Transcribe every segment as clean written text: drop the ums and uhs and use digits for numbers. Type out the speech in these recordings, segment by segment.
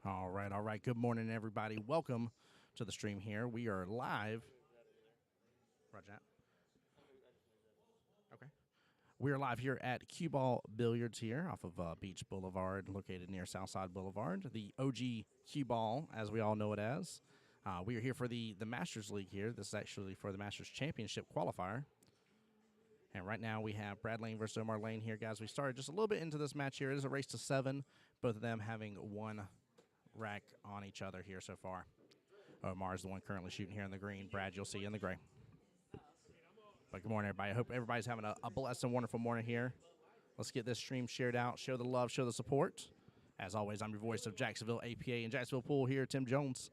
All right, all right. Good morning, everybody. Welcome to the stream here. We are live. Roger that. Okay. We are live here at QBALL Billiards here off of Beach Boulevard, located near Southside Boulevard, the OG QBALL, as we all know it as. We are here for the Masters League here. This is actually for the Masters Championship Qualifier. And right now we have Brad Lane versus Omar Lane here, guys. We started just a little bit into this match here. It is a race to 7, both of them having one rack on each other here so far. Omar is the one currently shooting here in the green. Brad, you'll see in the gray. But good morning, everybody. I hope everybody's having a blessed and wonderful morning here. Let's get this stream shared out, show the love, show the support. As always, I'm your voice of Jacksonville APA and Jacksonville Pool here, Tim Jones,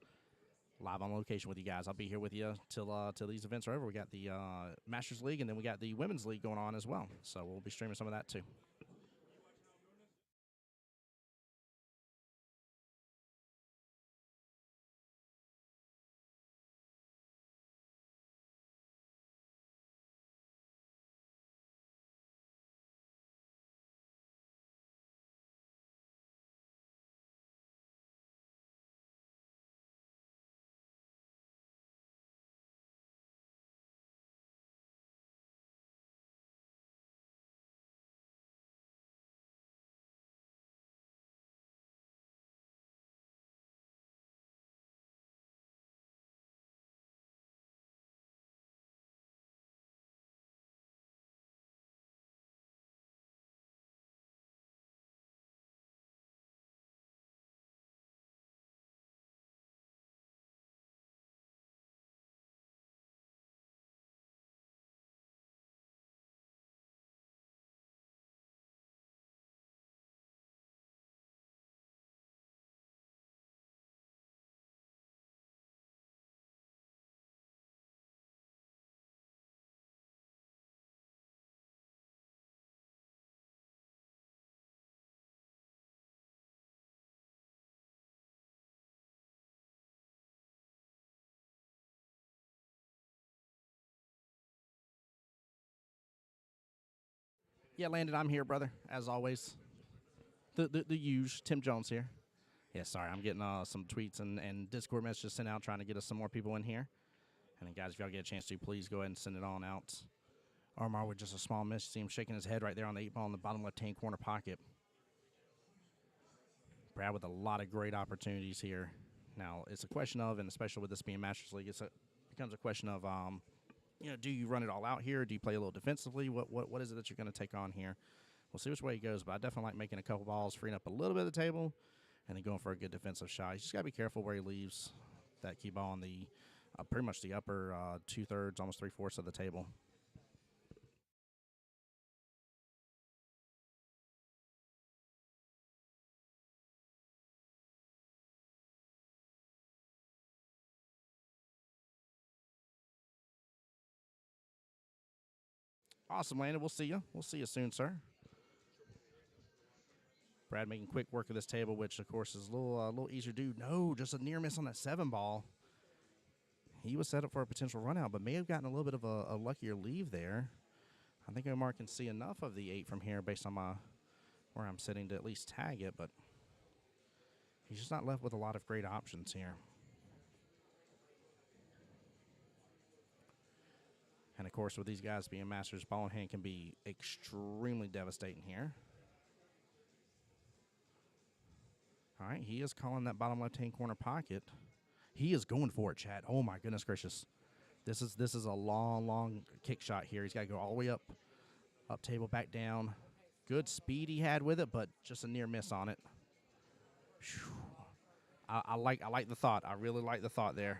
live on location with you guys. I'll be here with you till these events are over. We got the Masters League, and then we got the Women's League going on as well. So we'll be streaming some of that too. Yeah, Landon, I'm here, brother, as always. The huge Tim Jones here. Yeah, sorry, I'm getting some tweets and Discord messages sent out trying to get us some more people in here. And then, guys, if y'all get a chance to, please go ahead and send it on out. Omar with just a small miss. You see him shaking his head right there on the 8-ball in the bottom left-hand corner pocket. Brad with a lot of great opportunities here. Now, it's a question of, and especially with this being Masters League, it becomes a question of, do you run it all out here? Do you play a little defensively? What is it that you're going to take on here? We'll see which way it goes, but I definitely like making a couple balls, freeing up a little bit of the table, and then going for a good defensive shot. You just got to be careful where he leaves that key ball on the pretty much the upper 2/3, almost 3/4 of the table. Awesome, Landon. We'll see you. We'll see you soon, sir. Brad making quick work of this table, which, of course, is a little easier to do. No, just a near miss on that 7-ball. He was set up for a potential run out, but may have gotten a little bit of a luckier leave there. I think Omar can see enough of the 8 from here based on where I'm sitting to at least tag it, but he's just not left with a lot of great options here. And, of course, with these guys being masters, ball in hand can be extremely devastating here. All right, he is calling that bottom left-hand corner pocket. He is going for it, Chad. Oh, my goodness gracious. This is a long kick shot here. He's got to go all the way up table, back down. Good speed he had with it, but just a near miss on it. I like the thought. I really like the thought there.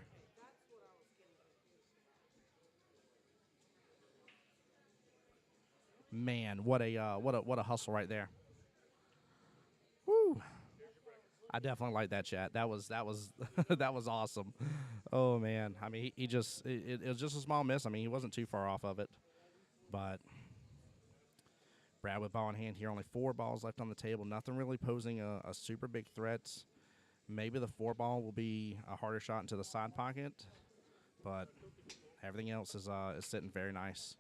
Man, what a hustle right there. Woo! I definitely like that, chat. That was that was awesome. Oh man, I mean, he just it was just a small miss. I mean, he wasn't too far off of it, but Brad with ball in hand here. Only 4 balls left on the table. Nothing really posing a super big threat. Maybe the 4-ball will be a harder shot into the side pocket, but everything else is sitting very nice.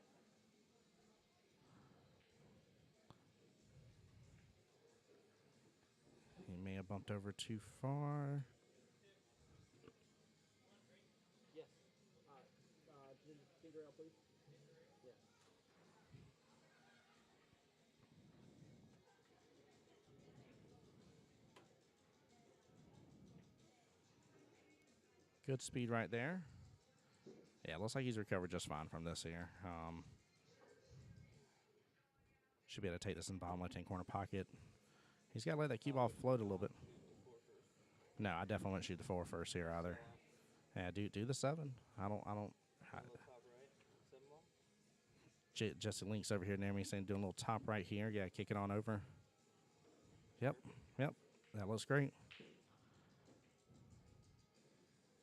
He may have bumped over too far. Good speed right there. Yeah, looks like he's recovered just fine from this here. Should be able to take this in bottom left-hand corner pocket. He's got to let that cue ball float a little bit. No, I definitely wouldn't shoot the 4 first here either. Yeah, do the 7. I don't. Jesse Link's over here near me saying doing a little top right here. Yeah, kick it on over. Yep. That looks great.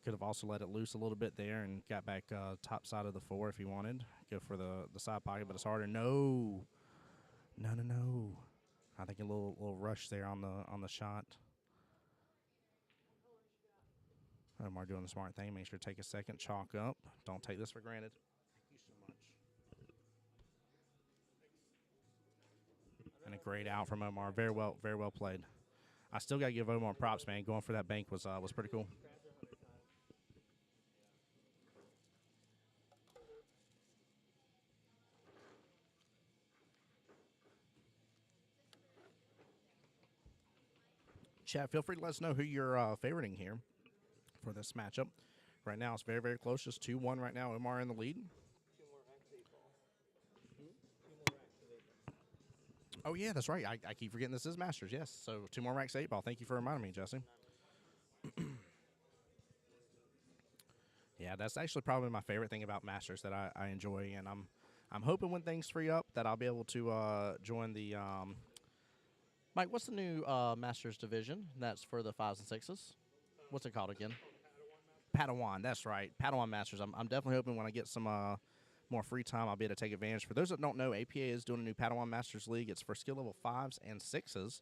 Could have also let it loose a little bit there and got back top side of the 4 if he wanted. Go for the side pocket, but it's harder. No. I think a little rush there on the shot. Omar doing the smart thing. Make sure to take a second, chalk up. Don't take this for granted. Thank you so much. And a great out from Omar. Very well played. I still got to give Omar props, man. Going for that bank was pretty cool. Chat, feel free to let us know who you're favoriting here for this matchup. Right now, it's very close. Just 2-1 right now. Omar in the lead. Oh, yeah, that's right. I keep forgetting this is Masters, yes. So 2 more racks 8 ball. Thank you for reminding me, Jesse. Yeah, that's actually probably my favorite thing about Masters that I enjoy. And I'm hoping when things free up that I'll be able to join the Mike, what's the new Masters division that's for the 5s and 6s? What's it called again? Padawan. That's right. Padawan Masters. I'm definitely hoping when I get some more free time, I'll be able to take advantage. For those that don't know, APA is doing a new Padawan Masters League. It's for skill level 5s and 6s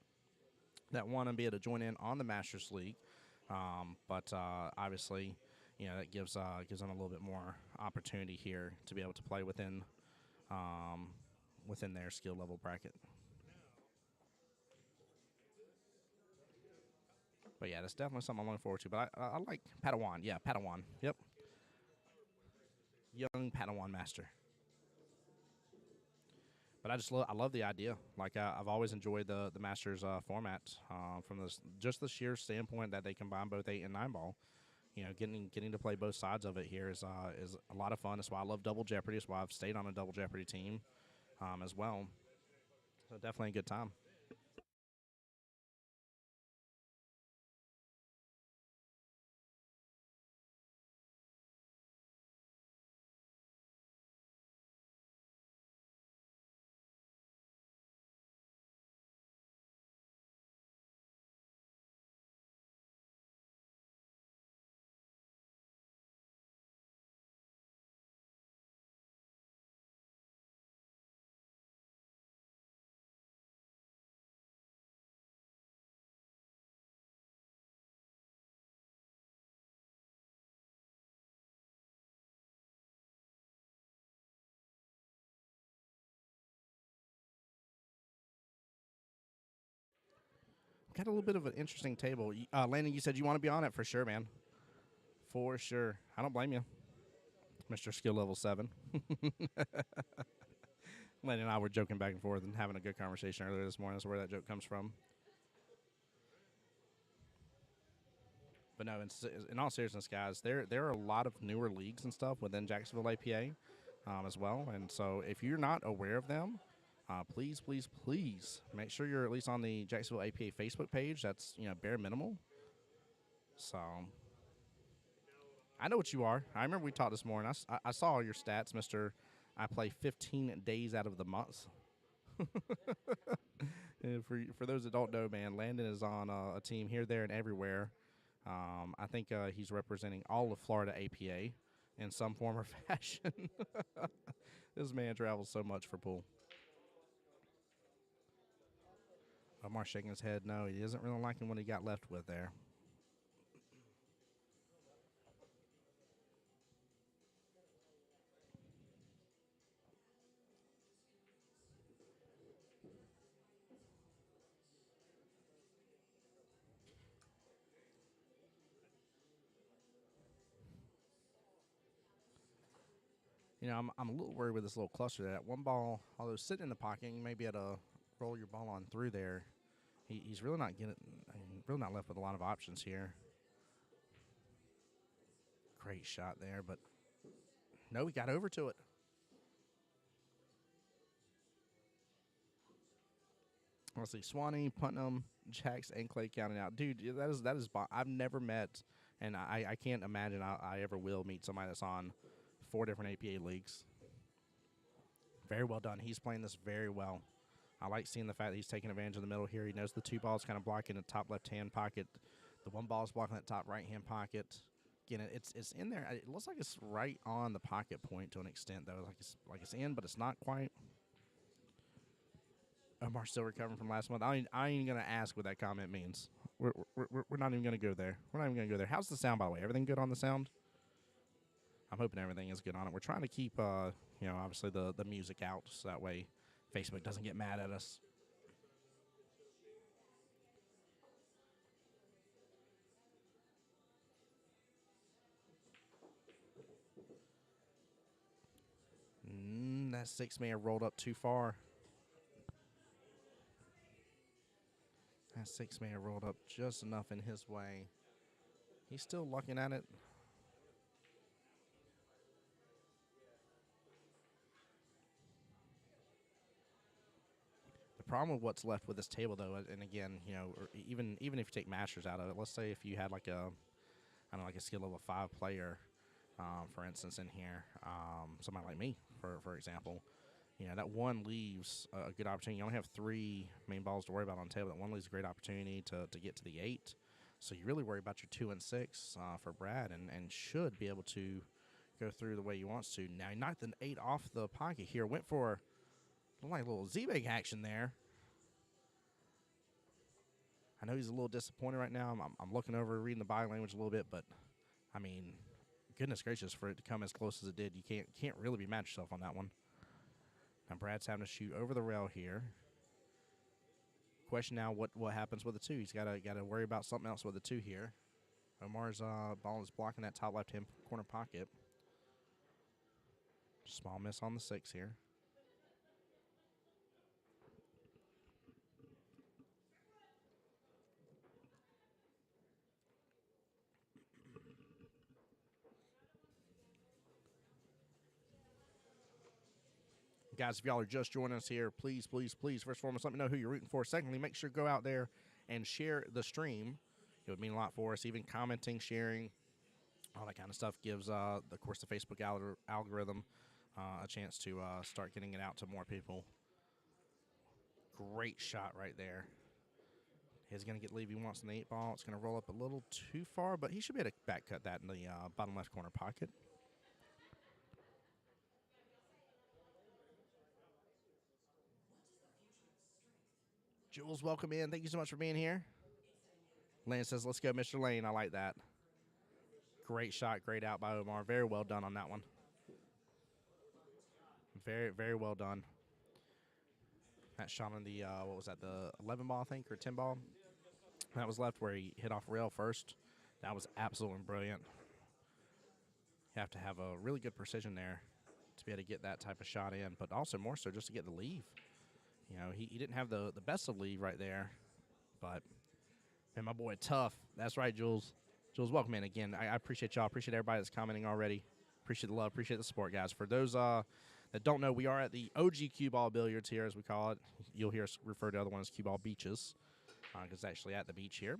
that want to be able to join in on the Masters League. But obviously, you know, that gives them a little bit more opportunity here to be able to play within their skill level bracket. But yeah, that's definitely something I'm looking forward to. But I like Padawan. Yeah, Padawan. Yep. Young Padawan Master. But I love the idea. Like I've always enjoyed the Masters format from just the sheer standpoint that they combine both 8 and 9 ball. You know, getting to play both sides of it here is a lot of fun. That's why I love Double Jeopardy. That's why I've stayed on a Double Jeopardy team as well. So definitely a good time. Got a little bit of an interesting table. Landon, you said you want to be on it for sure, man. For sure. I don't blame you, Mr. Skill Level 7. Landon and I were joking back and forth and having a good conversation earlier this morning. That's where that joke comes from. But no, in all seriousness, guys, there are a lot of newer leagues and stuff within Jacksonville APA as well. And so if you're not aware of them, please make sure you're at least on the Jacksonville APA Facebook page. That's, you know, bare minimal. So I know what you are. I remember we talked this morning. I saw all your stats, Mr. I play 15 days out of the month. And for those that don't know, man, Landon is on a team here, there, and everywhere. I think he's representing all of Florida APA in some form or fashion. This man travels so much for pool. Omar's shaking his head. No, he isn't really liking what he got left with there. I'm a little worried with this little cluster there. That one ball, although sitting in the pocket, you may be able to roll your ball on through there. He's really not really not left with a lot of options here. Great shot there, but no, he got over to it. Let's see, Swanee, Putnam, Jacks, and Clay counting out. Dude, that is. I've never met, and I can't imagine I ever will meet somebody that's on 4 different APA leagues. Very well done. He's playing this very well. I like seeing the fact that he's taking advantage of the middle here. He knows the 2 balls kind of blocking the top left-hand pocket. The 1 ball is blocking that top right-hand pocket. Again, it's in there. It looks like it's right on the pocket point to an extent, though. Like it's in, but it's not quite. Omar's still recovering from last month. I ain't even going to ask what that comment means. We're not even going to go there. We're not even going to go there. How's the sound, by the way? Everything good on the sound? I'm hoping everything is good on it. We're trying to keep, obviously the music out so that way Facebook doesn't get mad at us. That 6 may have rolled up too far. That 6 may have rolled up just enough in his way. He's still looking at it. The problem with what's left with this table, though, and again, even if you take masters out of it, let's say if you had like a skill level 5 player, for instance, in here, somebody like me, for example, that 1 leaves a good opportunity. You only have 3 main balls to worry about on the table. That 1 leaves a great opportunity to get to the 8. So you really worry about your 2 and 6 for Brad, and should be able to go through the way he wants to. Now he knocked an 8 off the pocket here. Went for like a little Z-bag action there. I know he's a little disappointed right now. I'm looking over, reading the body language a little bit, but I mean, goodness gracious, for it to come as close as it did, you can't really be mad at yourself on that one. Now Brad's having to shoot over the rail here. Question now, what happens with the 2? He's got to worry about something else with the 2 here. Omar's ball is blocking that top left-hand corner pocket. Small miss on the 6 here. Guys, if y'all are just joining us here, please, please, please, first and foremost, let me know who you're rooting for. Secondly, make sure to go out there and share the stream. It would mean a lot for us. Even commenting, sharing, all that kind of stuff gives, of course, the Facebook algorithm a chance to start getting it out to more people. Great shot right there. He's going to get leave. He wants an 8 ball. It's going to roll up a little too far, but he should be able to back cut that in the bottom left corner pocket. Jules, welcome in. Thank you so much for being here. Lane says, let's go, Mr. Lane. I like that. Great shot. Great out by Omar. Very well done on that one. Very, very well done. That shot on the, what was that, the 11 ball, I think, or 10 ball? That was left where he hit off rail first. That was absolutely brilliant. You have to have a really good precision there to be able to get that type of shot in, but also more so just to get the leave. He didn't have the best of leave right there, but, man, my boy, tough. That's right, Jules. Jules, welcome in again. I appreciate y'all. Appreciate everybody that's commenting already. Appreciate the love. Appreciate the support, guys. For those that don't know, we are at the OG QBALL Billiards here, as we call it. You'll hear us refer to the other one as QBALL Beaches, because it's actually at the beach here.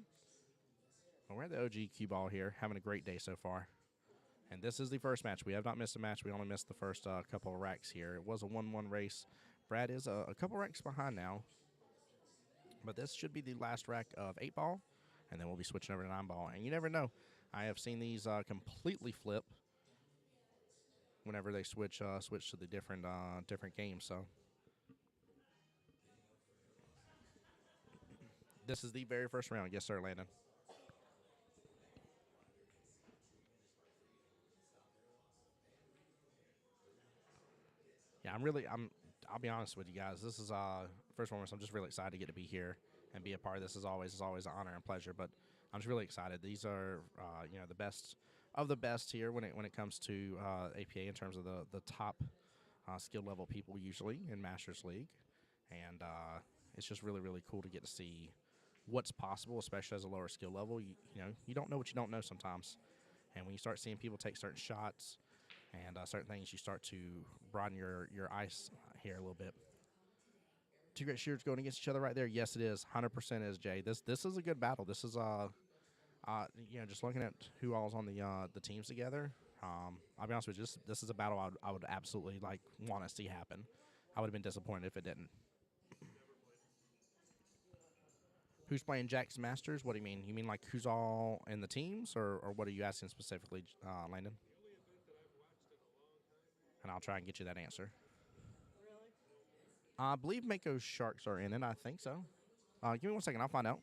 But we're at the OG QBALL here, having a great day so far. And this is the first match. We have not missed a match. We only missed the first couple of racks here. It was a 1-1 race. Brad is a couple racks behind now. But this should be the last rack of 8 ball. And then we'll be switching over to 9 ball. And you never know. I have seen these completely flip whenever they switch to the different games. So this is the very first round. Yes, sir, Landon. Yeah, I'll be honest with you guys. This is first and foremost, I'm just really excited to get to be here and be a part of this. Is always an honor and pleasure. But I'm just really excited. These are the best of the best here when it comes to APA in terms of the top skill level people usually in Masters League, and it's just really really cool to get to see what's possible, especially as a lower skill level. You know you don't know what you don't know sometimes, and when you start seeing people take certain shots and certain things, you start to broaden your ice here a little bit. Two great shooters going against each other right there. Yes, it is. 100% is, Jay. This is a good battle. This is just looking at who all's on the teams together. I'll be honest with you. This is a battle I would absolutely want to see happen. I would have been disappointed if it didn't. Who's playing Jack's Masters? What do you mean? You mean like who's all in the teams, or what are you asking specifically, Landon? And I'll try and get you that answer. I believe Mako's Sharks are in it. I think so. Give me 1 second. I'll find out.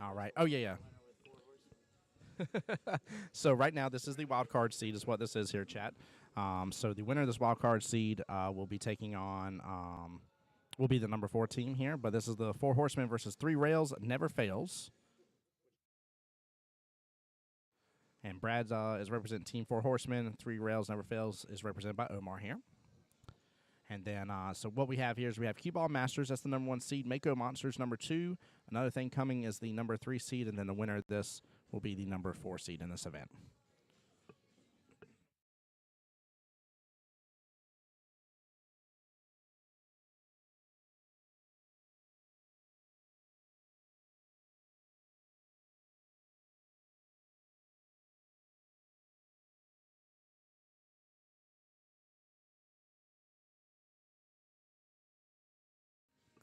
All right. Oh yeah. So right now, this is the wild card seed, is what this is here, chat. So the winner of this wild card seed will be taking on will be the number 4 team here. But this is the 4 Horsemen versus 3 Rails. Never fails. And Brad is representing Team 4 Horsemen. 3 Rails Never Fails is represented by Omar here. And then, so what we have here is we have QBALL Masters. That's the number 1 seed. Mako Monsters, number 2. Another thing coming is the number 3 seed, and then the winner of this will be the number 4 seed in this event.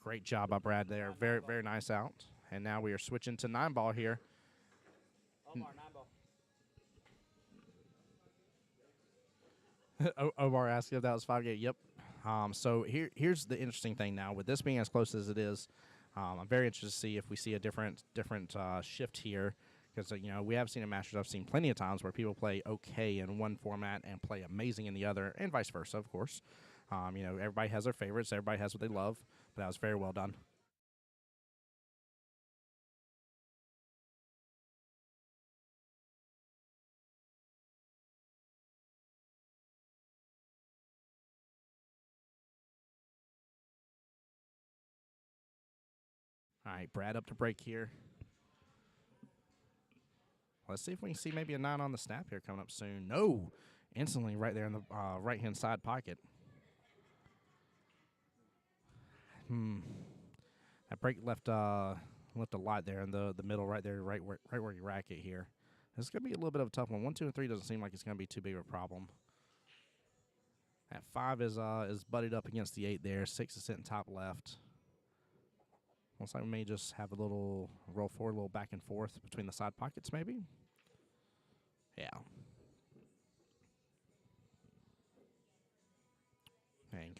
Great job by Brad there. Very, very nice out. And now we are switching to 9-ball here. Omar, 9-ball. Omar asked if that was 5-gate. Yep. So here's the interesting thing now. With this being as close as it is, I'm very interested to see if we see a different shift here. Because, we have seen in Masters, I've seen plenty of times where people play okay in one format and play amazing in the other, and vice versa, of course. Everybody has their favorites. Everybody has what they love. But that was very well done. All right, Brad up to break here. Let's see if we can see maybe a 9 on the snap here coming up soon. No! Instantly right there in the right-hand side pocket. That break left a lot there in the middle right there, right where you rack it here. This is going to be a little bit of a tough one. 1, 2, and 3 doesn't seem like it's going to be too big of a problem. That 5 is butted up against the 8 there. 6 is sitting top left. Looks like we may just have a little roll forward, a little back and forth between the side pockets, maybe. Yeah. Okay.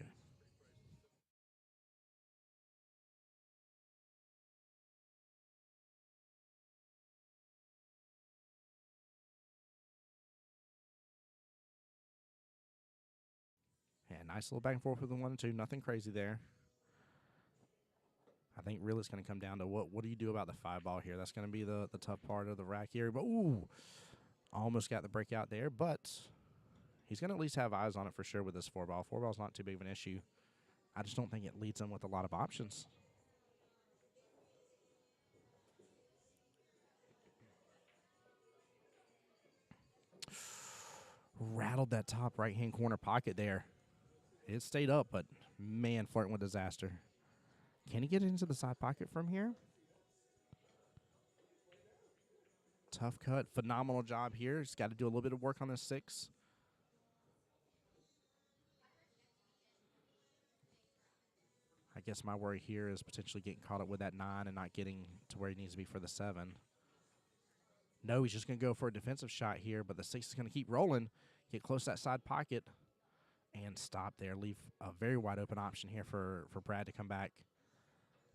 Yeah, nice little back and forth with the 1 and 2. Nothing crazy there. I think really it's going to come down to what do you do about the 5 ball here? That's going to be the tough part of the rack here. But, ooh, almost got the breakout there. But he's going to at least have eyes on it for sure with this 4 ball. 4 ball's not too big of an issue. I just don't think it leads him with a lot of options. Rattled that top right-hand corner pocket there. It stayed up, but, man, flirting with disaster. Can he get into the side pocket from here? Tough cut. Phenomenal job here. He's got to do a little bit of work on this 6. I guess my worry here is potentially getting caught up with that 9 and not getting to where he needs to be for the 7. No, he's just going to go for a defensive shot here, but the 6 is going to keep rolling, get close to that side pocket, and stop there. Leave a very wide open option here for Brad to come back.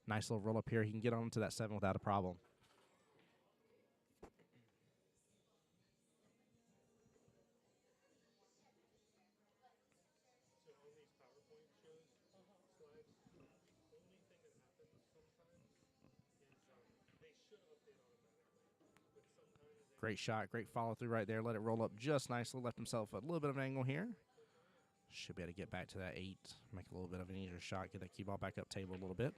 Nice little roll up here. He can get onto that 7 without a problem. Great shot, great follow through right there. Let it roll up just nicely. Left himself a little bit of an angle here. Should be able to get back to that 8, make a little bit of an easier shot, get that cue ball back up table a little bit.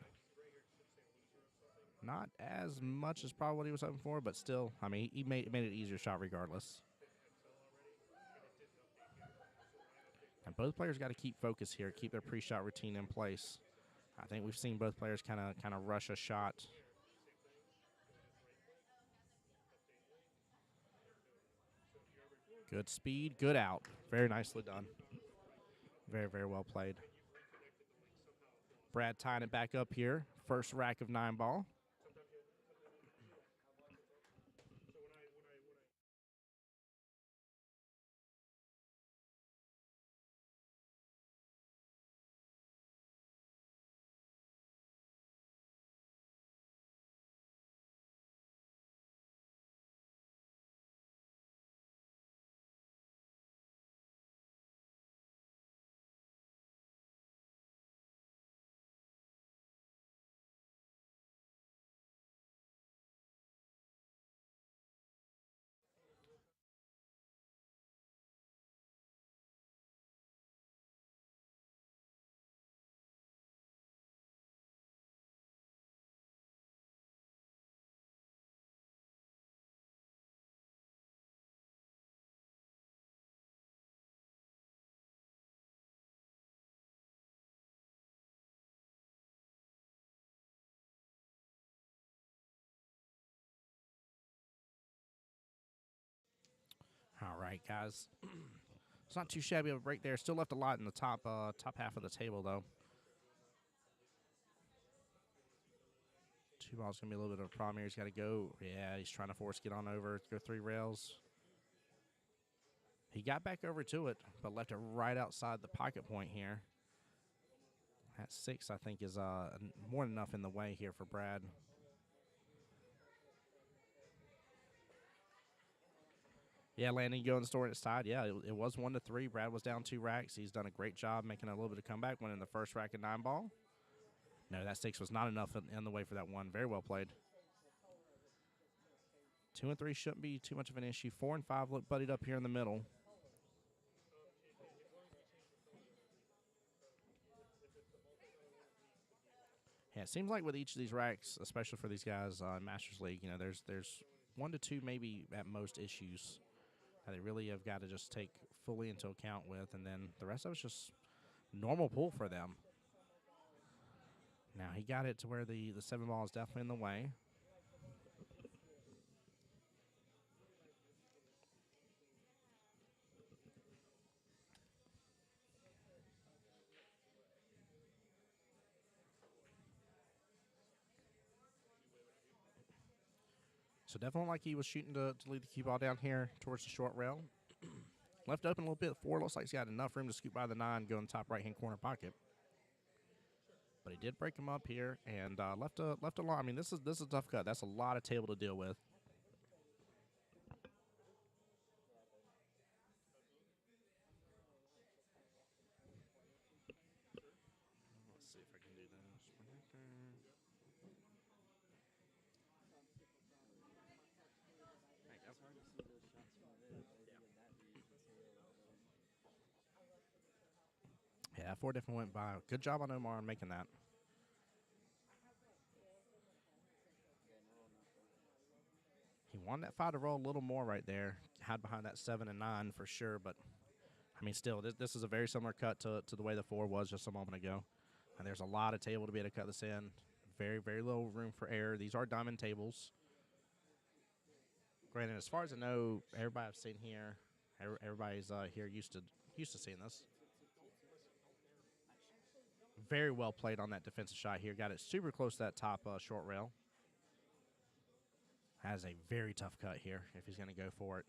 Not as much as probably what he was hoping for, but still, I mean, he made it an easier shot regardless. And both players got to keep focus here, keep their pre-shot routine in place. I think we've seen both players kind of rush a shot. Good speed, good out. Very nicely done. Very, very well played. Brad tying it back up here. First rack of 9 ball. All right, guys. It's not too shabby of a break there. Still left a lot in the top half of the table, though. 2 balls going to be a little bit of a problem here. He's got to go. Yeah, he's trying to force get on over, go 3 rails. He got back over to it, but left it right outside the pocket point here. That 6, I think, is more than enough in the way here for Brad. Yeah, Landon, you go in the store at his side. Yeah, it was 1-3. Brad was down 2 racks. He's done a great job making a little bit of comeback, winning the first rack of 9 ball. No, that 6 was not enough in the way for that 1. Very well played. 2 and 3 shouldn't be too much of an issue. 4 and 5 look buddied up here in the middle. Yeah, it seems like with each of these racks, especially for these guys in Masters League, you know, there's 1 to 2 maybe at most issues that they really have got to just take fully into account with, and then the rest of it's just normal pull for them. Now he got it to where the 7 ball is definitely in the way. So definitely like he was shooting to lead the cue ball down here towards the short rail. Left open a little bit. 4 looks like he's got enough room to scoop by the 9, go in the top right-hand corner pocket. But he did break him up here and left a lot. I mean, this is a tough cut. That's a lot of table to deal with. Let's see if I can do this. Yeah, 4 different went by. Good job on Omar on making that. He wanted that 5 to roll a little more right there. Hide behind that 7 and 9 for sure, but I mean, still, this is a very similar cut to the way the 4 was just a moment ago. And there's a lot of table to be able to cut this in. Very, very little room for error. These are diamond tables. Granted, as far as I know, everybody I've seen here, everybody's here used to seeing this. Very well played on that defensive shot here. Got it super close to that top short rail. Has a very tough cut here if he's going to go for it.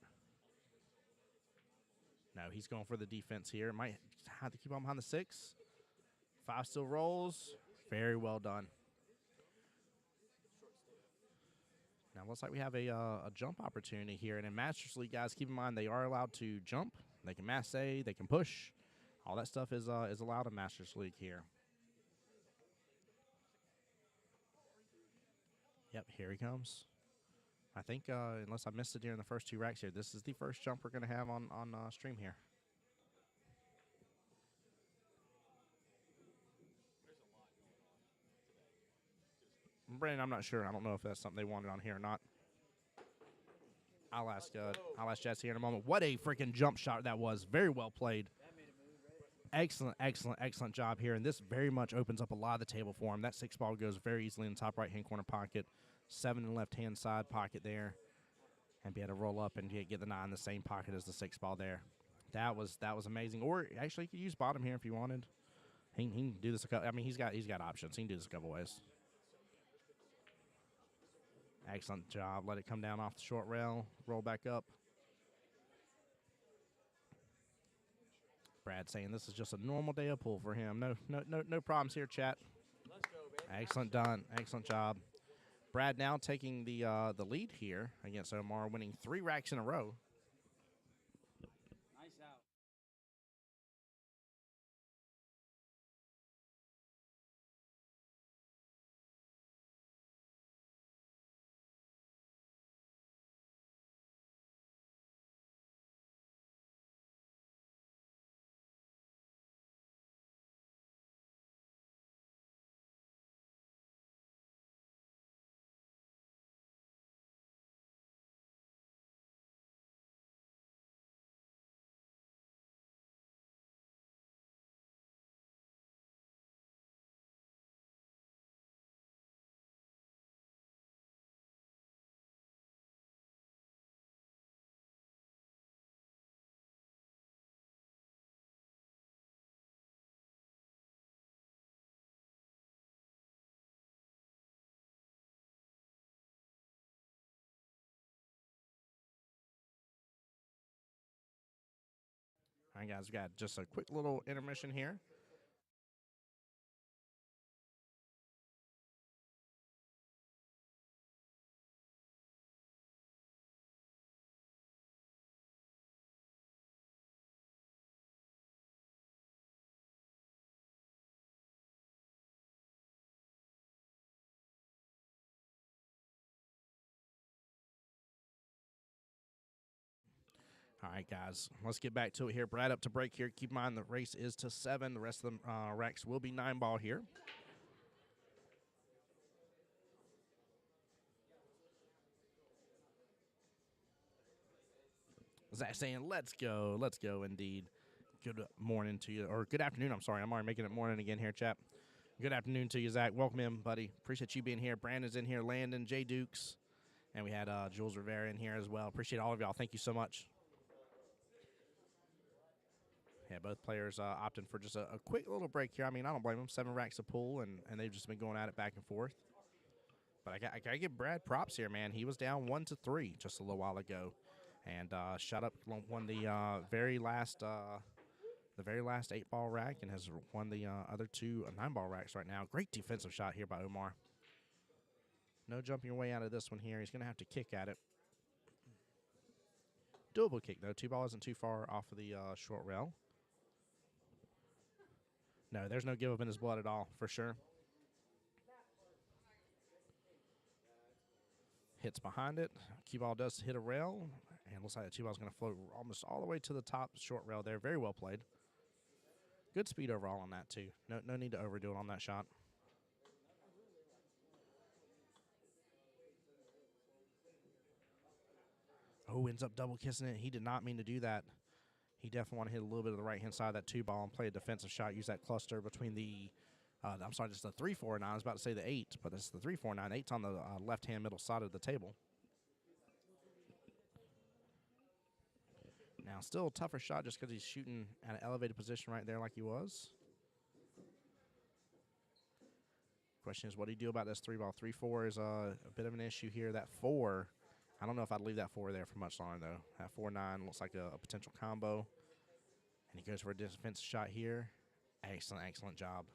No, he's going for the defense here. Might have to keep on behind the 6. 5 still rolls. Very well done. Now, looks like we have a jump opportunity here. And in Masters League, guys, keep in mind they are allowed to jump. They can masse, they can push. All that stuff is allowed in Masters League here. Yep, here he comes. I think, unless I missed it during the first 2 racks here, this is the first jump we're going to have on stream here. Brandon, I'm not sure. I don't know if that's something they wanted on here or not. I'll ask Jesse here in a moment. What a freaking jump shot that was. Very well played. Excellent, excellent, excellent job here. And this very much opens up a lot of the table for him. That 6 ball goes very easily in the top right-hand corner pocket. 7 in the left-hand side pocket there. And be able to roll up and get the 9 in the same pocket as the 6 ball there. That was amazing. Or actually, you could use bottom here if you wanted. He can do this a couple. I mean, he's got options. He can do this a couple ways. Excellent job. Let it come down off the short rail. Roll back up. Brad saying this is just a normal day of pool for him. No problems here, chat. Let's go, baby. Excellent done. Excellent job. Brad now taking the lead here against Omar, winning 3 racks in a row. Nice out. All right, guys, we got just a quick little intermission here. All right, guys, let's get back to it here. Brad up to break here. Keep in mind the race is to 7. The rest of the racks will be 9 ball here. Zach saying, let's go indeed. Good morning to you, or good afternoon, I'm sorry. I'm already making it morning again here, chap. Good afternoon to you, Zach. Welcome in, buddy. Appreciate you being here. Brandon's in here, Landon, Jay Dukes, and we had Jules Rivera in here as well. Appreciate all of y'all. Thank you so much. Yeah, both players opting for just a quick little break here. I mean, I don't blame them. 7 racks of pool, and they've just been going at it back and forth. But I got to give Brad props here, man. He was down 1-3 just a little while ago, and shut up, won the very last 8-ball rack, and has won the other 2 9-ball racks right now. Great defensive shot here by Omar. No jumping your way out of this one here. He's going to have to kick at it. Doable kick, though. 2 ball isn't too far off of the short rail. No, there's no give up in his blood at all, for sure. Hits behind it. Cue ball does hit a rail, and looks like the 2 ball is going to float almost all the way to the top short rail there. Very well played. Good speed overall on that, too. No need to overdo it on that shot. Oh, ends up double kissing it. He did not mean to do that. He definitely want to hit a little bit of the right-hand side of that 2 ball and play a defensive shot. Use that cluster between the, I'm sorry, just the 3-4-9. I was about to say the 8, but it's the 3-4-9. 8's on the left-hand middle side of the table. Now, still a tougher shot just because he's shooting at an elevated position right there like he was. Question is, what do you do about this 3 ball? 3-4 is a bit of an issue here. That 4, I don't know if I'd leave that 4 there for much longer, though. That 4-9 looks like a potential combo. And he goes for a defensive shot here. Excellent, excellent job.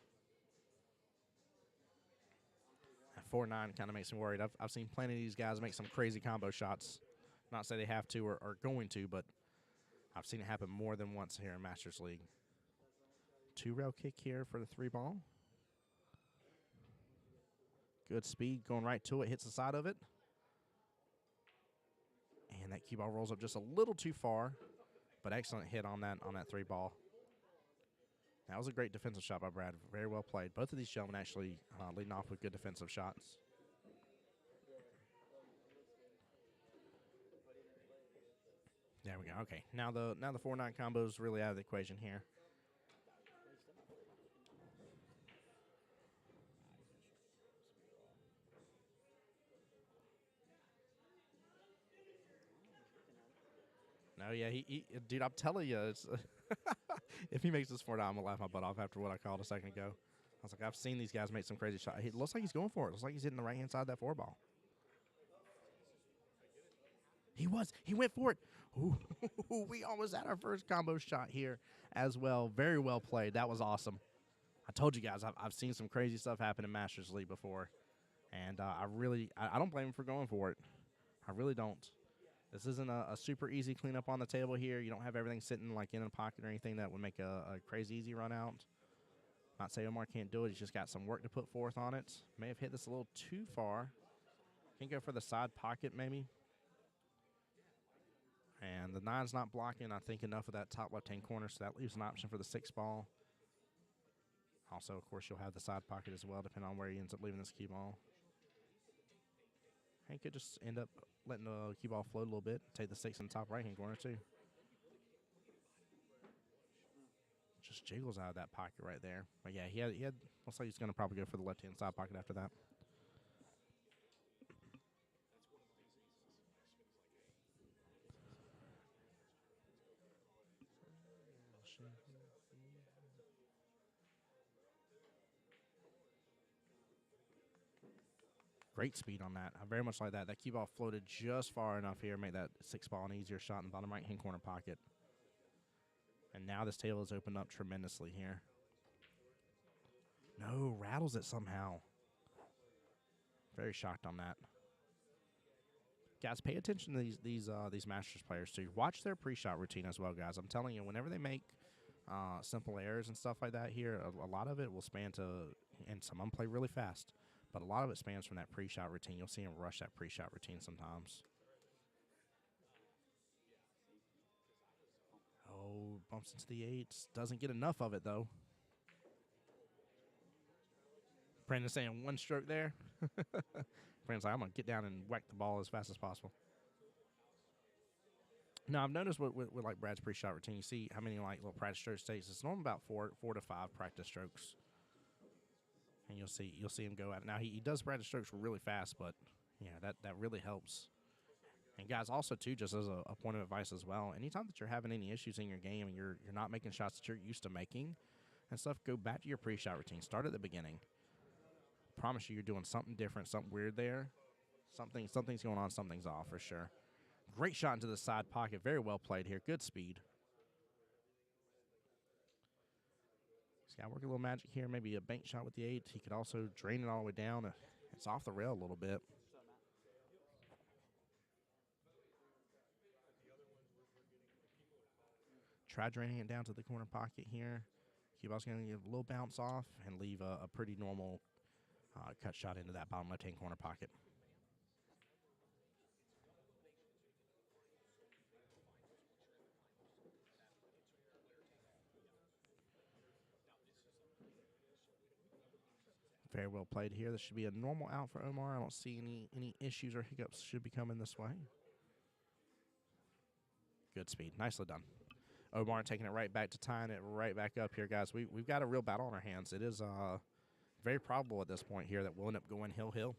That 4-9 kind of makes me worried. I've seen plenty of these guys make some crazy combo shots. Not to say they have to or are going to, but I've seen it happen more than once here in Masters League. 2-rail kick here for the 3 ball. Good speed, going right to it, hits the side of it. And that cue ball rolls up just a little too far, but excellent hit on that 3 ball. That was a great defensive shot by Brad. Very well played. Both of these gentlemen actually leading off with good defensive shots. There we go. Okay, now the 4-9 combo is really out of the equation here. No, yeah, dude, I'm telling you, it's if he makes this 4-9, I'm gonna laugh my butt off after what I called a second ago. I was like, I've seen these guys make some crazy shots. It looks like he's going for it. Looks like he's hitting the right-hand side of that 4 ball. He went for it. Ooh, we almost had our first combo shot here as well. Very well played. That was awesome. I told you guys, I've seen some crazy stuff happen in Masters League before, and I don't blame him for going for it. I really don't. This isn't a super easy cleanup on the table here. You don't have everything sitting like in a pocket or anything that would make a crazy easy run out. Not saying Omar can't do it. He's just got some work to put forth on it. May have hit this a little too far. Can go for the side pocket maybe. And the 9's not blocking, I think, enough of that top left-hand corner, so that leaves an option for the 6 ball. Also, of course, you'll have the side pocket as well, depending on where he ends up leaving this cue ball. He could just end up letting the cue ball float a little bit, take the 6 in the top right-hand corner, too. Just jiggles out of that pocket right there. But, yeah, he had looks like he's going to probably go for the left-hand side pocket after that. Great speed on that. I very much like that. That cue ball floated just far enough here, make that 6 ball an easier shot in the bottom right-hand corner pocket. And now this table has opened up tremendously here. No, rattles it somehow. Very shocked on that. Guys, pay attention to these Masters players too. Watch their pre-shot routine as well, guys. I'm telling you, whenever they make simple errors and stuff like that here, a lot of it will span to, and some of them play really fast, but a lot of it spans from that pre-shot routine. You'll see them rush that pre-shot routine sometimes. Oh, bumps into the 8s. Doesn't get enough of it, though. Brandon saying 1 stroke there. Brandon's like, I'm going to get down and whack the ball as fast as possible. Now, I've noticed with like Brad's pre-shot routine, you see how many like little practice strokes takes. It's normally about 4 to 5 practice strokes. And you'll see him go at it. Now, he does practice strokes really fast, but yeah, that really helps. And guys, also too, just as a point of advice as well, anytime that you're having any issues in your game and you're not making shots that you're used to making and stuff, go back to your pre-shot routine. Start at the beginning. promise you, you're doing something different, something weird there. Something's going on, something's off for sure. Great shot into the side pocket. Very well played here. Good speed. He's got to work a little magic here. Maybe a bank shot with the 8. He could also drain it all the way down. It's off the rail a little bit. Try draining it down to the corner pocket here. QBALL's going to give a little bounce off and leave a pretty normal cut shot into that bottom left-hand corner pocket. Very well played here. This should be a normal out for Omar. I don't see any issues or hiccups should be coming this way. Good speed. Nicely done. Omar taking it right back to tying it right back up here, guys. We've got a real battle on our hands. It is very probable at this point here that we'll end up going hill.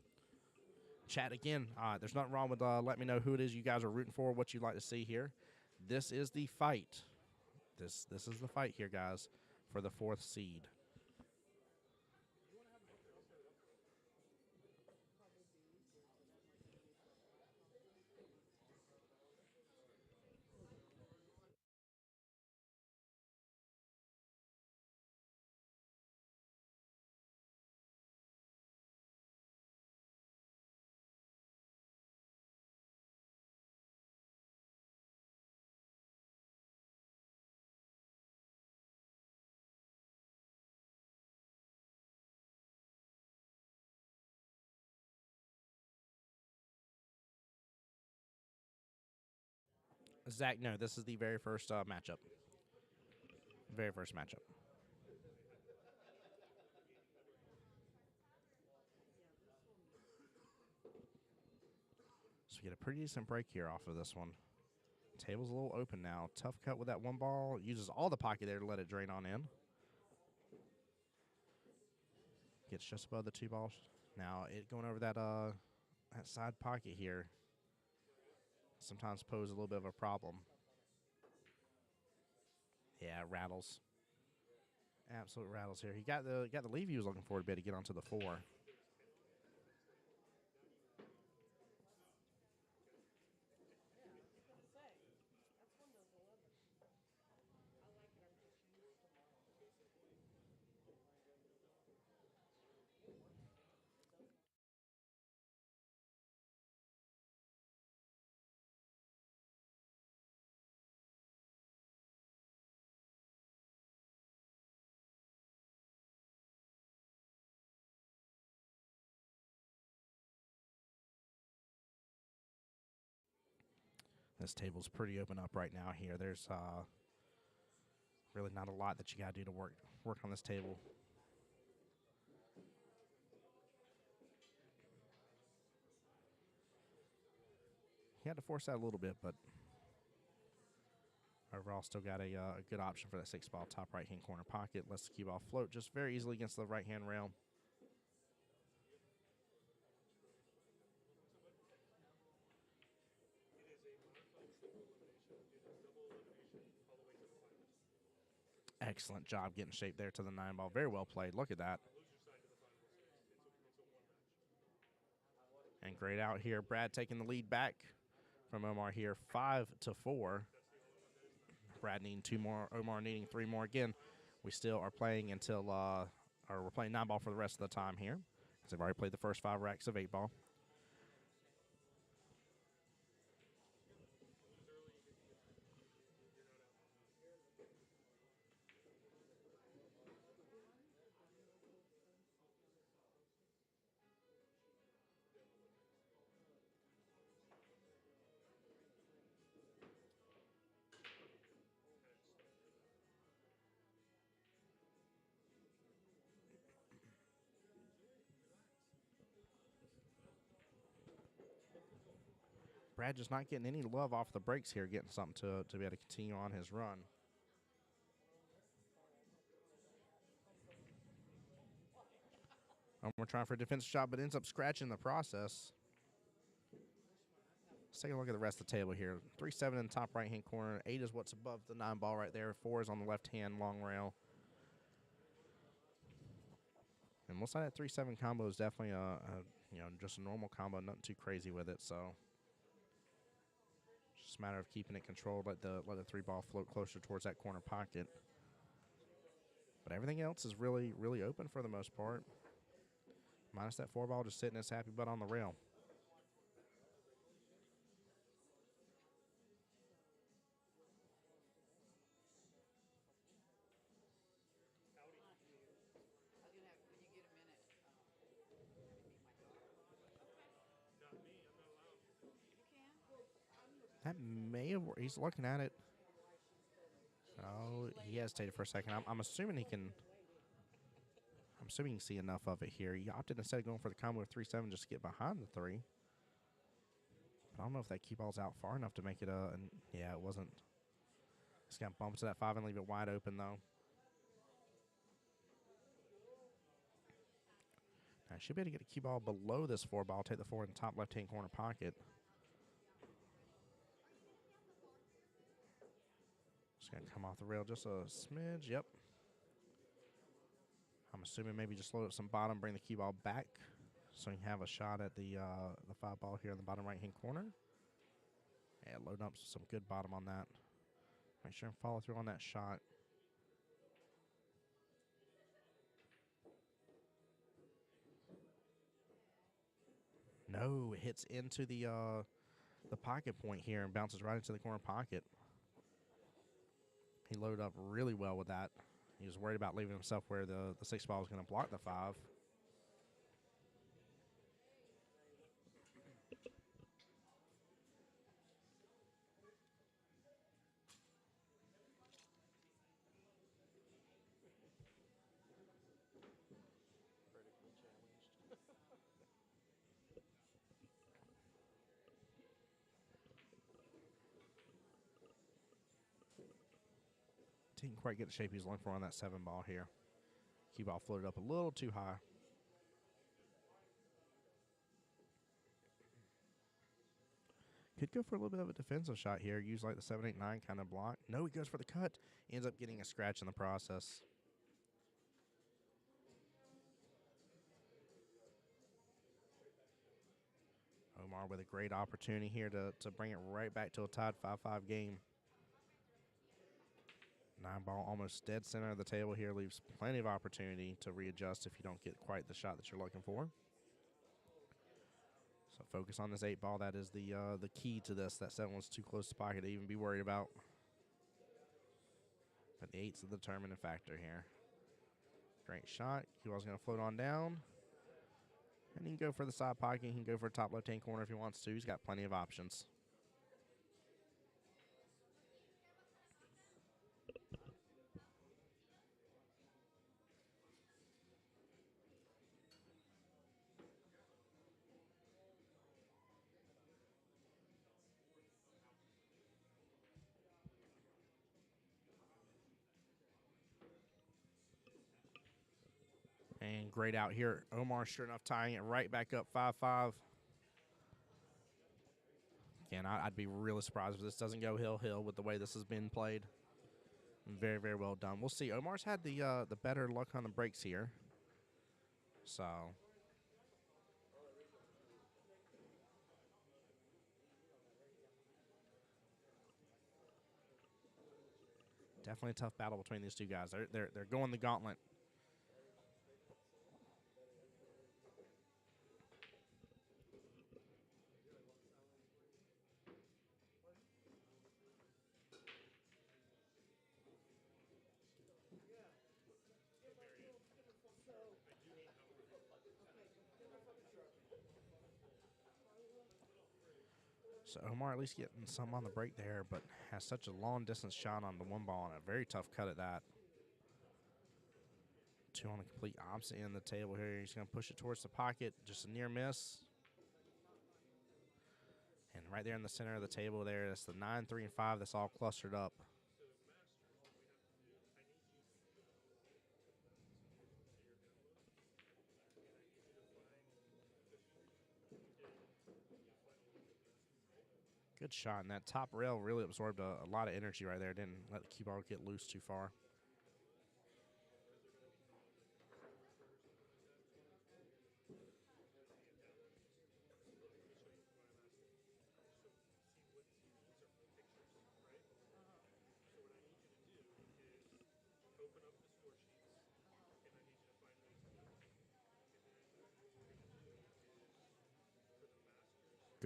Chat again. There's nothing wrong with let me know who it is you guys are rooting for, what you'd like to see here. This is the fight. This is the fight here, guys, for the 4th seed. Zach, no, this is the very first matchup. Very first matchup. So we get a pretty decent break here off of this one. Table's a little open now. Tough cut with that one ball. Uses all the pocket there to let it drain on in. Gets just above the 2 balls. Now it going over that that side pocket here sometimes pose a little bit of a problem. Yeah, it rattles. Absolute rattles here. He got the leave he was looking for to be able to get onto the 4. This table's pretty open up right now here. There's really not a lot that you got to do to work on this table. He had to force that a little bit, but overall still got a good option for that 6 ball top right-hand corner pocket. Lets the cue ball float just very easily against the right-hand rail. Excellent job getting shape there to the 9 ball. Very well played. Look at that. And great out here. Brad taking the lead back from Omar here, 5-4. Brad needing 2 more. Omar needing 3 more. Again, we still are playing until, or we're playing 9 ball for the rest of the time here, because I've already played the first 5 racks of 8 ball. Brad just not getting any love off the breaks here, getting something to be able to continue on his run. We're trying for a defensive shot, but ends up scratching the process. Let's take a look at the rest of the table here. 3-7 in the top right-hand corner. 8 is what's above the 9 ball right there. 4 is on the left-hand long rail. And looks like that 3-7 combo is definitely you know, just a normal combo, nothing too crazy with it. So just a matter of keeping it controlled, let the 3-ball float closer towards that corner pocket. But everything else is really, really open for the most part. Minus that 4-ball just sitting its happy butt on the rail. That may have, he's looking at it. Oh, he hesitated for a second. I'm assuming he can. I'm assuming you can see enough of it here. He opted instead of going for the combo of 3-7 just to get behind the 3. But I don't know if that cue ball's out far enough to make it a. Yeah, it wasn't. He's going to bump to that 5 and leave it wide open, though. Now, I should be able to get a cue ball below this 4-ball, take the 4 in the top left-hand corner pocket. Just going to come off the rail just a smidge. Yep. I'm assuming maybe just load up some bottom, bring the cue ball back so you can have a shot at the 5-ball here in the bottom right-hand corner. Yeah, load up some good bottom on that. Make sure and follow through on that shot. No, it hits into the pocket point here and bounces right into the corner pocket. He loaded up really well with that. He was worried about leaving himself where the 6-ball was going to block the 5. Didn't quite get the shape he was looking for on that 7-ball here. Cue ball floated up a little too high. Could go for a little bit of a defensive shot here. Use like the 7-8-9 kind of block. No, he goes for the cut. Ends up getting a scratch in the process. Omar with a great opportunity here to bring it right back to a tied 5-5 game. 9-ball almost dead center of the table here. Leaves plenty of opportunity to readjust if you don't get quite the shot that you're looking for. So focus on this 8-ball. That is the key to this. That 7 was too close to pocket to even be worried about. But the 8's the determining factor here. Great shot. Cue ball's going to float on down. And he can go for the side pocket. He can go for top left-hand corner if he wants to. He's got plenty of options. And great out here. Omar, sure enough, tying it right back up 5-5. Again, I'd be really surprised if this doesn't go hill with the way this has been played. Very, very well done. We'll see. Omar's had the better luck on the breaks here. So definitely a tough battle between these two guys. They're going the gauntlet. So Omar at least getting some on the break there, but has such a long distance shot on the 1-ball and a very tough cut at that. 2 on the complete opposite end of the table here. He's going to push it towards the pocket. Just a near miss. And right there in the center of the table there, that's the 9, 3, and 5 that's all clustered up. Good shot, and that top rail really absorbed a lot of energy right there. Didn't let the cue ball get loose too far.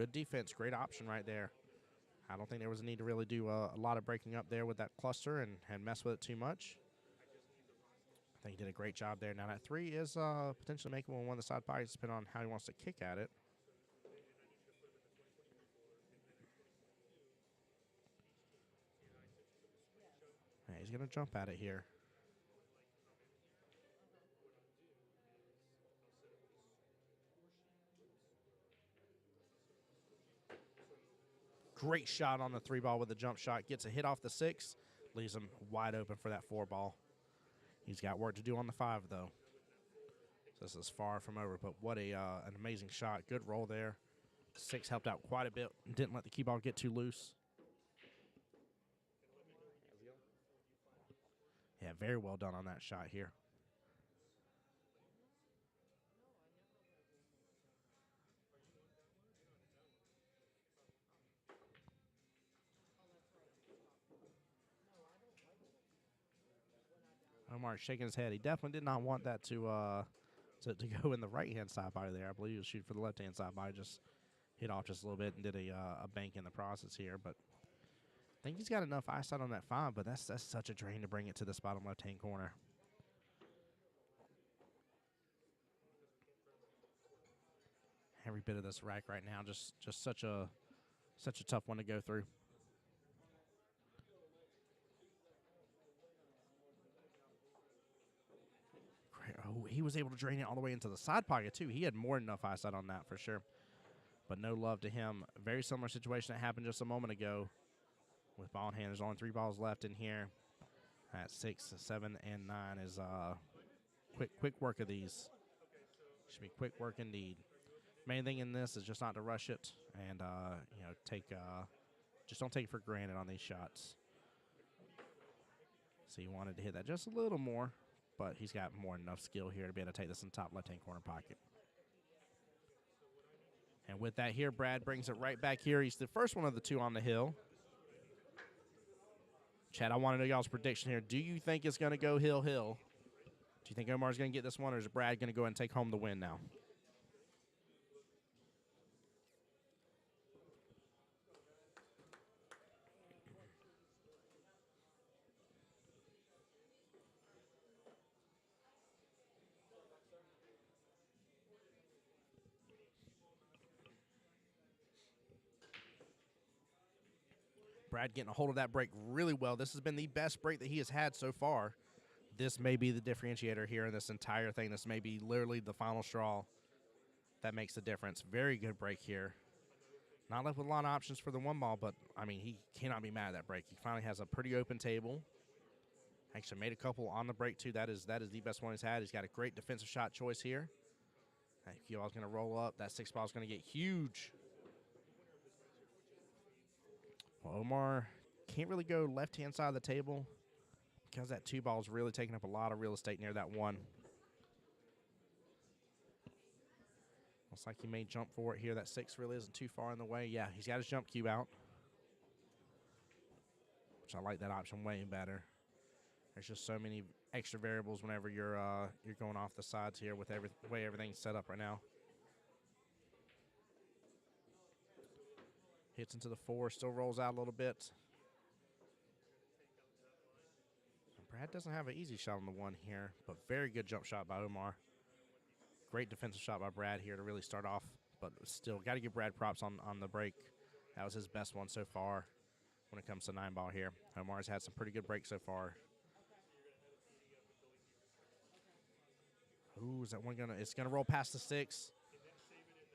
Good defense, great option right there. I don't think there was a need to really do a lot of breaking up there with that cluster and mess with it too much. I think he did a great job there. Now that 3 is potentially makeable in one of the side pockets, depending on how he wants to kick at it. Yeah, he's going to jump at it here. Great shot on the 3 ball with the jump shot. Gets a hit off the 6. Leaves him wide open for that 4 ball. He's got work to do on the 5, though. So this is far from over, but what an amazing shot. Good roll there. 6 helped out quite a bit. Didn't let the cue ball get too loose. Yeah, very well done on that shot here. Omar's shaking his head. He definitely did not want that to go in the right-hand side body there. I believe he was shooting for the left-hand side body. Just hit off just a little bit and did a bank in the process here. But I think he's got enough eyesight on that 5, but that's such a drain to bring it to this bottom left-hand corner. Every bit of this rack right now, just such a tough one to go through. Oh, he was able to drain it all the way into the side pocket, too. He had more than enough eyesight on that for sure. But no love to him. Very similar situation that happened just a moment ago with ball in hand. There's only 3 balls left in here. At 6, 7, and 9 is quick work of these. Should be quick work indeed. Main thing in this is just not to rush it and just don't take it for granted on these shots. So he wanted to hit that just a little more, but he's got more than enough skill here to be able to take this in the top left-hand corner pocket. And with that here, Brad brings it right back here. He's the first one of the 2 on the hill. Chad, I want to know y'all's prediction here. Do you think it's going to go hill-hill? Do you think Omar's going to get this one, or is Brad going to go ahead and take home the win now? Brad getting a hold of that break really well. This has been the best break that he has had so far. This may be the differentiator here in this entire thing. This may be literally the final straw that makes the difference. Very good break here. Not left with a lot of options for the 1 ball, but, I mean, he cannot be mad at that break. He finally has a pretty open table. Actually made a couple on the break, too. That is the best one he's had. He's got a great defensive shot choice here. That cue ball's going to roll up. That 6 ball's going to get huge. Well, Omar can't really go left-hand side of the table because that 2 ball is really taking up a lot of real estate near that 1. Looks like he may jump for it here. That 6 really isn't too far in the way. Yeah, he's got his jump cue out, which I like that option way better. There's just so many extra variables whenever you're going off the sides here with the way everything's set up right now. Hits into the 4, still rolls out a little bit. And Brad doesn't have an easy shot on the 1 here, but very good jump shot by Omar. Great defensive shot by Brad here to really start off, but still got to give Brad props on the break. That was his best one so far when it comes to 9 ball here. Omar's had some pretty good breaks so far. Ooh, is that one it's gonna roll past the 6.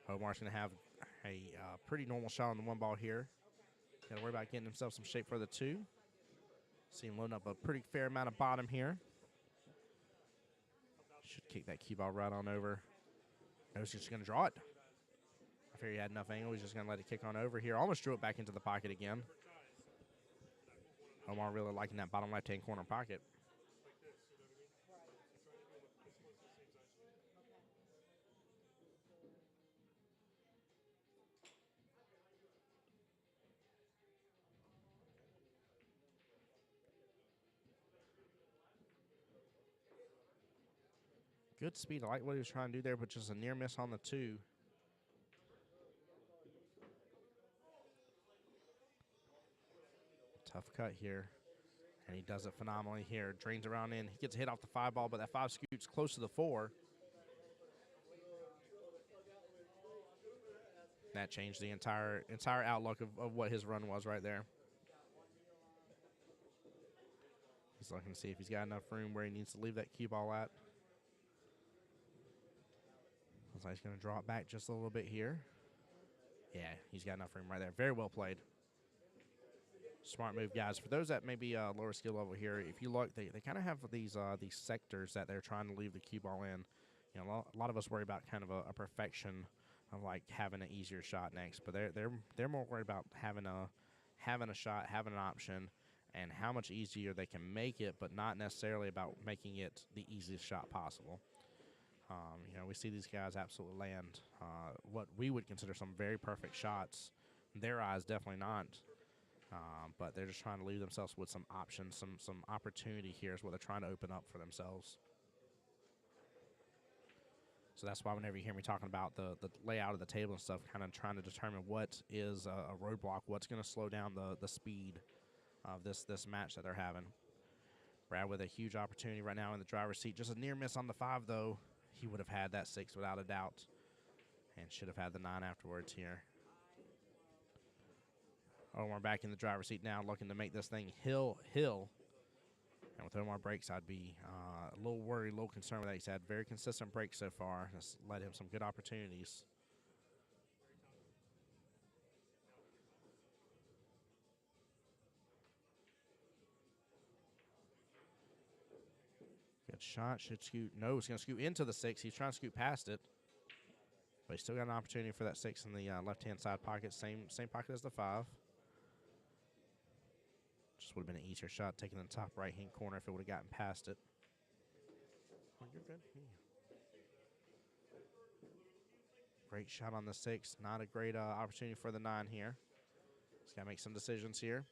Omar's gonna have a pretty normal shot on the 1 ball here. Got to worry about getting himself some shape for the 2. See him loading up a pretty fair amount of bottom here. Should kick that cue ball right on over. I was just going to draw it. I figured he had enough angle. He's just going to let it kick on over here. Almost drew it back into the pocket again. Omar really liking that bottom left-hand corner pocket. Good speed. I like what he was trying to do there, but just a near miss on the 2. Tough cut here. And he does it phenomenally here. Drains around in. He gets a hit off the 5 ball, but that 5 scoots close to the 4. That changed the entire outlook of what his run was right there. He's looking to see if he's got enough room where he needs to leave that cue ball at. Looks like he's going to draw it back just a little bit here. Yeah, he's got enough room right there. Very well played. Smart move, guys. For those that may be lower skill level here, if you look, they kind of have these sectors that they're trying to leave the cue ball in. You know, a lot of us worry about kind of a perfection of like having an easier shot next, but they're more worried about having a shot, having an option, and how much easier they can make it, but not necessarily about making it the easiest shot possible. You know, we see these guys absolutely land what we would consider some very perfect shots. In their eyes, definitely not. But they're just trying to leave themselves with some options, some opportunity here is what they're trying to open up for themselves. So that's why whenever you hear me talking about the layout of the table and stuff, kind of trying to determine what is a roadblock, what's going to slow down the speed of this match that they're having. Brad with a huge opportunity right now in the driver's seat. Just a near miss on the 5, though. He would have had that 6 without a doubt and should have had the 9 afterwards here. Omar back in the driver's seat now, looking to make this thing hill. And with Omar breaks, I'd be a little worried, a little concerned with that. He's had very consistent breaks so far. That's led him some good opportunities. Good shot. Should scoot. No, he's going to scoot into the 6. He's trying to scoot past it. But he's still got an opportunity for that 6 in the left-hand side pocket. Same pocket as the 5. Just would have been an easier shot taking the top right-hand corner if it would have gotten past it. Oh, you're good. Yeah. Great shot on the 6. Not a great opportunity for the 9 here. He's got to make some decisions here.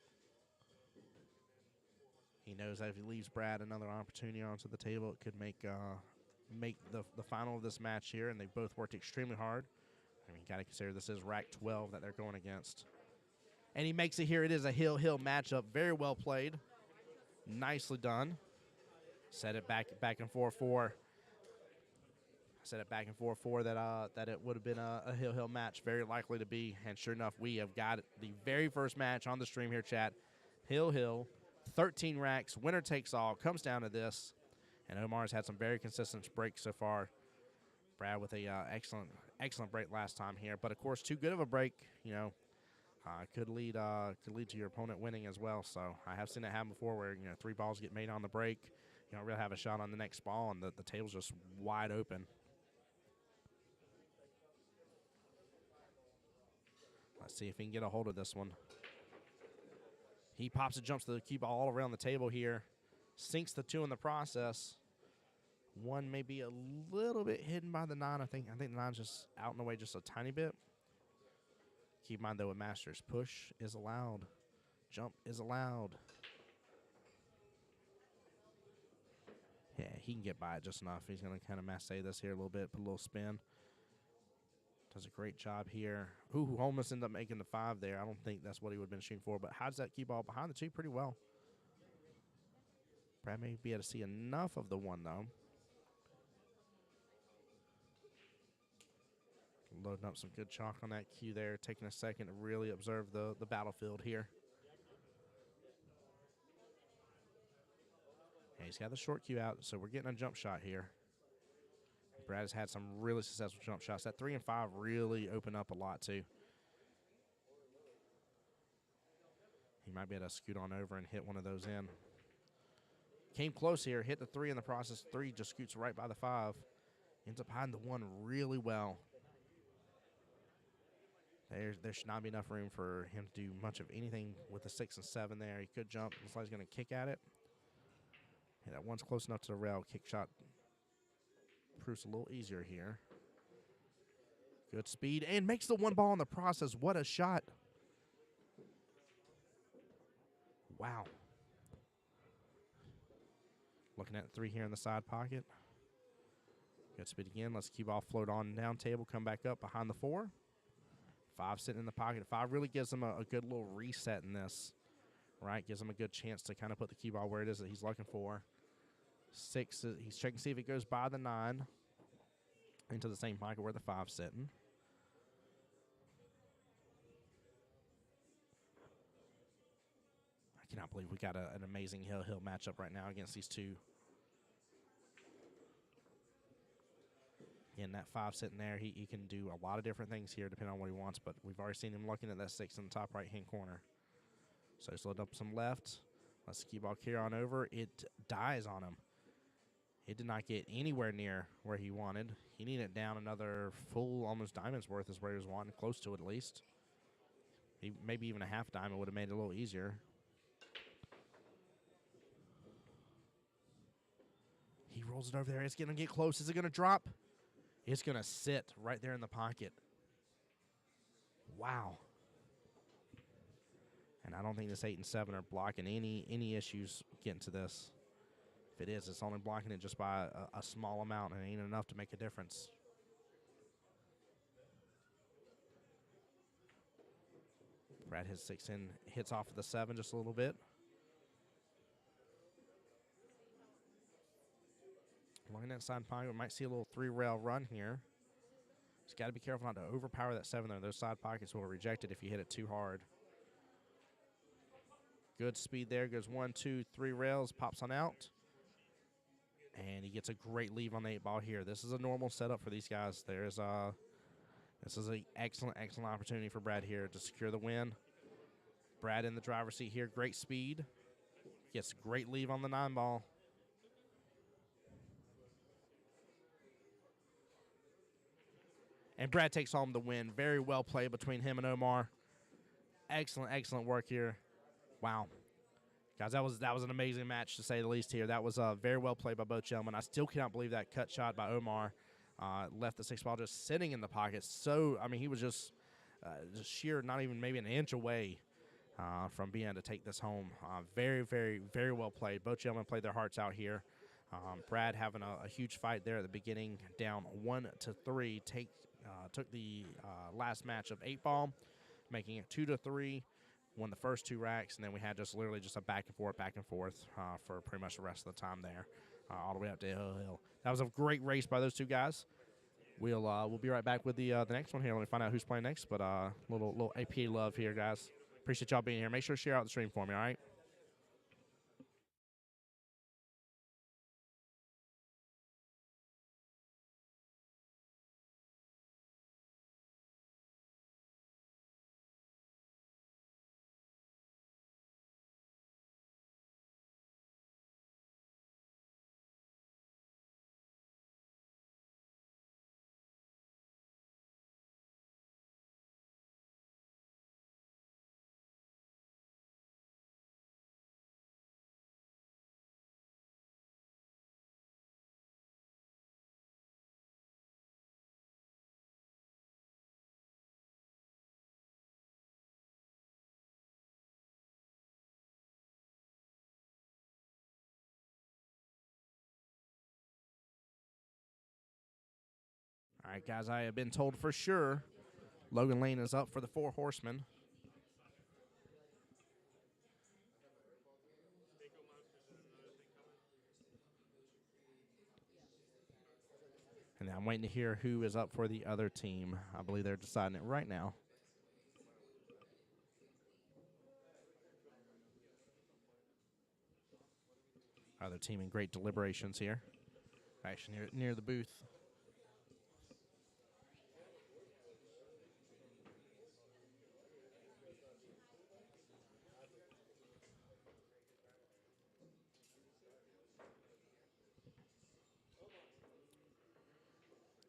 He knows that if he leaves Brad another opportunity onto the table, it could make the final of this match here, and they've both worked extremely hard. I mean, you got to consider this is rack 12 that they're going against. And he makes it here. It is a hill-hill matchup. Very well played. Nicely done. Set it back and forth for. Set it back and forth for that it would have been a hill-hill match. Very likely to be. And sure enough, we have got the very first match on the stream here, chat. Hill-hill, 13 racks. Winner takes all. Comes down to this. And Omar's had some very consistent breaks so far. Brad with a excellent break last time here. But, of course, too good of a break, you know, could lead to your opponent winning as well. So I have seen that happen before where, you know, 3 balls get made on the break. You don't really have a shot on the next ball, and the table's just wide open. Let's see if he can get a hold of this one. He pops it, jumps to the cue ball all around the table here. Sinks the 2 in the process. 1 may be a little bit hidden by the 9. I think the 9's just out in the way just a tiny bit. Keep in mind, though, with Masters, push is allowed. Jump is allowed. Yeah, he can get by it just enough. He's going to kind of massay this here a little bit, put a little spin. Does a great job here. Ooh, almost ended up making the 5 there. I don't think that's what he would have been shooting for, but hides that cue ball behind the 2 pretty well. Brad may be able to see enough of the 1, though. Loading up some good chalk on that cue there, taking a second to really observe the battlefield here. Yeah, he's got the short cue out, so we're getting a jump shot here. Brad has had some really successful jump shots. That 3 and 5 really open up a lot, too. He might be able to scoot on over and hit one of those in. Came close here, hit the 3 in the process. 3 just scoots right by the 5. Ends up hiding the 1 really well. There should not be enough room for him to do much of anything with the 6 and 7 there. He could jump. Looks like he's going to kick at it. Yeah, that 1's close enough to the rail. Kick shot proves a little easier here. Good speed. And makes the 1 ball in the process. What a shot. Wow. Looking at 3 here in the side pocket. Good speed again. Let's cue ball float on down table. Come back up behind the 4. 5 sitting in the pocket. 5 really gives them a good little reset in this. right? Gives him a good chance to kind of put the cue ball where it is that he's looking for. 6, he's checking to see if it goes by the 9 into the same pocket where the 5's sitting. I cannot believe we got an amazing hill matchup right now against these two. Again, that 5 sitting there, he can do a lot of different things here depending on what he wants, but we've already seen him looking at that 6 in the top right-hand corner. So he's loaded up some left. Let's the cue ball carry on over. It dies on him. It did not get anywhere near where he wanted. He needed it down another full, almost diamond's worth is where he was wanting, close to it at least. Maybe even a half diamond would have made it a little easier. He rolls it over there. It's going to get close. Is it going to drop? It's going to sit right there in the pocket. Wow. And I don't think this 8 and 7 are blocking any issues getting to this. If it is, it's only blocking it just by a small amount, and it ain't enough to make a difference. Brad hits 6 in, hits off of the 7 just a little bit. Looking at side pocket, we might see a little 3-rail run here. Just got to be careful not to overpower that 7 there. Those side pockets will reject it if you hit it too hard. Good speed there. Goes 1, 2, 3 rails, pops on out. And he gets a great leave on the 8 ball here. This is a normal setup for these guys. This is an excellent opportunity for Brad here to secure the win. Brad in the driver's seat here. Great speed. Gets a great leave on the 9 ball. And Brad takes home the win. Very well played between him and Omar. Excellent work here. Wow. Guys, that was an amazing match to say the least here. That was very well played by both gentlemen. I still cannot believe that cut shot by Omar left the 6 ball just sitting in the pocket. So, I mean, he was just sheer, not even maybe an inch away from being able to take this home. Very well played. Both gentlemen played their hearts out here. Brad having a huge fight there at the beginning, down 1-3, took the last match of 8 ball, making it 2-3. Won the first 2 racks, and then we had just literally just a back and forth for pretty much the rest of the time there, all the way up to Hill. That was a great race by those 2 guys. We'll be right back with the next one here. Let me find out who's playing next, but little APA love here, guys. Appreciate y'all being here. Make sure to share out the stream for me, all right? All right, guys, I have been told for sure Logan Lane is up for the 4 horsemen. And I'm waiting to hear who is up for the other team. I believe they're deciding it right now. Other team in great deliberations here. Actually, near the booth.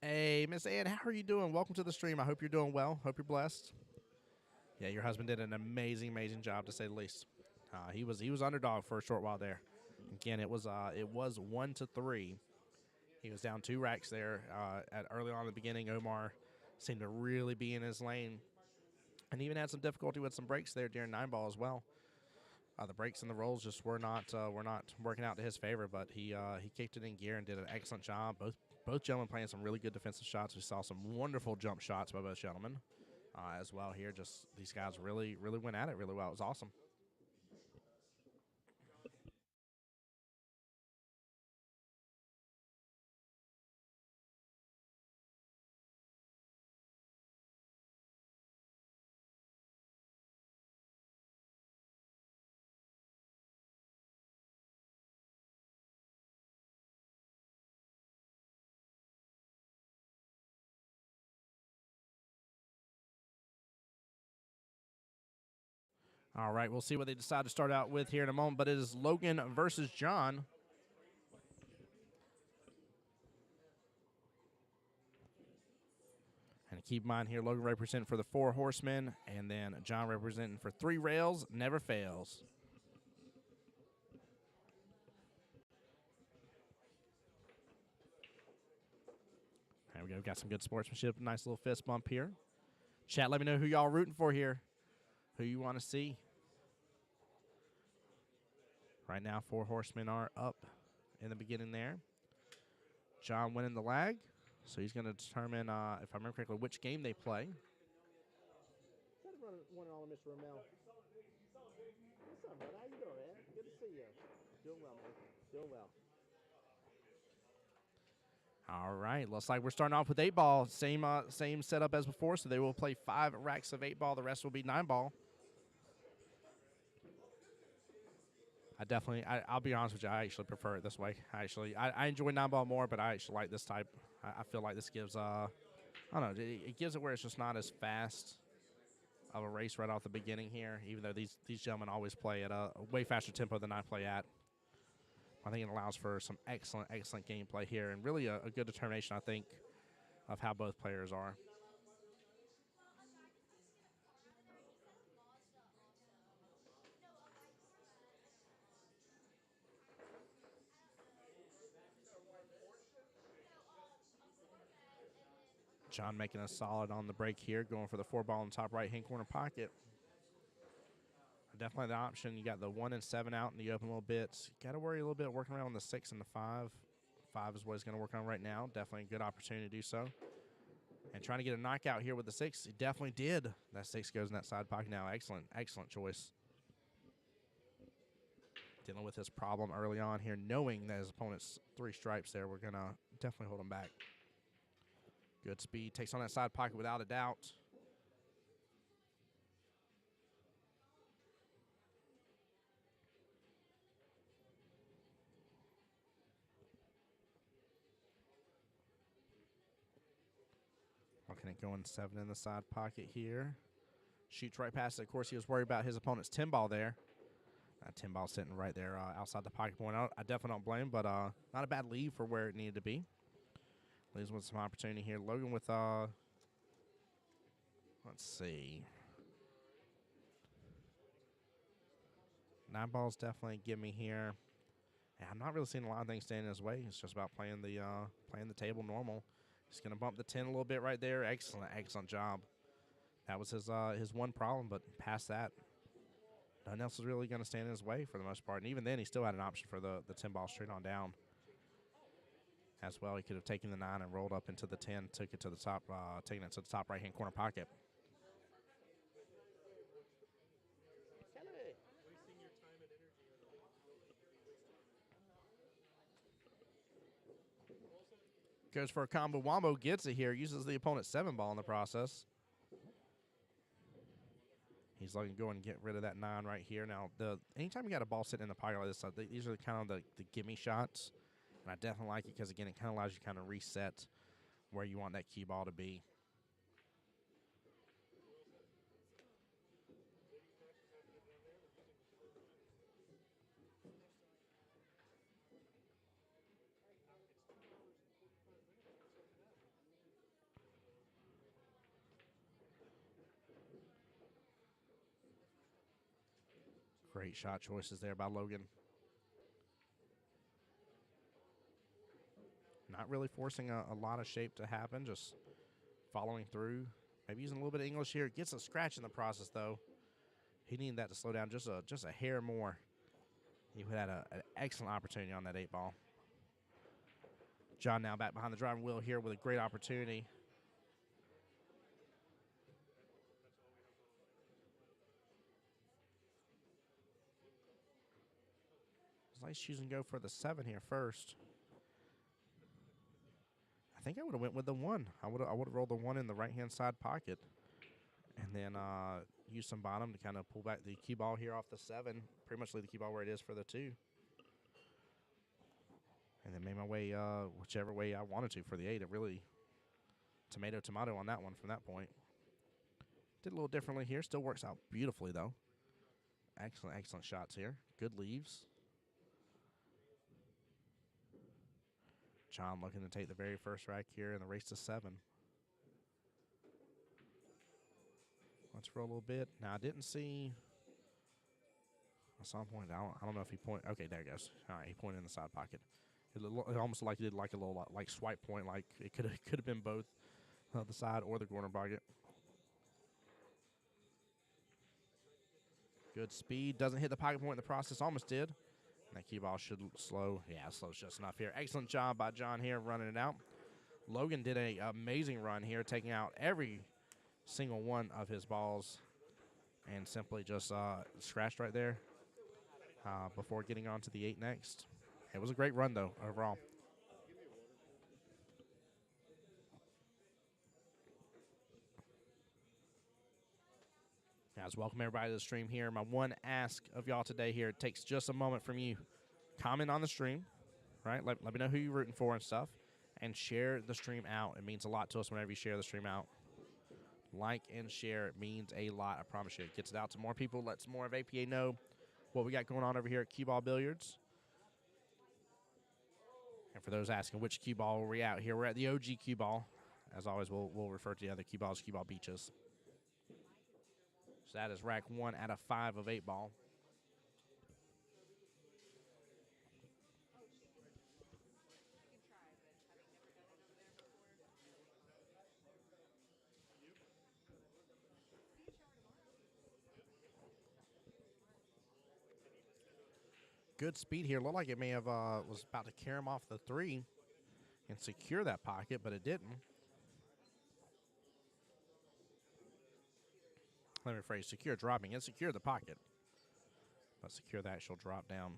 Hey, Miss Ann, how are you doing? Welcome to the stream. I hope you're doing well. Hope you're blessed. Yeah, your husband did an amazing job, to say the least. He was underdog for a short while there. Again, it was 1-3. He was down 2 racks there at early on in the beginning. Omar seemed to really be in his lane, and even had some difficulty with some breaks there during 9 ball as well. The breaks and the rolls just were not working out to his favor, but he kicked it in gear and did an excellent job. Both gentlemen playing some really good defensive shots. We saw some wonderful jump shots by both gentlemen as well here. Just these guys really went at it really well. It was awesome. All right, we'll see what they decide to start out with here in a moment, but it is Logan versus John. And keep in mind here, Logan representing for the 4 horsemen, and then John representing for 3 rails, never fails. There we go. Got some good sportsmanship. Nice little fist bump here. Chat, let me know who y'all rooting for here. Who you want to see. Right now, 4 horsemen are up in the beginning there. John winning the lag. So he's going to determine, if I remember correctly, which game they play. One on Mr. Ramel. What's up, brother? How you doing, man? Good to see you. Doing well, man. Doing well. All right, looks like we're starting off with 8-ball. Same setup as before, so they will play 5 racks of 8-ball. The rest will be 9-ball. I'll be honest with you, I actually prefer it this way. I enjoy 9-ball more, but I actually like this type. I feel like this gives, I don't know, it gives it where it's just not as fast of a race right off the beginning here, even though these gentlemen always play at a way faster tempo than I play at. I think it allows for some excellent gameplay here, and really a good determination, I think, of how both players are. John making a solid on the break here, going for the 4-ball in the top right-hand corner pocket. Definitely the option. You got the 1 and 7 out in the open a little bit. Got to worry a little bit working around the 6 and the 5. 5 is what he's going to work on right now. Definitely a good opportunity to do so. And trying to get a knockout here with the 6. He definitely did. That 6 goes in that side pocket now. Excellent choice. Dealing with his problem early on here, knowing that his opponent's 3 stripes there. We're going to definitely hold him back. Good speed. Takes on that side pocket without a doubt. Looking at going 7 in the side pocket here. Shoots right past it. Of course, he was worried about his opponent's 10-ball there. That 10-ball sitting right there outside the pocket point. I definitely don't blame him, but not a bad lead for where it needed to be. Leaves with some opportunity here. Logan with, let's see. 9 balls definitely give me here. Yeah, I'm not really seeing a lot of things standing in his way. It's just about playing the table normal. He's going to bump the 10 a little bit right there. Excellent job. That was his one problem, but past that, nothing else is really going to stand in his way for the most part. And even then, he still had an option for the 10-ball straight on down. As well, he could have taken the 9 and rolled up into the 10, took it to the top, taking it to the top right-hand corner pocket. Goes for a combo wombo, gets it here, uses the opponent's 7-ball in the process. He's looking to go and get rid of that 9 right here. Now, anytime you got a ball sitting in the pocket like this, these are kind of the gimme shots. And I definitely like it because, again, it kind of allows you to kind of reset where you want that cue ball to be. Great shot choices there by Logan. Not really forcing a lot of shape to happen, just following through. Maybe using a little bit of English here. Gets a scratch in the process, though. He needed that to slow down just a hair more. He would have had an excellent opportunity on that 8-ball. John now back behind the driving wheel here with a great opportunity. Nice choosing to go for the 7 here first. I think I would have went with the 1. I would have rolled the 1 in the right-hand side pocket. And then use some bottom to kind of pull back the cue ball here off the 7. Pretty much leave the cue ball where it is for the 2. And then made my way whichever way I wanted to for the 8. It really tomato on that one from that point. Did a little differently here. Still works out beautifully, though. Excellent, excellent shots here. Good leaves. John looking to take the very first rack here in the race to 7. Let's roll a little bit. Now, I didn't see. At some point, I don't know if he pointed. Okay, there it goes. All right, he pointed in the side pocket. It almost like he did like a little like swipe point, like it could have been both the side or the corner pocket. Good speed. Doesn't hit the pocket point in the process. Almost did. And that cue ball should slow. Yeah, slows just enough here. Excellent job by John here running it out. Logan did an amazing run here, taking out every single one of his balls and simply just scratched right there before getting on to the 8 next. It was a great run, though, overall. Guys, welcome everybody to the stream here. My one ask of y'all today here, it takes just a moment from you. Comment on the stream, right? Let me know who you're rooting for and stuff, and share the stream out. It means a lot to us whenever you share the stream out. Like and share. It means a lot, I promise you. It gets it out to more people, lets more of APA know what we got going on over here at QBALL Billiards. And for those asking which cue ball are we at here, we're at the OG cue ball. As always, we'll refer to the other cue balls, cue ball beaches. So that is rack 1 out of 5 of 8 ball. Good speed here. Looked like it may have was about to carry him off the 3 and secure that pocket, but it didn't. Let me rephrase, secure dropping. It secured the pocket, but secure the actual drop down.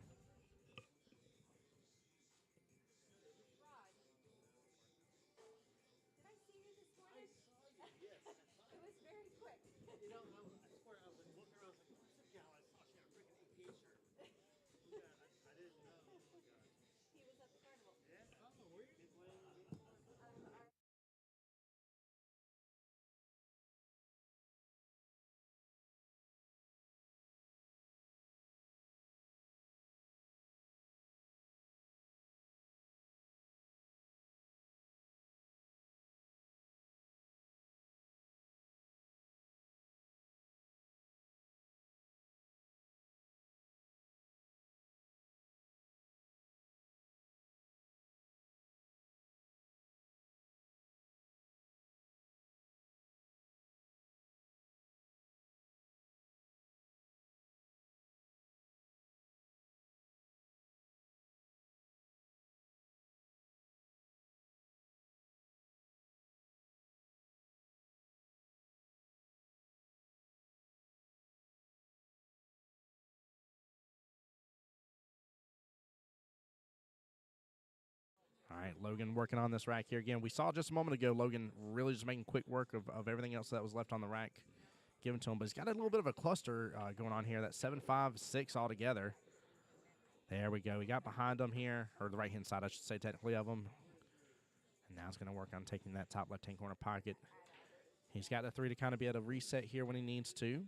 All right, Logan working on this rack here again. We saw just a moment ago Logan really just making quick work of everything else that was left on the rack given to him. But he's got a little bit of a cluster going on here. That's 7, 5, 6 altogether. There we go. We got behind him here, or the right-hand side, I should say, technically, of him. And now he's going to work on taking that top left-hand corner pocket. He's got the 3 to kind of be able to reset here when he needs to.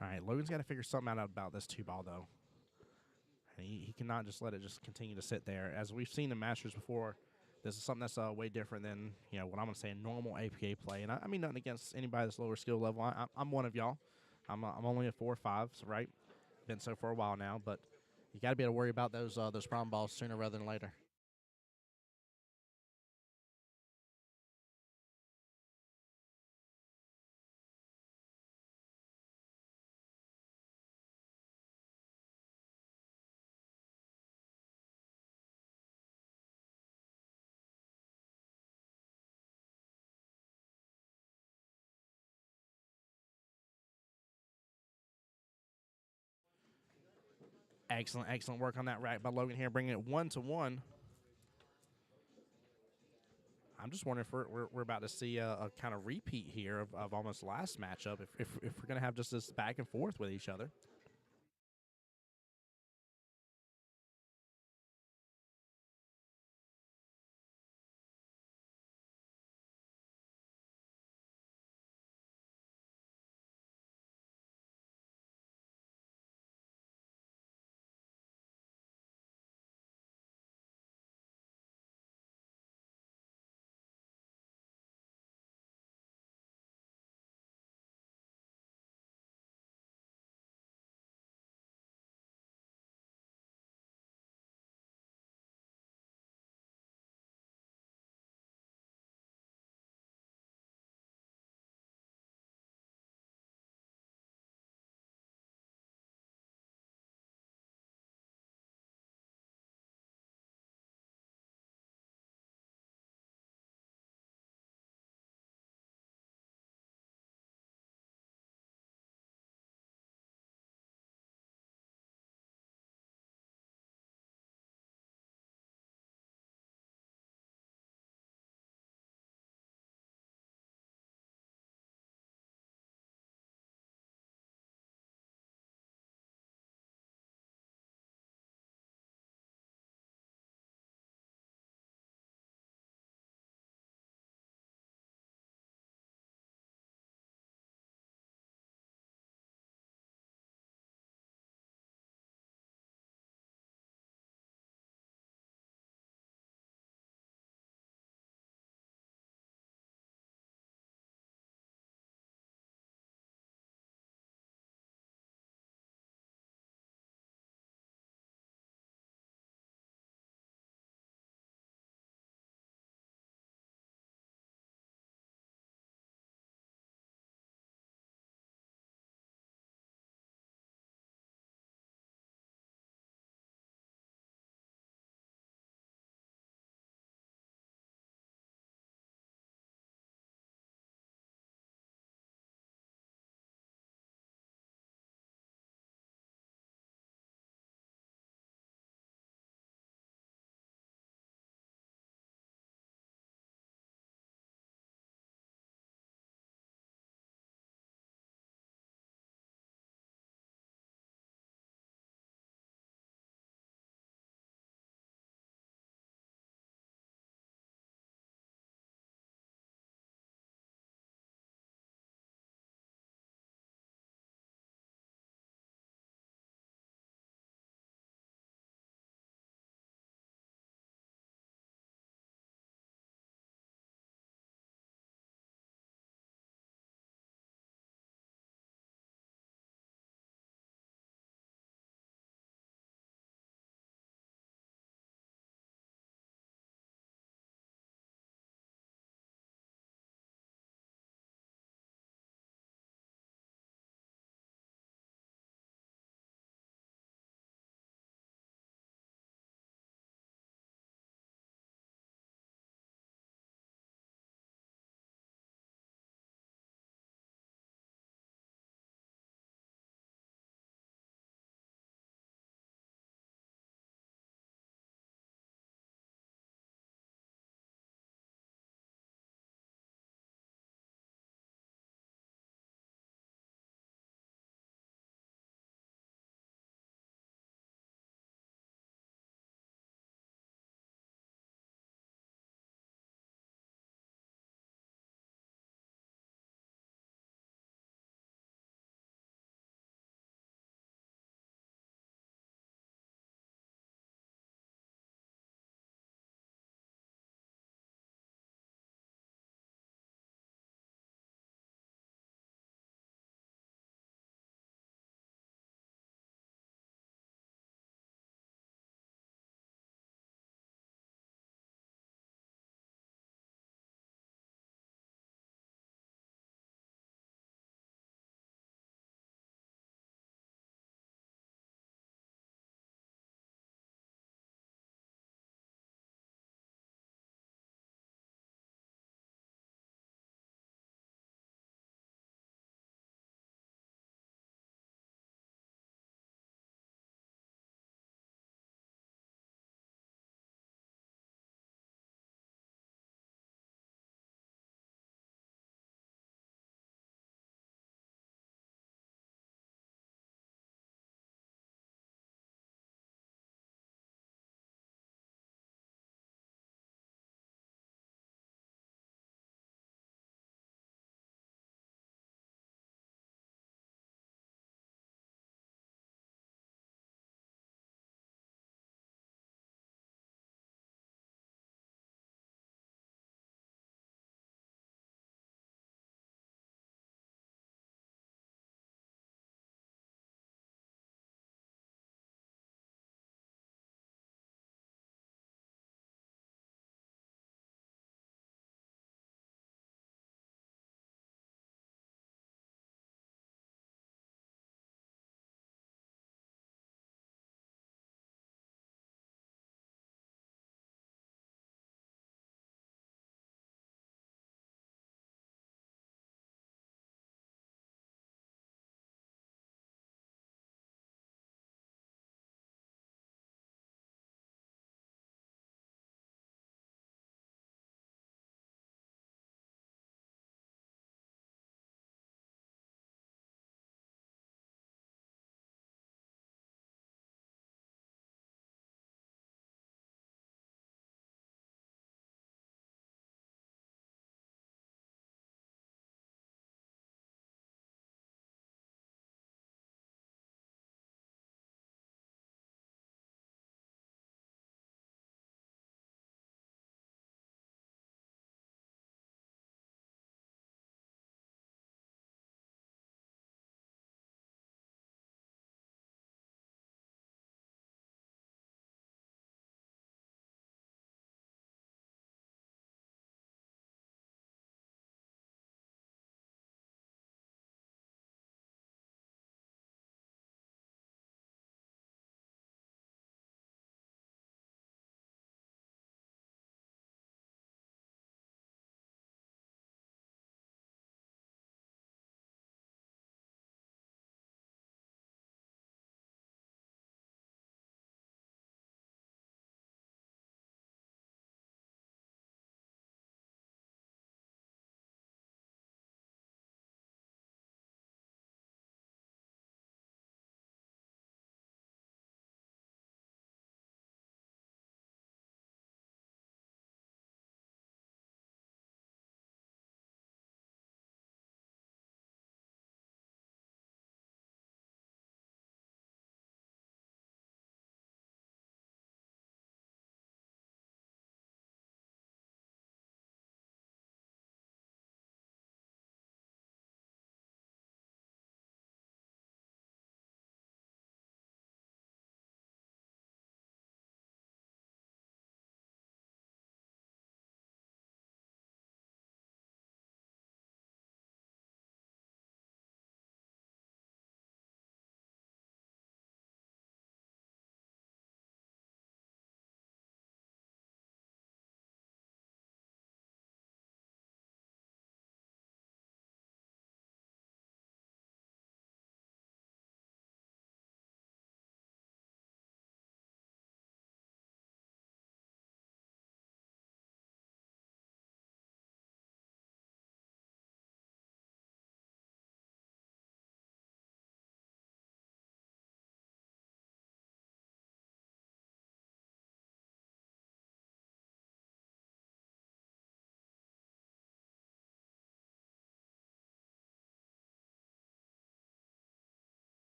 All right, Logan's got to figure something out about this 2-ball, though. He cannot just let it just continue to sit there. As we've seen in Masters before, this is something that's way different than what I'm going to say normal APA play. And I mean nothing against anybody that's lower skill level. I'm one of y'all. I'm only a 4 or 5, right? Been so for a while now, but you got to be able to worry about those problem balls sooner rather than later. Excellent, excellent work on that rack by Logan here, bringing it 1-1. I'm just wondering if we're about to see a kind of repeat here of almost last matchup, if we're going to have just this back and forth with each other.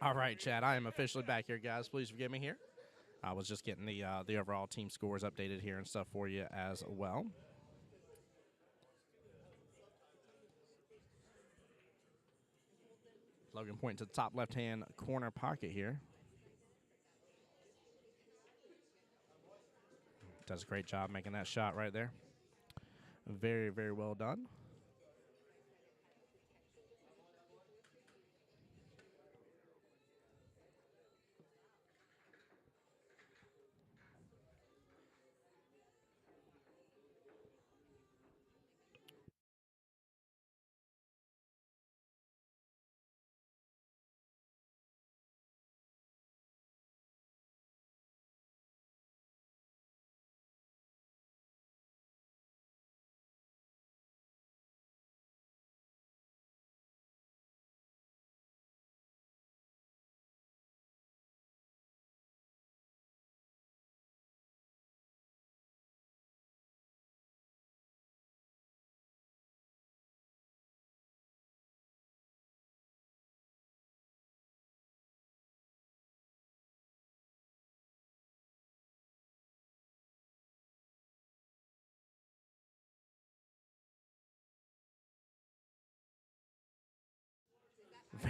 All right, Chad, I am officially back here, guys. Please forgive me here. I was just getting the overall team scores updated here and stuff for you as well. Logan pointing to the top left-hand corner pocket here. Does a great job making that shot right there. Very, very well done.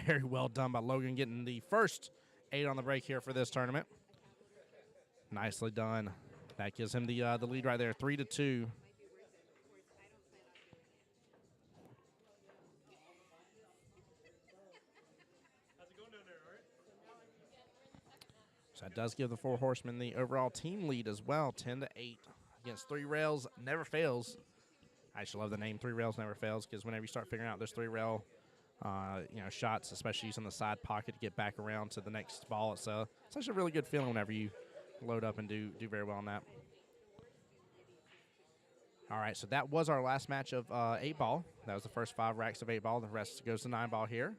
Very well done by Logan, getting the first 8 on the break here for this tournament. Nicely done. That gives him the lead right there, 3-2. So that does give the Four Horsemen the overall team lead as well, 10-8 against Three Rails Never Fails. I actually love the name Three Rails Never Fails because whenever you start figuring out there's three rail shots, especially using the side pocket to get back around to the next ball, it's actually a really good feeling whenever you load up and do very well on that. All right, so that was our last match of 8-ball. That was the first 5 racks of 8-ball. The rest goes to 9-ball here.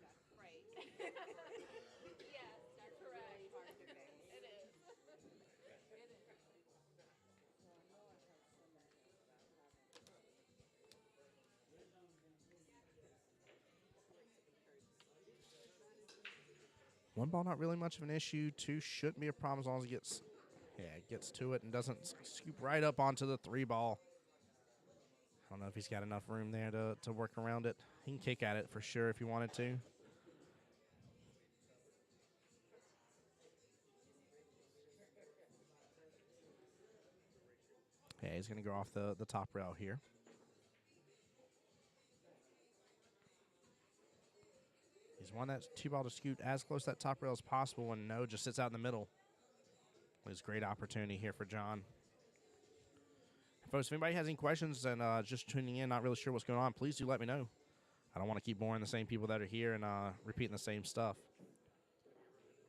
One ball, not really much of an issue. 2 shouldn't be a problem as long as it gets to it and doesn't scoop right up onto the 3-ball. I don't know if he's got enough room there to work around it. He can kick at it for sure if he wanted to. Yeah, he's going to go off the top rail here. He's won that 2-ball to scoot as close to that top rail as possible, and no, just sits out in the middle. It's a great opportunity here for John. Folks, if anybody has any questions and just tuning in, not really sure what's going on, please do let me know. I don't want to keep boring the same people that are here and repeating the same stuff.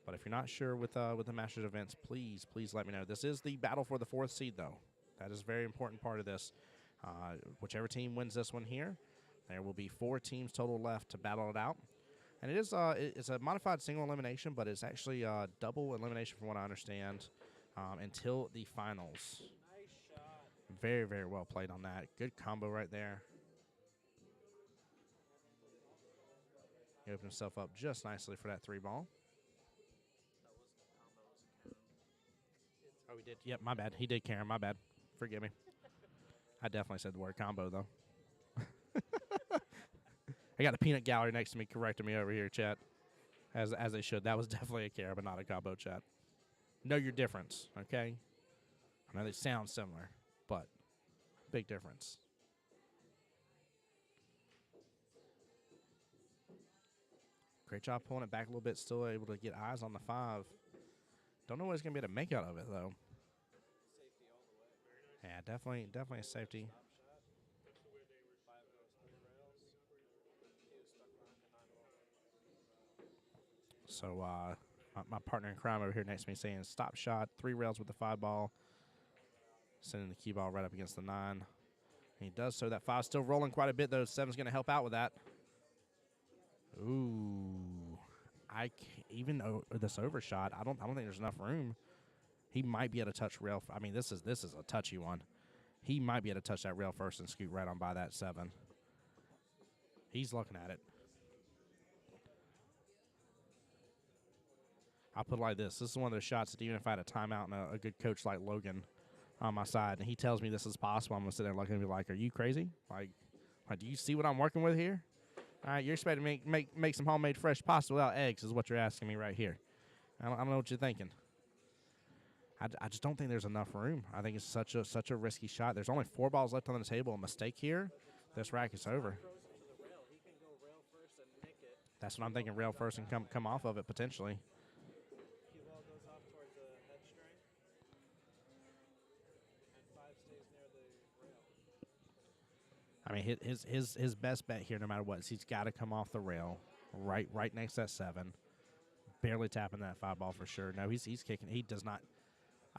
But if you're not sure with the Masters events, please let me know. This is the battle for the 4th seed, though. That is a very important part of this. Whichever team wins this one here, there will be 4 teams total left to battle it out. And it is it's a modified single elimination, but it's actually double elimination from what I understand until the finals. Very, very well played on that. Good combo right there. He opened himself up just nicely for that 3-ball. Oh, he did. Yep, my bad. He did, Karen. My bad. Forgive me. I definitely said the word combo, though. I got the peanut gallery next to me correcting me over here, chat. As they should. That was definitely a Karen, but not a combo, chat. Know your difference, okay? I know they sound similar, but big difference. Great job pulling it back a little bit. Still able to get eyes on the 5. Don't know what he's going to be able to make out of it, though. Yeah, definitely a safety. So my partner in crime over here next to me saying stop shot, 3 rails with the 5-ball. Sending the cue ball right up against the 9. And he does so. That 5's still rolling quite a bit, though. 7's going to help out with that. Ooh. Even this overshot, I don't think there's enough room. He might be able to touch rail. I mean, this is a touchy one. He might be able to touch that rail first and scoot right on by that 7. He's looking at it. I'll put it like this. This is one of those shots that even if I had a timeout and a good coach like Logan on my side, and he tells me this is possible, I'm going to sit there looking and be like, are you crazy? Like, do you see what I'm working with here? All right, you're expecting to make some homemade fresh pasta without eggs is what you're asking me right here. I don't know what you're thinking. I just don't think there's enough room. I think it's such a risky shot. There's only 4 balls left on the table. A mistake here, this rack is over. That's what I'm thinking. Rail first and come off of it potentially. QBALL goes off towards the head string, and 5 stays near the rail. I mean, his best bet here, no matter what, is he's got to come off the rail, right next to that 7, barely tapping that 5 ball for sure. No, he's kicking. He does not.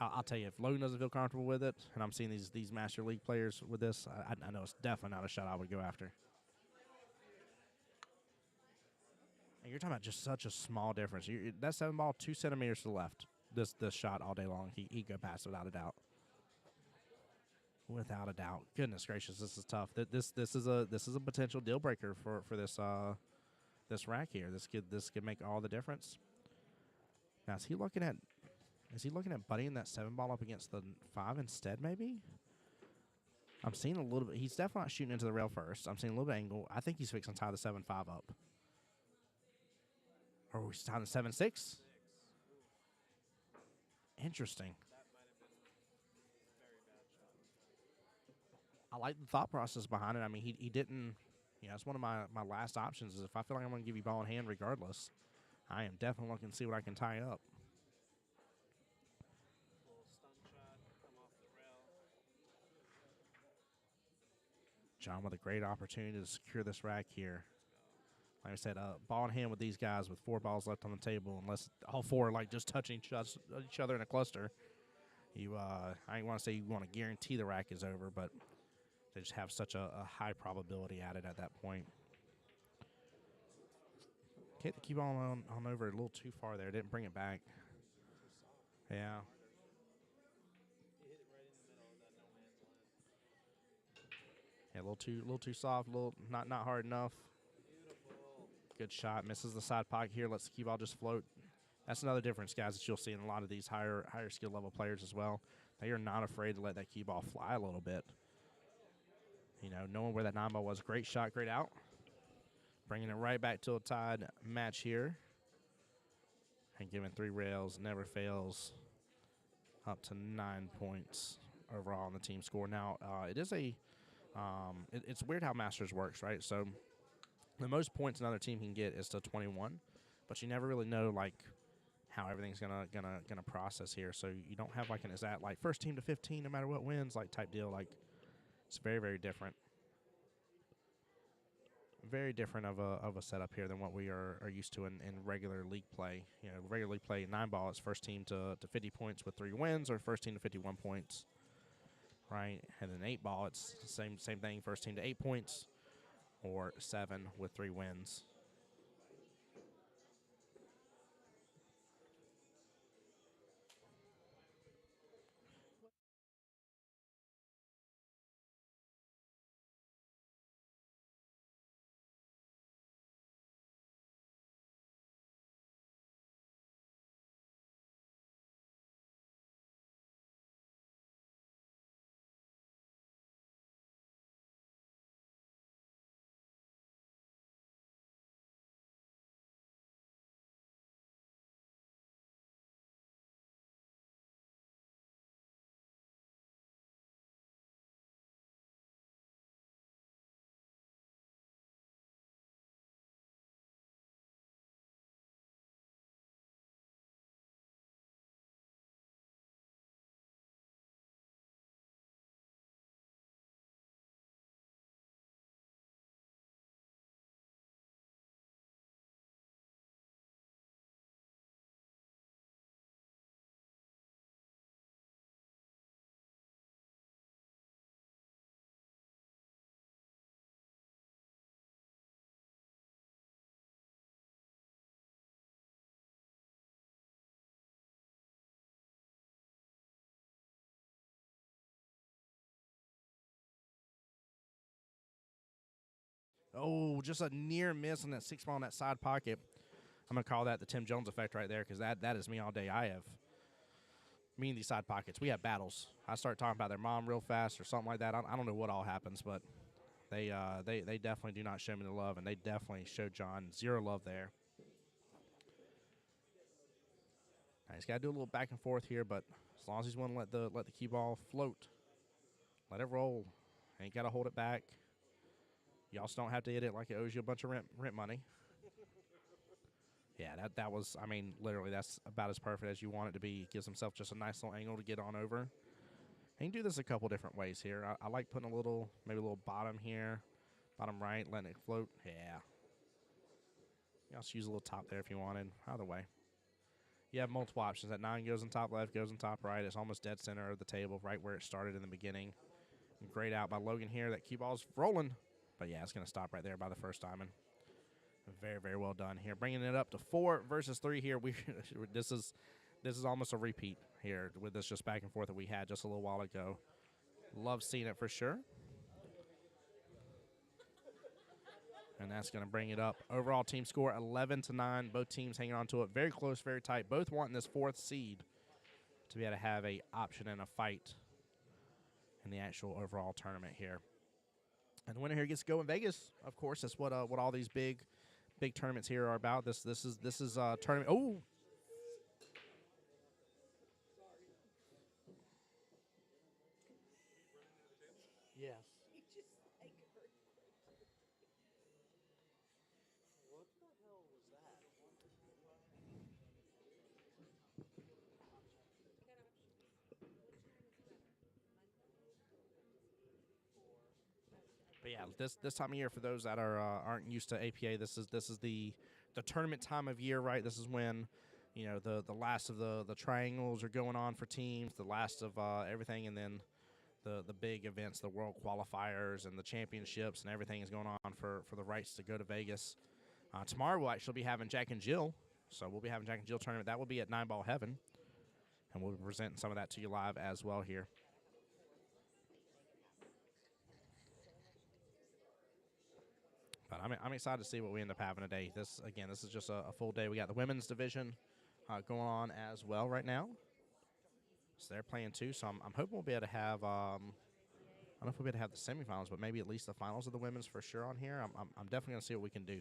I'll tell you, if Logan doesn't feel comfortable with it, and I'm seeing these Master League players with this, I know it's definitely not a shot I would go after. And you're talking about just such a small difference. That 7 ball, 2 centimeters to the left. This shot all day long, he go past it without a doubt. Without a doubt. Goodness gracious, this is tough. This is a potential deal breaker for this this rack here. This could make all the difference. Now is he looking at buddying that 7 ball up against the 5 instead? Maybe. I'm seeing a little bit. He's definitely not shooting into the rail first. I'm seeing a little bit of angle. I think he's fixing to tie the 7-5 up. Or he's tying the 7-6. Interesting. I like the thought process behind it. I mean, he didn't. You know, it's one of my last options. Is if I feel like I'm going to give you ball in hand regardless, I am definitely looking to see what I can tie up. Little stun shot, come off the rail. John with a great opportunity to secure this rack here. Like I said, ball in hand with these guys with 4 balls left on the table, unless all 4 are like just touching each other in a cluster. I ain't want to say you want to guarantee the rack is over, but they just have such a high probability at it at that point. Okay, the cue ball on over a little too far there. Didn't bring it back. Yeah. He hit it right in the middle of that no man's land. Yeah, a little too soft, a little not hard enough. Beautiful. Good shot. Misses the side pocket here. Lets the cue ball just float. That's another difference, guys, that you'll see in a lot of these higher skill level players as well. They are not afraid to let that cue ball fly a little bit. You know, knowing where that 9 ball was. Great shot, great out. Bringing it right back to a tied match here. And giving 3 rails, never fails. Up to 9 points overall on the team score. Now, it is it's weird how Masters works, right? So the most points another team can get is to 21, but you never really know like how everything's gonna process here. So you don't have like is that like first team to 15 no matter what wins like type deal. Like it's very, very different. Very different of a setup here than what we are used to in regular league play. You know, regular league play 9 ball is first team to 50 points with 3 wins, or first team to 51 points, right? And then 8 ball, it's the same thing, first team to 8 points, or 7 with 3 wins. Oh, just a near miss on that 6 ball in that side pocket. I'm going to call that the Tim Jones effect right there because that is me all day. Me and these side pockets, we have battles. I start talking about their mom real fast or something like that. I don't know what all happens, but they definitely do not show me the love, and they definitely showed John zero love there. Now, he's got to do a little back and forth here, but as long as he's willing to let the cue ball float, let it roll. Ain't got to hold it back. You also don't have to hit it like it owes you a bunch of rent money. Yeah, that was, I mean, literally, that's about as perfect as you want it to be. It gives himself just a nice little angle to get on over. And you can do this a couple different ways here. I like putting maybe a little bottom here, bottom right, letting it float. Yeah. You also use a little top there if you wanted. Either way. You have multiple options. That 9 goes on top left, goes on top right. It's almost dead center of the table, right where it started in the beginning. Great out by Logan here. That cue ball's rolling. But yeah, it's going to stop right there by the first diamond. Very, very well done here. Bringing it up to 4 versus 3 here. This is almost a repeat here with this just back and forth that we had just a little while ago. Love seeing it for sure. And that's going to bring it up. Overall team score 11-9. Both teams hanging on to it. Very close, very tight. Both wanting this 4th seed to be able to have a option and a fight in the actual overall tournament here. And the winner here gets to go in Vegas. Of course, that's what all these big tournaments here are about. This is tournament. Oh. Yes. What the hell was that? But yeah, this time of year for those that aren't used to APA, this is the tournament time of year, right? This is when, you know, the last of the triangles are going on for teams, the last of everything, and then the big events, the world qualifiers and the championships and everything is going on for the rights to go to Vegas. Tomorrow we'll actually be having Jack and Jill, so we'll be having Jack and Jill tournament. That will be at 9 Ball Heaven, and we'll be presenting some of that to you live as well here. But I'm excited to see what we end up having today. This is just a full day. We got the women's division going on as well right now. So they're playing too. So I'm hoping we'll be able to have. I don't know if we'll be able to have the semifinals, but maybe at least the finals of the women's for sure on here. I'm definitely going to see what we can do.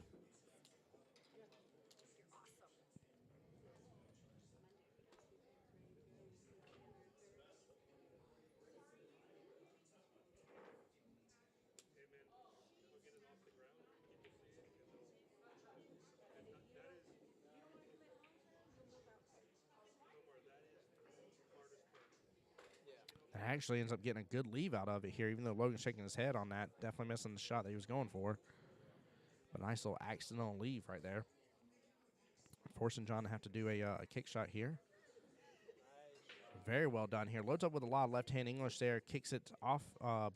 And actually ends up getting a good leave out of it here, even though Logan's shaking his head on that. Definitely missing the shot that he was going for. But a nice little accidental leave right there. Forcing John to have to do a kick shot here. Very well done here. Loads up with a lot of left-hand English there. Kicks it off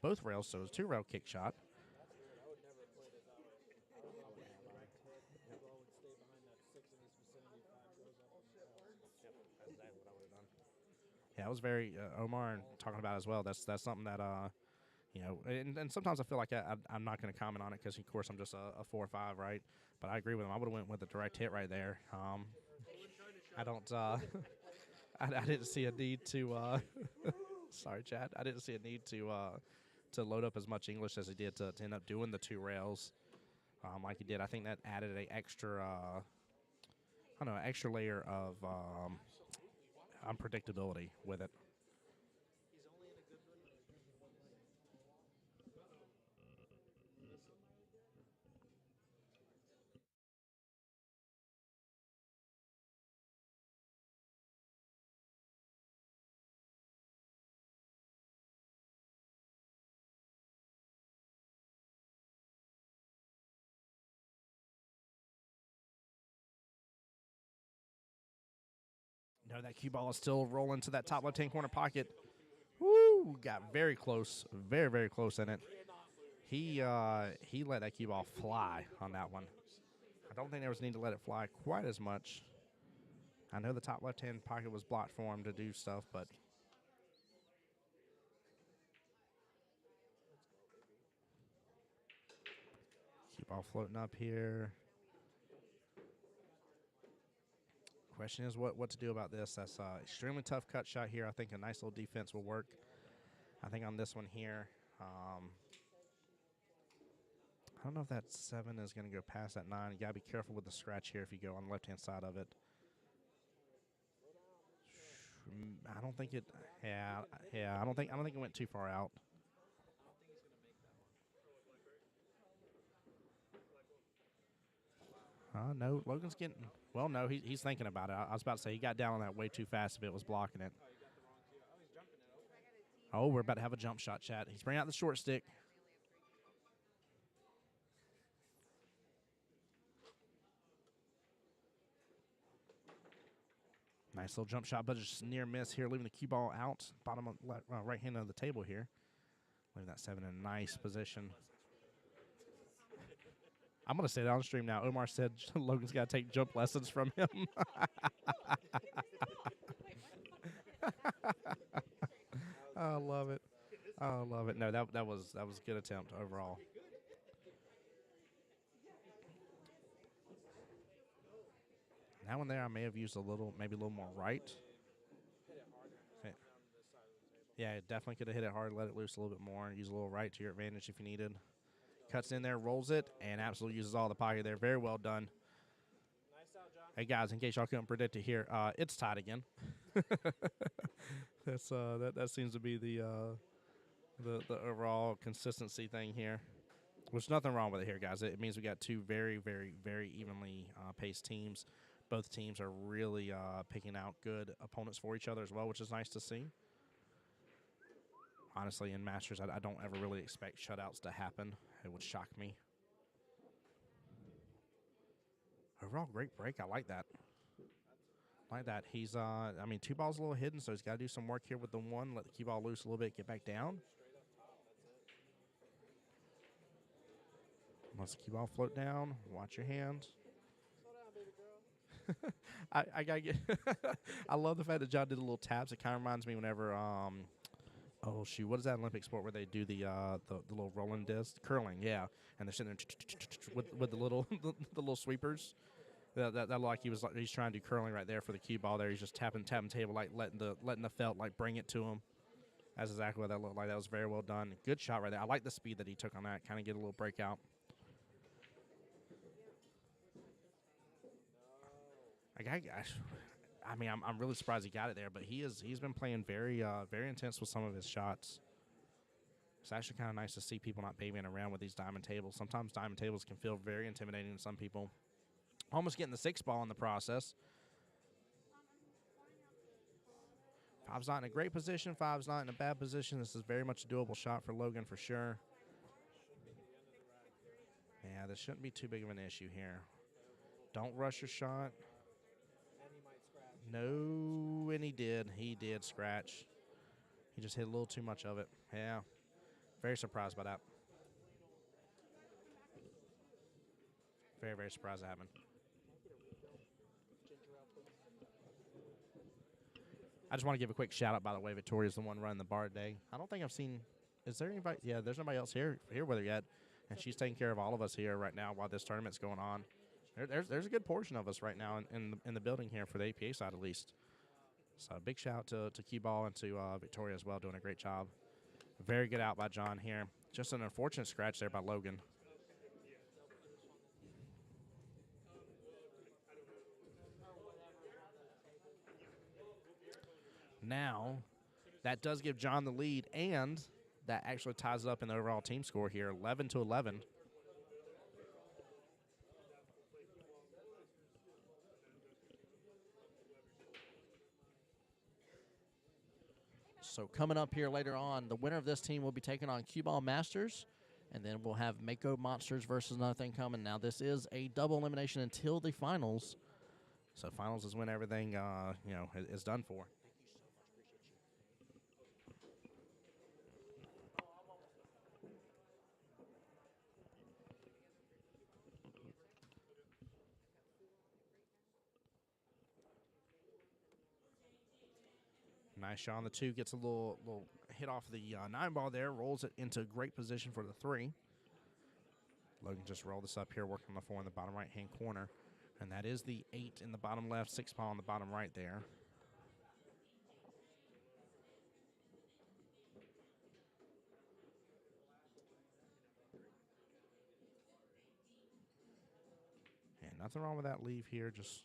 both rails, so it's a 2-rail kick shot. That's weird. I would never play it that way. I would have a direct hit. The ball would stay behind that 6 in his vicinity. 5 goes up and down. Yep, that's exactly what I would have done. Yeah, it was very Omar talking about as well. That's something that you know, and sometimes I feel like I'm not going to comment on it because of course I'm just a 4 or 5, right? But I agree with him. I would have went with a direct hit right there. I don't. I didn't see a need to. Sorry, Chad. I didn't see a need to load up as much English as he did to end up doing the 2 rails like he did. I think that added a extra. I don't know, extra layer of unpredictability with it. He's only in a good mood. No, that cue ball is still rolling to that top left-hand corner pocket. Woo! Got very close, very, very close in it. He let that cue ball fly on that one. I don't think there was need to let it fly quite as much. I know the top left-hand pocket was blocked for him to do stuff, but cue ball floating up here. Question is what to do about this. That's extremely tough cut shot here. I think a nice little defense will work. I think on this one here, I don't know if that 7 is going to go past that 9. You got to be careful with the scratch here if you go on the left-hand side of it. I don't think it. Yeah. I don't think it went too far out. No, Logan's getting. Well, no, he's thinking about it. I was about to say he got down on that way too fast if it was blocking it. Oh, we're about to have a jump shot, chat. He's bringing out the short stick. Nice little jump shot, but just near miss here, leaving the cue ball out. Bottom of right hand of the table here. Leaving that 7 in a nice position. I'm going to say that on stream now. Omar said Logan's got to take jump lessons from him. I love it. I love it. No, that was a good attempt overall. That one there, I may have used maybe a little more right. Okay. Yeah, it definitely could have hit it hard, let it loose a little bit more, and use a little right to your advantage if you needed. Cuts in there, rolls it, and absolutely uses all the pocket there. Very well done. Nice out, John. Hey guys, in case y'all couldn't predict it here, it's tied again. That seems to be the overall consistency thing here. There's nothing wrong with it here, guys. It means we got two very, very, very evenly paced teams. Both teams are really picking out good opponents for each other as well, which is nice to see. Honestly, in Masters, I don't ever really expect shutouts to happen. It would shock me. Overall, great break. I like that. He's, I mean, 2 balls a little hidden, so he's got to do some work here with the 1. Let the cue ball loose a little bit, get back down. Let's the cue ball float down. Watch your hand. Slow down, baby girl. I gotta get. I love the fact that John did a little taps. It kind of reminds me whenever oh shoot, what is that Olympic sport where they do the little rolling disc curling? Yeah, and they're sitting there with the little the little sweepers. That looked like he's trying to do curling right there for the cue ball. There, he's just tapping table, like letting the felt like bring it to him. That's exactly what that looked like. That was very well done. Good shot right there. I like the speed that he took on that. Kind of get a little breakout. I mean, I'm really surprised he got it there, but he's been playing very very intense with some of his shots. It's actually kind of nice to see people not babying around with these diamond tables. Sometimes diamond tables can feel very intimidating to some people. Almost getting the 6 ball in the process. 5's not in a great position. 5's not in a bad position. This is very much a doable shot for Logan for sure. Yeah, this shouldn't be too big of an issue here. Don't rush your shot. No, and he did. He did scratch. He just hit a little too much of it. Yeah. Very surprised by that. Very, very surprised that happened. I just want to give a quick shout out, by the way. Victoria's the one running the bar today. I don't think I've seen. Is there anybody? Yeah, there's nobody else here with her yet. And she's taking care of all of us here right now while this tournament's going on. There's a good portion of us right now in the building here for the APA side at least. So big shout out to QBALL and to Victoria as well, doing a great job. Very good out by John here. Just an unfortunate scratch there by Logan. Now, that does give John the lead, and that actually ties it up in the overall team score here, 11-11. So coming up here later on, the winner of this team will be taking on QBALL Masters, and then we'll have Mako Monsters versus another thing coming. Now, this is a double elimination until the finals. So finals is when everything, is done for. Nice shot on the 2. Gets a little hit off the 9 ball there. Rolls it into great position for the 3. Logan just rolled this up here, working on the 4 in the bottom right-hand corner. And that is the 8 in the bottom left, 6 ball in the bottom right there. And nothing wrong with that leave here. Just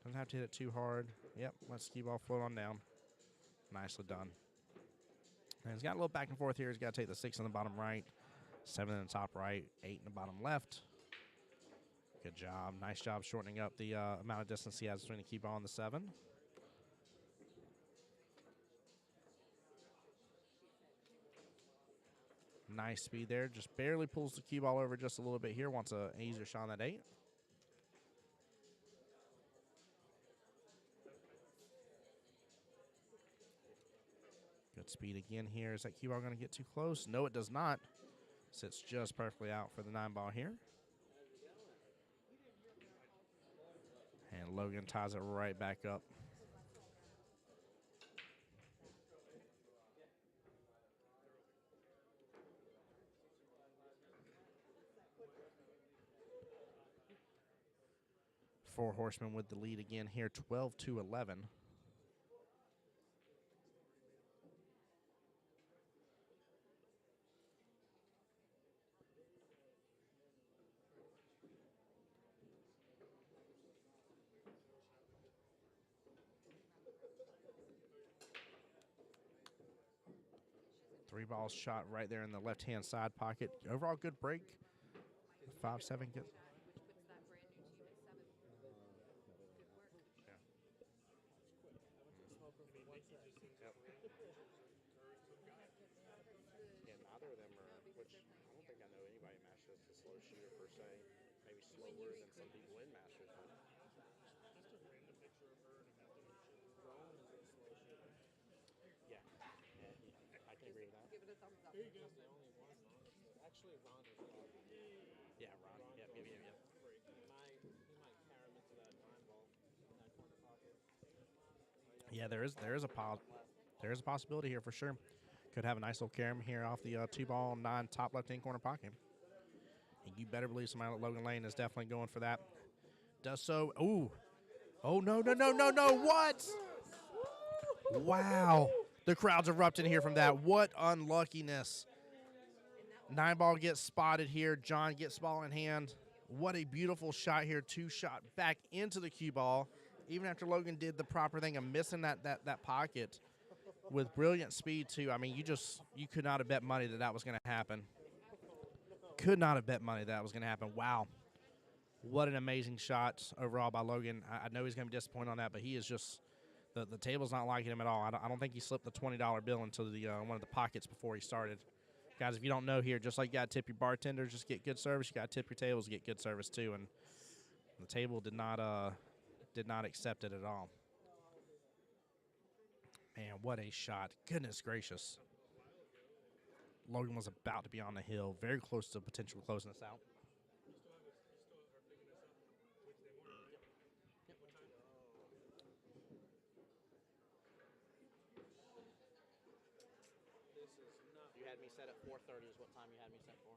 doesn't have to hit it too hard. Yep, let cue ball float on down. Nicely done. And he's got a little back and forth here. He's got to take the 6 in the bottom right, 7 in the top right, 8 in the bottom left. Good job. Nice job shortening up the amount of distance he has between the cue ball and the 7. Nice speed there. Just barely pulls the cue ball over just a little bit here. Wants an easier shot on that 8. Good speed again here. Is that cue ball going to get too close? No, it does not. Sits just perfectly out for the 9 ball here. And Logan ties it right back up. Four Horsemen with the lead again here, 12-11. Three balls shot right there in the left-hand side pocket. Overall, good break. 5-7 good. Yeah, neither of them are, which I don't think I know anybody in Masters that's a slow shooter per se. Maybe slower than some people in Masters. But yeah, I can agree with that. Give it a thumbs up. He's the only one. Actually, Ron is probably. Yeah, Ron. Yep. He might carry him into that 9 ball in that corner pocket. Yeah, there is a possibility here for sure. Could have a nice little carom here off the 2 ball 9 top left-hand corner pocket. And you better believe somebody like Logan Lane is definitely going for that. Does so. Ooh. Oh, no. What? Wow. The crowd's erupting here from that. What unluckiness. 9 ball gets spotted here. John gets ball in hand. What a beautiful shot here. 2 shot back into the cue ball. Even after Logan did the proper thing of missing that pocket with brilliant speed too. I mean, you could not have bet money that was going to happen. Could not have bet money that was going to happen. Wow. What an amazing shot overall by Logan. I know he's going to be disappointed on that, but he is just the table's not liking him at all. I don't think he slipped the $20 bill into the one of the pockets before he started. Guys, if you don't know here, just like you got to tip your bartenders, just get good service. You got to tip your tables, get good service too. And the table did not accept it at all. Man, what a shot. Goodness gracious. Logan was about to be on the hill, very close to potentially closing this out. You had me set at 4:30 is what time you had me set for.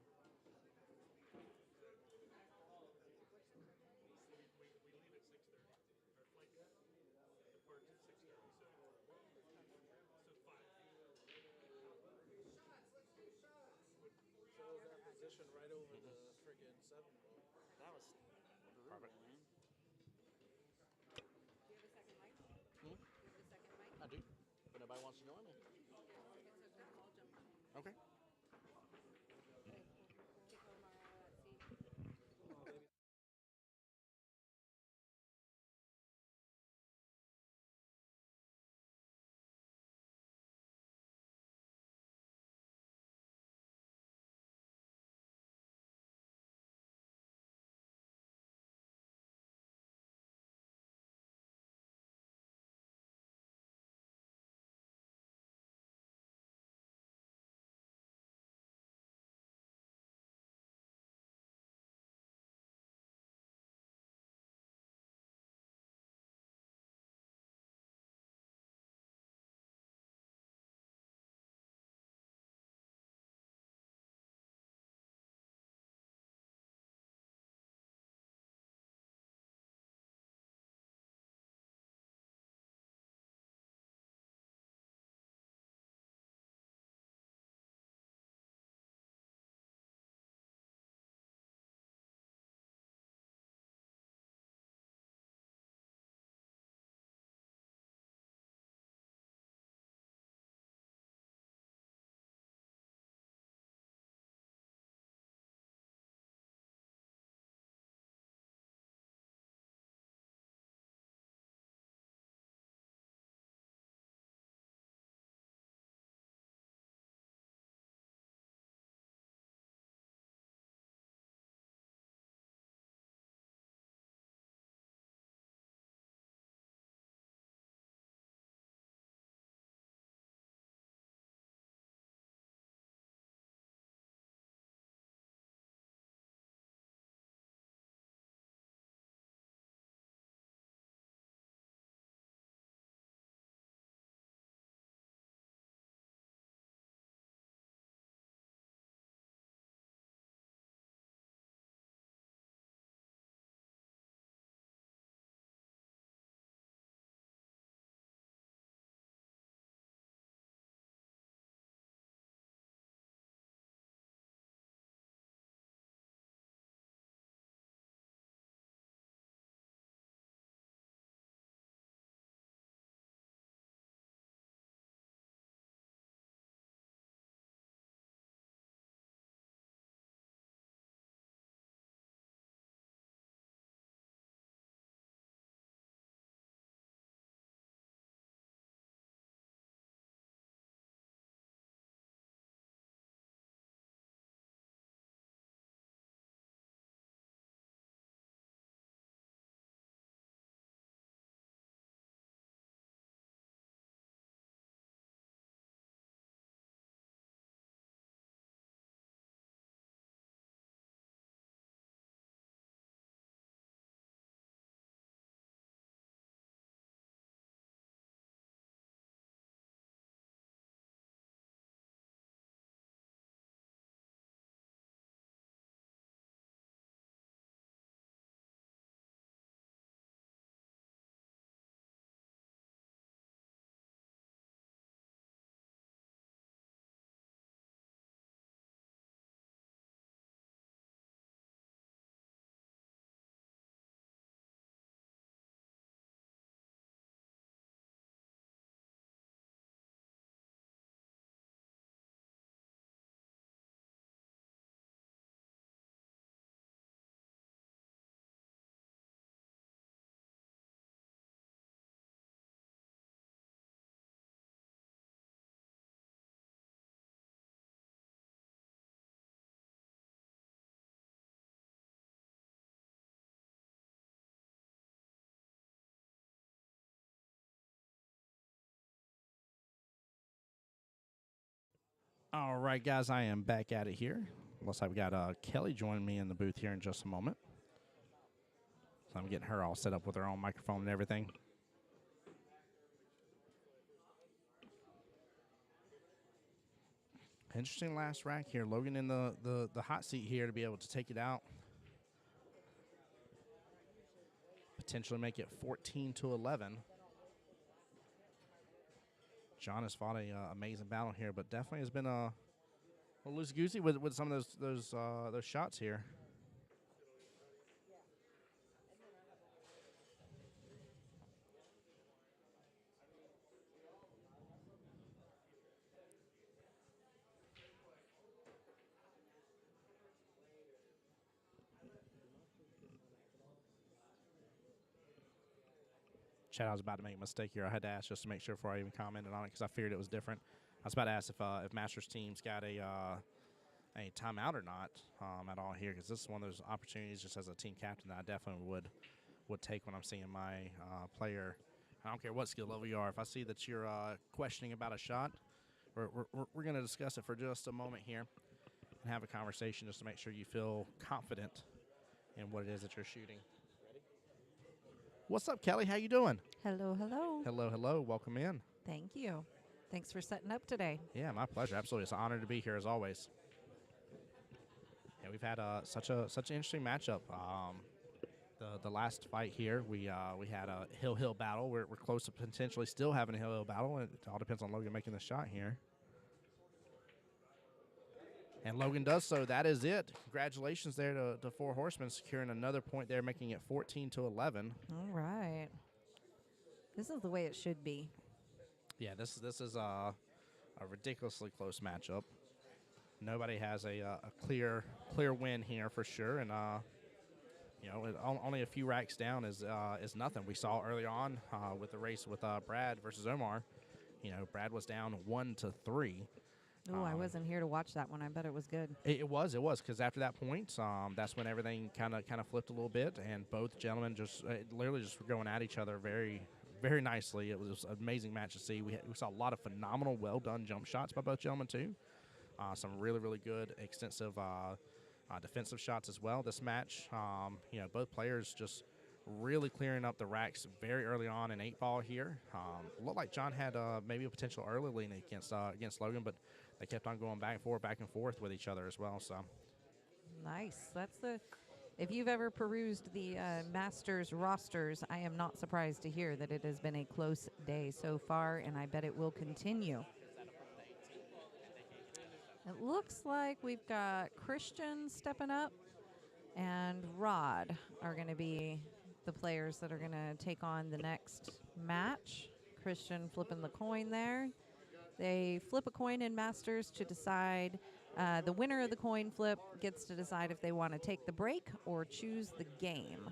Position right over the friggin' 7 ball. That was Perfect. man. Do you have a second mic? Do you have a second mic? I do. If nobody wants to join me. It's okay. I'll jump on. Okay. All right, guys, I am back at it here. Looks like we got Kelly joining me in the booth here in just a moment. So I'm getting her all set up with her own microphone and everything. Interesting last rack here. Logan in the hot seat here to be able to take it out. Potentially make it 14-11. John has fought a amazing battle here, but definitely has been a loosey-goosey with some of those shots here. Chad, I was about to make a mistake here. I had to ask just to make sure before I even commented on it because I feared it was different. I was about to ask if Masters teams got a timeout or not at all here, because this is one of those opportunities just as a team captain that I definitely would take when I'm seeing my player. I don't care what skill level you are. If I see that you're questioning about a shot, we're going to discuss it for just a moment here and have a conversation just to make sure you feel confident in what it is that you're shooting. What's up, Kelly? How you doing? Hello, hello. Hello, hello. Welcome in. Thank you. Thanks for setting up today. Yeah, my pleasure. Absolutely. It's an honor to be here as always. Yeah, we've had such an interesting matchup. The last fight here, we had a hill battle. We're close to potentially still having a hill battle. It all depends on Logan making the shot here. And Logan does so. That is it. Congratulations there to Four Horsemen securing another point there, making it 14-11. All right. This is the way it should be. Yeah, this is a ridiculously close matchup. Nobody has a clear win here for sure, and only a few racks down is nothing. We saw earlier on with the race with Brad versus Omar. Brad was down 1-3. Oh, I wasn't here to watch that one. I bet it was good. It was because after that point, that's when everything kind of flipped a little bit, and both gentlemen just literally just were going at each other very, very nicely. It was an amazing match to see. We saw a lot of phenomenal, well done jump shots by both gentlemen too. Some really, really good, extensive defensive shots as well. This match, both players just really clearing up the racks very early on in 8-ball here. Looked like John had maybe a potential early lead against Logan, but they kept on going back and forth with each other as well. So Nice. If you've ever perused the Masters rosters, I am not surprised to hear that it has been a close day so far, and I bet it will continue. It looks like we've got Christian stepping up, and Rod are going to be the players that are going to take on the next match. Christian flipping the coin there. They flip a coin in Masters to decide. The winner of the coin flip gets to decide if they want to take the break or choose the game.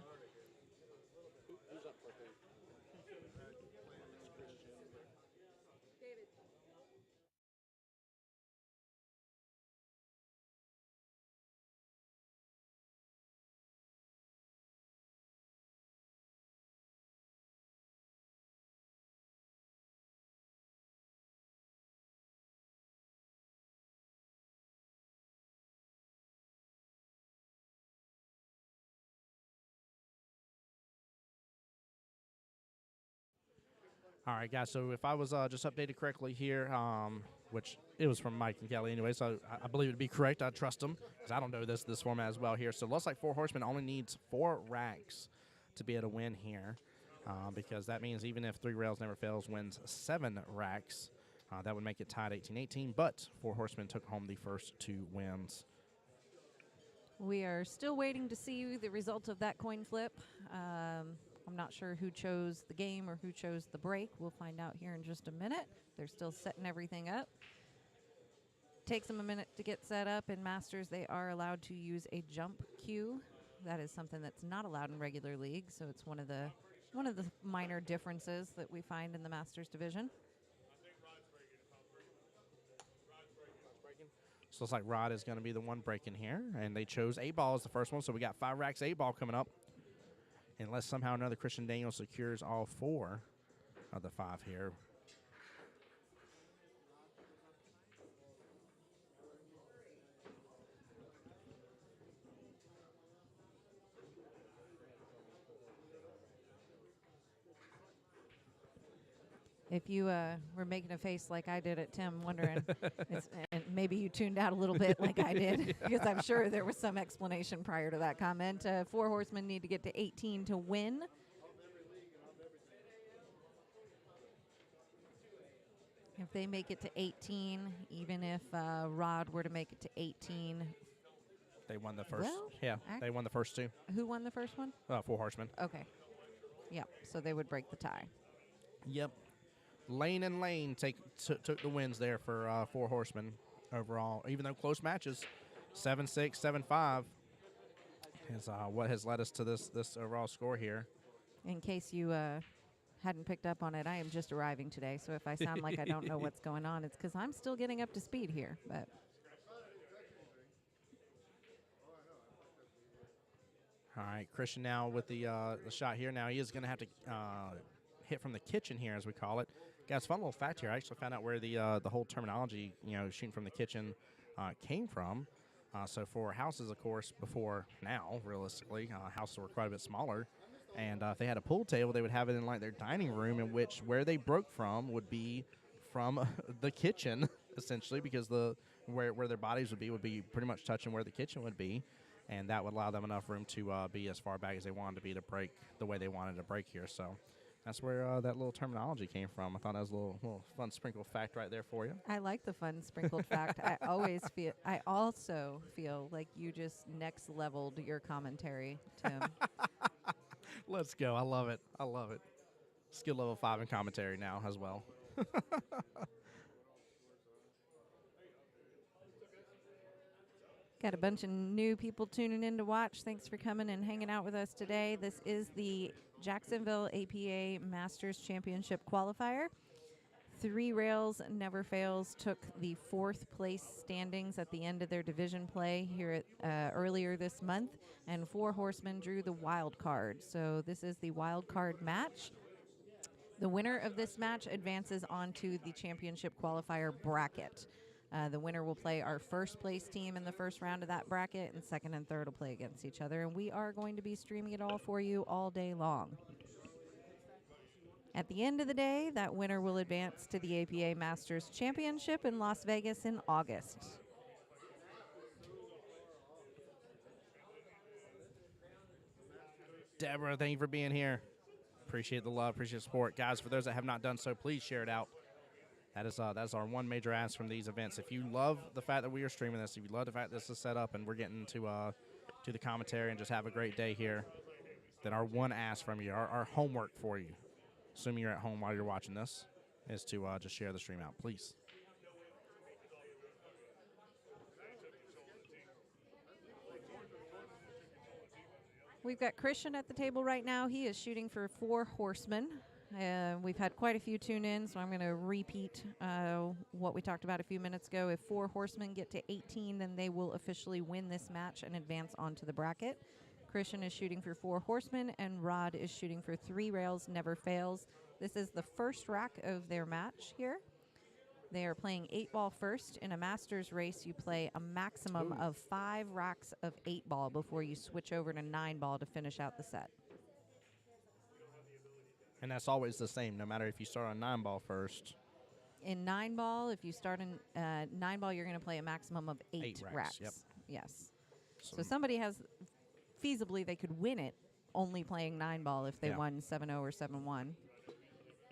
all right, guys. So if I was just updated correctly here, which it was from Mike and Kelly anyway, so I believe it to be correct. I trust them because I don't know this format as well here. So it looks like Four Horsemen only needs 4 racks to be able to win here, because that means even if 3 Rails Never Fails wins 7 racks, that would make it tied 18-18. But Four Horsemen took home the first 2 wins. We are still waiting to see the result of that coin flip. I'm not sure who chose the game or who chose the break. We'll find out here in just a minute. They're still setting everything up. Takes them a minute to get set up. In Masters, they are allowed to use a jump cue. That is something that's not allowed in regular league, so it's one of the minor differences that we find in the Masters division. So it looks like Rod is going to be the one breaking here, and they chose 8-ball as the first one, so we got 5 racks 8-ball coming up. Unless somehow another Christian Daniel secures all 4 of the 5 here. If you were making a face like I did at Tim, wondering, and maybe you tuned out a little bit like I did, because I'm sure there was some explanation prior to that comment. 4 horsemen need to get to 18 to win. If they make it to 18, even if Rod were to make it to 18, They won the first. Well, Yeah, they won the first 2. who won the first one? 4 horsemen. Okay. Yep. So they would break the tie. Yep. Lane and Lane took the wins there for 4 horsemen overall. Even though close matches, 7-6, 7-5 is what has led us to this overall score here. In case you hadn't picked up on it, I am just arriving today. So if I sound like I don't know what's going on, it's because I'm still getting up to speed here. But all right, Christian now with the shot here. Now he is going to have to hit from the kitchen here, as we call it. Guys, fun little fact here. I actually found out where the whole terminology, shooting from the kitchen, came from. So for houses, of course, before now, realistically, houses were quite a bit smaller. And if they had a pool table, they would have it in like their dining room, in which where they broke from would be from the kitchen, essentially, because where their bodies would be pretty much touching where the kitchen would be. And that would allow them enough room to be as far back as they wanted to be to break the way they wanted to break here. So that's where that little terminology came from. I thought that was a little fun sprinkled fact right there for you. I like the fun sprinkled fact. I also feel like you just next leveled your commentary, Tim. Let's go. I love it. I love it. Skill level 5 in commentary now as well. Got a bunch of new people tuning in to watch. Thanks for coming and hanging out with us today. This is the Jacksonville APA Masters Championship Qualifier. 3 Rails Never Fails took the 4th place standings at the end of their division play here at earlier this month, and 4 Horsemen drew the wild card. So this is the wild card match. The winner of this match advances on to the championship qualifier bracket. The winner will play our first place team in the first round of that bracket, and second and third will play against each other. And we are going to be streaming it all for you all day long. At the end of the day, that winner will advance to the APA Masters Championship in Las Vegas in August. Deborah, thank you for being here. Appreciate the love, appreciate the support. Guys, for those that have not done so, please share it out. That's our one major ask from these events. If you love the fact that we are streaming this, if you love the fact this is set up and we're getting to the commentary and just have a great day here, then our one ask from you, our homework for you, assuming you're at home while you're watching this, is to just share the stream out, please. We've got Christian at the table right now. He is shooting for 4 Horsemen. We've had quite a few tune in, so I'm going to repeat what we talked about a few minutes ago. If 4 Horsemen get to 18, then they will officially win this match and advance onto the bracket. Christian is shooting for 4 Horsemen, and Rod is shooting for 3 Rails Never Fails. This is the first rack of their match here. They are playing 8-ball first. In a Masters race, you play a maximum of 5 racks of 8-ball before you switch over to 9-ball to finish out the set. And that's always the same, no matter if you start on 9-ball first. In 9-ball, if you start in 9-ball, you're going to play a maximum of 8 racks. Yep. Yes. So somebody has, feasibly, they could win it only playing 9-ball if they won 7-0 or 7-1.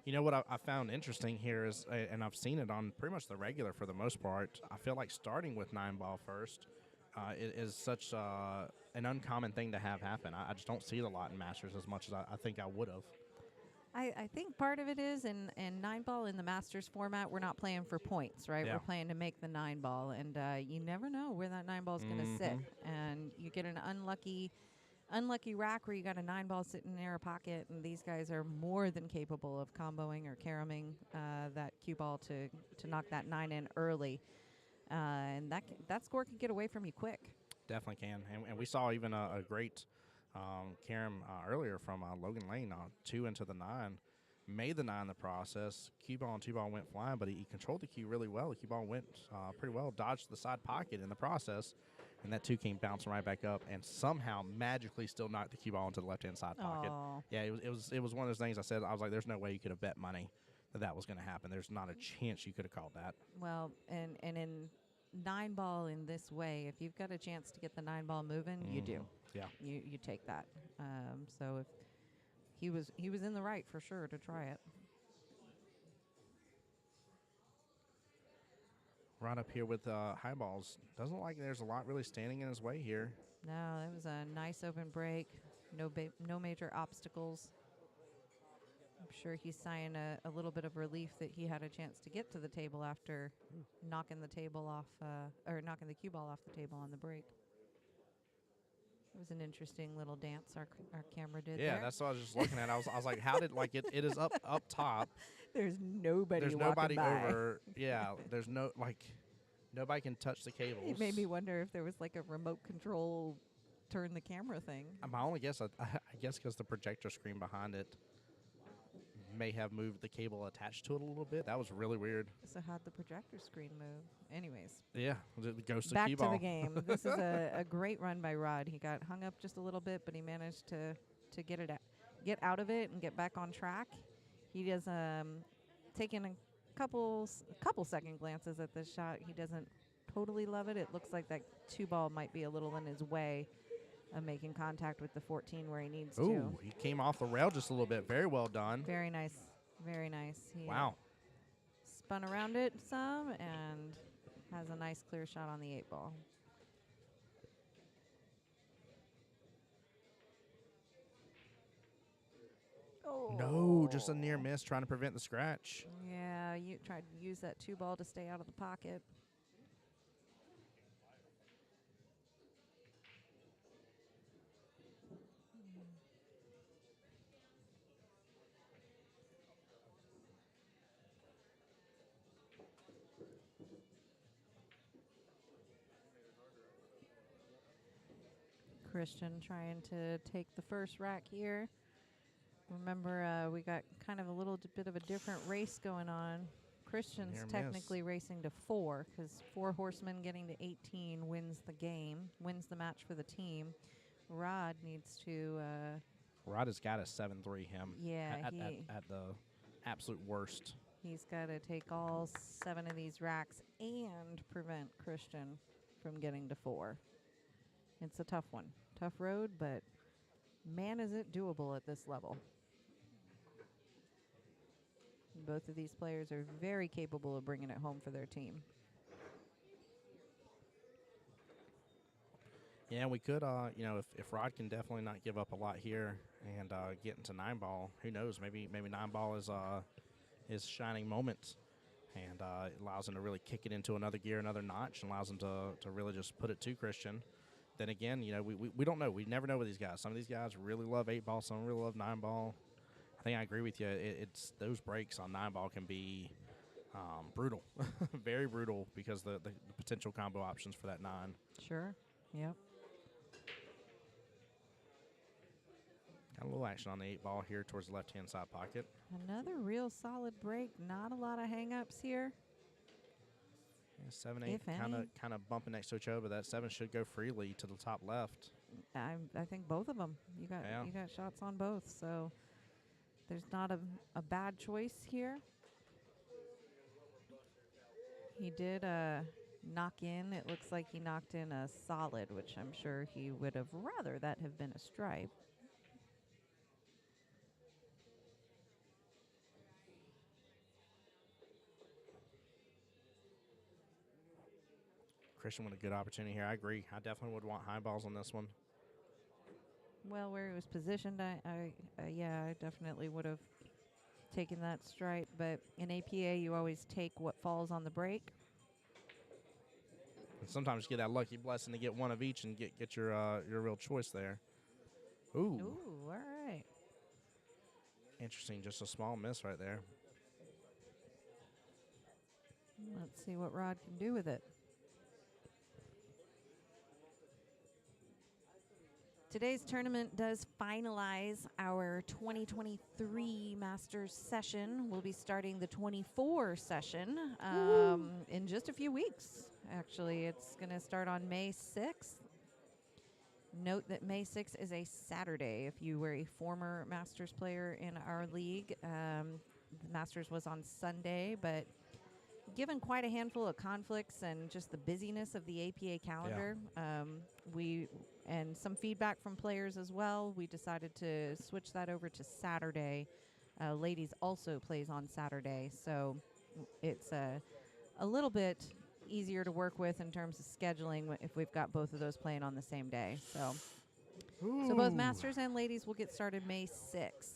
You know what I found interesting here is, and I've seen it on pretty much the regular for the most part, I feel like starting with 9-ball first is such an uncommon thing to have happen. I just don't see it a lot in Masters as much as I think I would have. I think part of it is in 9-ball in the Masters format, we're not playing for points, right? Yeah. We're playing to make the 9-ball, and you never know where that 9-ball is going to sit. And you get an unlucky rack where you got a 9-ball sitting near a pocket, and these guys are more than capable of comboing or caromming that cue ball to knock that 9 in early. And that score can get away from you quick. Definitely can. And we saw even a great carom earlier from Logan Lane, 2 into the 9. Made the 9 in the process. Cue ball and 2-ball went flying, but he controlled the cue really well. The cue ball went pretty well, dodged the side pocket in the process, and that 2 came bouncing right back up and somehow magically still knocked the cue ball into the left-hand side pocket. Aww. Yeah, it was one of those things I was like, there's no way you could have bet money that was going to happen. There's not a chance you could have called that. Well, and in 9-ball in this way, if you've got a chance to get the 9-ball moving, you do. Yeah. You take that. So if he was in the right for sure to try it. Right up here with high balls. Doesn't look like there's a lot really standing in his way here. No, that was a nice open break. No major obstacles. I'm sure he's sighing a little bit of relief that he had a chance to get to the table after knocking the table off, or knocking the cue ball off the table on the break. It was an interesting little dance our camera did Yeah, there. that's what I was just looking at. I was like, how did, like, it is up top. There's nobody There's walking nobody by. over. Yeah, there's no, like, nobody can touch the cables. It made me wonder if there was like a remote control turn the camera thing. My only guess, I guess because the projector screen behind it may have moved the cable attached to it a little bit. That was really weird. So how'd the projector screen move? Anyways, Yeah, the ghost of back cue to ball. the game. This is a great run by Rod. He got hung up just a little bit, but he managed to get out of it and get back on track. He does taking a couple second glances at this shot. He doesn't totally love it. It looks like that 2-ball might be a little in his way of making contact with the 14 where he needs to. Ooh, he came off the rail just a little bit. Very well done. Very nice. Very nice. He Wow. spun around it some and has a nice clear shot on the 8-ball. Oh. No, just a near miss trying to prevent the scratch. Yeah, you tried to use that 2-ball to stay out of the pocket. Christian trying to take the first rack here. Remember, we got kind of a little bit of a different race going on. Christian's Near miss. technically racing to 4 because 4 horsemen getting to 18 wins the game, wins the match for the team. Rod needs to. Rod has got a 7-3 him. Yeah, at the absolute worst. he's got to take all 7 of these racks and prevent Christian from getting to 4. It's a tough one. Tough road, but man, is it doable at this level. Both of these players are very capable of bringing it home for their team. Yeah, we could, if Rod can definitely not give up a lot here and get into 9-ball, who knows? Maybe 9-ball is his shining moment, and it allows him to really kick it into another gear, another notch, and allows him to really just put it to Christian. Then again, we don't know. We never know with these guys. Some of these guys really love 8-ball. Some really love 9-ball. I think I agree with you. It's those breaks on 9-ball can be brutal, very brutal, because the potential combo options for that 9. Sure. Yep. Got a little action on the 8-ball here towards the left-hand side pocket. Another real solid break. Not a lot of hang-ups here. Yeah, 7-8, If any. kind of bumping next to each other. That 7 should go freely to the top left. I think both of them. You got shots on both, so there's not a bad choice here. He did knock in. It looks like he knocked in a solid, which I'm sure he would have rather that have been a stripe. Christian with a good opportunity here. I agree. I definitely would want high balls on this one. Well, where he was positioned, I definitely would have taken that stripe. But in APA, you always take what falls on the break. And sometimes you get that lucky blessing to get one of each and get your real choice there. Ooh. Ooh, all right. Interesting. Just a small miss right there. Let's see what Rod can do with it. Today's tournament does finalize our 2023 Masters session. We'll be starting the 24 session in just a few weeks. Actually, it's going to start on May 6th. Note that May 6th is a Saturday. If you were a former Masters player in our league, the Masters was on Sunday, but given quite a handful of conflicts and just the busyness of the APA calendar, we and some feedback from players as well, we decided to switch that over to Saturday. Ladies also plays on Saturday, so it's a little bit easier to work with in terms of scheduling if we've got both of those playing on the same day. So both Masters and Ladies will get started May 6th.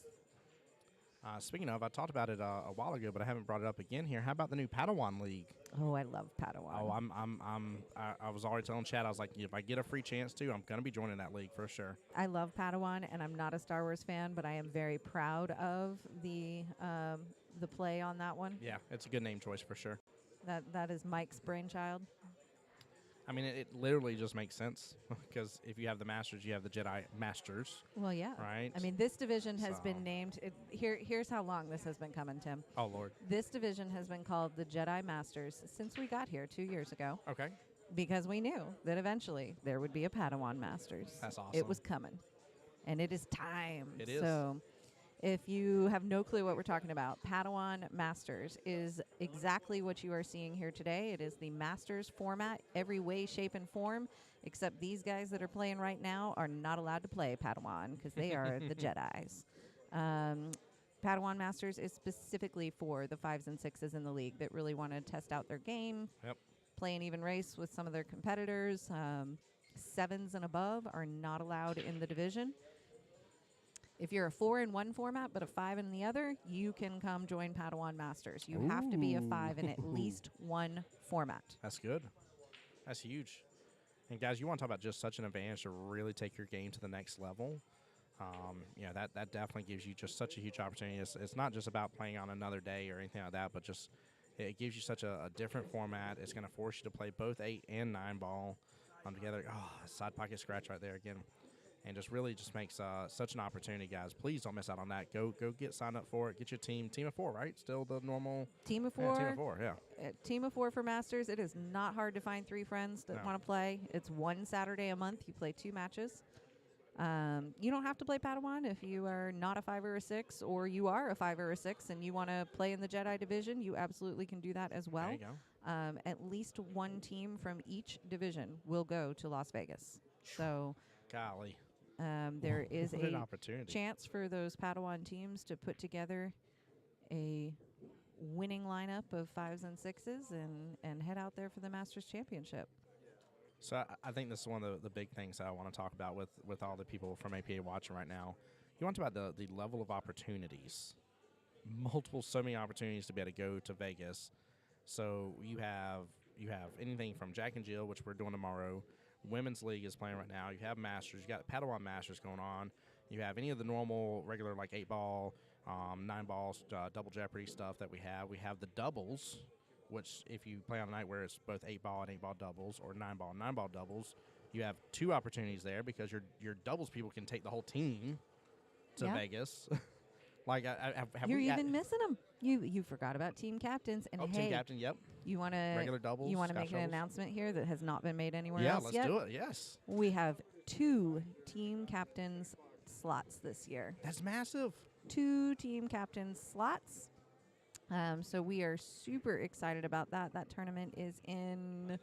Speaking of, I talked about it a while ago, but I haven't brought it up again here. How about the new Padawan League? Oh, I love Padawan. Oh, I was already telling Chad, I was like, if I get a free chance to, I'm going to be joining that league for sure. I love Padawan, and I'm not a Star Wars fan, but I am very proud of the play on that one. Yeah, it's a good name choice for sure. That is Mike's brainchild. I mean, it literally just makes sense because if you have the Masters, you have the Jedi Masters. Well, yeah. Right. I mean, this division has So- been named. Here's how long this has been coming, Tim. Oh, Lord. This division has been called the Jedi Masters since we got here 2 years ago, Okay. because we knew that eventually there would be a Padawan Masters. That's awesome. It was coming, and it is time. It is. So if you have no clue what we're talking about, Padawan Masters is exactly what you are seeing here today. It is the Masters format, every way, shape, and form, except these guys that are playing right now are not allowed to play Padawan because they are the Jedis. Padawan Masters is specifically for the 5s and 6s in the league that really want to test out their game, Yep. play an even race with some of their competitors. 7s and above are not allowed in the division. If you're a 4 in one format but a 5 in the other, you can come join Padawan Masters. You have to be a 5 in at least one format. That's good. That's huge. And guys, you want to talk about just such an advantage to really take your game to the next level. That definitely gives you just such a huge opportunity. It's not just about playing on another day or anything like that, but just it gives you such a different format. It's going to force you to play both 8 and 9 ball together. Oh, side pocket scratch right there again. And just really just makes such an opportunity, guys. Please don't miss out on that. Go get signed up for it. Get your team of 4, right? Still the normal Team of 4. Yeah, team of 4, yeah. Team of 4 for Masters. It is not hard to find 3 friends that No. want to play. It's one Saturday a month. You play 2 matches. You don't have to play Padawan if you are not a 5 or a 6, or you are a 5 or a 6 and you want to play in the Jedi division. You absolutely can do that as well. There you go. At least one team from each division will go to Las Vegas. So Golly. there is What an a opportunity. chance for those Padawan teams to put together a winning lineup of 5s and 6s and head out there for the Masters Championship. So I think this is one of the big things that I want to talk about with all the people from APA watching right now. You want to talk about the level of opportunities. So many opportunities to be able to go to Vegas. So you have anything from Jack and Jill, which we're doing tomorrow. Women's League is playing right now. You have Masters. You got Padawan Masters going on. You have any of the normal, regular, like 8-ball, 9-ball, double Jeopardy stuff that we have. We have the doubles, which if you play on a night where it's both 8-ball and 8-ball doubles or 9-ball and 9-ball doubles, you have 2 opportunities there because your doubles people can take the whole team to Yeah. Vegas. Like, have You're we even missing them. You forgot about team captains. And team hey, captain, yep. you want to Regular doubles, You want to scotch make an doubles. announcement here that has not been made anywhere Yeah, else let's yet. do it, yes. We have 2 team captains slots this year. That's massive. 2 team captains slots. So we are super excited about that. That tournament is in.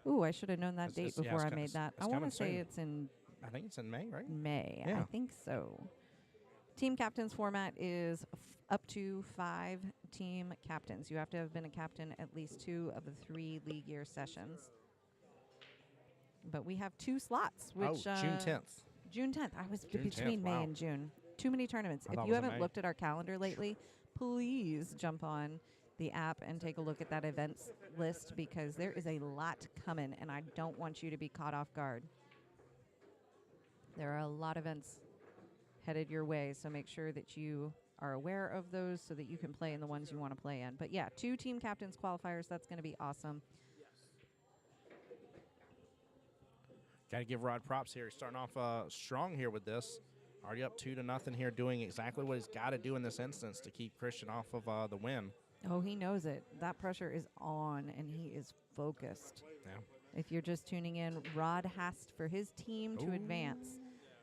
Ooh, I should have known that date before I made that. I want to say it's in I think it's in May, right? May. Yeah. I think so. Team captains format is up to 5 team captains. You have to have been a captain at least 2 of the 3 league year sessions. But we have 2 slots, which June 10th. June 10th. I was June between 10th, May wow. and June. Too many tournaments. I If thought it you was in haven't May. looked at our calendar lately, please jump on the app and take a look at that events list because there is a lot coming and I don't want you to be caught off guard. There are a lot of events headed your way, so make sure that you are aware of those so that you can play in the ones you want to play in. But yeah, 2 team captains qualifiers, that's going to be awesome. Got to give Rod props here. He's starting off strong here with this. Already up 2-0 here, doing exactly what he's got to do in this instance to keep Christian off of the win. Oh, he knows it. That pressure is on, and he is focused. Yeah. If you're just tuning in, Rod has, for his team to advance,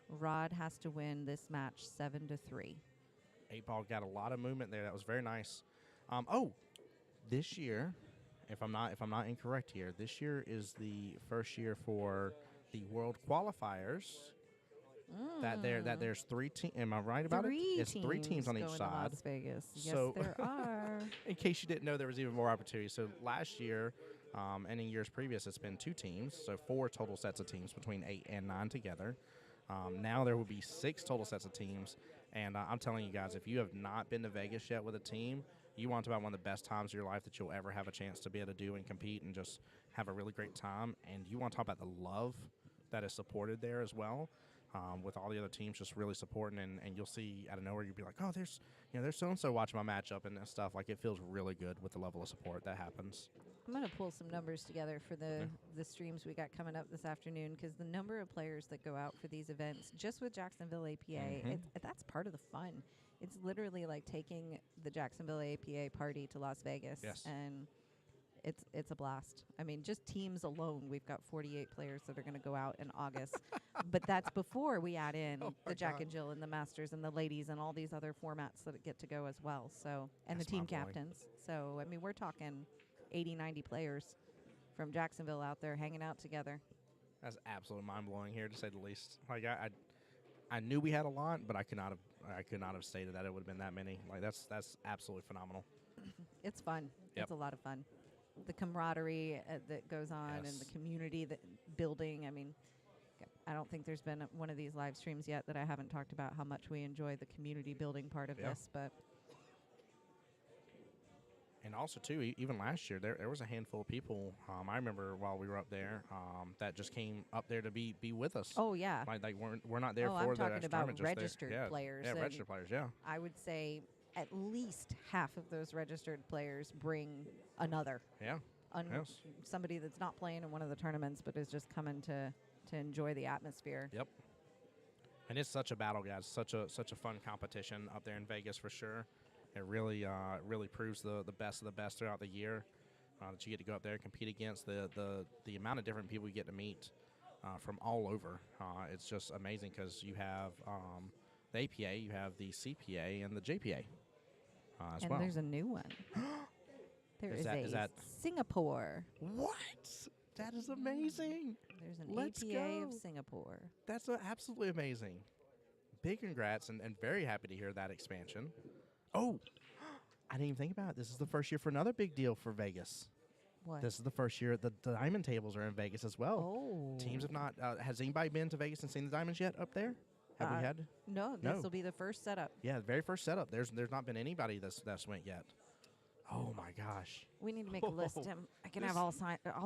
Rod has to win this match 7-3. 8 ball got a lot of movement there. That was very nice. Oh, this year, if I'm not incorrect here, this year is the first year for the World Qualifiers. That there's 3 teams. Am I right about it? It's 3 teams on each going to side. Las Vegas. So- Yes, there are. In case you didn't know, there was even more opportunity. So last year, and in years previous, it's been 2 teams, so 4 total sets of teams between 8 and 9 together. Now there will be 6 total sets of teams, and I'm telling you guys, if you have not been to Vegas yet with a team, you want to talk about one of the best times of your life that you'll ever have a chance to be able to do and compete and just have a really great time. And you want to talk about the love that is supported there as well. With all the other teams just really supporting, and you'll see out of nowhere, you'll be like, oh, there's so-and-so watching my matchup and stuff. Like, it feels really good with the level of support that happens. I'm going to pull some numbers together for the streams we got coming up this afternoon, because the number of players that go out for these events, just with Jacksonville APA, that's part of the fun. It's literally like taking the Jacksonville APA party to Las Vegas, Yes. and it's a blast. I mean, just teams alone, we've got 48 players that are going to go out in August. But that's before we add in the Jack and Jill and the Masters and the ladies and all these other formats that get to go as well. So, and That's the team mind-blowing. captains. So, I mean, we're talking 80, 90 players from Jacksonville out there hanging out together. That's absolutely mind-blowing here, to say the least. Like, I knew we had a lot, but I could not have stated that it would have been that many. Like, that's absolutely phenomenal. It's fun. Yep. It's a lot of fun. The camaraderie that goes on and Yes. the community that building. I mean, I don't think there's been one of these live streams yet that I haven't talked about how much we enjoy the community building part of Yeah. this. But And also, too, even last year, there was a handful of people, I remember while we were up there, that just came up there to be with us. oh yeah, Like we're not there Oh, for I'm the talking actual about tournament, just there. registered Yeah. players Yeah, and- registered players, yeah. I would say at least half of those registered players bring another. Yeah. Yes. Somebody that's not playing in one of the tournaments but is just coming to enjoy the atmosphere. Yep. And it's such a battle, guys. Such a fun competition up there in Vegas for sure. It really proves the best of the best throughout the year that you get to go up there and compete against the amount of different people you get to meet from all over. It's just amazing because you have the APA, you have the CPA, and the JPA as And well. there's a new one. There Is is that- Singapore. What? That is amazing. There's an Let's APA of go. Singapore. That's absolutely amazing. Big congrats, and very happy to hear that expansion. Oh, I didn't even think about it. This is the first year for another big deal for Vegas. What? This is the first year the diamond tables are in Vegas as well. Oh. Teams have not. Has anybody been to Vegas and seen the diamonds yet up there? Have we had? No, No. this will be the first setup. Yeah, the very first setup. There's not been anybody that's went yet. Oh my gosh. We need to make a list, Tim. I can have all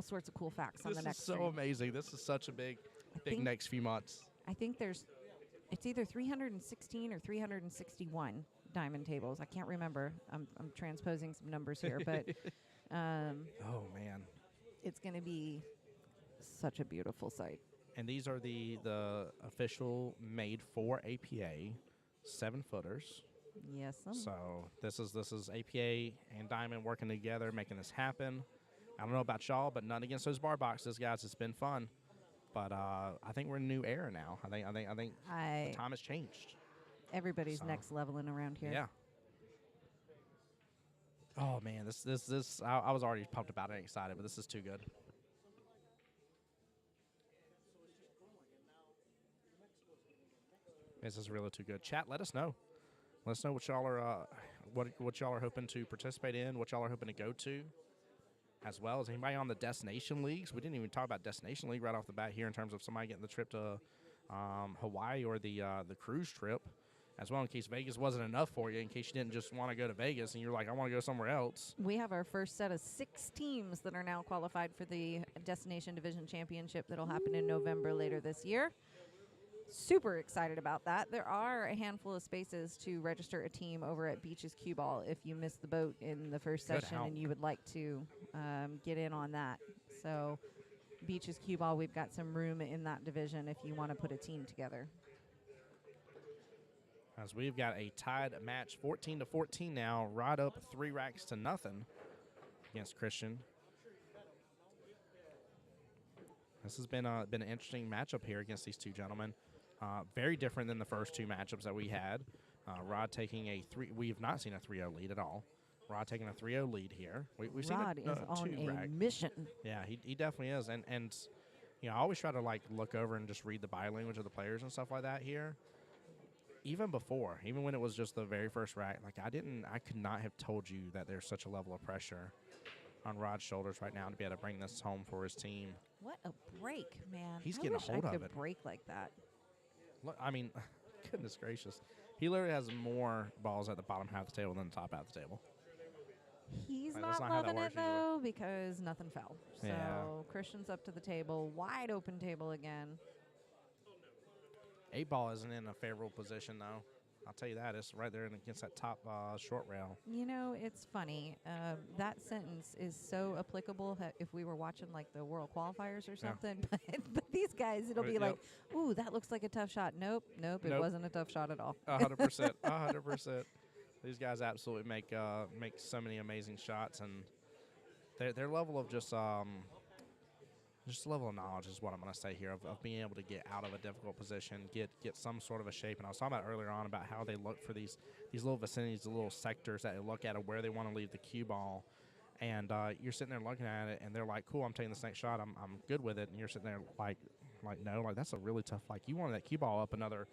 sorts of cool facts on This the is next so stream. amazing. This is such a big think- next few months. I think it's either 316 or 361 diamond tables. I can't remember. I'm transposing some numbers here, but Oh man. it's going to be such a beautiful sight. And these are the official made for APA 7-footers. Yes. So this is APA and Diamond working together, making this happen. I don't know about y'all, but none against those bar boxes, guys. It's been fun, but I think we're in a new era now. I think the time has changed. Everybody's So. next leveling around here. Yeah. Oh man, this I was already pumped about it and excited, but this is too good. This is really too good. Chat, let us know. Let us know what y'all are what y'all are hoping to participate in, what y'all are hoping to go to, as well as anybody on the destination leagues. We didn't even talk about destination league right off the bat here in terms of somebody getting the trip to Hawaii or the cruise trip, as well, in case Vegas wasn't enough for you, in case you didn't just want to go to Vegas and you're like, I want to go somewhere else. We have our first set of 6 teams that are now qualified for the Destination Division Championship that'll happen in November later this year. Super excited about that. There are a handful of spaces to register a team over at Beach's QBALL if you missed the boat in the first Good session help. and you would like to get in on that. So Beach's QBALL, we've got some room in that division if you want to put a team together. As we've got a tied match, 14-14 now, right up 3 racks to nothing against Christian. This has been an interesting matchup here against these two gentlemen. Very different than the first 2 matchups that we had. Rod taking a 3. We have not seen a 3-0 lead at all. Rod taking a 3-0 lead here. We've seen Rod a, is on two a rack. mission. Yeah, he definitely is. And you know, I always try to like look over and just read the body language of the players and stuff like that here. Even before, even when it was just the very first rack, like I could not have told you that there's such a level of pressure on Rod's shoulders right now to be able to bring this home for his team. What a break, man. He's I getting a wish hold I of could it. break like that. Look, I mean, goodness gracious. He literally has more balls at the bottom half of the table than the top half of the table. He's Like, that's not not how that loving it, works usually. though, because nothing fell. So Yeah. Christian's up to the table. Wide open table again. 8-ball isn't in a favorable position, though. I'll tell you that. It's right there against that top short rail. You know, it's funny. That sentence is so applicable if we were watching, like, the World Qualifiers or something. But these guys, it'll be Yep. like, ooh, that looks like a tough shot. Nope, it Nope. wasn't a tough shot at all. 100%. 100%. These guys absolutely make so many amazing shots, and their level of just level of knowledge is what I'm going to say here of being able to get out of a difficult position, get some sort of a shape. And I was talking about earlier on about how they look for these little vicinities, the little sectors that they look at of where they want to leave the cue ball. And you're sitting there looking at it, and they're like, "Cool, I'm taking this next shot. I'm good with it." And you're sitting there like no, like that's a really tough. Like you wanted that cue ball up another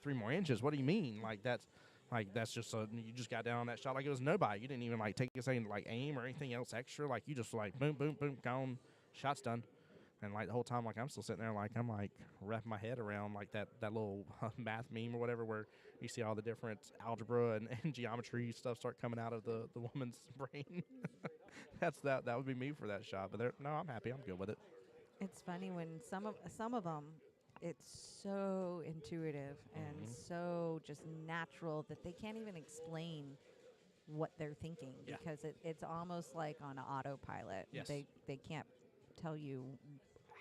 3 more inches. What do you mean? That's just you just got down on that shot like it was nobody. You didn't even like take a second to like aim or anything else extra. Like you just like boom, boom, boom, gone, shot's done. And like the whole time, like I'm still sitting there, like I'm like wrapping my head around like that little math meme or whatever, where you see all the different algebra and geometry stuff start coming out of the woman's brain. That would be me for that shot. But no, I'm happy. I'm good with it. It's funny when some of them, it's so intuitive and so just natural that they can't even explain what they're thinking Yeah. because it's almost like on autopilot. Yes. They can't tell you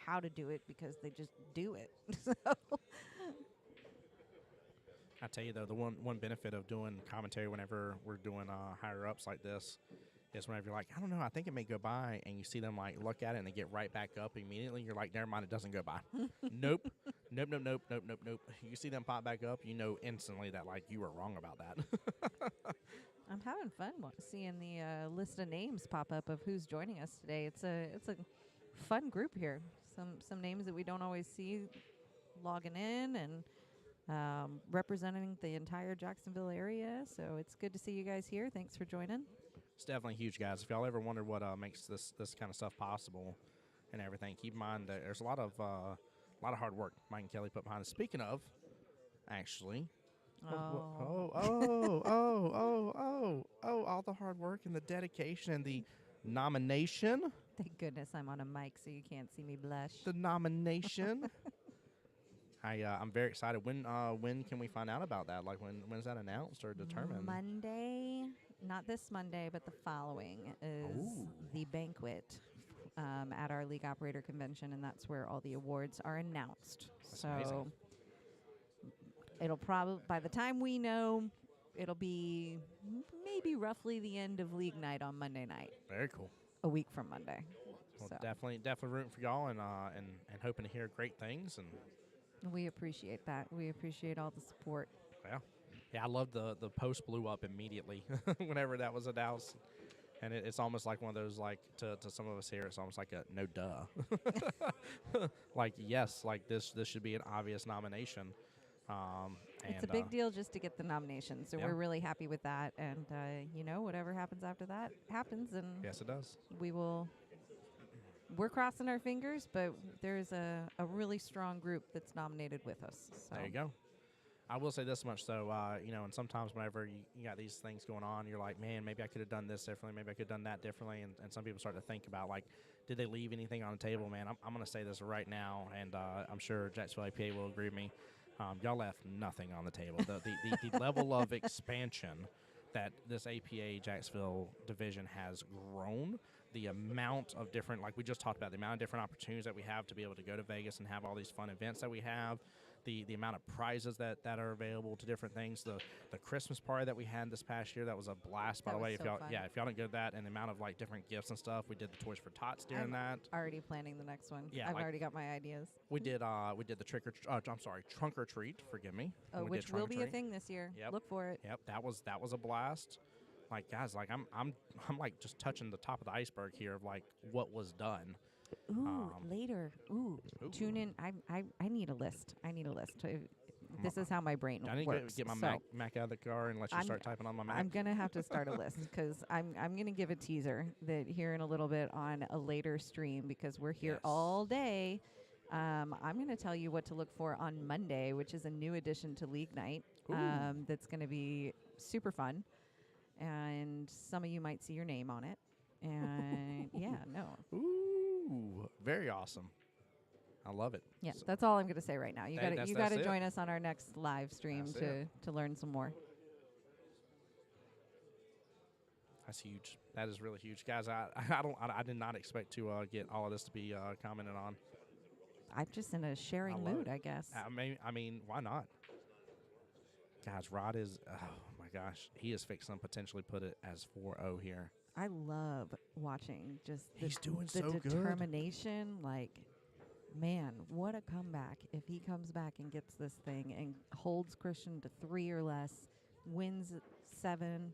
how to do it because they just do it. So I tell you though, the one benefit of doing commentary whenever we're doing higher ups like this is whenever you're like, I don't know, I think it may go by, and you see them like look at it and they get right back up immediately. You're like, never mind, it doesn't go by. Nope. You see them pop back up, you know instantly that like you were wrong about that. I'm having fun seeing the list of names pop up of who's joining us today. It's a fun group here. Some names that we don't always see logging in and representing the entire Jacksonville area. So it's good to see you guys here. Thanks for joining. It's definitely huge, guys. If y'all ever wonder what makes this kind of stuff possible and everything, keep in mind that there's a lot of hard work Mike and Kelly put behind it. Speaking of, actually, all the hard work and the dedication and the nomination. Thank goodness I'm on a mic so you can't see me blush. The nomination. I'm very excited. When can we find out about that? Like when is that announced or determined? Monday, not this Monday, but the following is the banquet at our league operator convention, and that's where all the awards are announced. That's so amazing. it'll probably, by the time we know, it'll be maybe roughly the end of league night on Monday night. Very cool. A week from Monday. Well, So definitely rooting for y'all and hoping to hear great things. And we appreciate that. We appreciate all the support. yeah, I love the post blew up immediately whenever that was announced. And it's almost like one of those, like, to some of us here, it's almost like a no duh. Like, yes, like this should be an obvious nomination. It's a big deal just to get the nomination, so Yeah. we're really happy with that. And, whatever happens after that happens, and Yes, it does. we're crossing our fingers, but there's a really strong group that's nominated with us. So. There you go. I will say this much, though, and sometimes whenever you got these things going on, you're like, man, maybe I could have done this differently, maybe I could have done that differently, and some people start to think about, like, did they leave anything on the table, man? I'm going to say this right now, and I'm sure Jacksonville APA will agree with me. Y'all left nothing on the table. The level of expansion that this APA Jacksonville division has grown, the amount of different, like we just talked about, the amount of different opportunities that we have to be able to go to Vegas and have all these fun events that we have, the amount of prizes that are available to different things. The Christmas party that we had this past year, that was a blast. By That the was way, so if y'all fun. if y'all don't get that, and the amount of like different gifts and stuff, we did the Toys for Tots during I'm that. already planning the next one. Yeah, I've like- already got my ideas. We did the trunk or treat. Forgive me. Oh, We did which trunk will or be a treat. thing this year. Yep. Look for it. Yep, that was a blast. Like guys, like I'm like just touching the top of the iceberg here of like what was done. Ooh, later. Ooh, tune in. I need a list. I need a list. This is how my brain I need to works. get my So Mac out of the car and let you I'm- start typing on my Mac. I'm gonna have to start a list because I'm gonna give a teaser that here in a little bit on a later stream because we're here Yes. all day. I'm gonna tell you what to look for on Monday, which is a new addition to League Night. That's gonna be super fun, and some of you might see your name on it. And yeah, no, Ooh, very awesome. I love it. yeah, So- that's all I'm gonna say right now. You Hey, gotta that's it. join us on our next live stream That's to it. to learn some more. That's huge. That is really huge, guys. I did not expect to get all of this to be commented on. I'm just in a sharing love mood, it. I guess. I mean, why not? Guys, Rod is. Oh my gosh, he is fixing to potentially put it as 4-0 here. I love watching just He's doing the so good. determination. Like, man, what a comeback if he comes back and gets this thing and holds Christian to 3 or less, wins 7,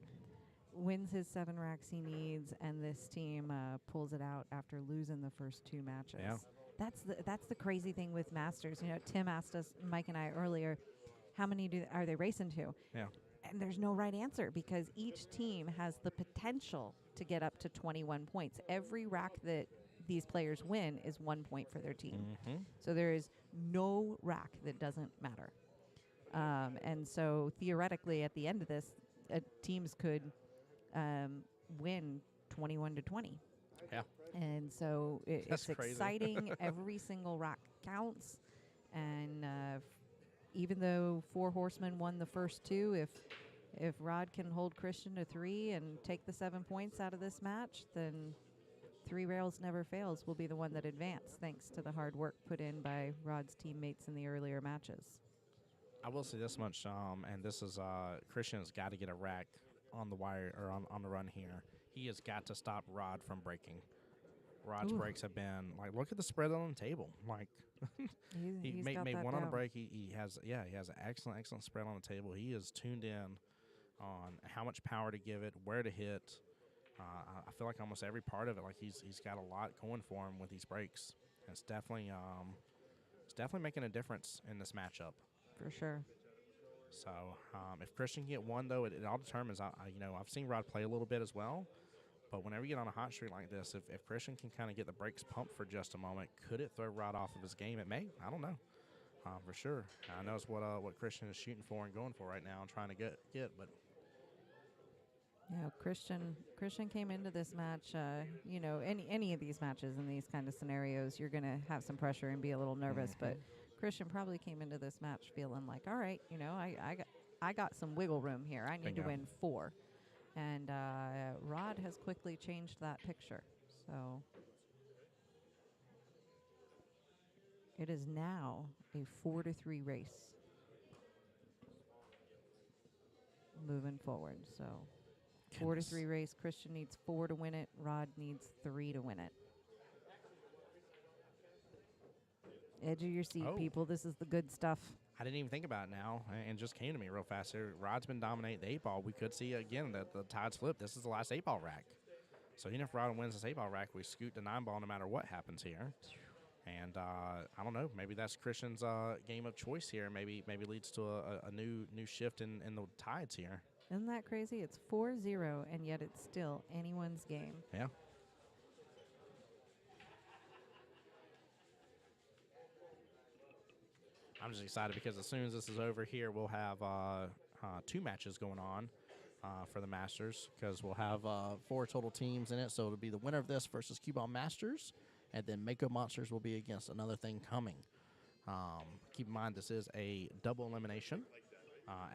wins his 7 racks he needs, and this team pulls it out after losing the first 2 matches. Yeah. That's the crazy thing with Masters. You know, Tim asked us, Mike and I earlier, how many are they racing to? Yeah. And there's no right answer because each team has the potential to get up to 21 points. Every rack that these players win is 1 point for their team. Mm-hmm. So there is no rack that doesn't matter. And so theoretically, at the end of this, teams could win 21-20. Yeah. And so That's it's crazy. exciting. Every single rack counts. And even though 4 Horsemen won the first 2, if Rod can hold Christian to 3 and take the 7 points out of this match, then 3 Rails Never Fails will be the one that advanced, thanks to the hard work put in by Rod's teammates in the earlier matches. I will say this much, and this is Christian's got to get a rack on the wire or on the run here. He has got to stop Rod from breaking. Rod's Ooh. breaks have been like, look at the spread on the table. Like he He's made got that one on a down. break. He has an excellent spread on the table. He is tuned in on how much power to give it, where to hit. I feel like almost every part of it, like he's got a lot going for him with these breaks. It's definitely making a difference in this matchup. For sure. So if Christian can get one, though, it all determines. I've seen Rod play a little bit as well, but whenever you get on a hot streak like this, if Christian can kind of get the brakes pumped for just a moment, could it throw Rod off of his game? It may. I don't know. For sure. I know it's what Christian is shooting for and going for right now and trying to get, but Yeah, Christian came into this match. Any of these matches in these kind of scenarios, you're going to have some pressure and be a little nervous. But Christian probably came into this match feeling like, all right, I got some wiggle room here. I need to Bingo. win 4, and Rod has quickly changed that picture. So it is now a 4-3 race moving forward. So. 4-3 race. Christian needs 4 to win it. Rod needs 3 to win it. Edge of your seat, Oh. people. This is the good stuff. I didn't even think about it now, and just came to me real fast here. Rod's been dominating the 8-ball. We could see again that the tides flip. This is the last 8-ball rack. So even if Rod wins this 8-ball rack, we scoot to 9-ball no matter what happens here. And I don't know. Maybe that's Christian's game of choice here. Maybe leads to a new shift in the tides here. Isn't that crazy? It's 4-0, and yet it's still anyone's game. Yeah. I'm just excited because as soon as this is over here, we'll have 2 matches going on for the Masters because we'll have 4 total teams in it, so it'll be the winner of this versus QBALL Masters, and then Mako Monsters will be against Another Thing Coming. Keep in mind this is a double elimination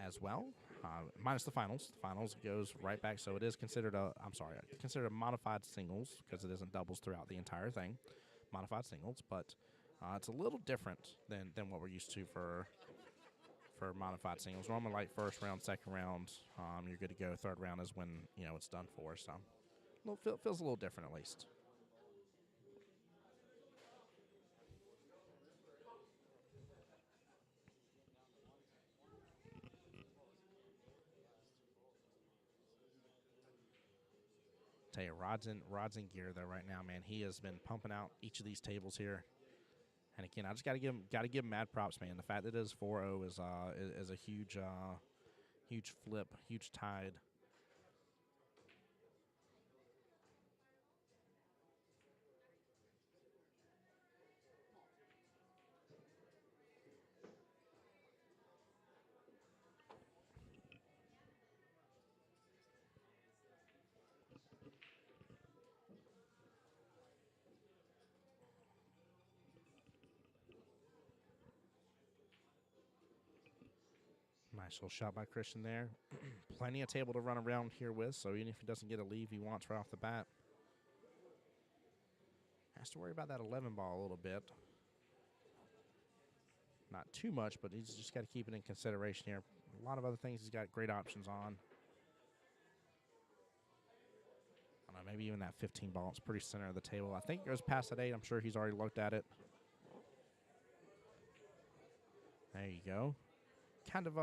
as well, minus the finals. The finals goes right back, so it is considered considered a modified singles because it isn't doubles throughout the entire thing. Modified singles, but it's a little different than what we're used to for for modified singles. Normally, like first round, second round, you're good to go. Third round is when it's done for. So, feels a little different at least. Tell you, Rod's in gear though right now, man. He has been pumping out each of these tables here. And again, I just got to give him mad props, man. The fact that it is 4-0 is a huge huge flip, huge tide. Nice little shot by Christian there. Plenty of table to run around here with, so even if he doesn't get a leave he wants right off the bat. Has to worry about that 11 ball a little bit. Not too much, but he's just got to keep it in consideration here. A lot of other things he's got great options on. I don't know, maybe even that 15 ball. It's pretty center of the table. I think it goes past that 8. I'm sure he's already looked at it. There you go. Kind of,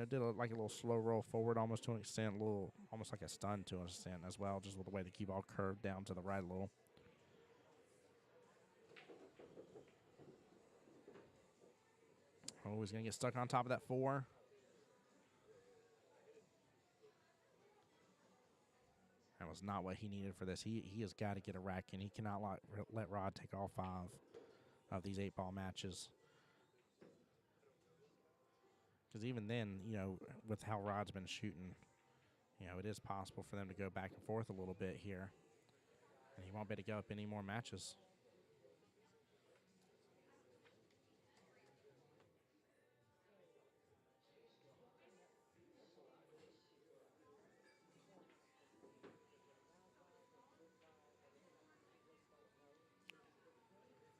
did like a little slow roll forward almost to an extent, almost like a stun to an extent as well, just with the way the cue ball curved down to the right a little. Oh, he's going to get stuck on top of that 4. That was not what he needed for this. He has got to get a rack in. He cannot let Rod take all 5 of these 8-ball matches. Because even then, with how Rod's been shooting, it is possible for them to go back and forth a little bit here. And he won't be able to go up any more matches.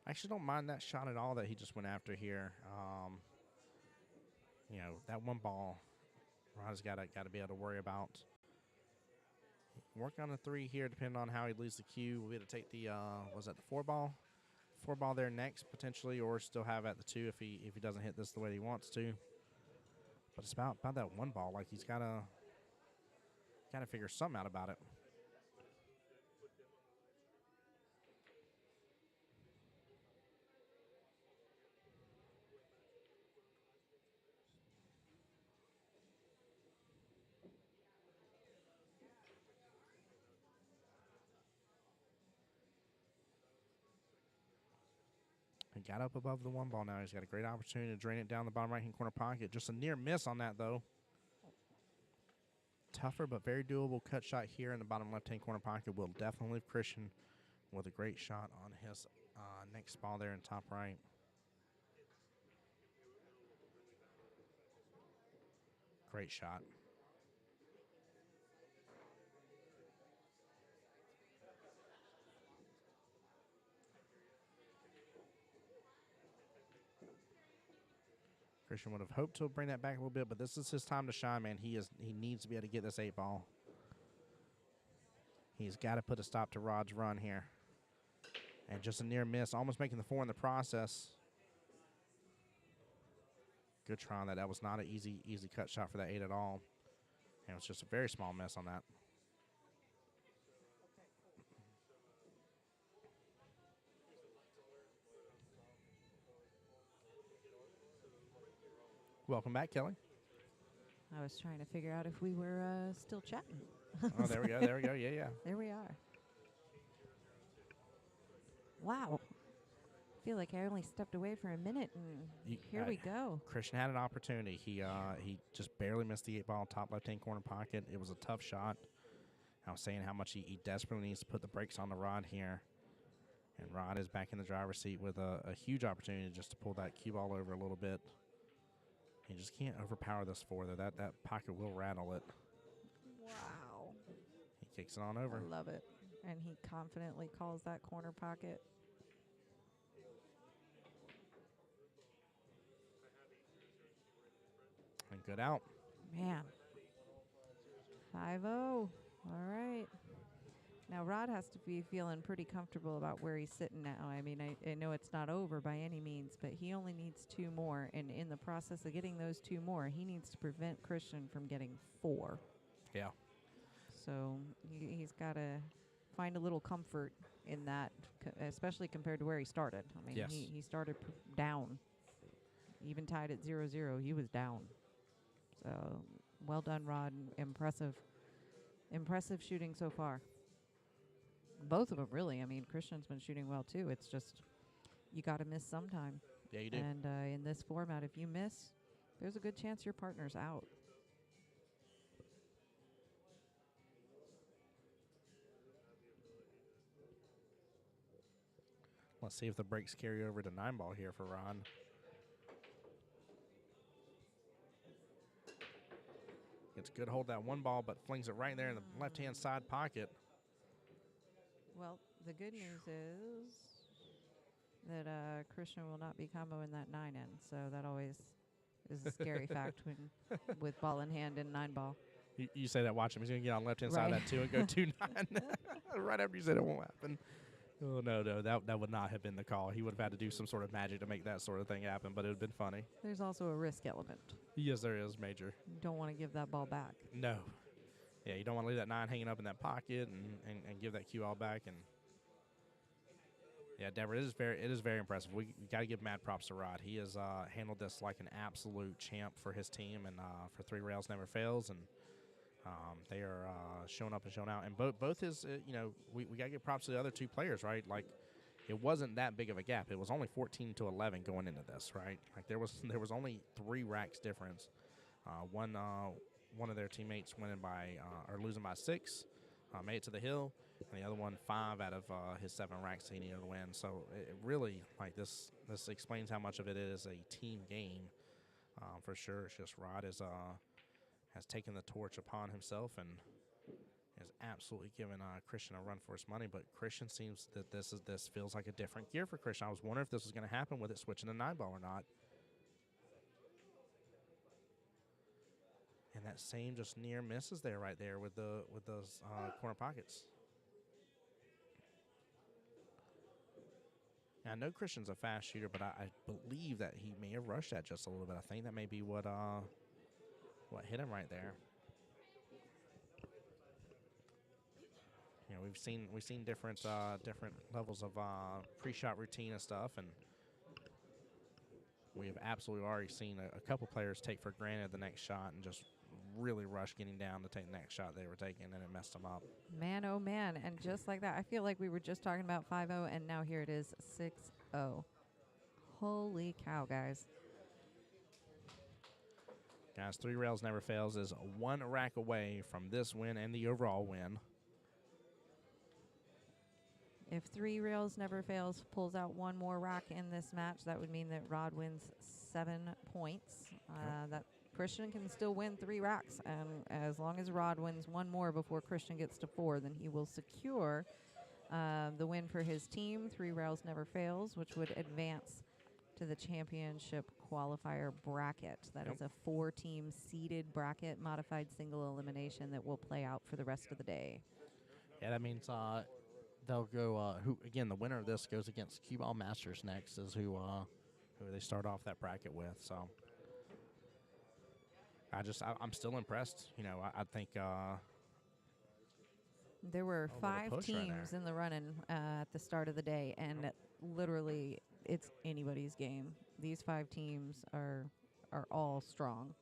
I actually don't mind that shot at all that he just went after here. That 1 ball, Rod's got to be able to worry about. Work on the 3 here, depending on how he leads the cue. We'll be able to take the, was that the 4 ball? 4 ball there next, potentially, or still have at the 2 if he doesn't hit this the way he wants to. But it's about that 1 ball. Like, he's got to figure something out about it. He got up above the 1 ball now. He's got a great opportunity to drain it down the bottom right-hand corner pocket. Just a near miss on that, though. Tougher but very doable cut shot here in the bottom left-hand corner pocket will definitely leave Christian with a great shot on his next ball there in top right. Great shot. Christian would have hoped to bring that back a little bit, but this is his time to shine, man. He needs to be able to get this 8 ball. He's got to put a stop to Rod's run here. And just a near miss, almost making the 4 in the process. Good try on that. That was not an easy cut shot for that 8 at all. And it was just a very small miss on that. Welcome back, Kelly. I was trying to figure out if we were still chatting. Oh, there we go. There we go. Yeah. There we are. Wow. I feel like I only stepped away for a minute, and here we go. Christian had an opportunity. He just barely missed the 8 ball top left-hand corner pocket. It was a tough shot. I was saying how much he desperately needs to put the brakes on the Rod here. And Rod is back in the driver's seat with a huge opportunity just to pull that cue ball over a little bit. He just can't overpower this 4, though. That pocket will rattle it. Wow. He kicks it on over. I love it. And he confidently calls that corner pocket. And good out. Man. 5-0. All right. Now, Rod has to be feeling pretty comfortable about where he's sitting now. I mean, I know it's not over by any means, but he only needs 2 more. And in the process of getting those 2 more, he needs to prevent Christian from getting 4. Yeah. So he's got to find a little comfort in that, especially compared to where he started. I mean, Yes. he started down. Even tied at 0-0, he was down. So well done, Rod. Impressive shooting so far. Both of them, really. I mean, Christian's been shooting well, too. It's just you got to miss sometime. Yeah, you do. And in this format, if you miss, there's a good chance your partner's out. Let's see if the breaks carry over to 9-ball here for Ron. Gets a good hold that 1 ball, but flings it right there in the left-hand side pocket. Well, the good news is that Christian will not be comboing that 9 in, so that always is a scary fact when with ball in hand and 9-ball. You say that, watch him. He's going to get on the left-hand side of that 2 and go 2-9. Right after you said it won't happen. Oh, no, that would not have been the call. He would have had to do some sort of magic to make that sort of thing happen, but it would have been funny. There's also a risk element. Yes, there is, Major. You don't want to give that ball back. No. Yeah, you don't want to leave that 9 hanging up in that pocket and give that QBALL back. And yeah, Deborah, it is very impressive. We got to give mad props to Rod. He has handled this like an absolute champ for his team, and for 3 rails never fails. And they are showing up and showing out. And both his, we got to give props to the other 2 players, right? Like, it wasn't that big of a gap. It was only 14-11 going into this, right? Like, there was only 3 racks difference. One of their teammates winning by or losing by 6, made it to the hill, and the other one 5 out of his 7 racks he needed to win. So it really, like, this explains how much of it is a team game, for sure. It's just Rod has taken the torch upon himself and has absolutely given Christian a run for his money. But Christian seems that this feels like a different gear for Christian. I was wondering if this was going to happen with it switching to 9-ball or not. And that same just near misses there right there with those corner pockets. Now, I know Christian's a fast shooter, but I believe that he may have rushed that just a little bit. I think that may be what hit him right there. You know, we've seen different levels of pre-shot routine and stuff, and we have absolutely already seen a couple players take for granted the next shot and just really rush getting down to take the next shot they were taking, and it messed them up. Man, oh man. And just like that, I feel like we were just talking about 5-0, and now here it is 6-0. Holy cow, guys. Guys, 3 rails never fails is 1 rack away from this win and the overall win. If 3 rails never fails pulls out 1 more rack in this match, that would mean that Rod wins 7 points. That Christian can still win 3 racks, and as long as Rod wins 1 more before Christian gets to 4, then he will secure the win for his team. 3 rails never fails, which would advance to the championship qualifier bracket. That is a 4-team seeded bracket, modified single elimination that will play out for the rest of the day. Yeah, that means they'll go. The winner of this goes against QBALL Masters next, is who They start off that bracket with. So I'm still impressed. You know, I think there were a little 5 push right teams there. in the running at the start of the day, and literally it's anybody's game. These 5 teams are all strong.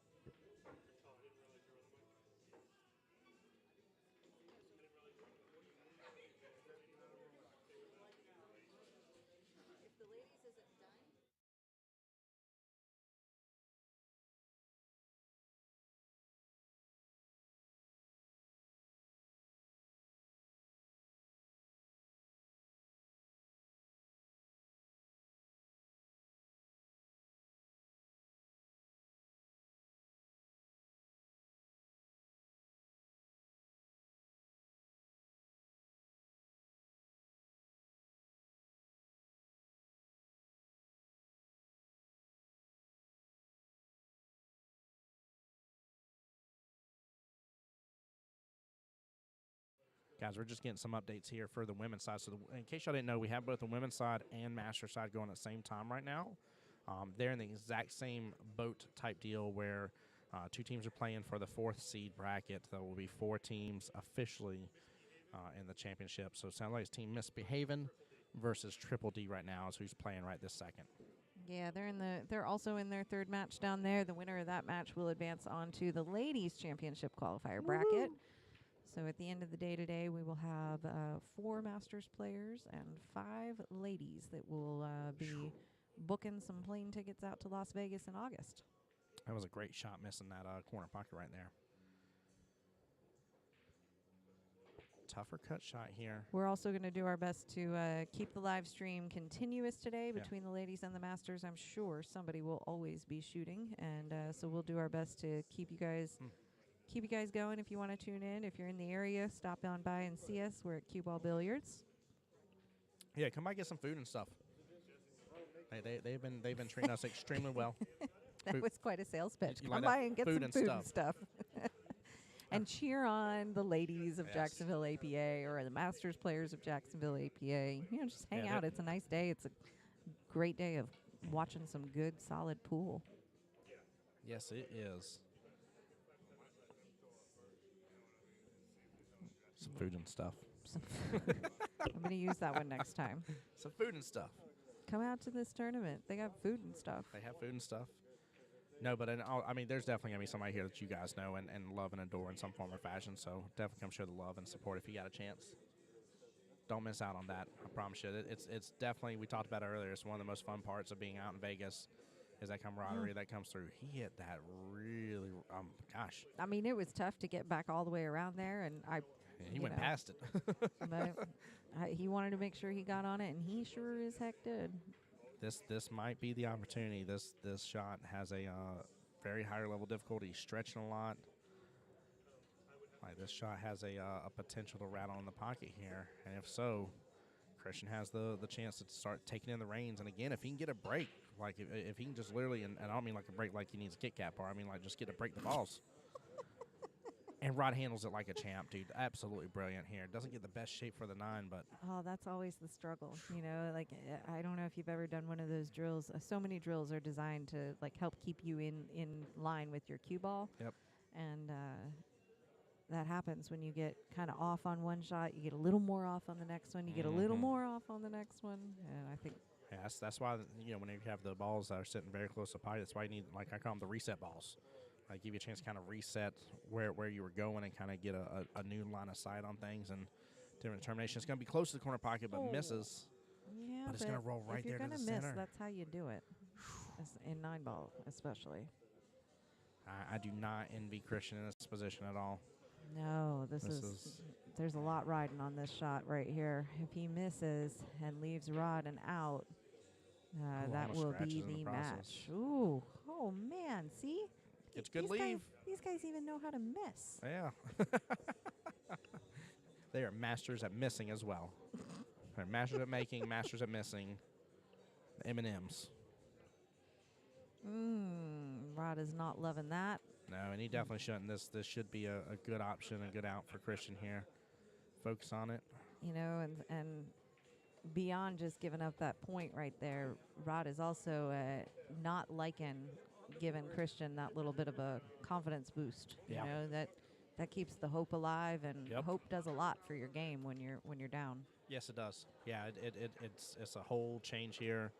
Guys, we're just getting some updates here for the women's side. So in case y'all didn't know, we have both the women's side and master side going at the same time right now. They're in the exact same boat type deal where 2 teams are playing for the 4th seed bracket. There will be 4 teams officially in the championship. So it sounds like it's Team Misbehaving versus Triple D right now is who's playing right this second. Yeah, they're also in their 3rd match down there. The winner of that match will advance on to the ladies championship qualifier bracket. So at the end of the day today, we will have 4 Masters players and 5 ladies that will be booking some plane tickets out to Las Vegas in August. That was a great shot, missing that corner pocket right there. Tougher cut shot here. We're also going to do our best to keep the live stream continuous today between the ladies and the Masters. I'm sure somebody will always be shooting, and so we'll do our best to keep you guys going. If you want to tune in, if you're in the area, stop on by and see us. We're at QBALL Billiards. Yeah, come by, get some food and stuff. They've been treating us extremely well. That was quite a sales pitch. You Come like by that? and get Food some and food stuff. and stuff. And cheer on the ladies of Yes. Jacksonville APA or the Masters players of Jacksonville APA. You know, just hang Yeah, out. It's a nice day. It's a great day of watching some good, solid pool. Yes, it is. Some food and stuff. I'm going to use that one next time. Some food and stuff. Come out to this tournament. They got food and stuff. They have food and stuff. No, but I mean, there's definitely going to be somebody here that you guys know and love and adore in some form or fashion. So definitely come show the love and support if you got a chance. Don't miss out on that. I promise you. It's definitely, we talked about it earlier, it's one of the most fun parts of being out in Vegas is that camaraderie that comes through. He hit that really, gosh. I mean, it was tough to get back all the way around there, and He went past it. but he wanted to make sure he got on it, and he sure as heck did. This might be the opportunity. This shot has a very higher level difficulty. He's stretching a lot. Like this shot has a potential to rattle in the pocket here, and if so, Christian has the chance to start taking in the reins. And again, if he can get a break, like if he can just literally, and I don't mean like a break like he needs a Kit Kat bar. I mean like just get to break the balls. And Rod handles it like a champ, dude. Absolutely brilliant here. Doesn't get the best shape for the 9, but Oh, that's always the struggle. You know, like I don't know if you've ever done one of those drills. So many drills are designed to like help keep you in line with your cue ball. Yep. And that happens when you get kind of off on one shot. You get a little more off on the next one. You get a little more off on the next one. And I think yeah, that's why, you know, when you have the balls that are sitting very close to the pocket, that's why you need, like I call them the reset balls. Like give you a chance to kind of reset where you were going and kind of get a new line of sight on things and different determination. It's going to be close to the corner pocket, but misses. yeah, But it's gonna roll right if you're there to gonna the miss, center. that's how you do it. In 9-ball, especially. I do not envy Christian in this position at all. No, This is- there's a lot riding on this shot right here. If he misses and leaves Rod and out, that almost will scratches be in the the process. match. Ooh, oh man, see? It's good These leave. These guys even know how to miss. Yeah. They are masters at missing as well. They're masters at making, masters at missing. M&Ms. Rod is not loving that. No, and he definitely shouldn't. This should be a good option, a good out for Christian here. Focus on it. You know, and beyond just giving up that point right there, Rod is also not liking giving Christian that little bit of a confidence boost. Yeah. You know, that keeps the hope alive, and Yep. hope does a lot for your game when you're down. Yes, it does. Yeah, it's a whole change here,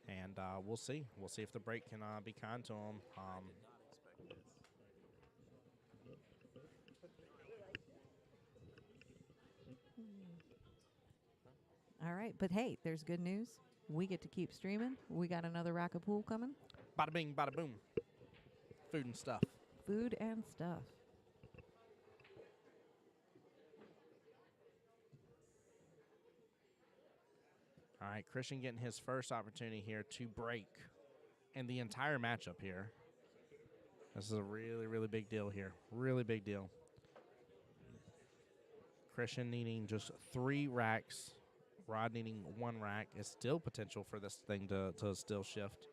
and we'll see. We'll see if the break can be kind to him. All right, but hey, there's good news. We get to keep streaming. We got another rack of pool coming. Bada bing, bada boom. Food and stuff. Food and stuff. All right, Christian getting his first opportunity here to break in the entire matchup here. This is a really, really big deal here. Really big deal. Christian needing just 3 racks. Rod needing 1 rack. Is still potential for this thing to still shift.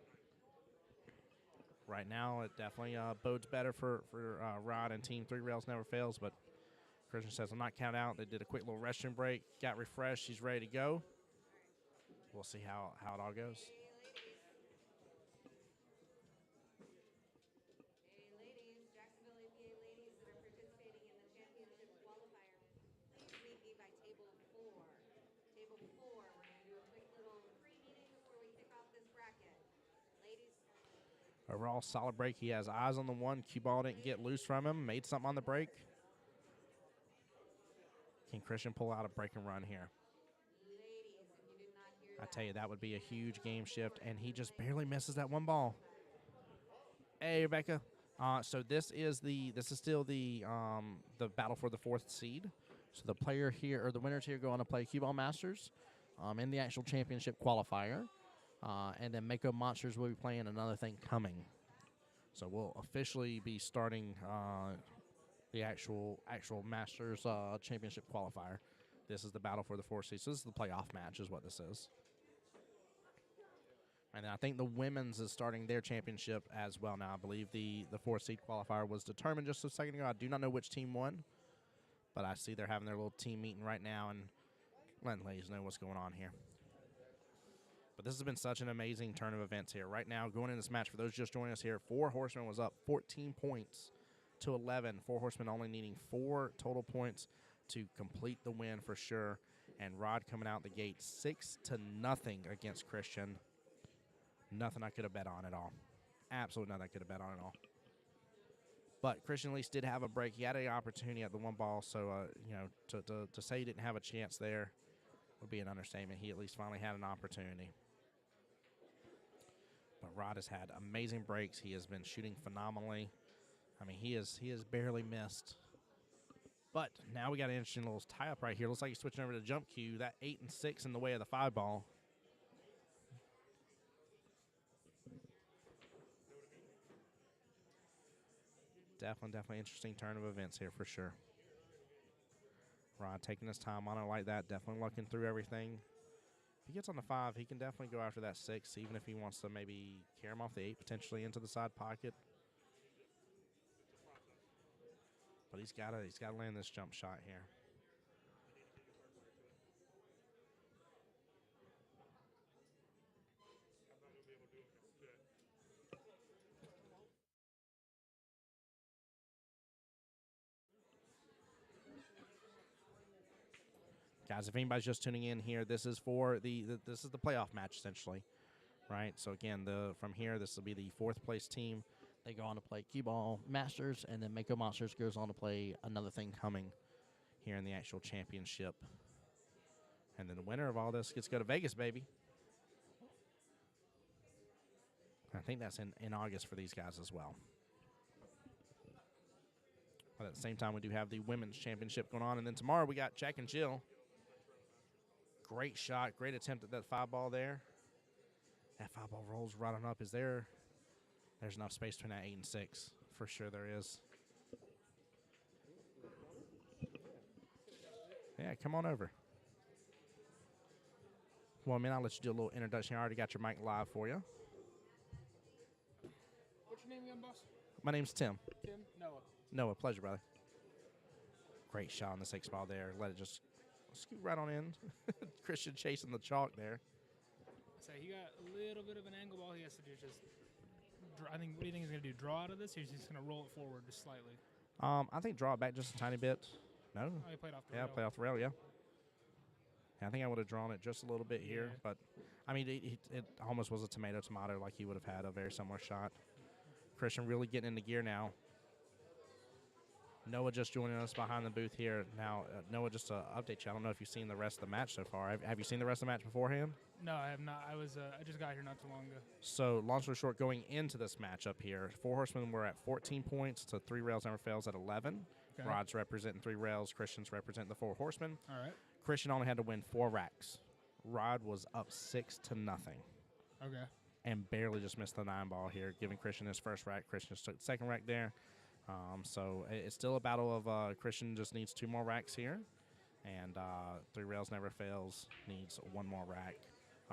Right now, it definitely bodes better for Rod and Team 3 Rails Never Fails, but Christian says, I'm not counted out. They did a quick little restroom break, got refreshed. She's ready to go. We'll see how it all goes. Hey, ladies, Jacksonville APA ladies that are participating in the championship qualifier, please meet me by table 4. Table 4, we're going to do a quick little pre-meeting before we kick off this bracket. Ladies, Overall, solid break. He has eyes on the one. QBALL didn't get loose from him. Made something on the break. Can Christian pull out a break and run here? ladies, if you did not hear I that, tell you, that would be a huge game shift, and he just barely misses that one ball. Hey, Rebecca. So this is still the battle for the 4th seed. So the player here, or the winners here, go on to play QBALL Masters in the actual championship qualifier. And then Mako Monsters will be playing Another Thing Coming. So we'll officially be starting the actual Masters championship qualifier. This is the battle for the 4th seed. So this is the playoff match is what this is. And then I think the women's is starting their championship as well now. I believe the 4th seed qualifier was determined just a second ago. I do not know which team won, but I see they're having their little team meeting right now and letting ladies know what's going on here. But this has been such an amazing turn of events here. Right now, going in this match, for those just joining us here, 4 Horsemen was up 14 points to 11. 4 Horsemen only needing 4 total points to complete the win for sure. And Rod coming out the gate 6-0 against Christian. Nothing I could have bet on at all. Absolutely nothing I could have bet on at all. But Christian at least did have a break. He had an opportunity at the one ball, so to say he didn't have a chance there would be an understatement. He at least finally had an opportunity. But Rod has had amazing breaks. He has been shooting phenomenally. I mean, he has barely missed. But now we got an interesting little tie-up right here. Looks like he's switching over to jump cue. That 8 and 6 in the way of the 5 ball. Definitely interesting turn of events here for sure. Rod taking his time on it like that, definitely looking through everything. If he gets on the 5, he can definitely go after that 6, even if he wants to maybe carry him off the 8, potentially into the side pocket. But he's got to land this jump shot here. Guys, if anybody's just tuning in here, this is for this is the playoff match essentially, right? So again, from here, this will be the 4th place team. They go on to play QBALL Masters, and then Mako Monsters goes on to play Another Thing Coming Here in the actual championship. And then the winner of all this gets to go to Vegas, baby. I think that's in August for these guys as well. But at the same time, we do have the women's championship going on. And then tomorrow we got Jack and Jill. Great shot, great attempt at that 5 ball there. That 5 ball rolls right on up. There's enough space between that 8 and 6. For sure there is. Yeah, come on over. Well, I'll let you do a little introduction. I already got your mic live for you. What's your name again, boss? My name's Tim. Tim? Noah. Noah, pleasure, brother. Great shot on the 6 ball there. Let it just scoot right on in. Christian chasing the chalk there. So he got a little bit of an angle ball. He has to do just. I think. What do you think he's gonna do? Draw out of this, or is he just gonna roll it forward just slightly? I think draw it back just a tiny bit. No. Oh, he played off the Yeah, rail. play off the rail, yeah. I think I would have drawn it just a little bit here, Yeah. but I mean, it almost was a tomato, like he would have had a very similar shot. Christian really getting into gear now. Noah just joining us behind the booth here. Now, Noah, just to update you, I don't know if you've seen the rest of the match so far. Have you seen the rest of the match beforehand? No, I have not. I just got here not too long ago. So, long story short, going into this match up here, 4 Horsemen were at 14 points to 3 Rails Never Fails at 11. Okay. Rod's representing 3 Rails. Christian's representing the 4 Horsemen. All right. Christian only had to win 4 racks. Rod was up 6-0 Okay. and barely just missed the 9 ball here, giving Christian his first rack. Christian just took the second rack there. So it's still a battle of Christian just needs 2 more racks here, and 3 Rails Never Fails needs 1 more rack.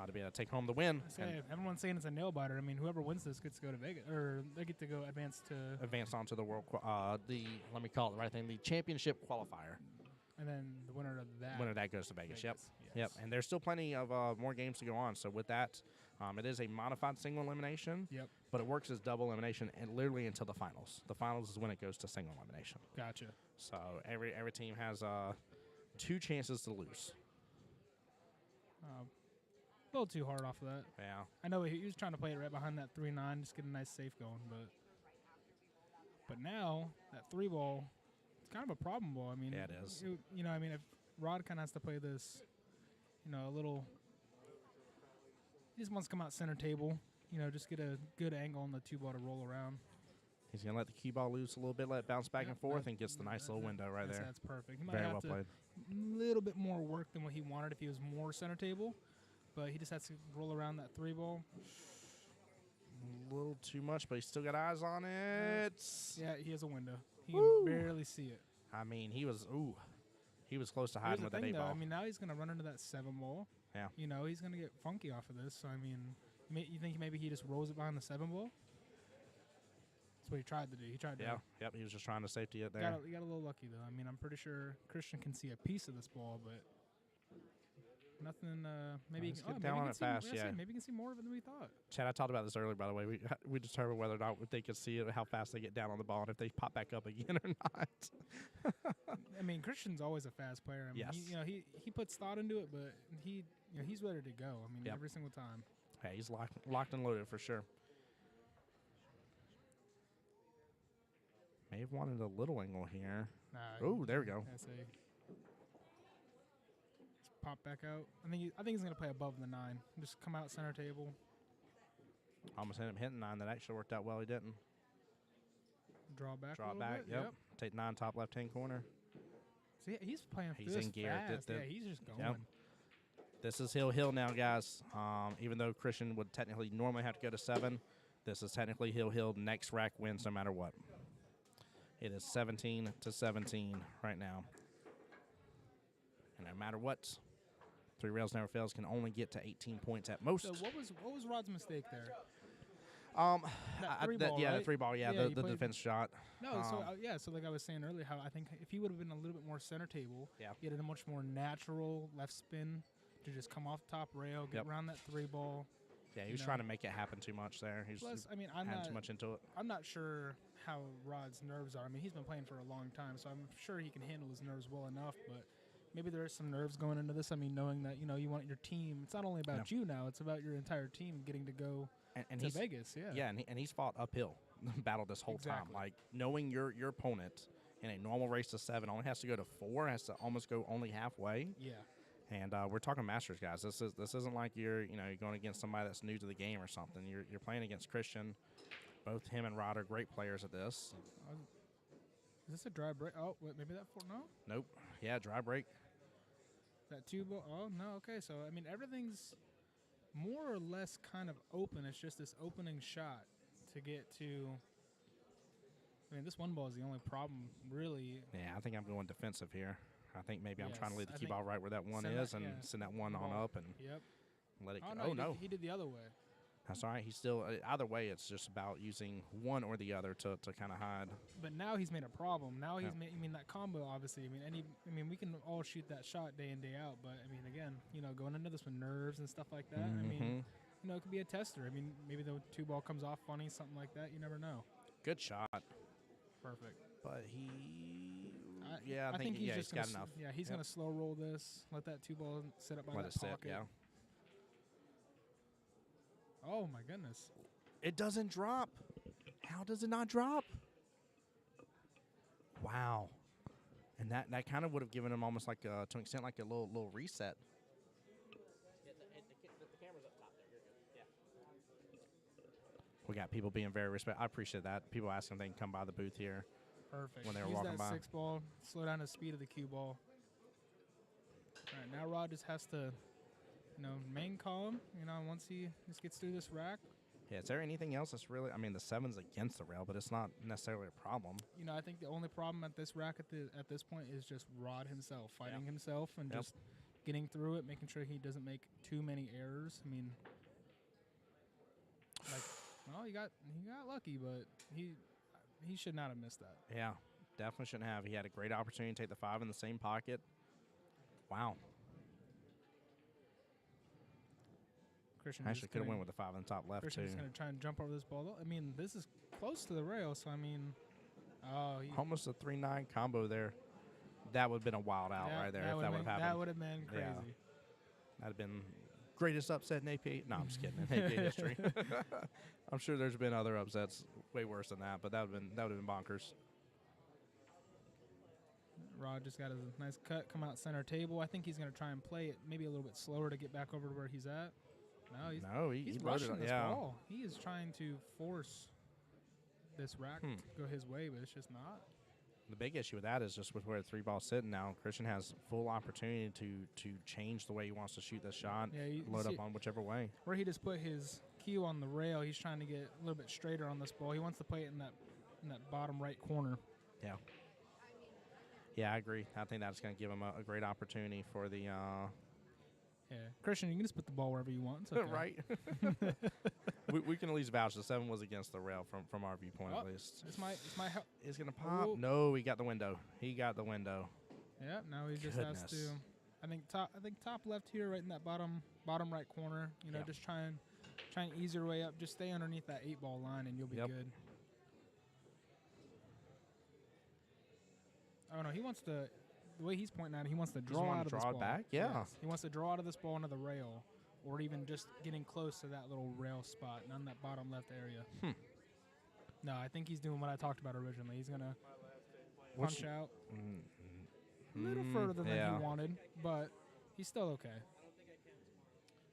to be able to take home the win I say, and everyone's saying it's a nail biter. I mean, whoever wins this gets to go to Vegas, or they get to go advance to, advance on to the let me call it the right thing, the championship qualifier. and then the winner of that. Winner of that goes to Vegas. Yep. Yes. And there's still plenty of more games to go on. So with that, it is a modified single elimination. Yep. But it works as double elimination and literally until the finals. The finals is when it goes to single elimination. Gotcha. So every team has 2 chances to lose. A little too hard off of that. Yeah. I know he was trying to play it right behind that 3-9, just get a nice safe going, but now that 3 ball, it's kind of a problem ball. I mean, Yeah, it is. I mean, if Rod kind of has to play this, a little. He just wants to come out center table, just get a good angle on the 2 ball to roll around. He's going to let the cue ball loose a little bit, let it bounce back Yep, and forth, and gets the nice little window right there. That's perfect. He might Very have well to played. a little bit more work than what he wanted if he was more center table, but he just has to roll around that 3 ball. A little too much, but he's still got eyes on it. Yeah, he has a window. He Woo. can barely see it. I mean, he was close to Here's hiding the with that thing, 8 though. ball. I mean, now he's going to run into that 7 ball. Yeah. He's going to get funky off of this. So, I mean, you think maybe he just rolls it behind the 7 ball? That's what he tried to do. He tried to. Yeah, yep, he was just trying to safety it there. He got a little lucky, though. I mean, I'm pretty sure Christian can see a piece of this ball, but nothing. Maybe Let's he can, get maybe down he on can it see, fast, yeah. maybe he can see more of it than we thought. Chad, I talked about this earlier, by the way. We determined whether or not they could see it, how fast they get down on the ball, and if they pop back up again or not. I mean, Christian's always a fast player. I mean, Yes. he puts thought into it, but he's ready to go. I mean, Yep. every single time. Yeah, he's locked and loaded for sure. May have wanted a little angle here. Nah, Oh, there we go. Let's pop back out. I think he's gonna play above the 9. Just come out center table. Almost ended up hitting 9. That actually worked out well. He didn't. Draw back. Draw a little back. Bit. Yep. Take 9 top left-hand corner. See, he's playing. He's this in gear. Fast. Yeah, he's just going. Yep. This is hill now, guys. Even though Christian would technically normally have to go to 7, this is technically hill. Next rack wins no matter what. It is 17-17 right now. And no matter what, 3 rails never fails can only get to 18 points at most. So what was Rod's mistake there? That 3 ball, yeah, right? the 3 ball, Yeah, the he played- defense shot. No, so like I was saying earlier, how I think if he would have been a little bit more center table, Yeah. he had a much more natural left spin to just come off the top rail, get Yep. around that 3 ball. Yeah, he was trying to make it happen too much there. He's Plus, I mean, I'm had not too much into it. I'm not sure how Rod's nerves are. I mean, he's been playing for a long time, so I'm sure he can handle his nerves well enough. But maybe there is some nerves going into this. I mean, knowing that you want your team. It's not only about you now; it's about your entire team getting to go And to he's Vegas. Yeah. Yeah, and he's fought uphill, battled this whole time. Exactly. Like knowing your opponent in a normal race to 7 only has to go to 4, has to almost go only halfway. Yeah. And we're talking Masters, guys. This isn't like you're going against somebody that's new to the game or something. You're playing against Christian. Both him and Rod are great players at this. Is this a dry break? Oh, wait, maybe that 4. No, Nope. Yeah, dry break. that 2 ball. Oh no. Okay, so I mean everything's more or less kind of open. It's just this opening shot to get to. I mean, this 1 ball is the only problem, really. Yeah, I think I'm going defensive here. I think maybe I'm trying to Yes, leave the I cue ball right where that 1 send is that- and yeah. send that 1 on Ball. up and Yep. let it go. Oh no. He did the other way. That's all right. He's still either way. It's just about using one or the other to kind of hide. But now he's made a problem. Now he's Yeah. made. I mean, that combo obviously. I mean, we can all shoot that shot day in day out. But I mean, again, going into this with nerves and stuff like that. I mean, it could be a tester. I mean, maybe the 2 ball comes off funny, something like that. You never know. Good shot, Perfect. but he. I think he's he's just got gonna enough. Yeah, he's Yep. gonna slow roll this. Let that 2 ball sit up by Let that it sit. pocket. Yeah. Oh my goodness. It doesn't drop. How does it not drop? Wow. And that kind of would have given him almost like to an extent like a little reset. We got people being very respectful. I appreciate that. People asking if they can come by the booth here. Perfect. When they were Use walking that by. 6 ball. Slow down the speed of the cue ball. All right, now Rod just has to, remain calm. Once he just gets through this rack. Yeah, is there anything else that's really? I mean, the 7's against the rail, but it's not necessarily a problem. I think the only problem at this rack at this point is just Rod himself fighting himself and Yep. just getting through it, making sure he doesn't make too many errors. I mean, like, well, he got lucky, but he should not have missed that. Yeah, definitely shouldn't have. He had a great opportunity to take the 5 in the same pocket. Wow. Christian Actually, could have went with the 5 in the top left, Christian's too. going to try and jump over this ball. Though. I mean, this is close to the rail, so I mean, oh, Almost a 3-9 combo there. That would have been a wild out right there if that would have happened. That would have been crazy. Yeah. That would have been greatest upset in AP. No, I'm just kidding. In AP history. I'm sure there's been other upsets way worse than that, but that would have been bonkers. Rod just got a nice cut, come out center table. I think he's going to try and play it maybe a little bit slower to get back over to where he's at. No, he's loaded rushing it. this ball. He is trying to force this rack to go his way, but it's just not. The big issue with that is just with where the 3 ball's sitting now. Christian has full opportunity to change the way he wants to shoot this shot, load up on whichever way. Where he just put his cue on the rail, he's trying to get a little bit straighter on this ball. He wants to play it in that bottom right corner. Yeah. Yeah, I agree. I think that's going to give him a great opportunity for the Yeah, Christian, you can just put the ball wherever you want. It's okay. right. we can at least vouch the 7 was against the rail from our viewpoint at least. It's my help. It's gonna pop. Ooh. No, he got the window. Yeah, now he just has to. I think top left here, right in that bottom right corner. Just try and ease your way up. Just stay underneath that 8-ball line, and you'll be good. Oh no, he wants to. The way he's pointing at it, he wants to draw out of this ball. Back? Yeah. Yes. He wants to draw out of this ball into the rail, or even just getting close to that little rail spot and on that bottom left area. No, I think he's doing what I talked about originally. He's gonna punch out a little further than he wanted, but he's still okay.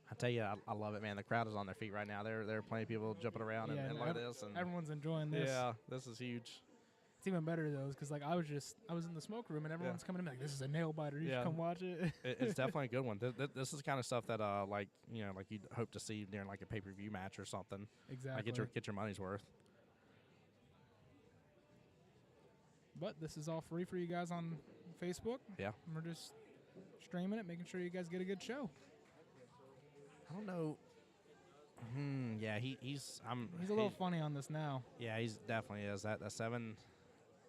I tell you, I love it, man. The crowd is on their feet right now. There are plenty of people jumping around and look at this. And everyone's enjoying this. Yeah, this is huge. It's even better though, because like I was in the smoke room and everyone's coming in like, this is a nail biter. You should come watch it. It's definitely a good one. This is kind of stuff that like you'd hope to see during like a pay-per-view match or something. Exactly. Like get your money's worth. But this is all free for you guys on Facebook. Yeah. And we're just streaming it, making sure you guys get a good show. I don't know. Yeah, he's a little funny on this now. Yeah, he's definitely is. That 7,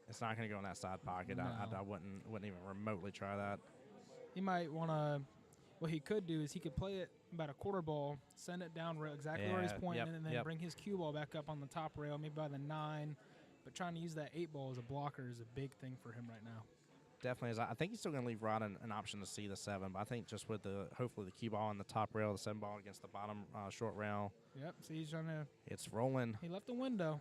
it's not going to go in that side pocket. No. I wouldn't even remotely try that. He might want to. What he could do is he could play it about a quarter ball, send it down exactly where he's pointing, and then bring his cue ball back up on the top rail, maybe by the 9. But trying to use that 8-ball as a blocker is a big thing for him right now. Definitely is. I think he's still going to leave Rod an option to see the 7, but I think just with hopefully the cue ball on the top rail, the 7 ball against the bottom short rail. Yep. So he's trying to. It's rolling. He left a window.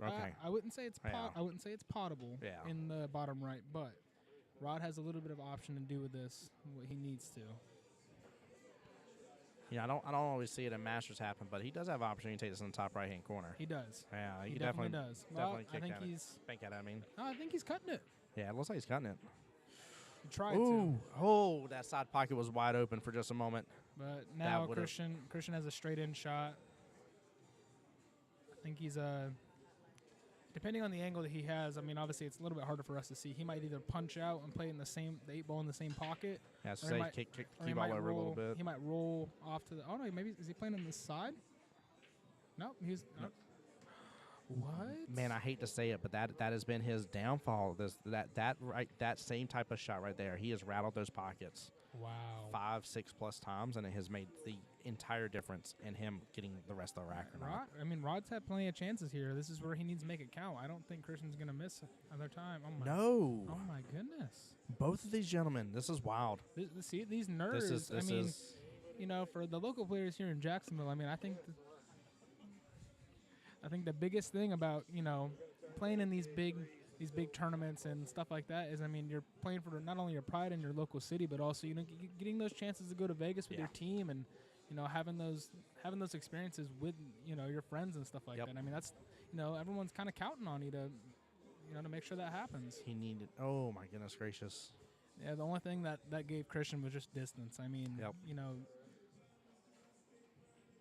Okay. I wouldn't say it's I wouldn't say it's potable in the bottom right, but Rod has a little bit of option to do with this what he needs to. Yeah, I don't always see it in Masters happen, but he does have opportunity to take this in the top right hand corner. He does. Yeah, he definitely does. Definitely I think bank at it. I mean. No, I think he's cutting it. Yeah, it looks like he's cutting it. He tried to. Oh, that side pocket was wide open for just a moment. But now Christian has a straight in shot. I think he's depending on the angle that he has. I mean, obviously it's a little bit harder for us to see. He might either punch out and play in the 8-ball in the same pocket. Yeah, so kick the cue ball over a little bit. He might roll off to the. Oh no, maybe is he playing on this side? No, he's. No. What? Man, I hate to say it, but that has been his downfall. That same type of shot right there. He has rattled those pockets. Wow. 5, 6+ times, and it has made the entire difference in him getting the rest of the rack or not. I mean, Rod's had plenty of chances here. This is where he needs to make it count. I don't think Christian's going to miss another time. No. Oh, my goodness. Both of these gentlemen, this is wild. See, these nerves, for the local players here in Jacksonville, I mean, I think the biggest thing about, playing in these big tournaments and stuff like that is, I mean, you're playing for not only your pride in your local city, but also, getting those chances to go to Vegas with your team and, having those experiences with, your friends and stuff like that. I mean, that's, everyone's kind of counting on you to make sure that happens. He needed, oh my goodness gracious. Yeah, the only thing that gave Christian was just distance. I mean,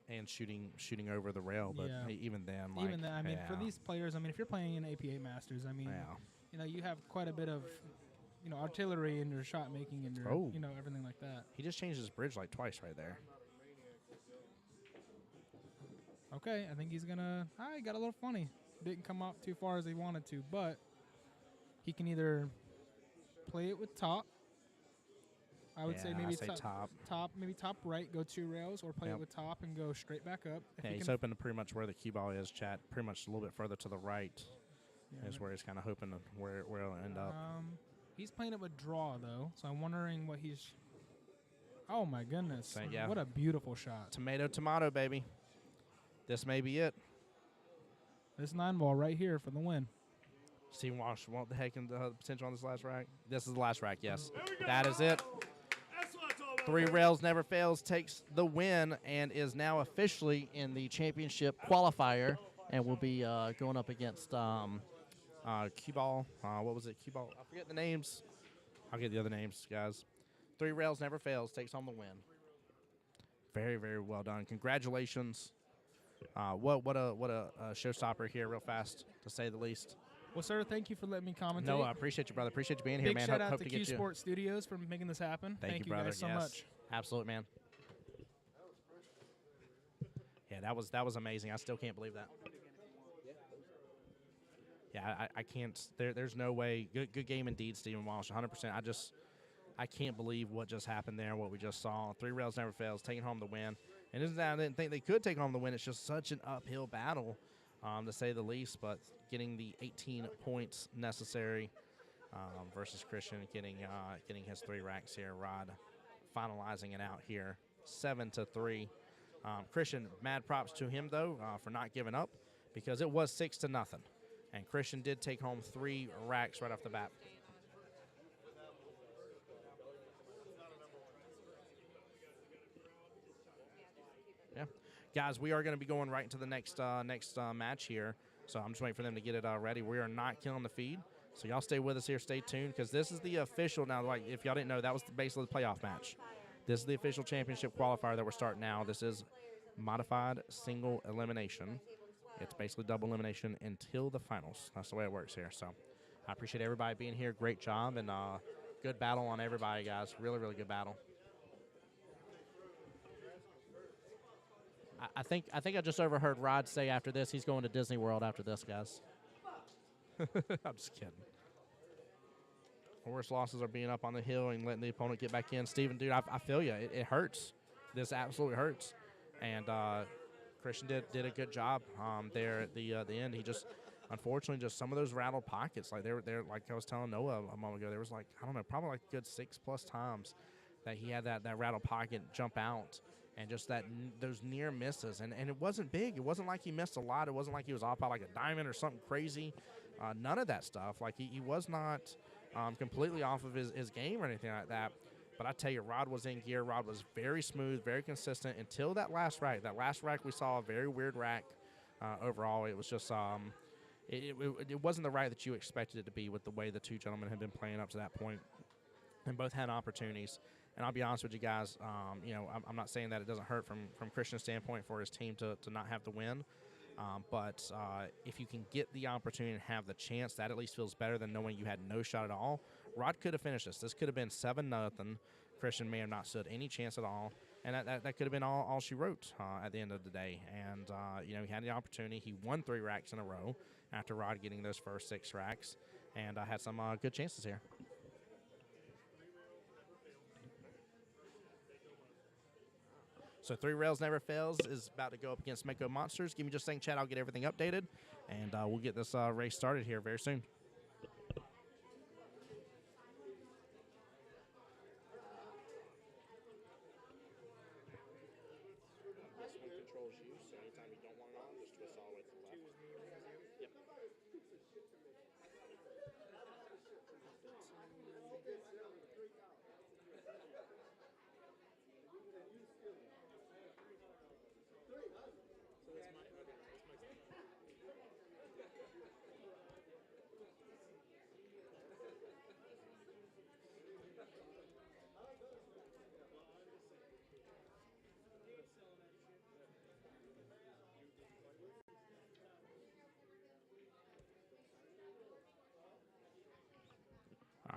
and shooting over the rail, but even then, I mean, for these players, I mean, if you're playing in APA Masters, I mean, you have quite a bit of artillery in your shot making and your Oh. everything like that. He just changed his bridge like twice right there. Okay, I think he's gonna. He got a little funny. Didn't come out too far as he wanted to, but he can either play it with top. I would say Yeah, maybe I say top. maybe top right, go 2 rails, or play Yep. it with top and go straight back up. If Yeah, he he's can, hoping to pretty much where the cue ball is, chat. Pretty much a little bit further to the right yeah, is where he's kind of hoping to where it'll end up. He's playing it with draw though, so I'm wondering what he's. Oh my goodness! So, yeah. What a beautiful shot! Tomato, tomato, baby. This may be it. This 9-ball right here for the win. Stephen Walsh, what the heck in the potential on this last rack? This is the last rack, yes. That is it. 3 rails never fails takes the win and is now officially In the championship qualifier, and will be going up against QBALL. What was it? QBALL. I forget the names. I'll get the other names, guys. 3 rails never fails takes home the win. Very, very well done. Congratulations. What a showstopper here, real fast, to say the least. Well, sir, thank you for letting me commentate. No, I appreciate you, brother. Appreciate you being here, Big man. shout out Hope to to Q get you. Sports Studios for making this happen. Thank you, brother. guys so Yes. much. Absolutely, man. Yeah, that was amazing. I still can't believe that. Yeah, I can't. There's no way. Good game indeed, Stephen Walsh. 100%. I can't believe what just happened there. What we just saw. 3 rails never fails, taking home the win. And isn't that I didn't think they could take home the win. It's just such an uphill battle, to say the least. But getting the 18 points necessary versus Christian getting his 3 racks here. Rod finalizing it out here, 7-3. Christian, mad props to him though for not giving up, because it was 6-0, and Christian did take home 3 racks right off the bat. Yeah, guys, we are going to be going right into the next match here. So I'm just waiting for them to get it ready. We are not killing the feed, so y'all stay with us here. Stay tuned, because this is the official now. Like, if y'all didn't know, that was basically the playoff match. This is the official championship qualifier that we're starting now. This is modified single elimination. It's basically double elimination until the finals. That's the way it works here. So I appreciate everybody being here. Great job, and good battle on everybody, guys. Really, really good battle. I think I just overheard Rod say after this he's going to Disney World after this, guys. I'm just kidding. Worst losses are being up on the hill and letting the opponent get back in. Steven, dude, I feel you. It hurts. This absolutely hurts. And Christian did a good job there at the end. He just, unfortunately, just some of those rattled pockets. Like they're like I was telling Noah a moment ago, there was like, I don't know, probably like a good 6+ times that he had that rattled pocket jump out. And just those near misses. And it wasn't big. It wasn't like he missed a lot. It wasn't like he was off by like a diamond or something crazy. None of that stuff. Like he was not completely off of his game or anything like that. But I tell you, Rod was in gear. Rod was very smooth, very consistent until that last rack. That last rack we saw a very weird rack overall. It was just it wasn't the rack that you expected it to be with the way the two gentlemen had been playing up to that point. And both had opportunities. And I'll be honest with you guys, I'm not saying that it doesn't hurt from Christian's standpoint for his team to not have the win. But if you can get the opportunity and have the chance, that at least feels better than knowing you had no shot at all. Rod could have finished this. This could have been 7-0. Christian may have not stood any chance at all. And that could have been all she wrote at the end of the day. And, he had the opportunity. He won 3 racks in a row after Rod getting those first 6 racks. And had some good chances here. So 3 rails never fails is about to go up against Mako Monsters. Give me just a second, chat. I'll get everything updated, and we'll get this race started here very soon. This one controls you, so anytime you don't want it on, just twist all the way to the left. Yep.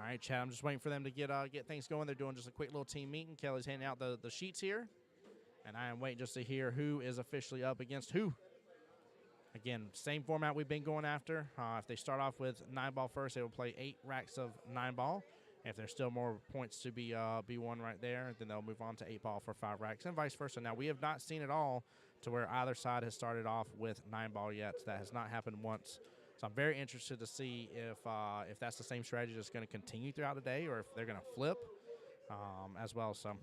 right, Chad, I'm just waiting for them to get things going. They're doing just a quick little team meeting. Kelly's handing out the sheets here, and I am waiting just to hear who is officially up against who. Again, same format we've been going after. If they start off with 9-ball first, they will play 8 racks of 9-ball. If there's still more points to be won right there, then they'll move on to 8-ball for 5 racks, and vice versa. Now, we have not seen it all to where either side has started off with 9-ball yet. That has not happened once. So I'm very interested to see if that's the same strategy that's going to continue throughout the day, or if they're going to flip as well. So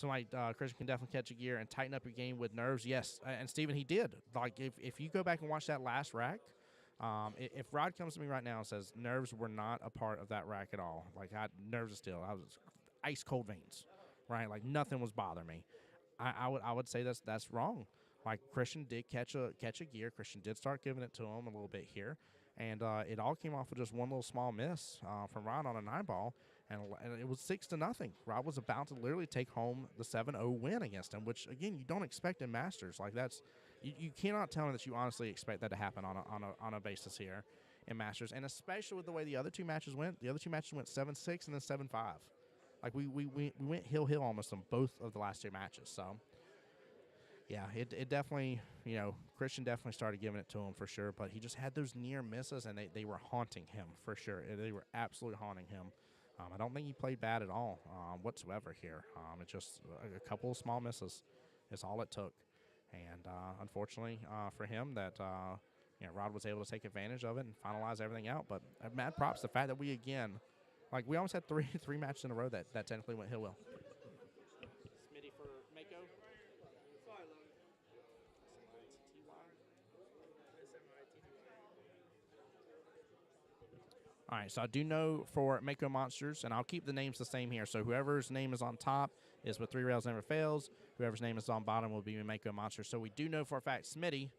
like Christian can definitely catch a gear and tighten up your game with nerves. Yes, and Steven, he did. Like if you go back and watch that last rack, if Rod comes to me right now and says nerves were not a part of that rack at all, like nerves are still, I was ice cold veins, right? Like nothing was bothering me. I would say that's wrong. Like Christian did catch a gear. Christian did start giving it to him a little bit here, and it all came off of just one little small miss from Rod on a 9-ball, and it was 6-0. Rod was about to literally take home the 7-0 win against him, which again you don't expect in Masters. Like that's you cannot tell me that you honestly expect that to happen on a basis here in Masters, and especially with the way the other two matches went. The other two matches went 7-6 and then 7-5. Like we went hill almost on both of the last 2 matches. So. Yeah, it definitely, Christian definitely started giving it to him for sure, but he just had those near misses, and they were haunting him for sure. They were absolutely haunting him. I don't think he played bad at all whatsoever here. It's just a couple of small misses is all it took. And unfortunately for him that, Rod was able to take advantage of it and finalize everything out. But mad props the fact that we, again, like we almost had three matches in a row that technically went hill well. Smitty for Mako. All right, so I do know for Mako Monsters, and I'll keep the names the same here. So whoever's name is on top is with 3 rails never fails. Whoever's name is on bottom will be Mako Monsters. So we do know for a fact Smitty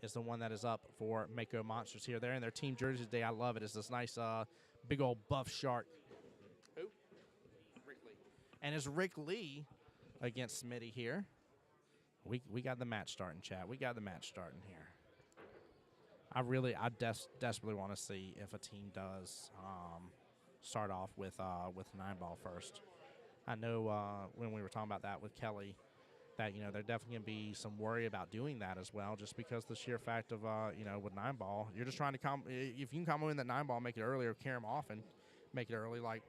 is the one that is up for Mako Monsters here. They're in their team jerseys today. I love it. It's this nice big old buff shark. Who? Rick Lee. And it's Rick Lee against Smitty here. We got the match starting, chat. We got the match starting here. I desperately want to see if a team does start off with 9-ball first. I know when we were talking about that with Kelly, that there definitely can be some worry about doing that as well, just because the sheer fact of with 9-ball, you're just trying to if you can combo in that 9-ball, make it early, or carry them off and make it early, like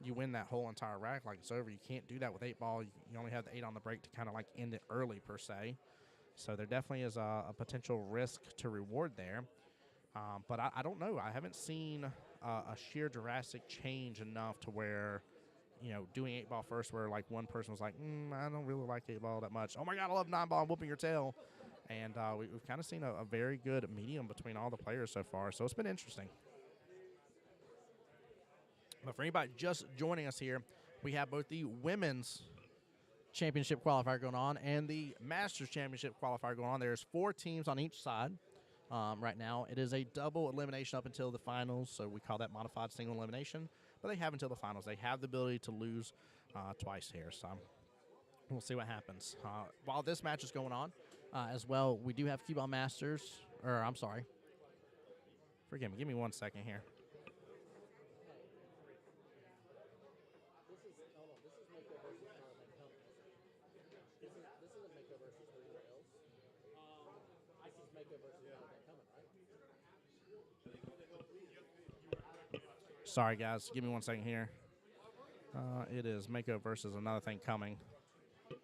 you win that whole entire rack, like it's over. You can't do that with 8-ball. You only have the 8 on the break to kind of like end it early per se. So there definitely is a potential risk to reward there. But I don't know. I haven't seen a sheer drastic change enough to where, doing 8-ball first where like one person was like, I don't really like 8-ball that much. Oh, my God, I love 9-ball. I'm whooping your tail. And we've kind of seen a very good medium between all the players so far. So it's been interesting. But for anybody just joining us here, we have both the women's championship qualifier going on and the Masters championship qualifier going on. There's 4 teams on each side right now. It is a double elimination up until the finals, so we call that modified single elimination. But they have until the finals. They have the ability to lose twice here, so we'll see what happens. While this match is going on as well, we do have QBALL Masters, or I'm sorry. Forgive me. Give me 1 second here. Sorry, guys. Give me 1 second here. It is Mako versus another thing coming. No,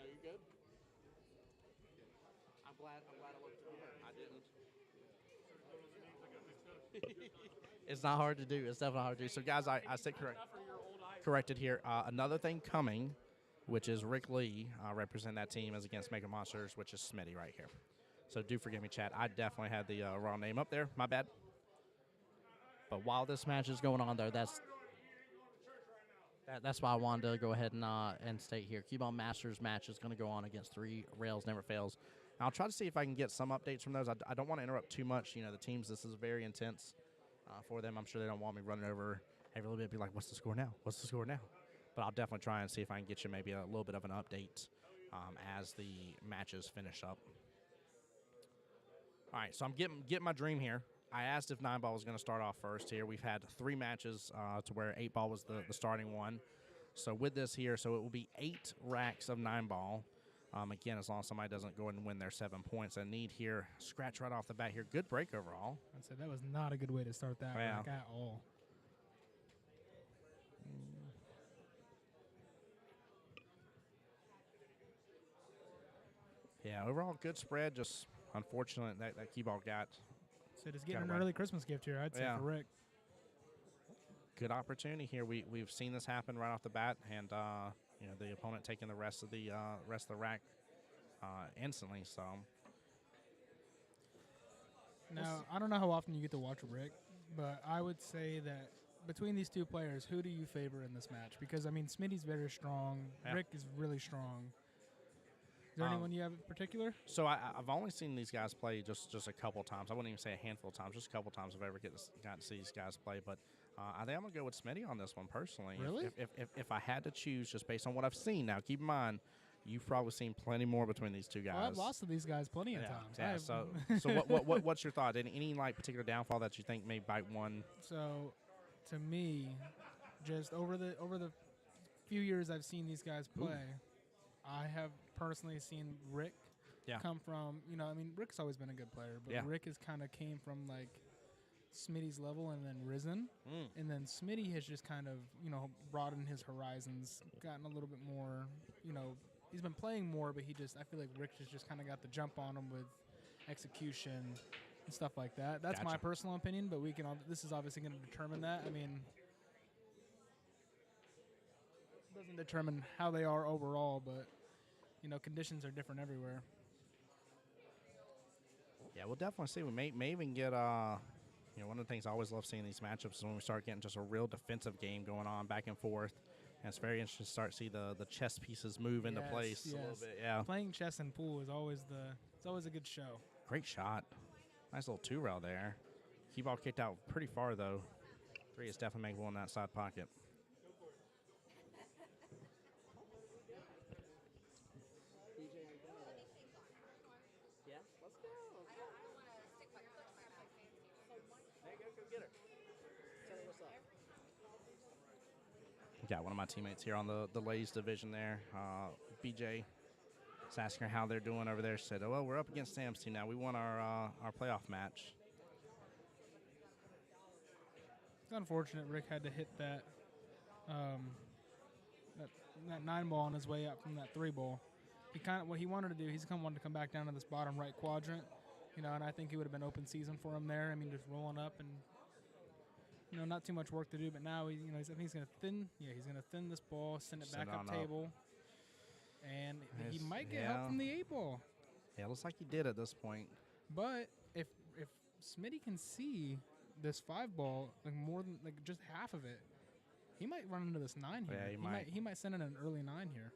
you're good. I'm glad I looked over. I didn't. It's not hard to do. It's definitely hard to do. So, guys, I said corrected here. Another thing coming, which is Rick Lee representing that team, is against Mako Monsters, which is Smitty right here. So do forgive me, chat. I definitely had the wrong name up there. My bad. But while this match is going on there, that's why I wanted to go ahead and state here. QBALL Masters match is going to go on against 3 rails never fails. And I'll try to see if I can get some updates from those. I don't want to interrupt too much. The teams, this is very intense for them. I'm sure they don't want me running over every little bit, be like, what's the score now? What's the score now? But I'll definitely try and see if I can get you maybe a little bit of an update as the matches finish up. All right, so I'm getting my dream here. I asked if 9 ball was going to start off first here. We've had 3 matches to where 8 ball was the starting one. So with this here, so it will be 8 racks of 9 ball. Again, as long as somebody doesn't go and win their 7 points. A need here, scratch right off the bat here. Good break overall. I'd say that was not a good way to start that Yeah. rack at all. Yeah, overall good spread. Just unfortunate that key ball got So just getting an away. early Christmas gift here, I'd say, Yeah. for Rick. good opportunity here. We've seen this happen right off the bat, and the opponent taking the rest of the rack instantly. So Now, I don't know how often you get to watch Rick, but I would say that between these two players, who do you favor in this match? Because, I mean, Smitty's very strong. Yeah. Rick is really strong. Is there anyone you have in particular? So I've only seen these guys play just a couple times. I wouldn't even say a handful of times, just a couple times I've ever gotten to see these guys play. But I think I'm going to go with Smitty on this one personally. Really? If I had to choose just based on what I've seen. Now, keep in mind, you've probably seen plenty more between these two guys. Well, I've lost to these guys plenty of times. Yeah, I've- so what's your thought? Any like particular downfall that you think may bite one? So, to me, just over the few years I've seen these guys play, I have personally seen Rick come from, I mean, Rick's always been a good player, but Rick has kind of came from like Smitty's level and then risen, and then Smitty has just kind of broadened his horizons, gotten a little bit more, he's been playing more, but I feel like Rick has just kind of got the jump on him with execution and stuff like that. That's my personal opinion, but this is obviously going to determine that. I mean, it doesn't determine how they are overall, but conditions are different everywhere. Yeah, we'll definitely see. We may even get one of the things I always love seeing these matchups is when we start getting just a real defensive game going on back and forth. And it's very interesting to start see the chess pieces move into place a little bit. Yeah, playing chess and pool is always a good show. great shot, nice little 2-rail there. Key ball kicked out pretty far though. 3 is definitely makeable in that side pocket. Got one of my teammates here on the ladies division there, BJ. Was asking her how they're doing over there. She said, "Oh well, we're up against Sam's team now. We won our playoff match." It's unfortunate Rick had to hit that 9 ball on his way up from that 3 ball. What he wanted to do, he's wanted to come back down to this bottom right quadrant, and I think it would have been open season for him there. I mean, just rolling up and not too much work to do, but now I think he's going to thin. Yeah, he's going to thin this ball, send it back up table, and he might get help from the 8 ball. Yeah, it looks like he did at this point. But if Smitty can see this 5 ball, like more than like just half of it, he might run into this 9 here. Yeah, he might send in an early 9 here.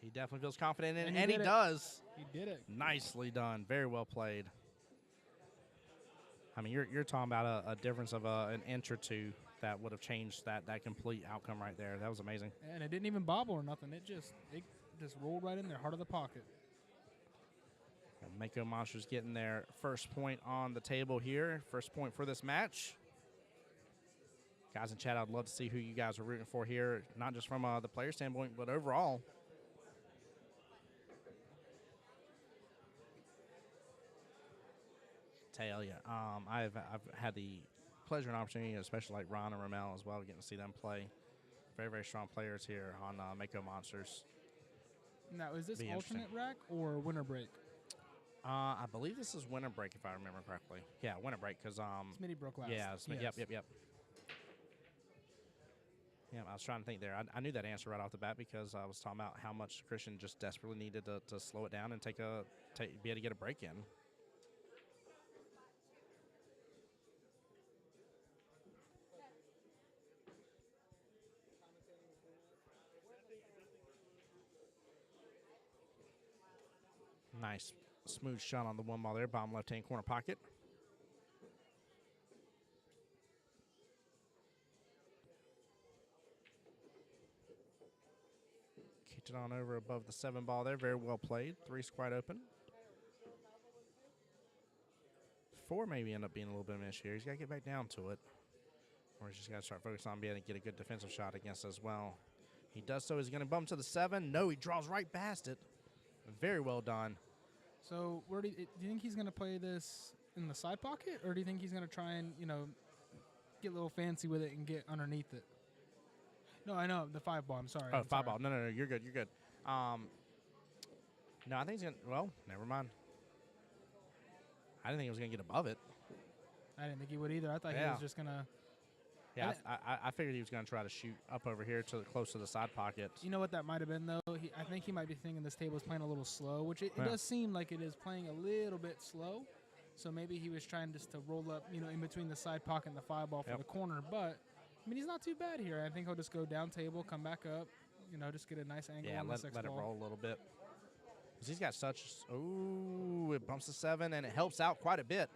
He definitely feels confident in it, And and he did it. does. He did it. Nicely done. Very well played. I mean, you're talking about a difference of an inch or two that would have changed that complete outcome right there. That was amazing. And it didn't even bobble or nothing. It just rolled right in there, heart of the pocket. And Mako Monsters getting their first point on the table here. First point for this match. Guys in chat, I'd love to see who you guys are rooting for here, not just from the player standpoint, but overall. Tell you, I've had the pleasure and opportunity, especially like Ron and Ramel as well, getting to see them play. Very, very strong players here on Mako Monsters. Now, is this Be interesting. alternate rack or winter break? I believe this is winter break, if I remember correctly. Yeah, winter break, because Smitty broke last. yeah, Yes. yep. Yeah, I was trying to think there. I knew that answer right off the bat because I was talking about how much Christian just desperately needed to slow it down and be able to get a break in. Nice smooth shot on the 1 ball there, bottom left-hand corner pocket. Kicked it on over above the 7 ball there. Very well played. 3's quite open. 4 maybe end up being a little bit of an issue here. He's got to get back down to it. Or he's just got to start focusing on being able to get a good defensive shot against as well. He does so. He's going to bump to the 7. No, he draws right past it. Very well done. So where do you think he's going to play this in the side pocket, or do you think he's going to try and, get a little fancy with it and get underneath it? No, I know, the 5 ball. I'm sorry. Oh, 5 ball. No, you're good. You're good. No, I think he's going to, well, never mind. I didn't think he was going to get above it. I didn't think he would either. I thought he was just going to. Yeah, I figured he was going to try to shoot up over here to close to the side pocket. You know what that might have been, though? I think he might be thinking this table is playing a little slow, which it does seem like it is playing a little bit slow. So maybe he was trying just to roll up, in between the side pocket and the 5 ball for the corner. But, he's not too bad here. I think he'll just go down table, come back up, just get a nice angle on the 6 ball. Let it roll a little bit. Because he's got such, it bumps the 7, and it helps out quite a bit.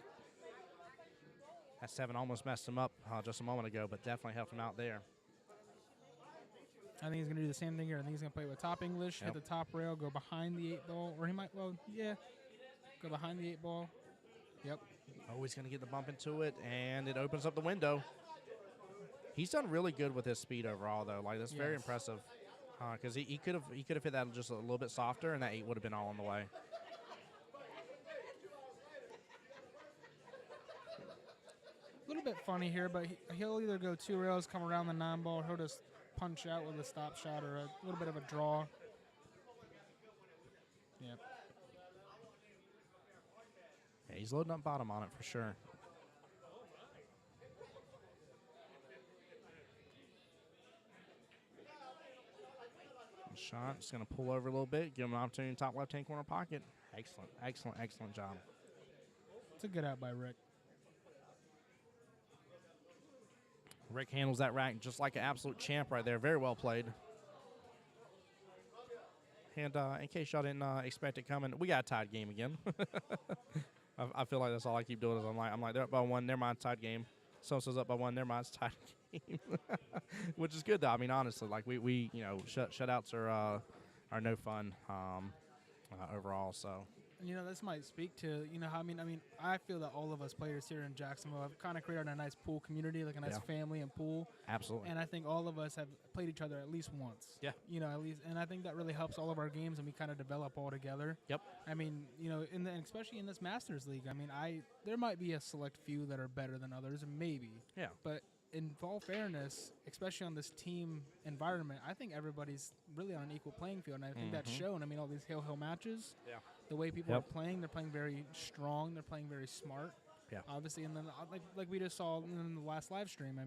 That 7 almost messed him up just a moment ago, but definitely helped him out there. I think he's going to do the same thing here. I think he's going to play with top English, hit the top rail, go behind the 8 ball, or he might, go behind the 8 ball. Yep. Oh, he's going to get the bump into it, and it opens up the window. He's done really good with his speed overall, though. Like, that's very impressive. Because he could have hit that just a little bit softer, and that 8 would have been all on the way. A little bit funny here, but he'll either go 2 rails, come around the 9 ball, or he'll just punch out with a stop shot or a little bit of a draw. Yep. Yeah, he's loading up bottom on it for sure. Shot, just going to pull over a little bit, give him an opportunity in top left-hand corner pocket. Excellent, excellent, excellent job. It's a good out by Rick. Rick handles that rack just like an absolute champ right there. Very well played. And in case y'all didn't expect it coming, we got a tied game again. I feel like that's all I keep doing is I'm like they're up by 1, never mind, tied game. So-and-so's up by 1, never mind, it's tied game. Which is good though. Honestly, like we shutouts are no fun overall. So. This might speak to, how I feel that all of us players here in Jacksonville have kind of created a nice pool community, like a nice family and pool. Absolutely. And I think all of us have played each other at least once. Yeah. At least, and I think that really helps all of our games, and we kind of develop all together. Yep. Especially in this Masters League, there might be a select few that are better than others, maybe. Yeah. But in all fairness, especially on this team environment, I think everybody's really on an equal playing field, and I think that's shown. All these hill matches. Yeah. The way people are playing, they're playing very strong. They're playing very smart. Yeah. Obviously, and then like we just saw in the last live stream.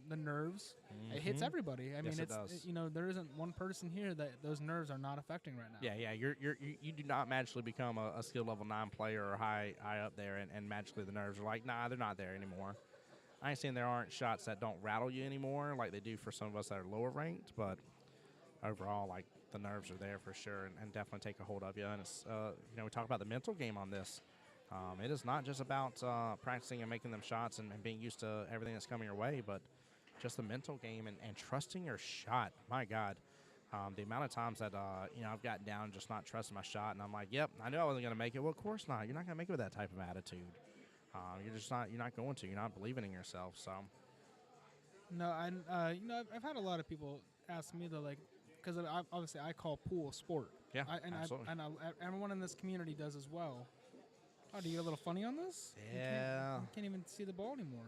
The nerves. It hits everybody. It does. There isn't one person here that those nerves are not affecting right now. Yeah. You do not magically become a skill level 9 player or high up there, and magically the nerves are like, nah, they're not there anymore. I ain't saying there aren't shots that don't rattle you anymore, like they do for some of us that are lower ranked, but overall, like, the nerves are there for sure, and definitely take a hold of you. And it's, we talk about the mental game on this. It is not just about practicing and making them shots and being used to everything that's coming your way, but just the mental game and trusting your shot. My God, the amount of times that I've gotten down and just not trusting my shot, and I'm like, yep, I knew I wasn't going to make it. Well, of course not. You're not going to make it with that type of attitude. You're just not. You're not going to. You're not believing in yourself. So. No, I've had a lot of people ask me though, like. Because obviously I call pool a sport. Yeah, absolutely. Everyone in this community does as well. Oh, do you get a little funny on this? Yeah. You can't even see the ball anymore.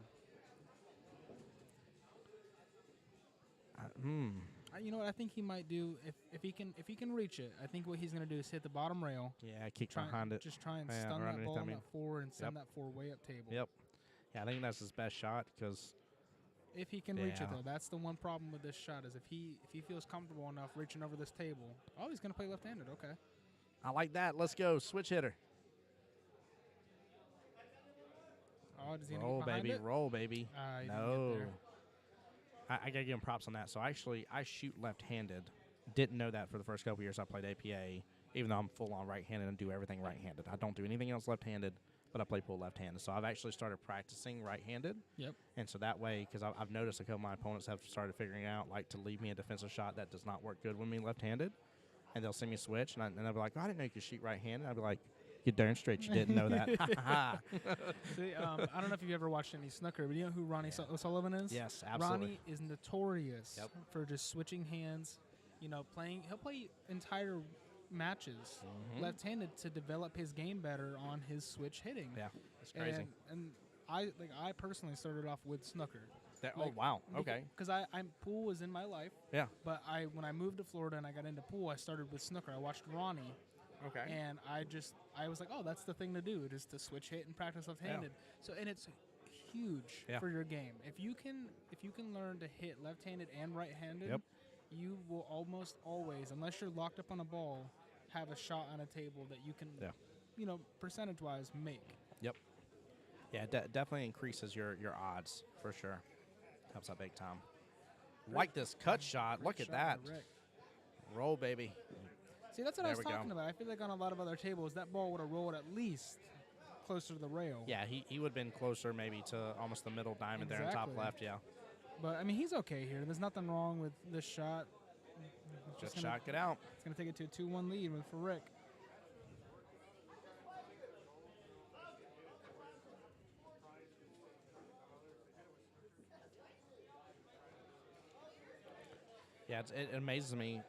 You know what I think he might do if he can reach it. I think what he's going to do is hit the bottom rail. Yeah, kick behind it. Just try and stun that ball on that 4 and send that 4 way up table. Yep. Yeah, I think that's his best shot because. If he can reach it, though, that's the one problem with this shot is if he feels comfortable enough reaching over this table. Oh, he's going to play left-handed. Okay. I like that. Let's go. Switch hitter. Oh, does he roll, baby. It? Roll, baby. No. I got to give him props on that. So, actually, I shoot left-handed. Didn't know that for the first couple years I played APA, even though I'm full-on right-handed and do everything right-handed. I don't do anything else left-handed. But I play pool left-handed. So I've actually started practicing right-handed. Yep. And so that way, because I've noticed a couple of my opponents have started figuring out, like, to leave me a defensive shot that does not work good with me left-handed. And they'll see me switch, and they'll be like, oh, I didn't know you could shoot right-handed. I'll be like, You're darn straight you didn't know that. See, I don't know if you've ever watched any snooker, but you know who Ronnie O'Sullivan is? Yes, absolutely. Ronnie is notorious Yep. for just switching hands. You know, he'll play entire matches left-handed to develop his game better on his switch hitting. Yeah, it's crazy. And I personally started off with snooker. Oh, wow. Okay. Because pool was in my life. Yeah. But when I moved to Florida and I got into pool, I started with snooker. I watched Ronnie. Okay. And I was like, oh, that's the thing to do, just to switch hit and practice left-handed. So and it's huge for your game. If you can learn to hit left-handed and right-handed, you will almost always, unless you're locked up on a ball, have a shot on a table that you can, you know, percentage-wise make. Yep. Yeah, definitely increases your odds for sure. Helps out big time. Like this cut shot. Look at that. Roll, baby. See, that's what I was talking about. I feel like on a lot of other tables, that ball would have rolled at least closer to the rail. Yeah, he would have been closer maybe to almost the middle diamond there in top left, yeah. But, I mean, he's okay here. There's nothing wrong with this shot. Just shot it out. It's going to take it to a 2-1 lead for Rick. Yeah, it amazes me.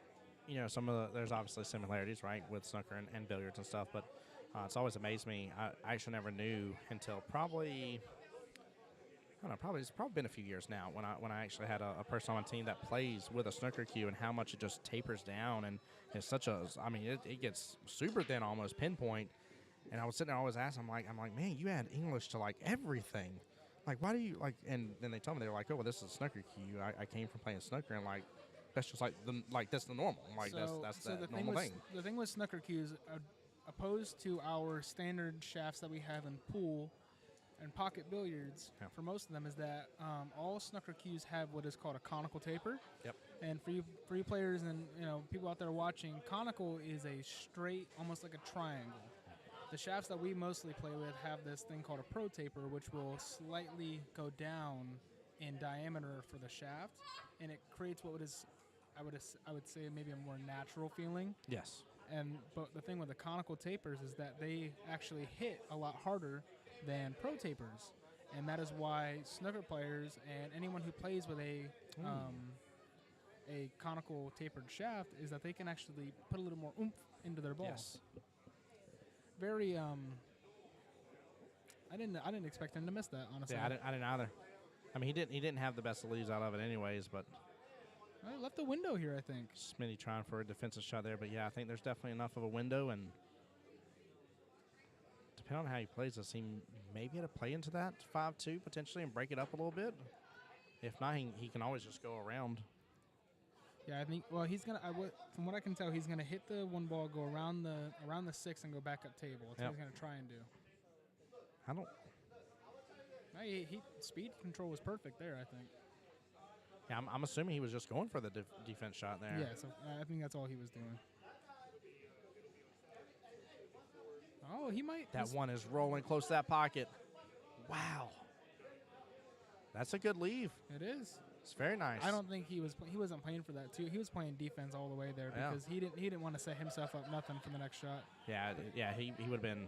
You know, there's obviously similarities, right, with snooker and billiards and stuff, but it's always amazed me. I actually never knew until probably, I don't know, it's probably been a few years now when I actually had a person on my team that plays with a snooker cue and how much it just tapers down, and it's such a, I mean, it gets super thin, almost pinpoint. And I was sitting there always asking, I'm like, man, you add English to like everything. Like, why do you like? And then they told me, they were like, oh, well, this is a snooker cue. I came from playing snooker, and like, that's just that's the normal. Like, that's the normal thing. The thing with snooker cues, opposed to our standard shafts that we have in pool and pocket billiards, for most of them, is that all snooker cues have what is called a conical taper. Yep. And for you players and people out there watching, conical is a straight, almost like a triangle. The shafts that we mostly play with have this thing called a pro taper, which will slightly go down in diameter for the shaft, and it creates what is, I would say, maybe a more natural feeling. Yes. But the thing with the conical tapers is that they actually hit a lot harder than pro tapers, and that is why snooker players and anyone who plays with a conical tapered shaft is that they can actually put a little more oomph into their ball. Yes. Very I didn't expect him to miss that, honestly. Yeah, I didn't either. I mean, he didn't have the best leads out of it anyways, but I left the window here, I think. Smitty trying for a defensive shot there, but yeah, I think there's definitely enough of a window, and depending on how he plays this, he maybe had to play into that 5-2 potentially and break it up a little bit. If not, he can always just go around. Yeah, I think. Well, he's gonna. From what I can tell, he's gonna hit the one ball, go around the 6, and go back up table. That's what he's gonna try and do. I don't. Speed control was perfect there, I think. Yeah, I'm assuming he was just going for the defense shot there. Yeah, so I think that's all he was doing. Oh, he might. That one is rolling close to that pocket. Wow. That's a good leave. It is. It's very nice. I don't think he wasn't playing for that too. He was playing defense all the way there because he didn't want to set himself up nothing for the next shot. Yeah, he would have been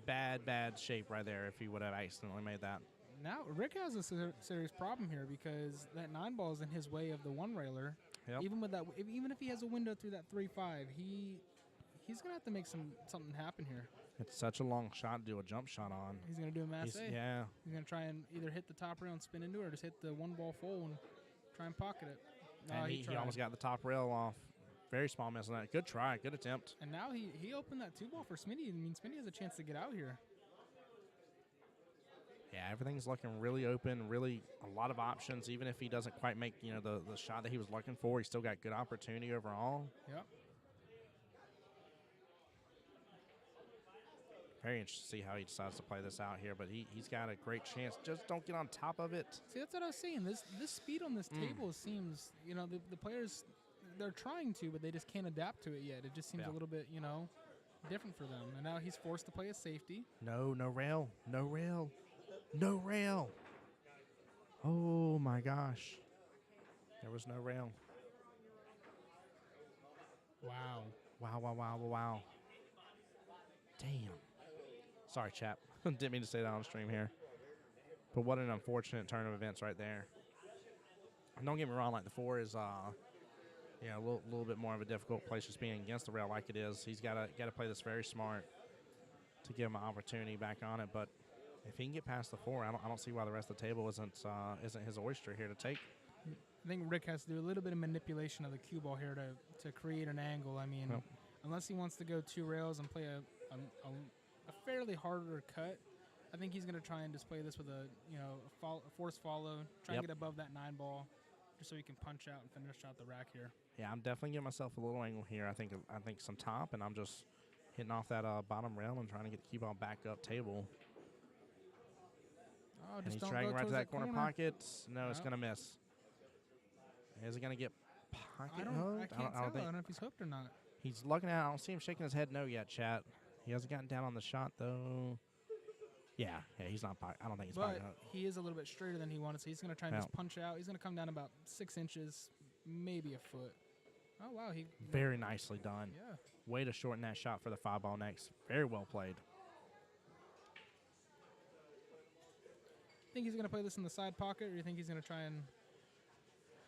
bad shape right there if he would have accidentally made that. Now Rick has a serious problem here because that 9 ball is in his way of the one railer. Yep. Even if he has a window through that 3-5, he's gonna have to make something happen here. It's such a long shot to do a jump shot on. He's gonna do a masse. Yeah. He's gonna try and either hit the top rail and spin into it, or just hit the one ball full and try and pocket it. And he almost got the top rail off. Very small miss on that. Good try. Good attempt. And now he opened that 2 ball for Smitty. I mean, Smitty has a chance to get out here. Yeah, everything's looking really open, really a lot of options. Even if he doesn't quite make, the shot that he was looking for, he's still got good opportunity overall. Yep. Very interesting to see how he decides to play this out here, but he's got a great chance. Just don't get on top of it. See, that's what I was saying. This speed on this table seems, the players, they're trying to, but they just can't adapt to it yet. It just seems a little bit, different for them. And now he's forced to play a safety. No rail. No rail. No rail. Oh, my gosh. There was no rail. Wow. Wow. Damn. Sorry, chap. Didn't mean to say that on stream here. But what an unfortunate turn of events right there. And don't get me wrong, like the 4 is, a little bit more of a difficult place just being against the rail like it is. He's got to play this very smart to give him an opportunity back on it. But if he can get past the 4, I don't see why the rest of the table isn't his oyster here to take. I think Rick has to do a little bit of manipulation of the cue ball here to create an angle. I mean, unless he wants to go 2 rails and play a fairly harder cut, I think he's going to try and just play this with a force follow, try and get above that 9 ball, just so he can punch out and finish out the rack here. Yeah, I'm definitely giving myself a little angle here. I think some top, and I'm just hitting off that bottom rail and trying to get the cue ball back up table. Oh, And just he's don't trying go right to towards that corner pocket. No, it's Nope. going to miss. Is it going to get pocket I hooked? can't tell. I think don't know if he's hooked or not. he's looking at it. I don't see him shaking his head no yet, chat. He hasn't gotten down on the shot, though. Yeah, he's not pocket. I don't think he's pocket But hooked. he is a little bit straighter than he wanted, so he's going to try and Yeah. just punch out. He's going to come down about 6 inches, maybe a foot. Oh, wow. Very nicely done. Yeah. Way to shorten that shot for the 5 ball next. Very well played. Think he's going to play this in the side pocket, or you think he's going to try and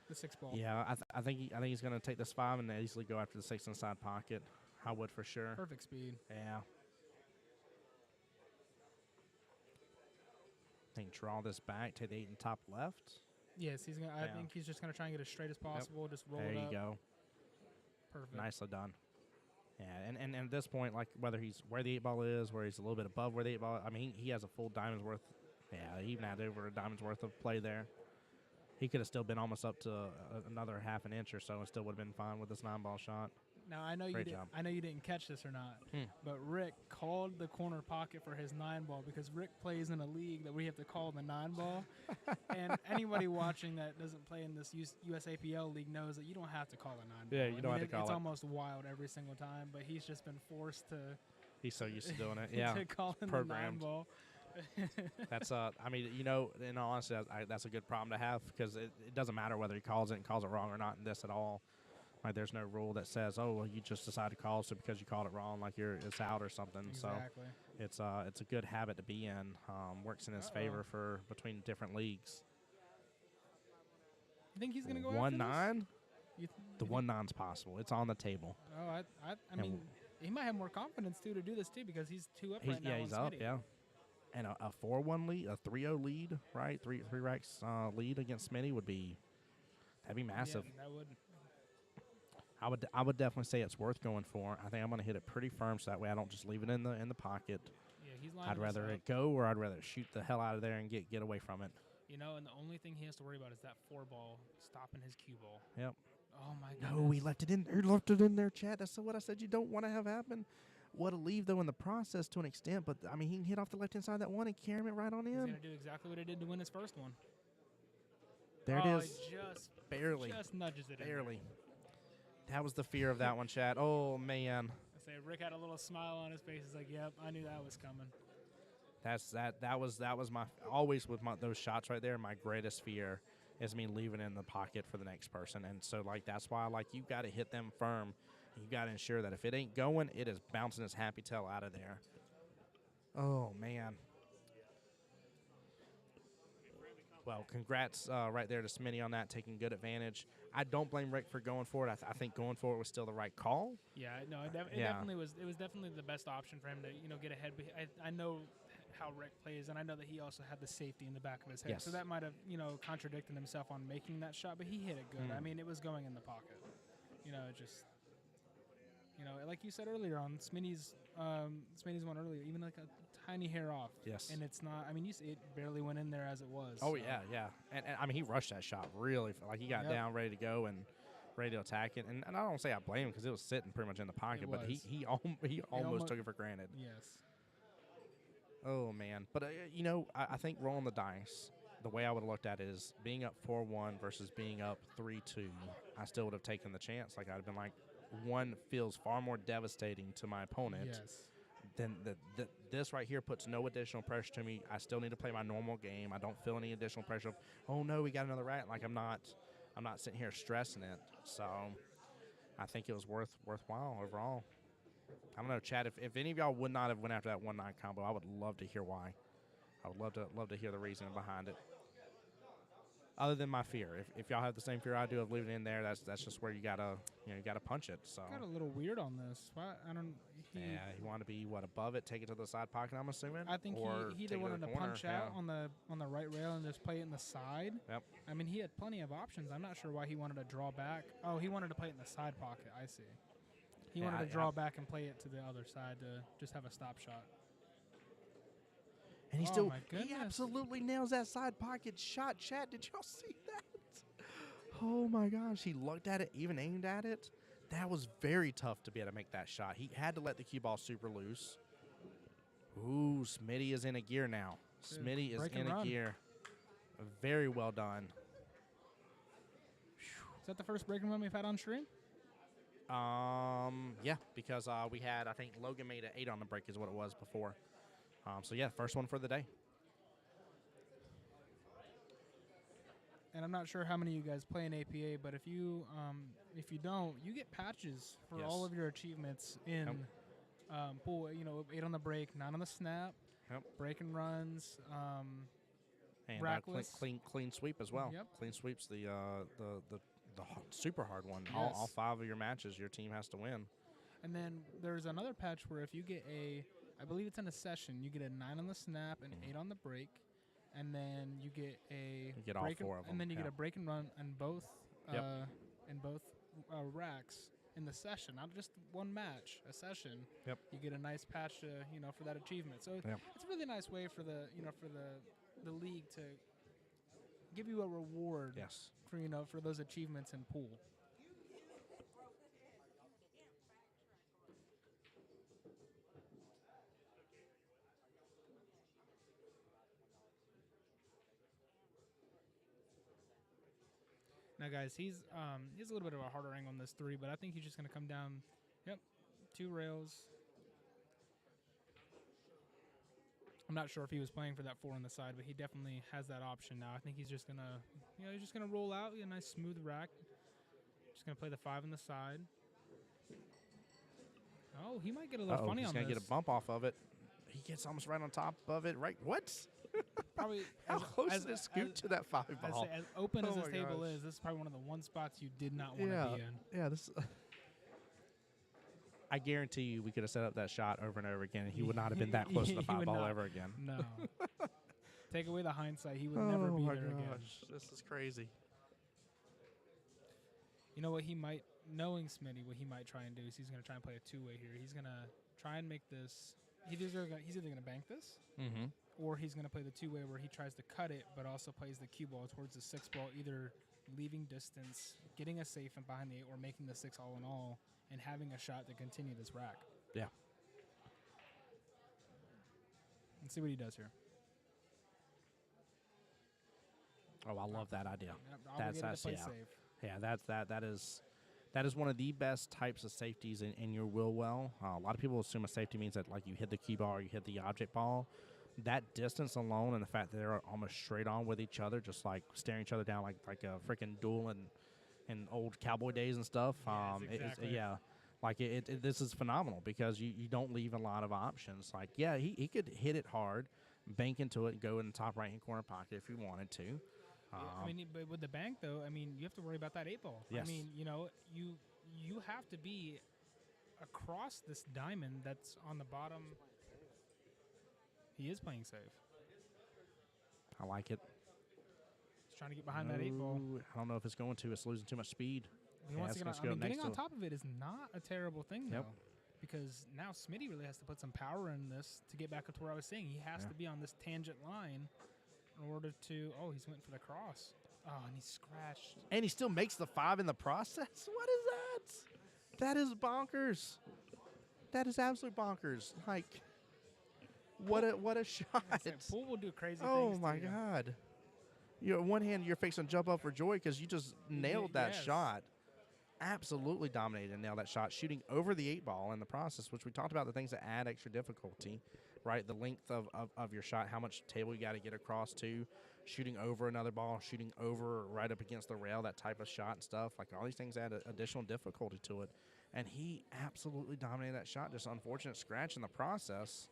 the 6 ball? Yeah, I think he's going to take this 5 and easily go after the 6 inside pocket. I would for sure. Perfect speed. Yeah. I think draw this back, take the 8 in top left. Yes, he's going. I Yeah. think he's just going to try and get as straight as possible. Just roll There it you up. go. Perfect. Nicely done. Yeah, and at this point, like whether he's where the 8 ball is, where he's a little bit above where the 8 ball, I mean, he has a full diamond's worth. Yeah, he even had over a diamond's worth of play there. He could have still been almost up to another half an inch or so and still would have been fine with this 9 ball shot. Now I know Great you. job. I know you didn't catch this or not, but Rick called the corner pocket for his 9 ball because Rick plays in a league that we have to call the 9 ball. And anybody watching that doesn't play in this USAPL league knows that you don't have to call a 9 ball. Yeah, you don't have to call It's it. almost wild every single time, but he's just been forced to He's so used to doing it. Yeah, to call in programmed. the 9 ball. That's I mean, in all honesty, that's a good problem to have because it doesn't matter whether he calls it wrong or not in this at all. Like, there's no rule that says, oh, well, you just decided to call so because you called it wrong, like it's out or something. Exactly. So it's a good habit to be in. Works in his favor for between different leagues. You think he's gonna go 1-9. after this? The 1-9's possible. It's on the table. Oh, I mean, he might have more confidence too to do this too because he's 2 up right now. He's on up. Smitty. Yeah. And a 4-1 lead, a 3-0 lead, right? Three racks lead against Smitty that'd be massive. Yeah, that would. I would definitely say it's worth going for. I think I'm going to hit it pretty firm so that way I don't just leave it in the pocket. Yeah, he's lining I'd this rather up. it go or I'd rather shoot the hell out of there and get away from it. And the only thing he has to worry about is that 4 ball stopping his cue ball. Yep. Oh my goodness. No, he left it in there. He left it in there, chat. That's what I said you don't want to have happen. What a leave, though, in the process to an extent. But, I mean, he can hit off the left-hand side of that one and carry it right on He's in. going to do exactly what he did to win his first one. There it is. He just Barely. Just nudges it in. Barely. That was the fear of that one, chat. Oh, man. I say Rick had a little smile on his face. He's like, "Yep, I knew that was coming." That was my always with those shots right there. My greatest fear is me leaving it in the pocket for the next person, and so that's why you got to hit them firm. You got to ensure that if it ain't going, it is bouncing its happy tail out of there. Oh man. Well, congrats right there to Smitty on that, taking good advantage. I don't blame Rick for going for it. I think going for it was still the right call. Yeah, no, it Yeah. definitely was. It was definitely the best option for him to get ahead. But I know how Rick plays, and I know that he also had the safety in the back of his head. Yes. So that might have contradicted himself on making that shot, but he hit it good. I mean, it was going in the pocket. Just like you said earlier on Smitty's one earlier, even like a tiny hair off. Yes. And it's not. I mean, it barely went in there as it was. Oh so. yeah. And I mean, he rushed that shot really. He got Yep. down, ready to go, and ready to attack it. And I don't say I blame him because it was sitting pretty much in the pocket, but was. he almost took it for granted. Yes. Oh man, but I think rolling the dice, the way I would have looked at it is being up 4-1 versus being up 3-2. I still would have taken the chance. I'd have been like, one feels far more devastating to my opponent. Yes. Then this right here puts no additional pressure to me. I still need to play my normal game. I don't feel any additional pressure of, oh no, we got another rat. I'm not sitting here stressing it. So I think it was worthwhile overall. I don't know, Chad. If any of y'all would not have went after that 1-9 combo, I would love to hear why. I would love to hear the reasoning behind it. Other than my fear, if y'all have the same fear I do of leaving it in there, that's just where you gotta punch it. So Got a little weird on this. Why? I don't. yeah, you want to be above it, take it to the side pocket. I'm assuming. I think or he take either it to wanted the to corner, punch out on the right rail and just play it in the side. Yep. I mean, he had plenty of options. I'm not sure why he wanted to draw back. Oh, he wanted to play it in the side pocket. I see. He Yeah, wanted to draw back and play it to the other side to just have a stop shot. And he Oh, still my he goodness. absolutely nails that side pocket shot. Chat, did y'all see that? Oh my gosh, he looked at it, even aimed at it. That was very tough to be able to make that shot. He had to let the cue ball super loose. Ooh, Smitty is in a gear now. Smitty is break and in a run. gear. Very well done. Is that the first breaking run we've had on stream? Yeah, because we had, I think Logan made an 8 on the break is what it was before. So yeah, first one for the day. And I'm not sure how many of you guys play in APA, but if you don't, you get patches for Yes. all of your achievements in pool. 8 on the break, 9 on the snap, Yep. break and runs. And Rackless. clean sweep as well. Yep. Clean sweep's the super hard one. Yes. All 5 of your matches, your team has to win. And then there's another patch where if you get I believe it's in a session, you get a 9 on the snap and 8 on the break, and then you get You get all break 4 of them. and then you get yeah. a break and run in both Yep. racks in the session, not just one match, a session. Yep. You get a nice patch to for that achievement. So Yep. it's a really nice way for the for the league to give you a reward Yes. for those achievements in pool. Now, guys, he's a little bit of a harder angle on this 3, but I think he's just going to come down. Yep, 2 rails. I'm not sure if he was playing for that 4 on the side, but he definitely has that option now. I think he's just gonna, he's just gonna roll out a nice smooth rack. Just gonna play the 5 on the side. Oh, he might get a little funny he's on gonna this. get a bump off of it. He gets almost right on top of it. Right? What? Probably How close as- did it scoot as- to that 5 I'd ball? say as open Oh as this my table gosh. is, this is probably one of the one spots you did not want to Yeah. be in. Yeah. This. I guarantee you, we could have set up that shot over and over again, and he would not have been that close to the He 5 would ball not. ever again. No. Take away the hindsight, he would never be there again. This is crazy. You know what he might, knowing Smitty, what he might try and do is he's going to try and play a 2-way here. He's going to try and make this. He's either going to bank this, Mm-hmm. or he's going to play the 2-way where he tries to cut it, but also plays the cue ball towards the 6 ball, either leaving distance, getting a safe and behind the 8, or making the 6 all in all, and having a shot to continue this rack. Yeah. Let's see what he does here. Oh, I love that idea. Yep, That's obligated to play yeah. safe. Yeah, that is one of the best types of safeties in your will well. A lot of people assume a safety means that like you hit the cue ball or you hit the object ball. That distance alone and the fact that they're almost straight on with each other, just like staring each other down like a freaking duel in old cowboy days and stuff. Yes, exactly. Like this is phenomenal because you don't leave a lot of options. Like he could hit it hard, bank into it, and go in the top right hand corner pocket if he wanted to. I mean, but with the bank though, I mean, you have to worry about that 8 ball. Yes. I mean, you have to be across this diamond that's on the bottom. He is playing safe. I like it. He's trying to get behind that 8 ball. Ooh, I don't know if it's going to. It's losing too much speed. He Yeah, wants it's to get gonna on, go getting next on to- top of it is not a terrible thing Yep. though, because now Smitty really has to put some power in this to get back up to where I was saying. He has Yeah. to be on this tangent line in order to. Oh, he's went for the cross. Oh, and he's scratched. And he still makes the 5 in the process. What is that? That is bonkers. That is absolute bonkers. Like, what a shot. Pool will do crazy Oh things. my to you. God. You on one hand, you're fixing to jump up for joy because you just nailed that yes. shot. Absolutely dominated and nailed that shot, shooting over the 8 ball in the process, which we talked about the things that add extra difficulty, right? The length of your shot, how much table you got to get across to, shooting over another ball, shooting over right up against the rail, that type of shot and stuff. Like all these things add additional difficulty to it. and he absolutely dominated that shot. Just unfortunate scratch in the process.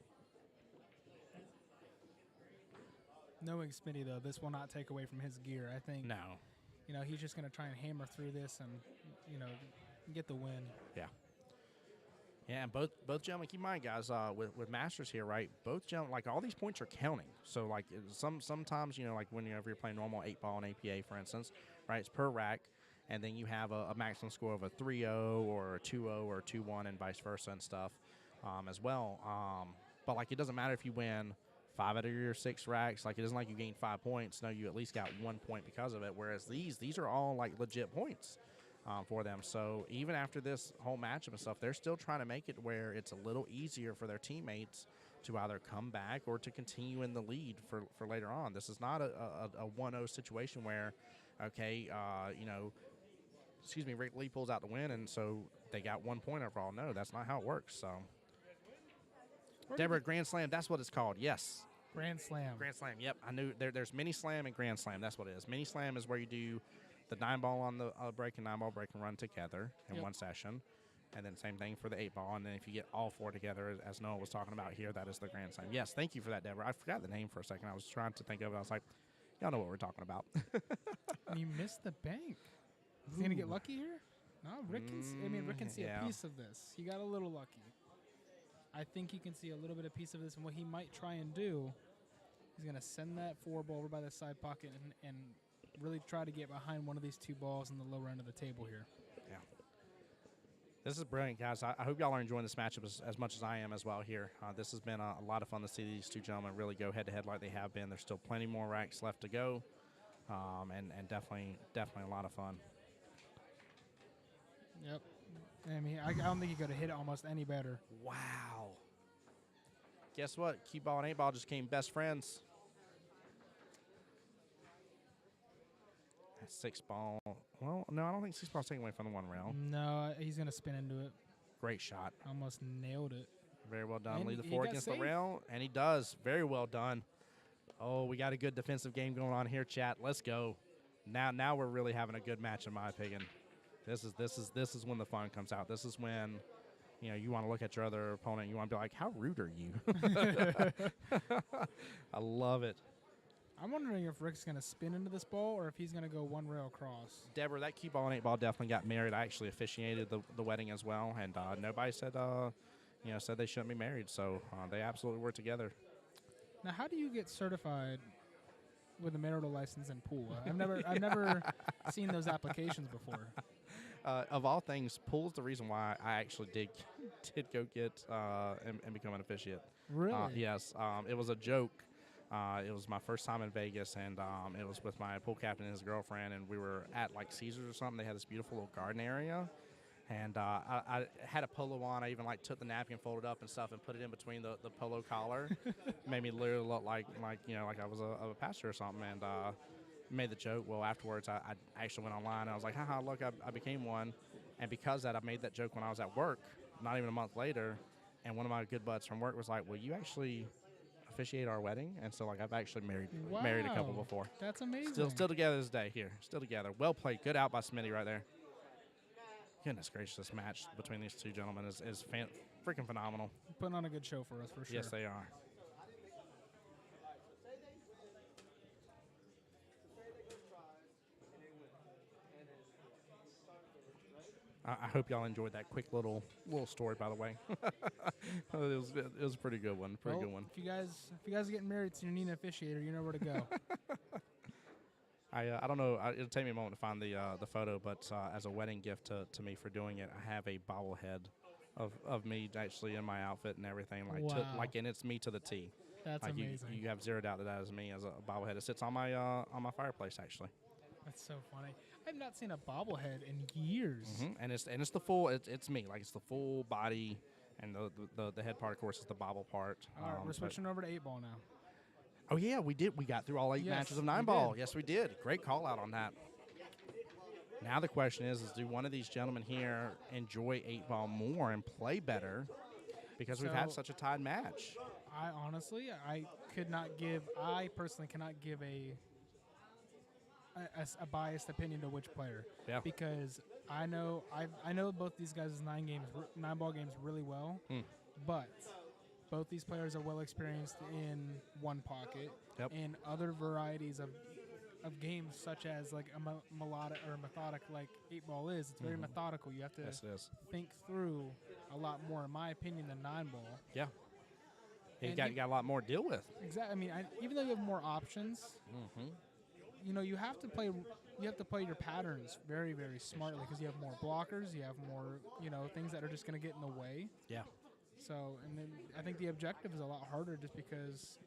Knowing Smitty, though, this will not take away from his gear. I think, No. He's just going to try and hammer through this and, get the win. Yeah. Yeah, and both gentlemen, keep in mind, guys, with Masters here, right, both gentlemen, like, all these points are counting. So, like, sometimes, like, whenever you're playing normal 8-ball and APA, for instance, right, it's per rack, and then you have a maximum score of a 3-0 or a 2-0 or a 2-1 and vice versa and stuff as well. But, like, it doesn't matter if you win 5 out of your 6 racks. Like, it isn't like you gained 5 points. No, you at least got 1 point because of it, whereas these are all, like, legit points. For them. So even after this whole matchup and stuff, they're still trying to make it where it's a little easier for their teammates to either come back or to continue in the lead for later on. This is not a 1-0 situation where, okay, Rick Lee pulls out the win, and so they got 1 point overall. No, that's not how it works. So, Deborah, Grand Slam, that's what it's called. Yes. Grand Slam. Grand Slam, yep. I knew there's Mini Slam and Grand Slam. That's what it is. Mini Slam is where you do the 9-ball on the break and 9-ball break and run together in one session. And then same thing for the 8-ball. And then if you get all 4 together, as Noah was talking about here, that is the Grand Slam. Yes, thank you for that, Deborah. I forgot the name for a second. I was trying to think of it. I was like, y'all know what we're talking about. You missed the bank. Is he going to get lucky here? No, Rick can see a piece of this. He got a little lucky. I think he can see a little bit of piece of this. And what he might try and do, he's going to send that 4-ball over by the side pocket and really try to get behind one of these 2 balls in the lower end of the table here. Yeah. This is brilliant, guys. I hope y'all are enjoying this matchup as much as I am as well here. This has been a lot of fun to see these 2 gentlemen really go head-to-head like they have been. There's still plenty more racks left to go, and definitely a lot of fun. Yep. I mean, I don't think he could have hit it almost any better. Wow. Guess what? QBALL and 8-ball just became best friends. 6-ball. Well, no, I don't think 6-ball's taking away from the 1 rail. No, he's going to spin into it. Great shot. Almost nailed it. Very well done. And Lead the he 4 got against safe. the rail, and he does. Very well done. Oh, we got a good defensive game going on here, chat. Let's go. Now we're really having a good match, in my opinion. This is when the fun comes out. This is when, you want to look at your other opponent. You want to be like, how rude are you? I love it. I'm wondering if Rick's going to spin into this ball or if he's going to go 1 rail cross. Deborah, that QBALL and 8-ball definitely got married. I actually officiated the wedding as well, and nobody said said they shouldn't be married. So they absolutely were together. Now, how do you get certified with a marital license and pool? I've never seen those applications before. Of all things, pool's the reason why I actually did go get and become an officiate. Really? Yes. It was a joke. It was my first time in Vegas, and it was with my pool captain and his girlfriend, and we were at, like, Caesars or something. They had this beautiful little garden area, and I had a polo on. I even, like, took the napkin, folded up and stuff, and put it in between the polo collar. Made me literally look like I was a pastor or something, and made the joke. Well, afterwards, I actually went online, and I was like, haha, look, I became one. And because of that, I made that joke when I was at work, not even a month later, and one of my good buds from work was like, will you actually officiate our wedding? And so, like, I've actually married a couple before. That's amazing. Still together this day here. Still together. Well played. Good out by Smitty right there. Goodness gracious, this match between these 2 gentlemen is freaking phenomenal. Putting on a good show for us, for sure. Yes, they are. I hope y'all enjoyed that quick little story, by the way. It was a pretty good one. Pretty good one. If you guys are getting married and you need an officiator, you know where to go. I don't know. It'll take me a moment to find the photo, but as a wedding gift to me for doing it, I have a bobblehead of me actually in my outfit and everything, and it's me to the T. That's amazing. You have zero doubt that is me as a bobblehead. It sits on my fireplace actually. That's so funny. I've not seen a bobblehead in years. Mm-hmm. And it's the full. It's me. Like, it's the full body, and the head part, of course, is the bobble part. All right, we're switching over to 8-ball now. Oh yeah, we did. We got through all 8 matches of 9-ball. Yes, we did. Great call out on that. Now the question is do one of these gentlemen here enjoy 8-ball more and play better? Because we've had such a tied match. I personally cannot give a a biased opinion to which player. Yeah. Because I know both these guys' 9 ball games really well, but both these players are well experienced in one pocket Yep. and other varieties of games, such as like a melodic or methodic like 8-ball is. It's very methodical. You have to Yes, it is. think through a lot more, in my opinion, than 9-ball. Yeah. You And got a lot more to deal with. Exactly. I mean, even though you have more options, you have to play your patterns very, very smartly, because you have more blockers, you have more things that are just going to get in the way. Yeah. So, and then I think the objective is a lot harder, just because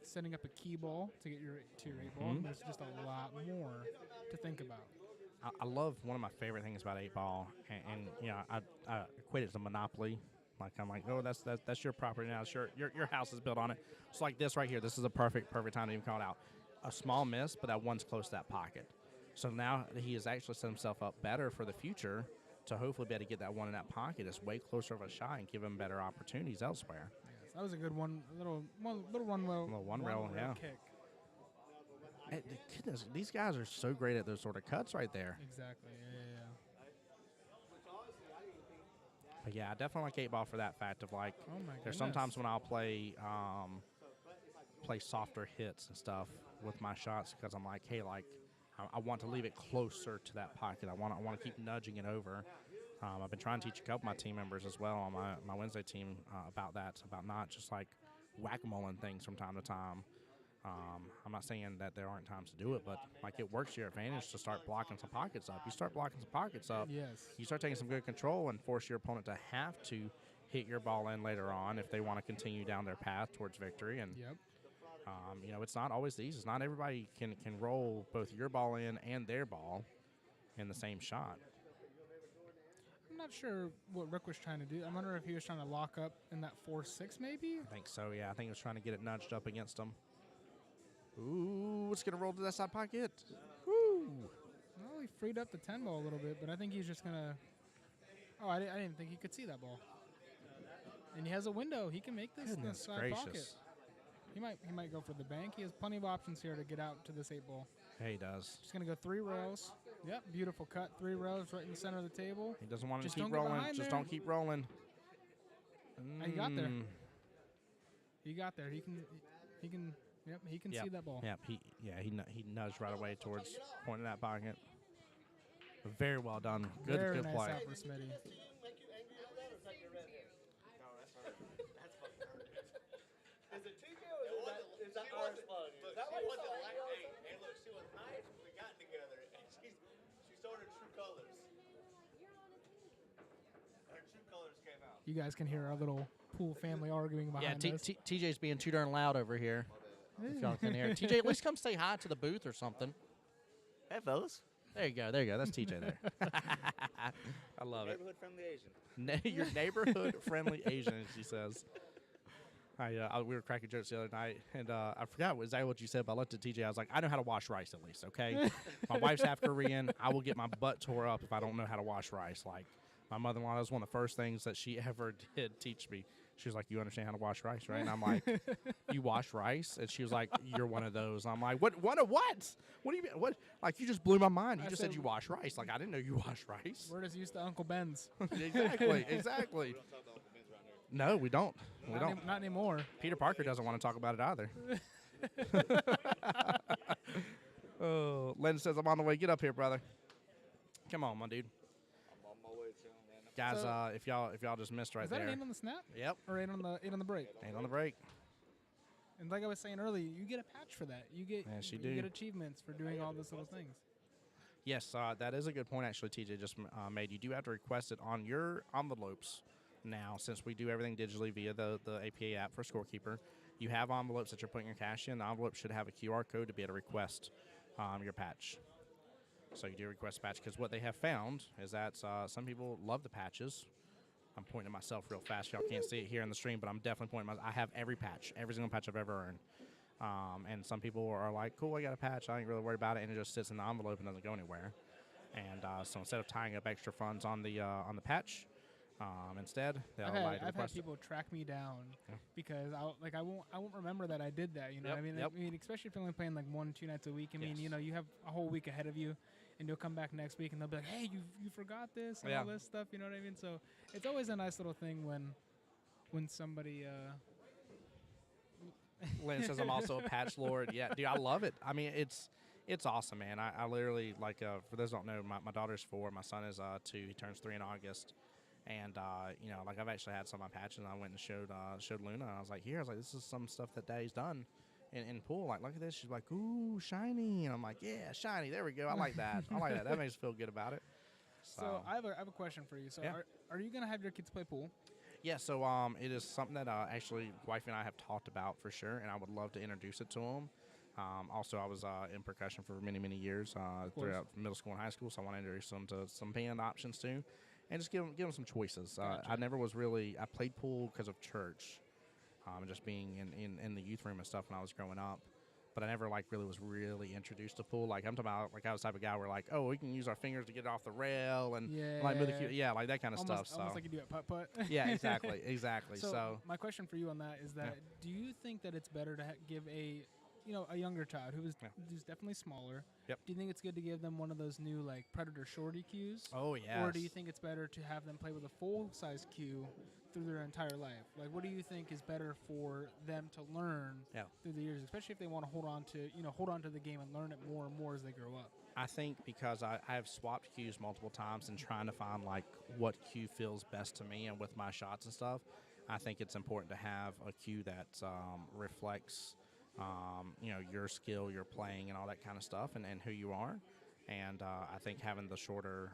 setting up a key ball to get to your 8-ball, there's just a lot more to think about. I love one of my favorite things about 8-ball, and I equate it to Monopoly. Like, I'm like, oh, that's your property now. It's your house is built on it. It's like this right here. This is a perfect time to even call it out. A small miss, but that one's close to that pocket. So now he has actually set himself up better for the future to hopefully be able to get that one in that pocket. It's way closer of a shot and give him better opportunities elsewhere. Yes, that was a good one. Little one rail yeah. kick. And goodness, these guys are so great at those sort of cuts right there. Exactly. Yeah. But yeah, I definitely like 8-ball for that fact of like, Oh my there's goodness. sometimes when I'll play softer hits and stuff with my shots, because I'm like, hey, like I want to leave it closer to that pocket. I want to keep nudging it over. I've been trying to teach a couple of my team members as well on my Wednesday team about that, about not just like whack-a-moling things from time to time. I'm not saying that there aren't times to do it, but like it works to your advantage to start blocking some pockets up. You start blocking some pockets up, Yes. you start taking some good control and force your opponent to have to hit your ball in later on if they want to continue down their path towards victory. And Yep. it's not always the easiest. Not everybody can roll both your ball in and their ball in the same shot. I'm not sure what Rick was trying to do. I wonder if he was trying to lock up in that 4-6 maybe. I think so, yeah. I think he was trying to get it nudged up against him. Ooh, it's going to roll to that side pocket. Woo! Well, he freed up the 10-ball a little bit, but I think he's just going to... Oh, I didn't think he could see that ball. And he has a window. He can make this in the Goodness side gracious. pocket. He might go for the bank. He has plenty of options here to get out to this 8-ball. Yeah, he does. Just going to go 3 rails. Yep, beautiful cut. 3 rails right in the center of the table. He doesn't want to Just keep don't get rolling. behind Just there. don't keep rolling. He got there. Mm. He got there. He can Yep. see that ball. Yep. He nudged right away towards pointing that pocket. Very well done. Very Good nice play. out for Smitty. Is it TJ or is that our spot? Is that what it's like? Hey, look, she was nice when we got together, and she showed her true colors. Her true colors came out. You guys can hear our little pool family arguing Yeah, behind us. TJ's being too darn loud over here. If y'all can hear. TJ, at least come say hi to the booth or something. Hey, fellas. There you go. There you go. That's TJ there. I love it. Neighborhood friendly Asian. Your neighborhood friendly Asian, she says. We were cracking jokes the other night, and I forgot exactly what you said, but I looked at TJ. I was like, I know how to wash rice at least, okay? My wife's half Korean. I will get my butt tore up if I don't know how to wash rice. Like, my mother-in-law, that was one of the first things that she ever did teach me. She was like, you understand how to wash rice, right? And I'm like, you wash rice? And she was like, you're one of those. And I'm like, what? What do you mean? What? Like, you just blew my mind. You I just said said- you wash rice. Like, I didn't know you wash rice. We're just used to Uncle Ben's. Exactly. No, we don't. We don't. Not anymore. Peter Parker doesn't want to talk about it either. Oh, Len says, I'm on the way. Get up here, brother. Come on, my dude. I'm on my way to him, man. Guys, So- if y'all just missed right Is that there. an 8 on the snap? Yep. Or 8 on the break? 8 on the break. And like I was saying earlier, you get a patch for that. You get Yes, you you get do. achievements for doing all those little things. Yes, that is a good point, actually, TJ just made. You do have to request it on your envelopes now, since we do everything digitally via the APA app for Scorekeeper. You have envelopes that you're putting your cash in. The envelope should have a QR code to be able to request your patch. So you do request a patch, because what they have found is that some people love the patches. I'm pointing at myself real fast. Y'all can't see it here in the stream, but I'm definitely pointing at myself. I have every patch, every single patch I've ever earned. And some people are like, cool, I got a patch. I ain't really worried about it. And it just sits in the envelope and doesn't go anywhere. And so instead of tying up extra funds on the patch, Instead, they'll I've like had request it. people track me down Yeah. because I won't remember that I did that. You know Yep, what I mean? yep. I mean, especially if you're only playing like 1-2 nights a week. I mean, Yes. you have a whole week ahead of you, and you'll come back next week and they'll be like, "Hey, you forgot this and Yeah. all this stuff." You know what I mean? So it's always a nice little thing when somebody. Lynn says I'm also a patch lord. Yeah, dude, I love it. I mean, it's awesome, man. I literally like for those who don't know, my daughter's 4, my son is 2. He turns 3 in August, and you know, like I've actually had some of my patches. And I went and showed Luna. And I was like, here, I was like, this is some stuff that Daddy's done in pool. Like, look at this. She's like, ooh, shiny, and I'm like, yeah, shiny. There we go. I like that. I like that. That makes me feel good about it. So I have a question for you. So Yeah. are you gonna have your kids play pool? Yeah, so it is something that actually wifey and I have talked about for sure, and I would love to introduce it to them. Also, I was in percussion for many, many years throughout middle school and high school, so I want to introduce them to some band options too, and just give them some choices. Gotcha. I never was really – I played pool because of church, just being in the youth room and stuff when I was growing up. But I never really was introduced to pool. Like I'm talking about, I was the type of guy where we can use our fingers to get it off the rail and move the cue, like that kind of stuff. So Almost like you do at putt-putt. yeah, exactly. So my question for you on that is that do you think that it's better to give a younger child who's definitely smaller? Yep. Do you think it's good to give them one of those new Predator shorty cues? Oh yeah. Or do you think it's better to have them play with a full size cue through their entire life? Like, what do you think is better for them to learn through the years, especially if they want to hold on to the game and learn it more and more as they grow up? I think because I have swapped cues multiple times and trying to find what cue feels best to me and with my shots and stuff, I think it's important to have a cue that reflects your skill, your playing, and all that kind of stuff, and who you are. And I think having the shorter,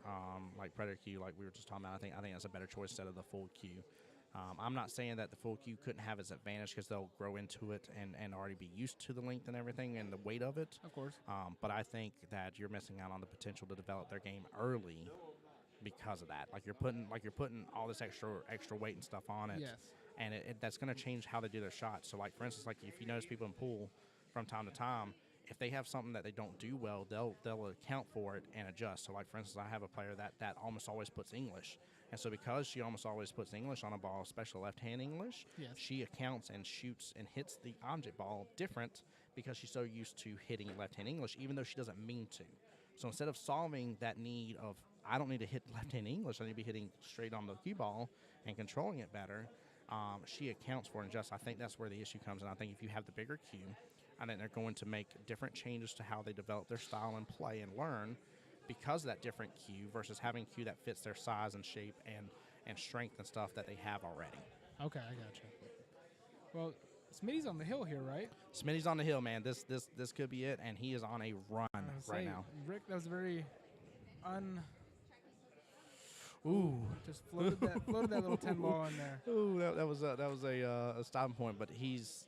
Predator cue, like we were just talking about, I think that's a better choice instead of the full cue. I'm not saying that the full cue couldn't have its advantage because they'll grow into it and already be used to the length and everything and the weight of it. Of course. But I think that you're missing out on the potential to develop their game early because of that. You're putting all this extra weight and stuff on it. Yes. And that's going to change how they do their shots. So, for instance, if you notice people in pool from time to time, if they have something that they don't do well, they'll account for it and adjust. So, for instance, I have a player that almost always puts English. And so because she almost always puts English on a ball, especially left-hand English, she accounts and shoots and hits the object ball different because she's so used to hitting left-hand English, even though she doesn't mean to. So instead of solving that need of, I don't need to hit left-hand English, I need to be hitting straight on the cue ball and controlling it better, she accounts for it and just. I think that's where the issue comes in. I think if you have the bigger cue, I think they're going to make different changes to how they develop their style and play and learn because of that different cue versus having cue that fits their size and shape and strength and stuff that they have already. Okay, I gotcha. Well, Smitty's on the hill here, right? Smitty's on the hill, man. This could be it, and he is on a run right now. Rick, that was very Ooh, just floated that little 10 ball in there. Ooh, that was a stopping point, but he's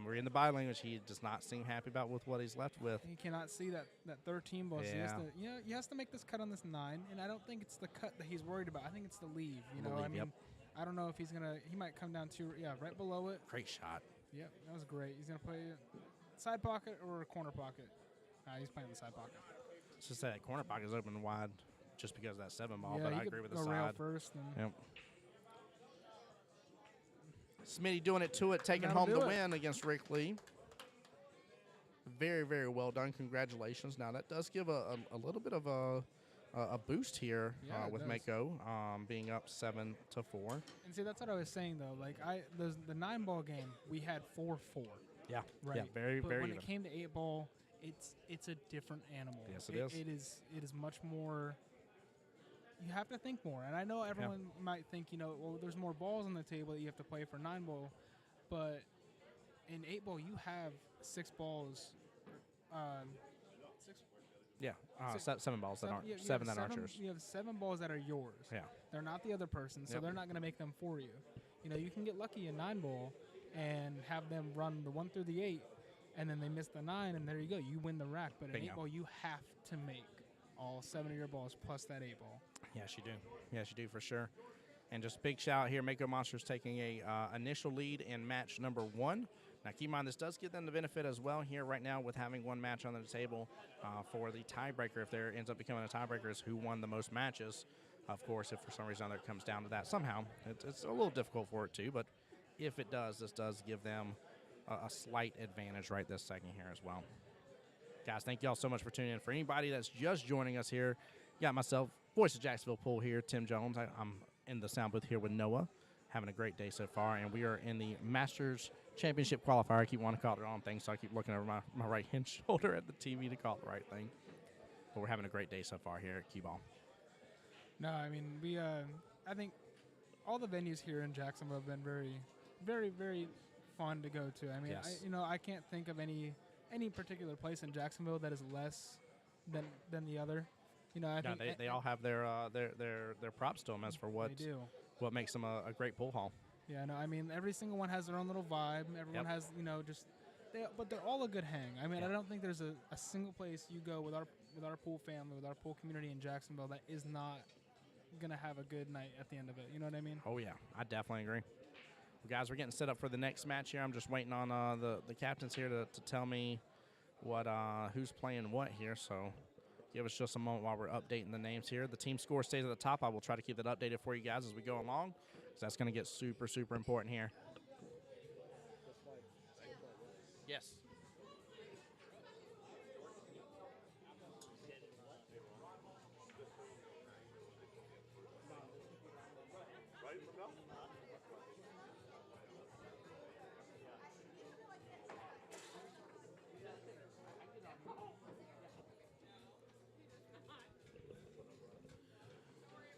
we're in the body language. He does not seem happy about with what he's left with. He cannot see that 13 ball. Yeah. So he has to make this cut on this 9, and I don't think it's the cut that he's worried about. I think it's the leave. I don't know if he's gonna. He might come down to right below it. Great shot. Yep, that was great. He's gonna play side pocket or corner pocket. He's playing the side pocket. It's just that corner pocket is open wide. Just because of that 7 ball, Yeah, but he I could agree with the go side. rail first. Yep. Smitty doing it to it, taking That'll home do the it. win against Rick Lee. Very, very well done. Congratulations. Now, that does give a little bit of a boost here Yeah, it with does. Mako being up 7-4. And see, that's what I was saying though. The 9 ball game, we had 4-4. Yeah. Right. Yeah, very, but very when even. it came to 8 ball, it's a different animal. Yes, it is. It is much more. You have to think more, and I know everyone might think, well, there's more balls on the table that you have to play for 9 ball, but in 8 ball you have 6 balls. 6. Yeah. Six- 7 balls that seven- aren't you have 7 that aren't seven- yours. You have 7 balls that are yours. Yeah. They're not the other person, so Yep. they're not going to make them for you. You can get lucky in 9 ball and have them run the 1 through the 8, and then they miss the 9, and there you go. You win the rack. But in Bingo. 8 ball, you have to make all 7 of your balls plus that 8 ball. Yes, you do. Yes, you do for sure. And just big shout out here, Mako Monsters taking a initial lead in match number 1. Now, keep in mind, this does give them the benefit as well here right now with having one match on the table for the tiebreaker. If there ends up becoming a tiebreaker, is who won the most matches. Of course, if for some reason it comes down to that somehow, it's a little difficult for it too. But if it does, this does give them a slight advantage right this second here as well. Guys, thank you all so much for tuning in. For anybody that's just joining us here, got myself, voice of Jacksonville Pool here, Tim Jones. I'm in the sound booth here with Noah, having a great day so far, and we are in the Masters Championship Qualifier. I keep wanting to call it the wrong thing, so I keep looking over my right-hand shoulder at the TV to call it the right thing. But we're having a great day so far here at QBALL. No, I mean, I think all the venues here in Jacksonville have been very, very, very fun to go to. I mean, Yes. I can't think of any particular place in Jacksonville that is less than the other. I Yeah, think they all have their props to them as for they do. what makes them a great pool hall. Yeah, no, I mean, every single one has their own little vibe. Everyone Yep. has, but they're all a good hang. I mean, Yeah. I don't think there's a single place you go with our pool family, with our pool community in Jacksonville that is not gonna have a good night at the end of it. You know what I mean? Oh, yeah, I definitely agree. Well, guys, we're getting set up for the next match here. I'm just waiting on the captains here to tell me what who's playing what here. So give us just a moment while we're updating the names here. The team score stays at the top. I will try to keep that updated for you guys as we go along, because that's going to get super, super important here. Yes.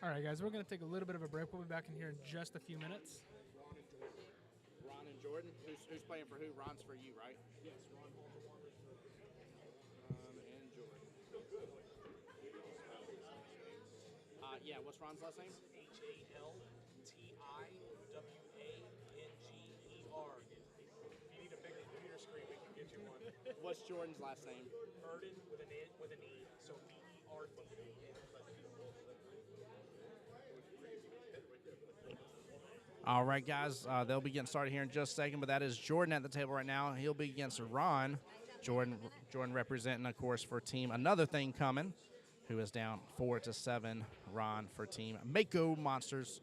All right, guys, we're gonna take a little bit of a break. We'll be back in here in just a few minutes. Ron and Jordan. Who's playing for who? Ron's for you, right? Yes, Ron and Jordan. Yeah, what's Ron's last name? HALTIWANGER. If you need a bigger computer screen, we can get you one. What's Jordan's last name? Burden with an E, so BERD. All right, guys, they'll be getting started here in just a second, but that is Jordan at the table right now. He'll be against Ron. Jordan representing, of course, for team Another Thing Coming, who is down 4-7. Ron for team Mako Monsters.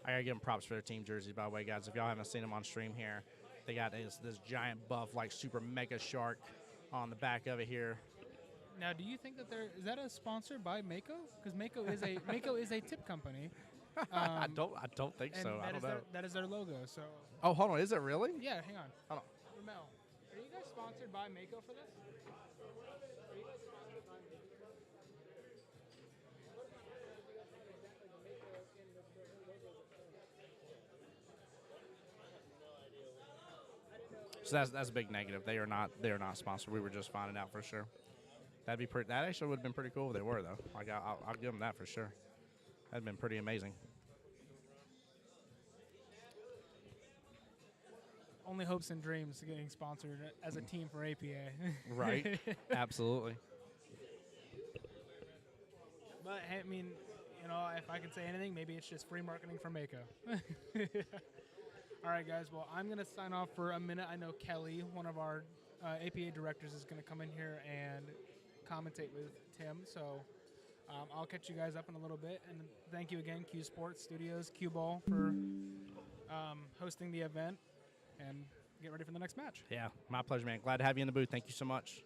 I got to give them props for their team jerseys, by the way, guys. If y'all haven't seen them on stream here, they got this giant buff, like super mega shark on the back of it here. Now, do you think that is that a sponsor by Mako? Because Mako is a tip company. I don't think so. I don't know. That is their logo. So Oh, hold on. Is it really? yeah, hang on. Hold on. Ramel, are you guys sponsored by Mako for this? Are you guys sponsored by Mako? So that's a big negative. They are not sponsored. We were just finding out for sure. That'd be pretty. That actually would have been pretty cool if they were, though. Like I'll give them that for sure. That'd been pretty amazing. Only hopes and dreams of getting sponsored as a team for APA. Right. Absolutely. But hey, I mean, if I can say anything, maybe it's just free marketing for Mako. All right, guys. Well, I'm going to sign off for a minute. I know Kelly, one of our APA directors, is going to come in here and commentate with Tim. So I'll catch you guys up in a little bit. And thank you again, Q Sports Studios, QBALL, for hosting the event. And get ready for the next match. Yeah, my pleasure, man. Glad to have you in the booth. Thank you so much.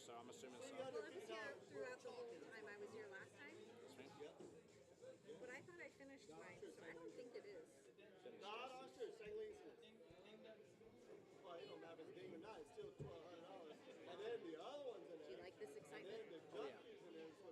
so I'm assuming so. Well, I was here throughout the whole time I was here last time. Sweet. But I thought I finished mine, so I don't think it is. No, I'm sure. Second league is. Well, it don't matter if it's ding or not. It's still $1,200. And then the other ones in Do you there. like this And excitement? then the junkies in there. So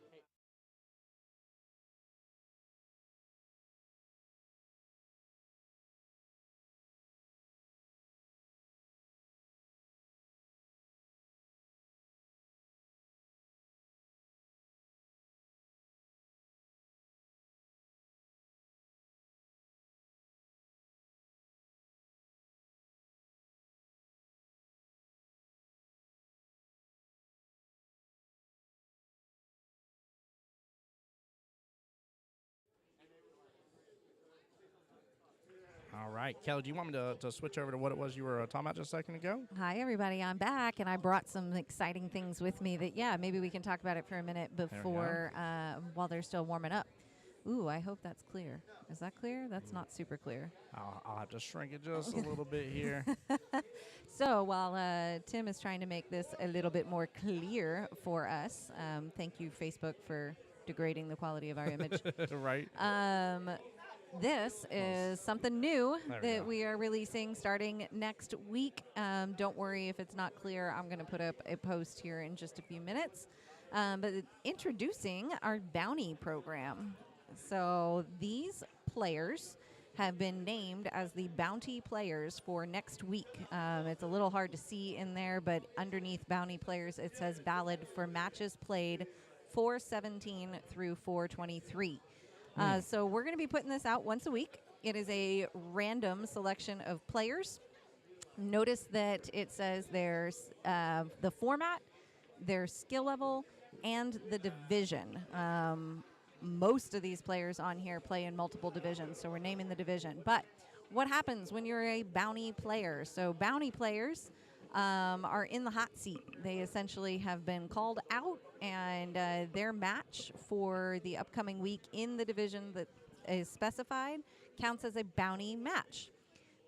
All right, Kelly, do you want me to switch over to what it was you were talking about just a second ago? Hi, everybody. I'm back, and I brought some exciting things with me that, yeah, maybe we can talk about it for a minute before, while they're still warming up. Ooh, I hope that's clear. Is that clear? That's not super clear. I'll have to shrink it just a little bit here. So while Tim is trying to make this a little bit more clear for us, thank you, Facebook, for degrading the quality of our image. Right. This is something new There we that go. we are releasing starting next week. Don't worry if it's not clear. I'm going to put up a post here in just a few minutes. But introducing our bounty program. So these players have been named as the bounty players for next week. It's a little hard to see in there, but underneath bounty players, it says valid for matches played 4/17 through 4/23. So we're going to be putting this out once a week. It is a random selection of players. Notice that it says there's the format, their skill level, and the division. Most of these players on here play in multiple divisions, so we're naming the division. But what happens when you're a bounty player? So bounty players are in the hot seat. They essentially have been called out, and their match for the upcoming week in the division that is specified counts as a bounty match.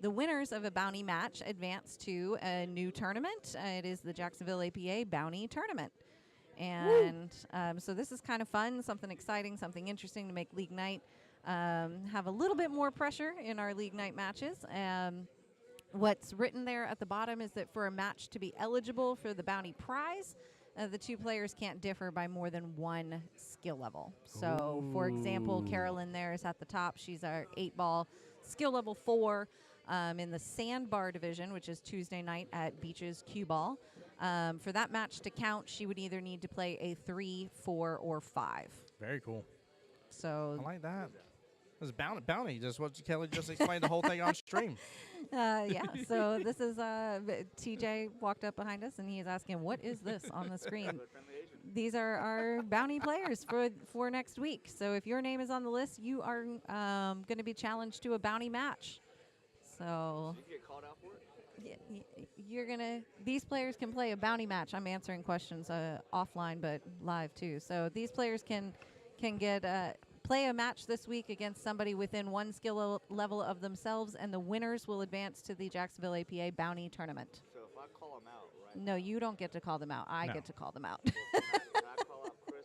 The winners of a bounty match advance to a new tournament. It is the Jacksonville APA Bounty Tournament. And so this is kind of fun, something exciting, something interesting to make League Night have a little bit more pressure in our League Night matches. What's written there at the bottom is that for a match to be eligible for the bounty prize, the two players can't differ by more than one skill level. So, for example, Carolyn there is at the top. She's our 8-ball, skill level 4 in the sandbar division, which is Tuesday night at Beach's QBALL. For that match to count, she would either need to play a 3, 4, or 5. Very cool. So I like that. This is bounty. Just what Kelly just explained the whole thing on stream. yeah, so this is TJ walked up behind us and he is asking, what is this on the screen? These are our bounty players for next week. So if your name is on the list, you are going to be challenged to a bounty match. So you get called out for it? you're going to, these players can play a bounty match. I'm answering questions offline, but live too. So these players can get play a match this week against somebody within one skill level of themselves, and the winners will advance to the Jacksonville APA Bounty Tournament. So if I call them out, right? No, you don't get to call them out. I No. get to call them out. Can I call out Chris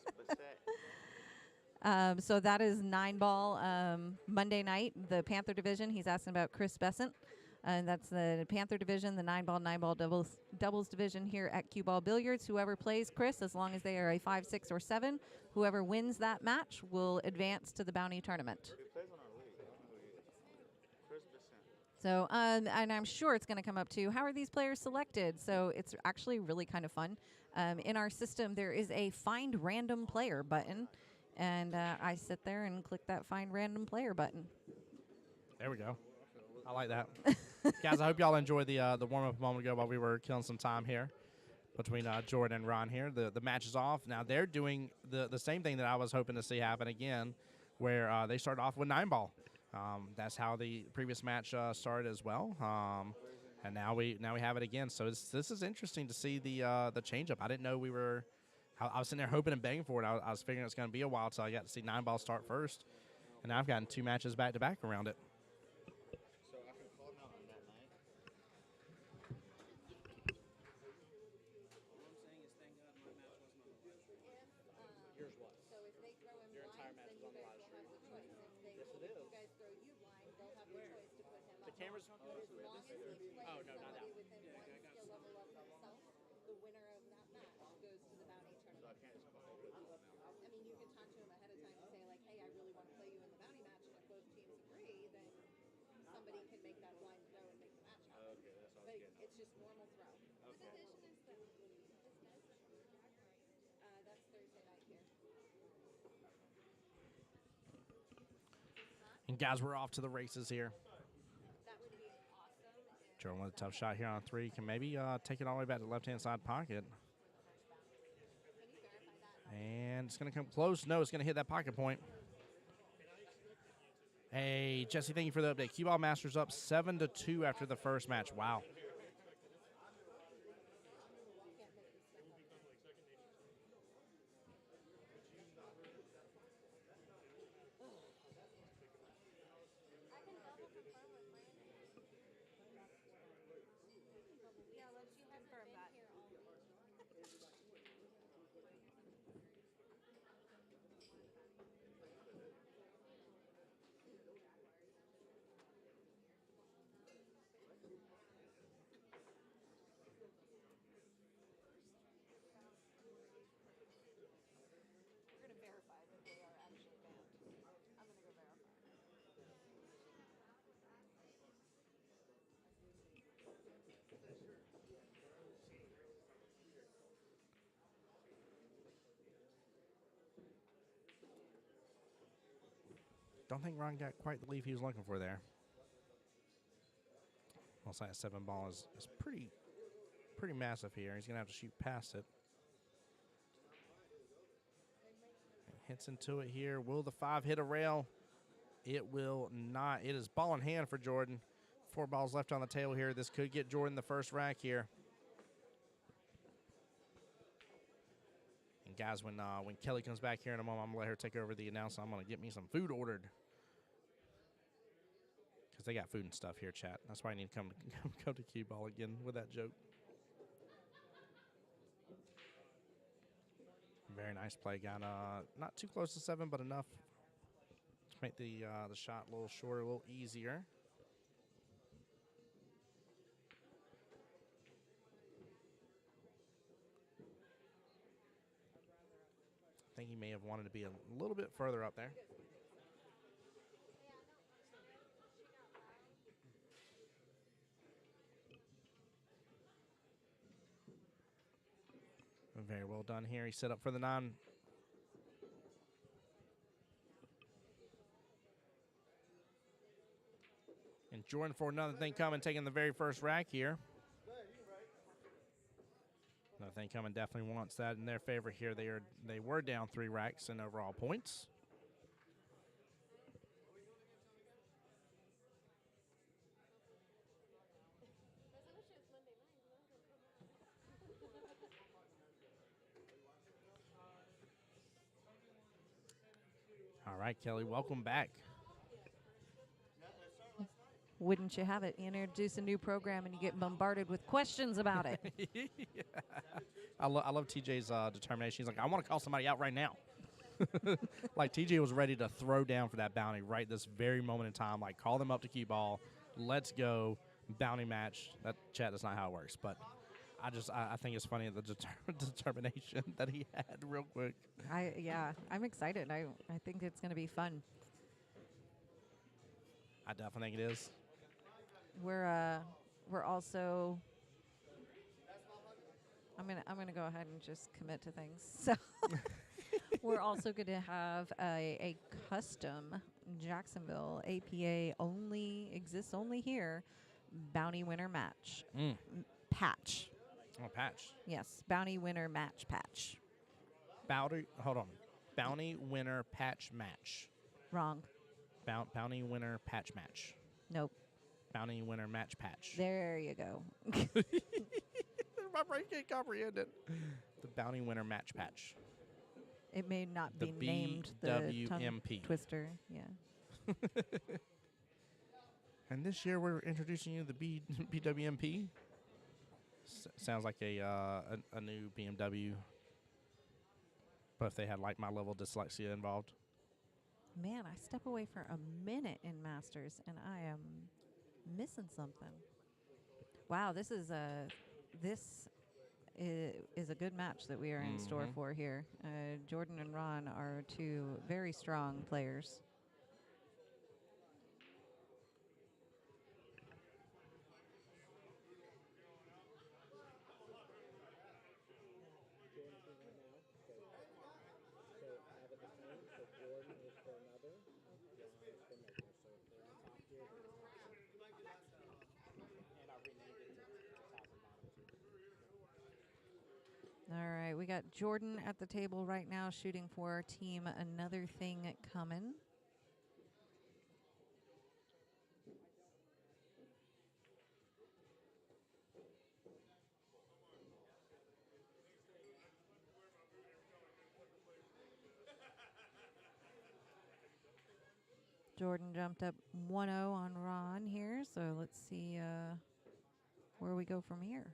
Bassett? So that is 9-ball Monday night, the Panther division. He's asking about Chris Besant. And that's the Panther division, the 9-ball doubles division here at QBALL Billiards. Whoever plays Chris, as long as they are a 5, 6, or 7, whoever wins that match will advance to the bounty tournament. Who plays on our league? I don't know who he is. Chris Bassett. So, and I'm sure it's going to come up too. How are these players selected? So it's actually really kind of fun. In our system, there is a Find Random Player button, and I sit there and click that Find Random Player button. There we go. I like that. Guys, I hope y'all enjoyed the warm-up a moment ago while we were killing some time here between Jordan and Ron here. The match is off. Now they're doing the same thing that I was hoping to see happen again, where they started off with 9-ball. That's how the previous match started as well. And now we have it again. So this is interesting to see the change-up. I didn't know we were – I was sitting there hoping and begging for it. I was figuring it's going to be a while until I got to see 9-ball start first. And now I've gotten 2 matches back-to-back around it. So I can call him out on that night. All I'm saying is thank God my Here's what. So if they throw in Your entire blinds, match then is you on the guys live will have stream. the choice. Yes, it If is. you guys throw you blind, they'll have the choice to put him The up. cameras. But as long as he plays Oh, no, not somebody that. within one skill level of himself, the winner of that match goes to the bounty tournament. I mean, you can talk to him ahead of time and say, like, hey, I really want to play you in the bounty match, and if both teams agree, then somebody can make that blind throw and make the match happen. Okay, that's what I But was getting at. it's just normal throw. Okay. What edition is this guy? That's Thursday night here. And guys, we're off to the races here. That would be awesome. If Jordan with a tough shot here on 3. Can maybe take it all the way back to the left-hand side pocket. Can you verify that? And it's going to come close. No, it's going to hit that pocket point. Hey, Jesse, thank you for the update. QBALL Masters up 7-2 after the first match. Wow. I can double confirm with Landon. Yeah, let's confirm that. Here all week. We're gonna verify that they are actually banned. I'm gonna go verify. Don't think Ron got quite the leaf he was looking for there. I'll say a 7 ball is pretty massive here. He's going to have to shoot past it. And hits into it here. Will the 5 hit a rail? It will not. It is ball in hand for Jordan. 4 balls left on the table here. This could get Jordan the first rack here. And guys, when Kelly comes back here in a moment, I'm going to let her take over the announcement. I'm going to get me some food ordered. Because they got food and stuff here, chat. That's why I need to come to QBALL again with that joke. Very nice play. Got not too close to 7, but enough to make the shot a little shorter, a little easier. I think he may have wanted to be a little bit further up there. Very well done here. He set up for the 9. And Jordan for another thing coming, taking the very first rack here. Another thing coming definitely wants that in their favor here. They were down 3 racks in overall points. All right, Kelly, welcome back. Wouldn't you have it? You introduce a new program and you get bombarded with questions about it. Yeah. I love TJ's determination. He's like, I want to call somebody out right now. Like, TJ was ready to throw down for that bounty right this very moment in time. Like, call them up to QBALL. Let's go. Bounty match. That, chat, that's not how it works. But I think it's funny the determination that he had real quick. I'm excited. I think it's going to be fun. I definitely think it is. We're also. I'm gonna go ahead and just commit to things. So we're also going to have a custom Jacksonville APA exists only here bounty winner match patch. Oh, patch. Yes, bounty winner match patch. Bounty winner patch match. Wrong. Bounty winner patch match. Nope. Bounty winner match patch. There you go. My brain can't comprehend it. The bounty winner match patch. It may not The be named the tongue BWMP. twister. Yeah. And this year we're introducing you to the BWMP. Sounds like a new BMW But if they had like my level of dyslexia involved. Man, I step away for a minute in Masters, and I am missing something. Wow, this is a good match that we are in store for here. Jordan and Ron are two very strong players. All right, we got Jordan at the table right now shooting for team Another Thing Coming. Jordan jumped up 1-0 on Ron here, so let's see where we go from here.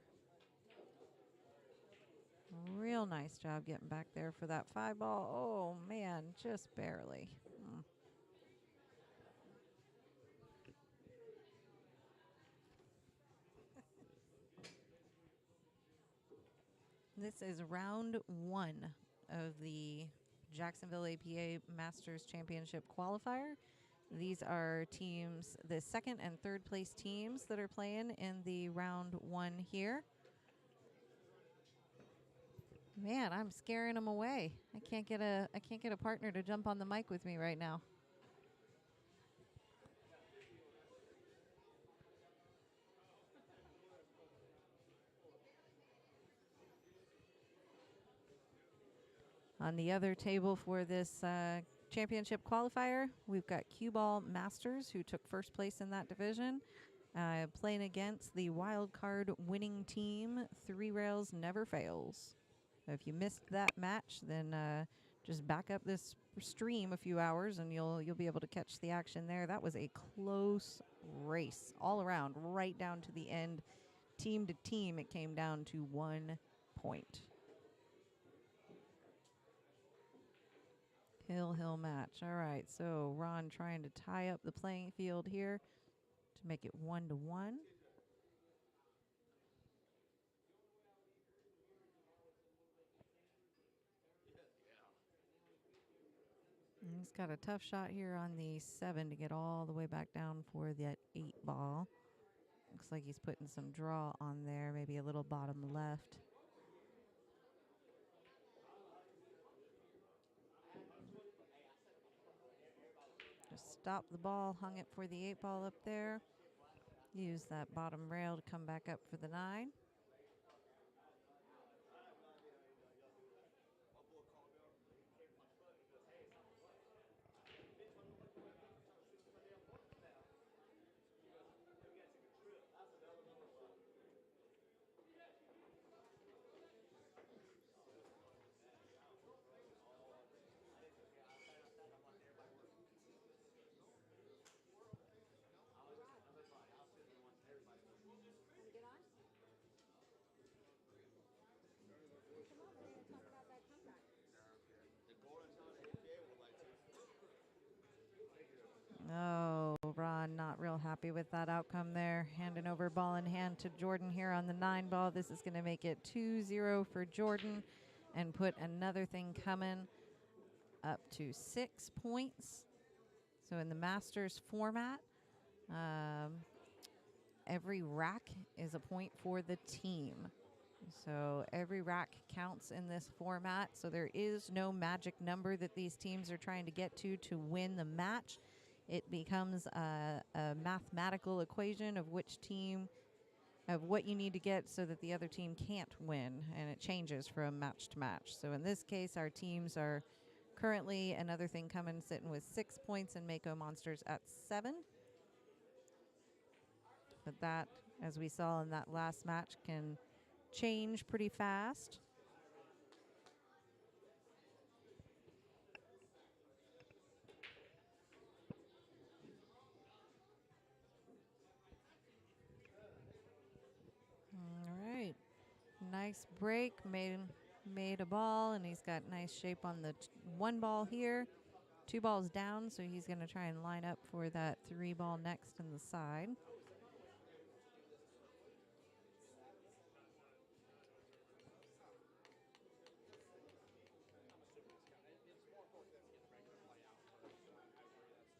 Real nice job getting back there for that 5-ball. Oh, man, just barely. This is round 1 of the Jacksonville APA Masters Championship Qualifier. These are teams, the second and third place teams that are playing in the round 1 here. Man, I'm scaring them away. I can't get a partner to jump on the mic with me right now. On the other table for this championship qualifier, we've got QBALL Masters, who took first place in that division, playing against the wild card winning team, Three Rails Never Fails. If you missed that match, then just back up this stream a few hours, and you'll be able to catch the action there. That was a close race all around, right down to the end. Team to team, it came down to 1 point. Hill match. All right, so Ron trying to tie up the playing field here to make it 1-1. He's got a tough shot here on the 7 to get all the way back down for that 8-ball. Looks like he's putting some draw on there, maybe a little bottom left. Just stop the ball, hung it for the 8-ball up there. Use that bottom rail to come back up for the 9. Oh, Ron not real happy with that outcome there. Handing over ball in hand to Jordan here on the 9-ball. This is going to make it 2-0 for Jordan and put Another Thing Coming up to 6 points. So in the Masters format, every rack is a point for the team. So every rack counts in this format. So there is no magic number that these teams are trying to get to win the match. It becomes a mathematical equation of which team, of what you need to get so that the other team can't win, and it changes from match to match. So in this case, our teams are currently Another Thing Coming sitting with 6 points and Mako Monsters at 7. But that, as we saw in that last match, can change pretty fast. All right. Nice break. Made made a ball, and he's got nice shape on the one ball here. 2 balls down, so he's going to try and line up for that 3 ball next in the side.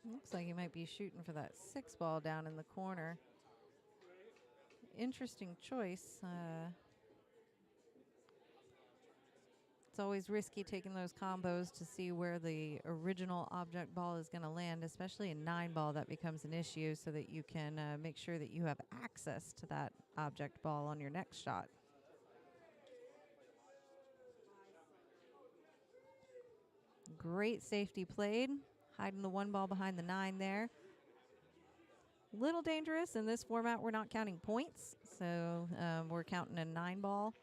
Looks like he might be shooting for that 6 ball down in the corner. Interesting choice. It's always risky taking those combos to see where the original object ball is going to land, especially in 9 ball. That becomes an issue, so that you can make sure that you have access to that object ball on your next shot. Great safety played, hiding the 1 ball behind the 9 there. Little dangerous in this format. We're not counting points, so we're counting a 9 ball.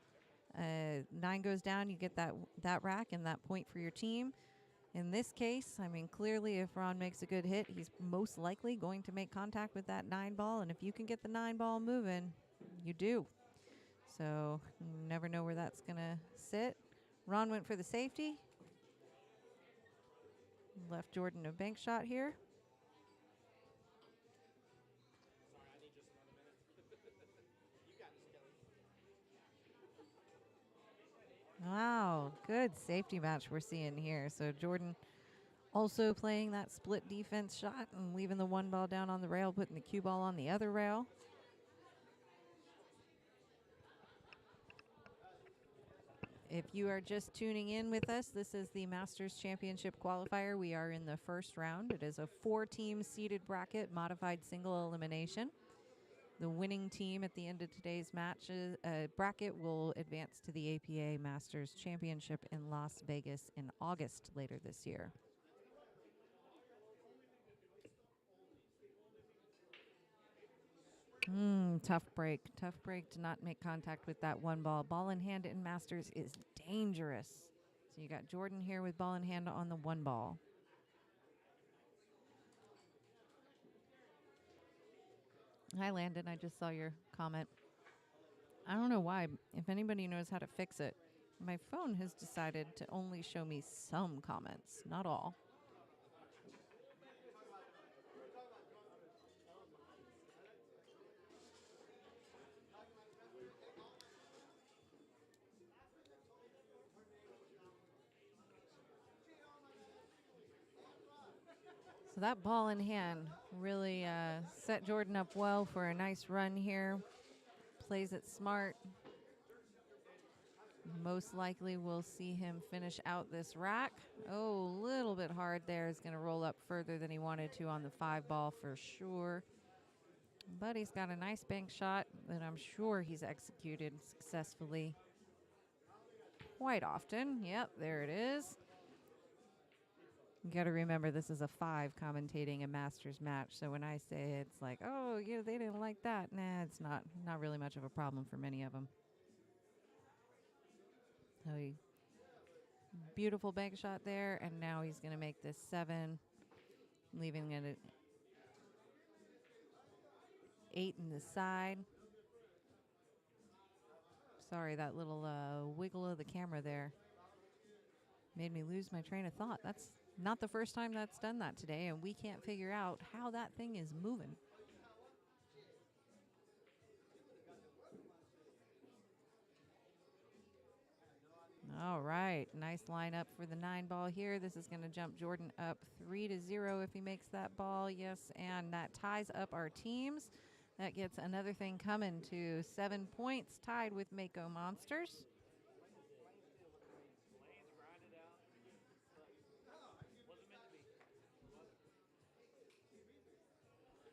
9 goes down, you get that rack and that point for your team. In this case, I mean, clearly if Ron makes a good hit, he's most likely going to make contact with that 9 ball, and if you can get the 9 ball moving, you do. So you never know where that's going to sit. Ron went for the safety. Left Jordan a bank shot here. Wow, good safety match we're seeing here. So Jordan also playing that split defense shot and leaving the 1 ball down on the rail, putting the cue ball on the other rail. If you are just tuning in with us, this is the Masters Championship Qualifier. We are in the first round. It is a 4-team seeded bracket, modified single elimination. The winning team at the end of today's matches bracket will advance to the APA Masters Championship in Las Vegas in August later this year. Tough break. Tough break to not make contact with that 1 ball. Ball in hand in Masters is dangerous. So you got Jordan here with ball in hand on the 1 ball. Hi, Landon. I just saw your comment. I don't know why. If anybody knows how to fix it, my phone has decided to only show me some comments, not all. So that ball in hand really set Jordan up well for a nice run here. Plays it smart. Most likely we'll see him finish out this rack. Oh, a little bit hard there. Is going to roll up further than he wanted to on the 5 ball for sure. But he's got a nice bank shot that I'm sure he's executed successfully quite often. Yep, there it is. You got to remember, this is a 5 commentating a Masters match. So when I say it's like, oh, yeah, they didn't like that. Nah, it's not really much of a problem for many of them. So beautiful bank shot there, and now he's going to make this 7, leaving it at 8 in the side. Sorry, that little wiggle of the camera there made me lose my train of thought. That's not the first time that's done that today, and we can't figure out how that thing is moving. All right, nice lineup for the 9 ball here. This is going to jump Jordan up 3-0 if he makes that ball. Yes, and that ties up our teams. That gets another thing coming to 7 points, tied with Mako Monsters.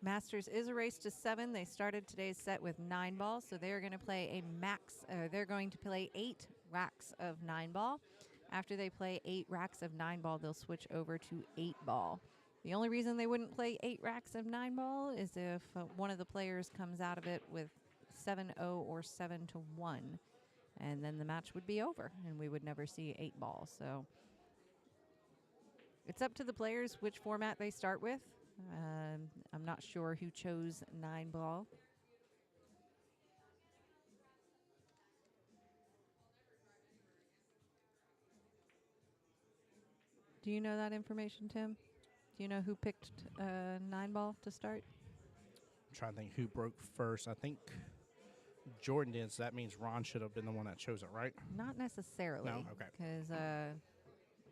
Masters is a race to 7. They started today's set with 9 balls, so they're going to play a max. They're going to play 8 racks of 9 ball. After they play 8 racks of 9 ball, they'll switch over to 8 ball. The only reason they wouldn't play 8 racks of 9 ball is if one of the players comes out of it with 7-0 or 7-1, and then the match would be over, and we would never see 8 ball. So it's up to the players which format they start with. I'm not sure who chose 9 ball. Do you know that information, Tim? Do you know who picked 9-ball to start? I'm trying to think who broke first. I think Jordan did, so that means Ron should have been the one that chose it, right? Not necessarily. No? Okay. Because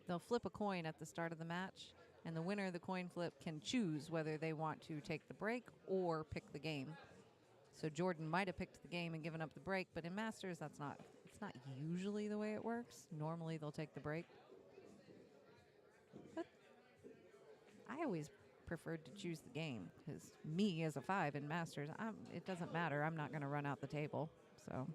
they'll flip a coin at the start of the match, and the winner of the coin flip can choose whether they want to take the break or pick the game. So Jordan might have picked the game and given up the break, but in Masters, it's not usually the way it works. Normally, they'll take the break. But I always preferred to choose the game because me as a 5 in Masters, it doesn't matter. I'm not going to run out the table. So.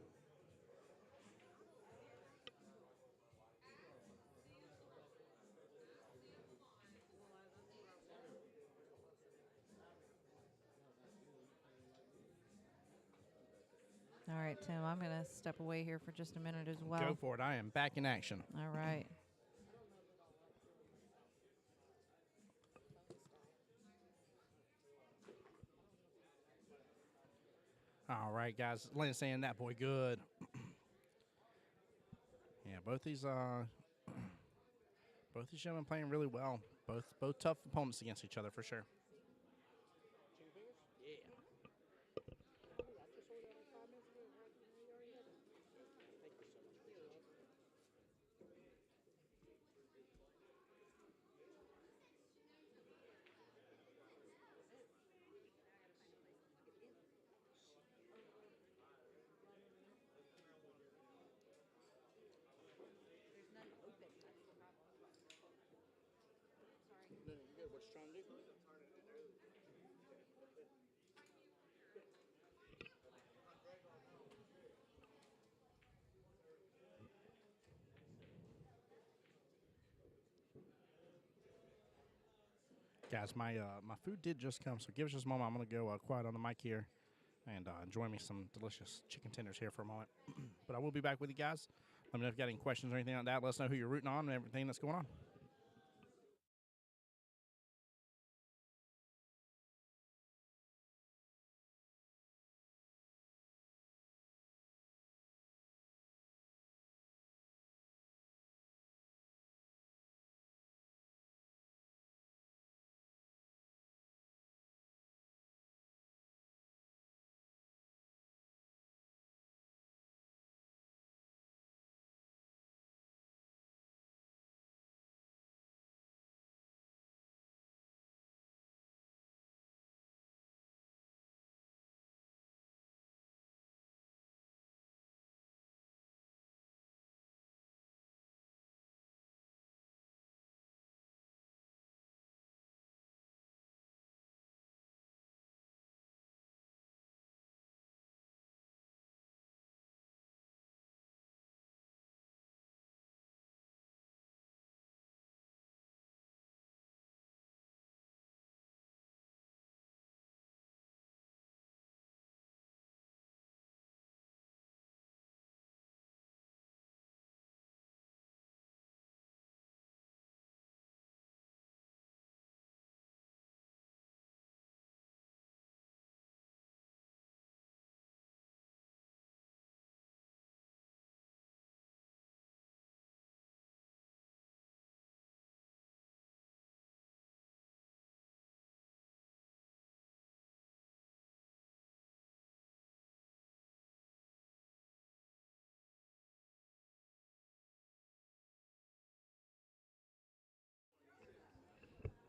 All right, Tim, I'm going to step away here for just a minute as well. Go for it. I am back in action. All right. All right, guys. Lance saying that boy good. Yeah, both these gentlemen playing really well. Both tough opponents against each other for sure. Guys, my food did just come, so give us just a moment. I'm going to go quiet on the mic here and enjoy me some delicious chicken tenders here for a moment. But I will be back with you guys. Let me know if you got any questions or anything like that. Let us know who you're rooting on and everything that's going on.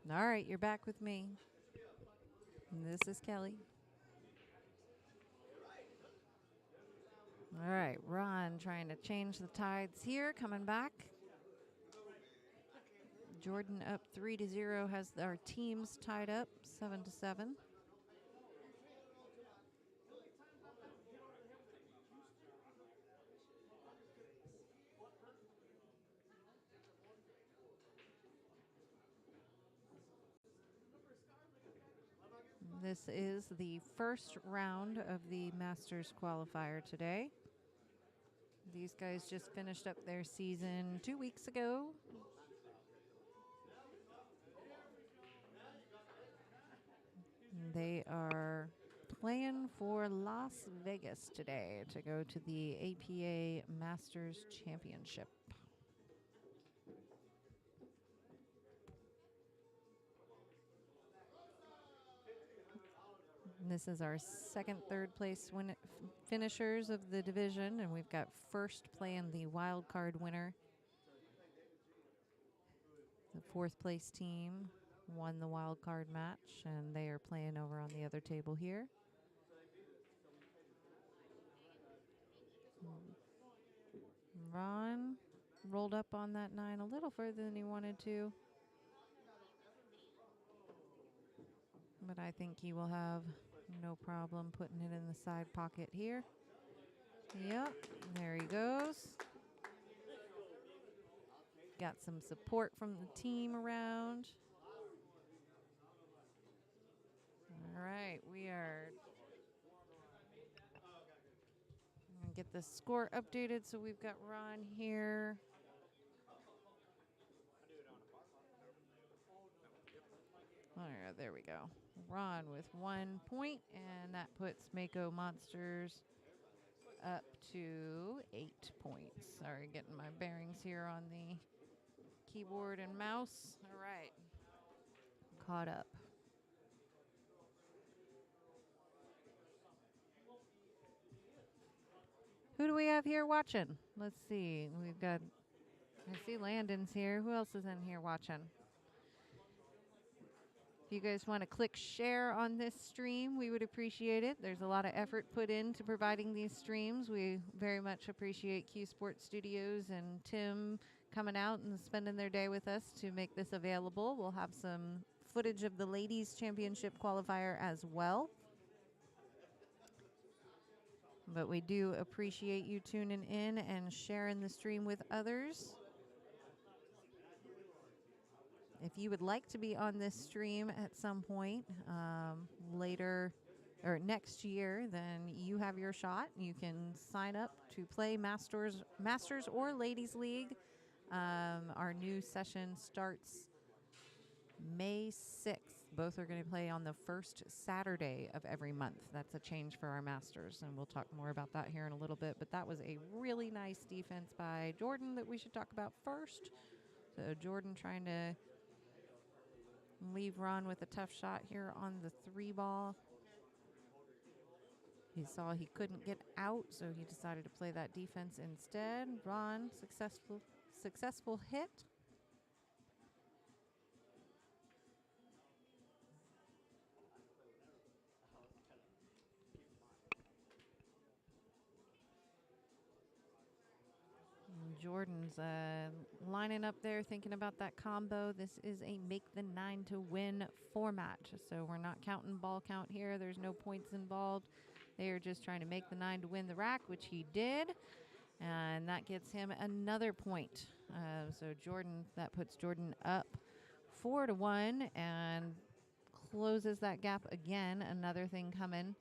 All right, you're back with me. And this is Kelly. All right, Ron trying to change the tides here, coming back. Jordan up 3-0, has our teams tied up 7-7. This is the first round of the Masters qualifier today. These guys just finished up their season 2 weeks ago. They are playing for Las Vegas today to go to the APA Masters Championship. This is our second, third place finishers of the division, and we've got first playing the wild card winner. The fourth place team won the wild card match, and they are playing over on the other table here. Ron rolled up on that 9 a little further than he wanted to. But I think he will have no problem putting it in the side pocket here. Yep, there he goes. Got some support from the team around. All right, we are going to get the score updated. So we've got Ron here. All right, there we go. Ron with 1 point, and that puts Mako Monsters up to 8 points. Sorry, getting my bearings here on the keyboard and mouse. All right, caught up. Who do we have here watching? Let's see. We've got, I see Landon's here. Who else is in here watching? If you guys want to click share on this stream, we would appreciate it. There's a lot of effort put into providing these streams. We very much appreciate Q Sports Studios and Tim coming out and spending their day with us to make this available. We'll have some footage of the Ladies Championship qualifier as well. But we do appreciate you tuning in and sharing the stream with others. If you would like to be on this stream at some point later or next year, then you have your shot. You can sign up to play Masters or Ladies League. Our new session starts May 6th. Both are going to play on the first Saturday of every month. That's a change for our Masters, and we'll talk more about that here in a little bit. But that was a really nice defense by Jordan that we should talk about first. So Jordan trying to leave Ron with a tough shot here on the 3 ball. He saw he couldn't get out, so he decided to play that defense instead. Ron, successful hit. Jordan's lining up there, thinking about that combo. This is a make the 9 to win format, so we're not counting ball count here. There's no points involved. They are just trying to make the 9 to win the rack, which he did, and that gets him another point. So Jordan, that puts Jordan up 4-1 and closes that gap again. Another thing coming,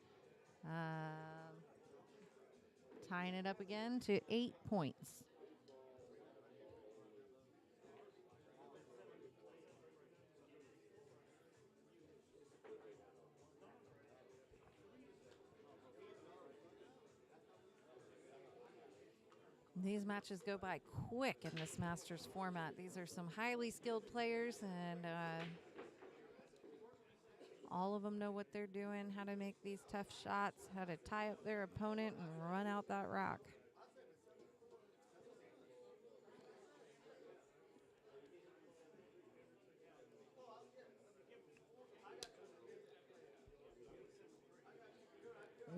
tying it up again to 8 points. These matches go by quick in this Masters format. These are some highly skilled players, and all of them know what they're doing, how to make these tough shots, how to tie up their opponent and run out that rock.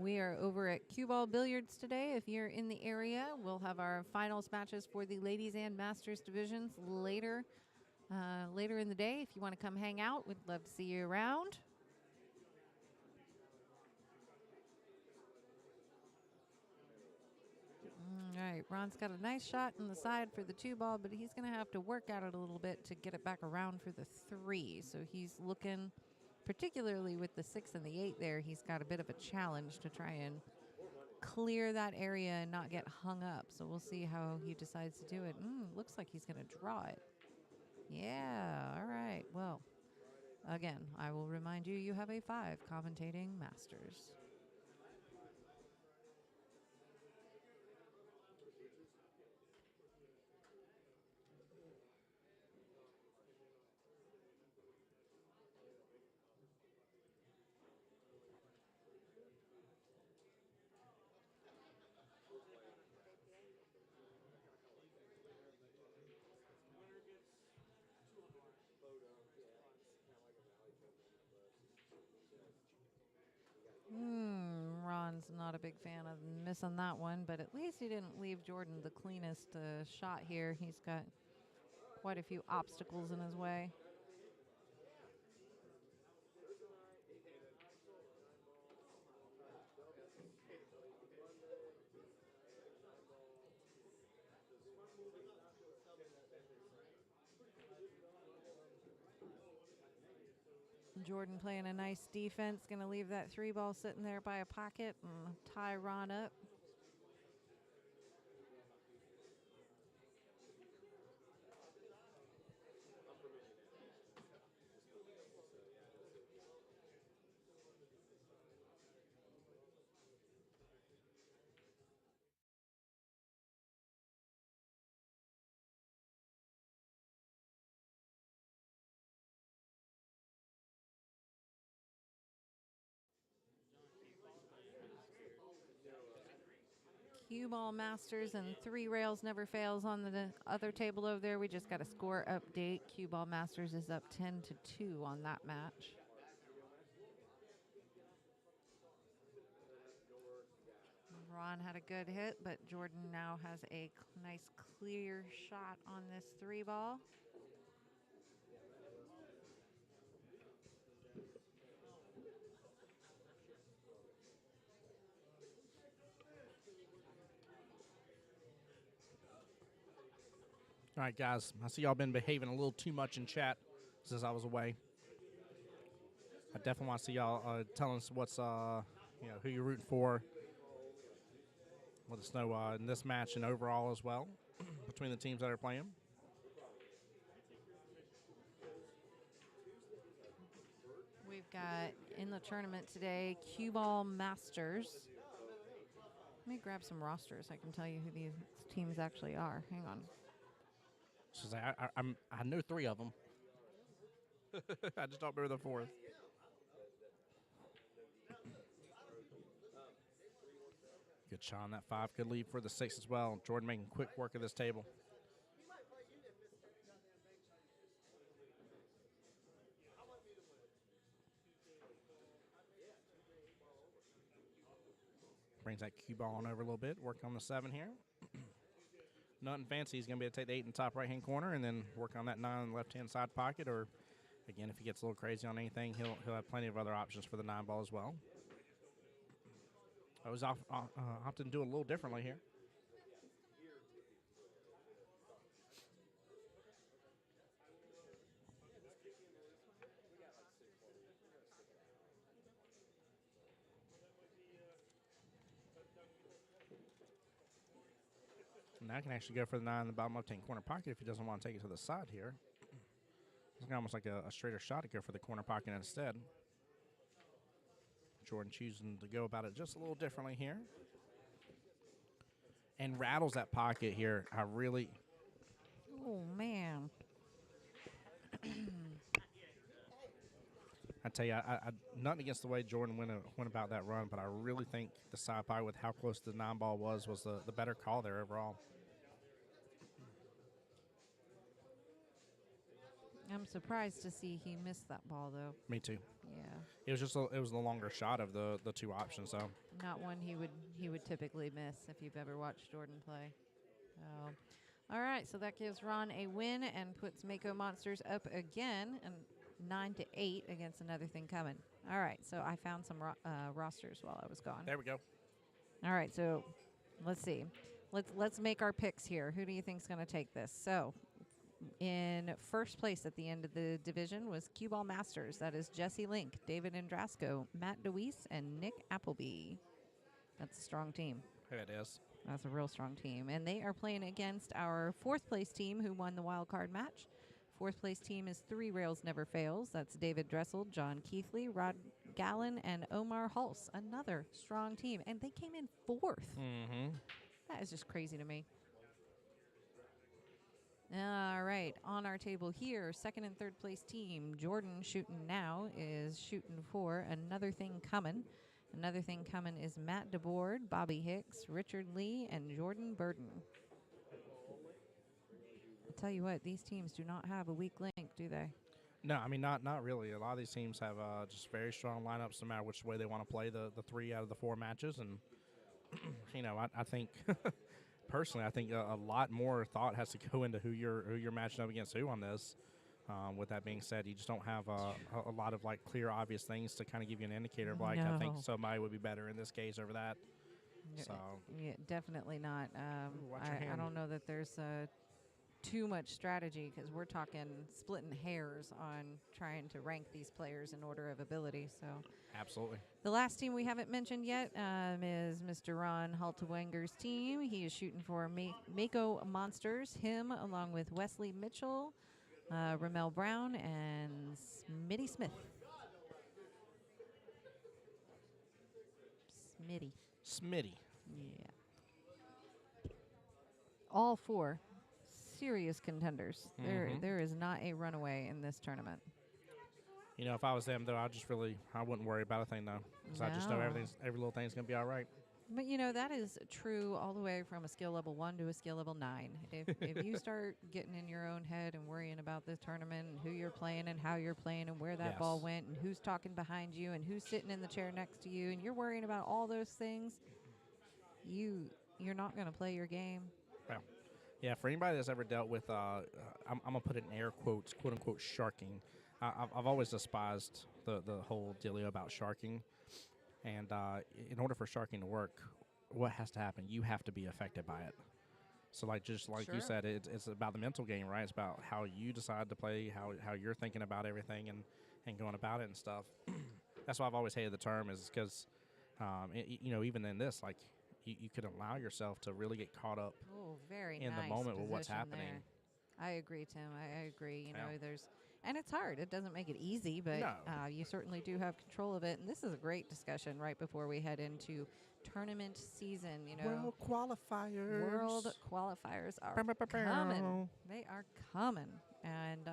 We are over at QBALL Billiards today. If you're in the area, we'll have our finals matches for the ladies and masters divisions later in the day. If you want to come hang out, we'd love to see you around. All right, Ron's got a nice shot in the side for the 2 ball, but he's going to have to work at it a little bit to get it back around for the 3. So he's looking, particularly with the 6 and the 8 there, he's got a bit of a challenge to try and clear that area and not get hung up. So we'll see how he decides to do it. Looks like he's going to draw it. Yeah, all right. Well, again, I will remind you, you have a 5 commentating Masters. Ron's not a big fan of missing that one, but at least he didn't leave Jordan the cleanest shot here. He's got quite a few obstacles in his way. Jordan playing a nice defense, going to leave that 3-ball sitting there by a pocket and tie Ron up. QBALL Masters and 3 rails never fails on the other table over there. We just got a score update. QBALL Masters is up 10-2 on that match. Ron had a good hit, but Jordan now has a nice clear shot on this 3-ball. All right, guys. I see y'all been behaving a little too much in chat since I was away. I definitely want to see y'all telling us what's who you're rooting for. Let us know in this match and overall as well between the teams that are playing. We've got in the tournament today QBALL Masters. Let me grab some rosters. I can tell you who these teams actually are. Hang on. So I know 3 of them. I just don't remember the 4th. Good shot on that 5. Good lead for the 6 as well. Jordan making quick work of this table. Brings that cue ball on over a little bit. Work on the 7 here. Nothing fancy. He's going to be able to take the 8 in the top right-hand corner and then work on that 9 in the left-hand side pocket. Or, again, if he gets a little crazy on anything, he'll have plenty of other options for the 9 ball as well. I was often do it a little differently here. Now I can actually go for the 9 in the bottom left-hand corner pocket if he doesn't want to take it to the side here. It's almost like a straighter shot to go for the corner pocket instead. Jordan choosing to go about it just a little differently here. And rattles that pocket here. Oh, man. I tell you, I nothing against the way Jordan went about that run, but I really think the side pocket with how close the 9 ball was the better call there overall. I'm surprised to see he missed that ball, though. Me too. Yeah. It was just it was the longer shot of the 2 options, so. Not one he would typically miss if you've ever watched Jordan play. So, all right, so that gives Ron a win and puts Mako Monsters up again and 9-8 against Another Thing Coming. All right, so I found some rosters while I was gone. There we go. All right, so let's see. Let's make our picks here. Who do you think's going to take this? So, in first place at the end of the division was QBALL Masters. That is Jesse Link, David Andrasco, Matt DeWeese, and Nick Appleby. That's a strong team. Here it is. That's a real strong team. And they are playing against our fourth place team who won the wild card match. Fourth place team is 3 Rails Never Fails. That's David Dressel, John Keithley, Rod Gallen, and Omar Hulse. Another strong team. And they came in 4th. Mm-hmm. That is just crazy to me. All right, on our table here, second and third place team, Jordan shooting now is shooting for Another Thing Coming. Another Thing Coming is Matt DeBoard, Bobby Hicks, Richard Lee, and Jordan Burden. I'll tell you what, these teams do not have a weak link, do they? No, I mean not really. A lot of these teams have just very strong lineups, no matter which way they want to play the 3 out of the 4 matches, and I think personally, I think a lot more thought has to go into who you're matching up against who on this. With that being said, you just don't have a lot of like clear, obvious things to kind of give you an indicator of like I think No. somebody would be better in this case over that. Yeah, So yeah, definitely not. Ooh, watch your I hand. don't know that there's too much strategy because we're talking splitting hairs on trying to rank these players in order of ability. So absolutely. the last team we haven't mentioned yet is Mr. Ron Haltewenger's team. He is shooting for Mako Monsters, him along with Wesley Mitchell, Ramel Brown, and Smitty Smith. Smitty. Yeah. All 4 serious contenders. There is not a runaway in this tournament. If I was them though, I wouldn't worry about a thing though, because I just know No. every little thing's gonna be all right. But that is true all the way from a skill level 1 to a skill level 9. If you start getting in your own head and worrying about this tournament and who you're playing and how you're playing and where that ball Yes. went and who's talking behind you and who's sitting in the chair next to you and you're worrying about all those things, you're not going to play your game. Well, yeah. For anybody that's ever dealt with, I'm gonna put it in air quotes, quote unquote, sharking. I've always despised the whole dealio about sharking. And in order for sharking to work, what has to happen? You have to be affected by it. So, just like you Sure. said, it's about the mental game, right? It's about how you decide to play, how you're thinking about everything and going about it and stuff. That's why I've always hated the term, is because, even in this, like, you could allow yourself to really get caught up Oh, very in nice the moment with what's position happening. there. I agree, Tim. I agree. Yeah. And it's hard. It doesn't make it easy, but No. you certainly do have control of it. And this is a great discussion right before we head into tournament season. World qualifiers. World qualifiers are Bow, bow, bow, bow. coming. They are coming. And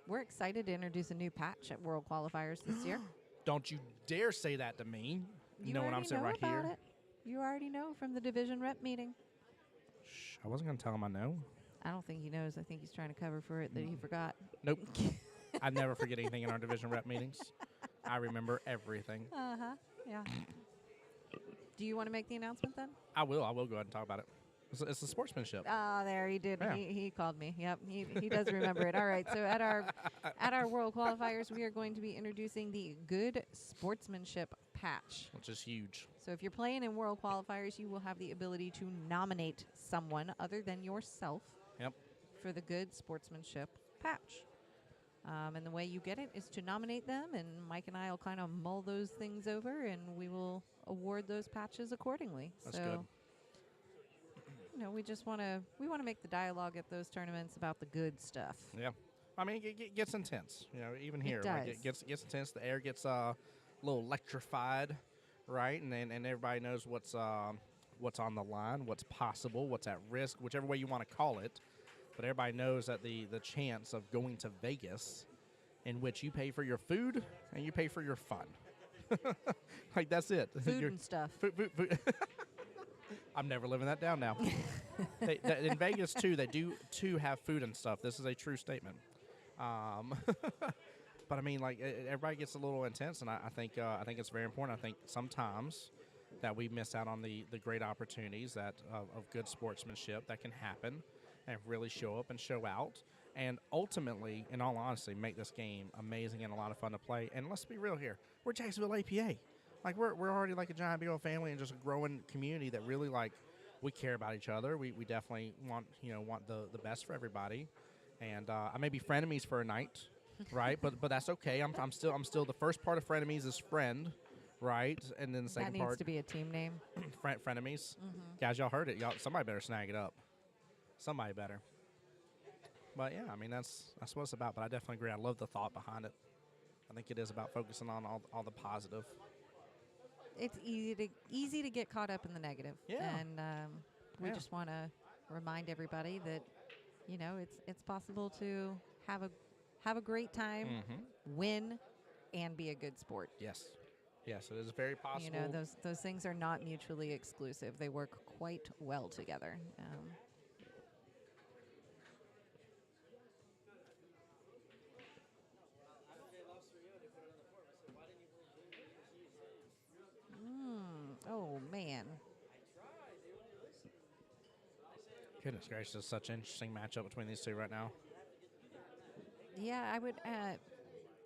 we're excited to introduce a new patch at World Qualifiers this year. Don't you dare say that to me. You When I'm already sitting know right about here. it. You already know from the division rep meeting. Shh, I wasn't going to tell him I know. I don't think he knows. I think he's trying to cover for it that he forgot. Nope. I never forget anything in our division rep meetings. I remember everything. Uh-huh. Yeah. Do you want to make the announcement then? I will go ahead and talk about it. It's the sportsmanship. Ah, there he did. Yeah. He called me. Yep, he does remember it. All right. So at our World Qualifiers, we are going to be introducing the Good Sportsmanship patch. Which is huge. So if you're playing in World Qualifiers, you will have the ability to nominate someone other than yourself Yep. for the Good Sportsmanship patch. And the way you get it is to nominate them, and Mike and I will kind of mull those things over, and we will award those patches accordingly. That's so, good. we just want to make the dialogue at those tournaments about the good stuff. Yeah. I mean, it gets intense. Even here, like does. it gets intense. The air gets a little electrified, right? And everybody knows what's on the line, what's possible, what's at risk, whichever way you want to call it. But everybody knows that the chance of going to Vegas, in which you pay for your food and you pay for your fun. Like, that's it. Food and stuff. Food. I'm never living that down now. In Vegas, too, they do have food and stuff. This is a true statement. But, I mean, like, everybody gets a little intense, and I think it's very important. I think sometimes that we miss out on the great opportunities of good sportsmanship that can happen and really show up and show out, and ultimately, in all honesty, make this game amazing and a lot of fun to play. And let's be real here. We're Jacksonville APA. Like, we're already like a giant big old family and just a growing community that really, like, we care about each other. We definitely want the best for everybody. And I may be frenemies for a night, right? But that's okay. I'm still the first part of frenemies is friend, right? And then the That second needs part, to be a team name. frenemies. Guys, y'all heard it. Somebody better snag it up. Somebody better. But yeah, I mean that's what it's about. But I definitely agree. I love the thought behind it. I think it is about focusing on all the positive. It's easy to get caught up in the negative. Yeah. And we Yeah. just want to remind everybody that it's possible to have a great time, win, and be a good sport. Yes, it is very possible. Those things are not mutually exclusive. They work quite well together. Oh, man. Goodness gracious, such an interesting matchup between these two right now. Yeah, I would.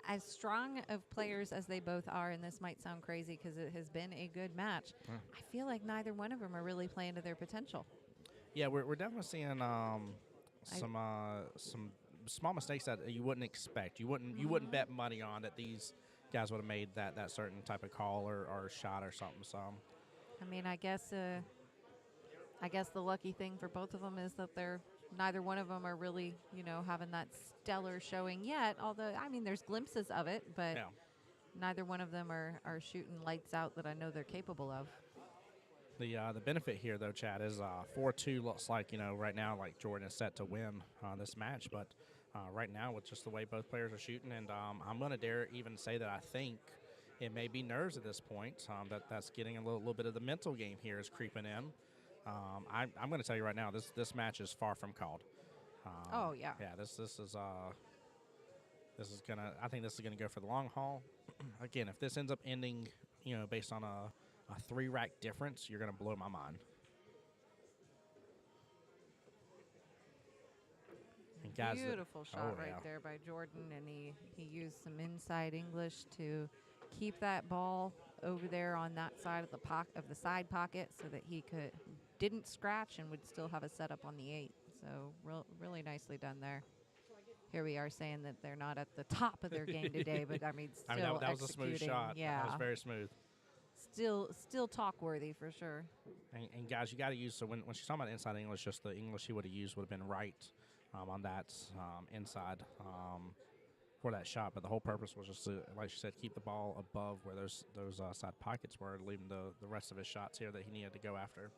As strong of players as they both are, and this might sound crazy because it has been a good match, I feel like neither one of them are really playing to their potential. Yeah, we're definitely seeing some small mistakes that you wouldn't expect. You wouldn't bet money on that these guys would have made that certain type of call or shot or something. So I mean, I guess the lucky thing for both of them is that neither one of them are really, having that stellar showing yet. Although, I mean, there's glimpses of it, but yeah. neither one of them are shooting lights out that I know they're capable of. The benefit here, though, Chad, is 4-2 looks like, right now, like Jordan is set to win this match. But right now, with just the way both players are shooting, and I'm going to dare even say that I think it may be nerves at this point. That's getting a little bit of the mental game here is creeping in. I'm going to tell you right now, this match is far from called. Oh, yeah. Yeah, this is gonna. I think this is gonna go for the long haul. Again, if this ends up ending, based on a 3-rack difference, you're gonna blow my mind. And guys, Beautiful shot right there by Jordan, and he used some inside English to keep that ball over there on that side of the side pocket so that he didn't scratch and would still have a setup on the 8. So really nicely done there. Here we are saying that they're not at the top of their game today, but I mean, still that was a smooth shot. Yeah, That was very smooth. Still talk worthy for sure. And guys, you got to use, so when she's talking about inside English, just the English he would have used would have been right on that inside for that shot. But the whole purpose was just to, like she said, keep the ball above where those side pockets were, leaving the rest of his shots here that he needed to go after.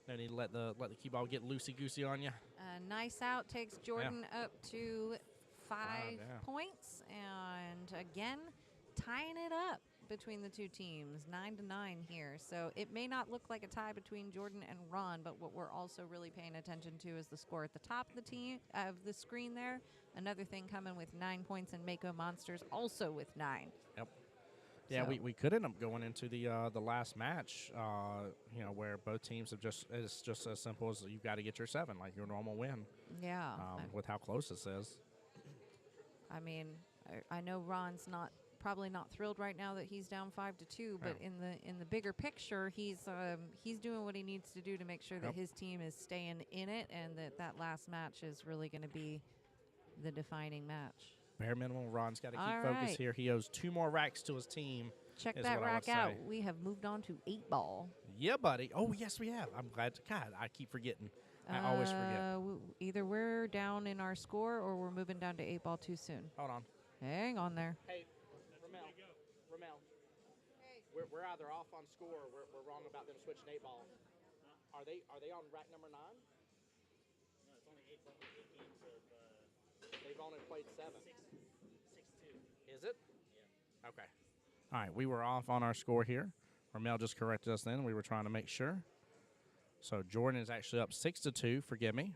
No need to let the cue ball get loosey-goosey on you. Nice out takes Jordan up to 5 points. And again, tying it up between the two teams, 9-9 here. So it may not look like a tie between Jordan and Ron, but what we're also really paying attention to is the score at the top of the screen there. Another thing coming with 9 points, and Mako Monsters also with 9. Yep. Yeah, So. we could end up going into the last match, where both teams it's just as simple as you've got to get your 7, like your normal win. Yeah. With how close this is. I mean, I know Ron's probably not thrilled right now that he's down 5-2, but in the bigger picture, he's doing what he needs to do to make sure that his team is staying in it, and that last match is really going to be the defining match. Bare minimum, Ron's got to keep focus here. He owes 2 more racks to his team. Check that rack out. We have moved on to 8-ball. Yeah, buddy. Oh, yes, we have. I'm glad. God, I keep forgetting. I always forget. Either we're down in our score or we're moving down to 8-ball too soon. Hold on. Hang on there. Hey, Ramel. Hey. We're either off on score or we're wrong about them switching 8-ball. Are they on rack number 9? No, it's only 8 games of. They've only played 7. 6-2. Is it? Yeah. Okay. All right, we were off on our score here. Ramel just corrected us then. We were trying to make sure. So Jordan is actually up 6-2. Forgive me.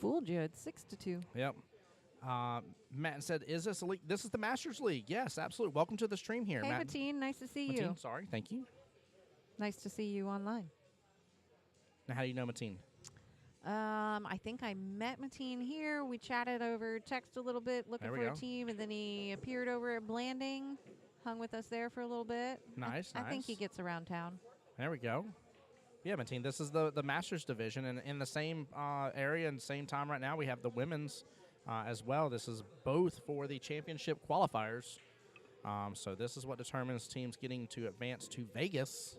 Fooled you at 6-2. Yep. Matt said, "Is this a league? This is the Masters League." Yes, absolutely. Welcome to the stream here, Hey, Matt. Mateen, nice to see you. Mateen, sorry, thank you. Nice to see you online. Now, how do you know Mateen? I think I met Mateen here. We chatted over text a little bit, looking for a team, and then he appeared over at Blanding, hung with us there for a little bit. Nice, I think he gets around town. There we go. Yeah, Mateen, this is the Masters division, and in the same area and same time right now, we have the women's as well. This is both for the championship qualifiers. So this is what determines teams getting to advance to Vegas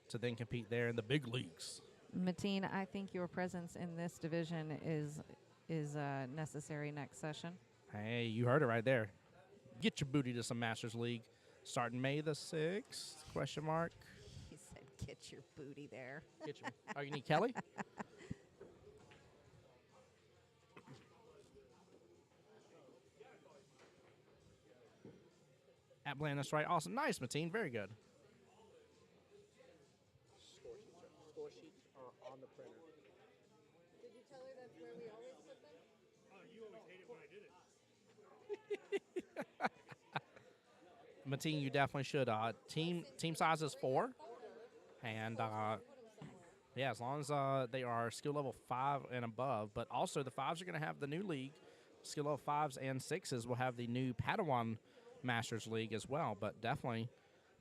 to then compete there in the big leagues. Mateen, I think your presence in this division is necessary next session. Hey, you heard it right there. Get your booty to some Masters League starting May the 6th, question mark. He said, get your booty there. Get your, oh, you need Kelly? At Bland, that's right. Awesome. Nice, Mateen. Very good. Score sheets are on the printer. Did you tell her that's where we always put them? Oh, you always hate it when I did it. Mateen, you definitely should. Team size is 4, and yeah, as long as they are skill level 5 and above. But also the 5s are going to have the new league. Skill level 5s and 6s will have the new Padawan Masters League as well. But definitely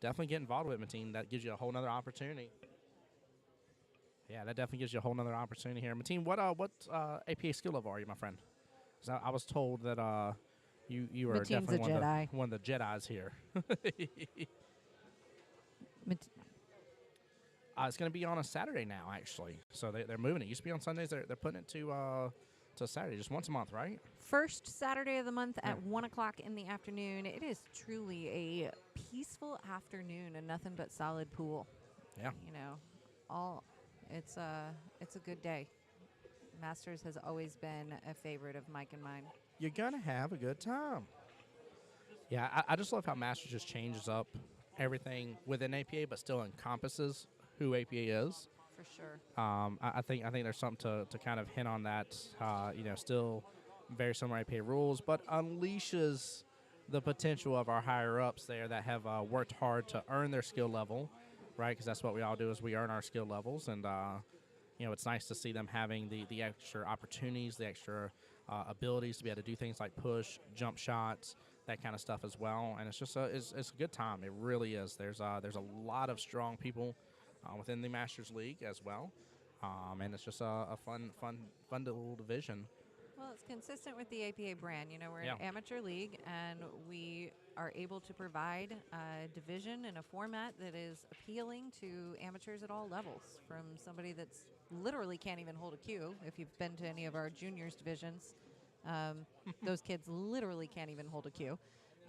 get involved with it, Mateen. That gives you a whole nother opportunity. Yeah, that definitely gives you a whole nother opportunity here. Mateen, what APA skill level are you, my friend? 'Cause I was told that you are Mateen's definitely a Jedi. one of the Jedis here. It's going to be on a Saturday now, actually. So they're moving it. It used to be on Sundays. They're putting it to Saturday, just once a month, right? First Saturday of the month Yeah. at 1 o'clock in the afternoon. It is truly a peaceful afternoon and nothing but solid pool. Yeah. You know, it's a good day. Masters has always been a favorite of Mike and mine. You're going to have a good time. Yeah, I just love how Masters just changes up everything within APA, but still encompasses who APA is. For sure. I think there's something to kind of hint on that. Still very similar APA rules, but unleashes the potential of our higher ups there that have worked hard to earn their skill level, right? Because that's what we all do is we earn our skill levels, and it's nice to see them having the extra opportunities, the extra abilities to be able to do things like push, jump shots, that kind of stuff as well. And it's just it's a good time. It really is. There's a lot of strong people within the Masters League as well, and it's just a fun little division. Well, it's consistent with the APA brand. You know, we're Yeah. an amateur league, and we are able to provide a division and a format that is appealing to amateurs at all levels. From somebody that's literally can't even hold a cue. If you've been to any of our juniors divisions, those kids literally can't even hold a cue,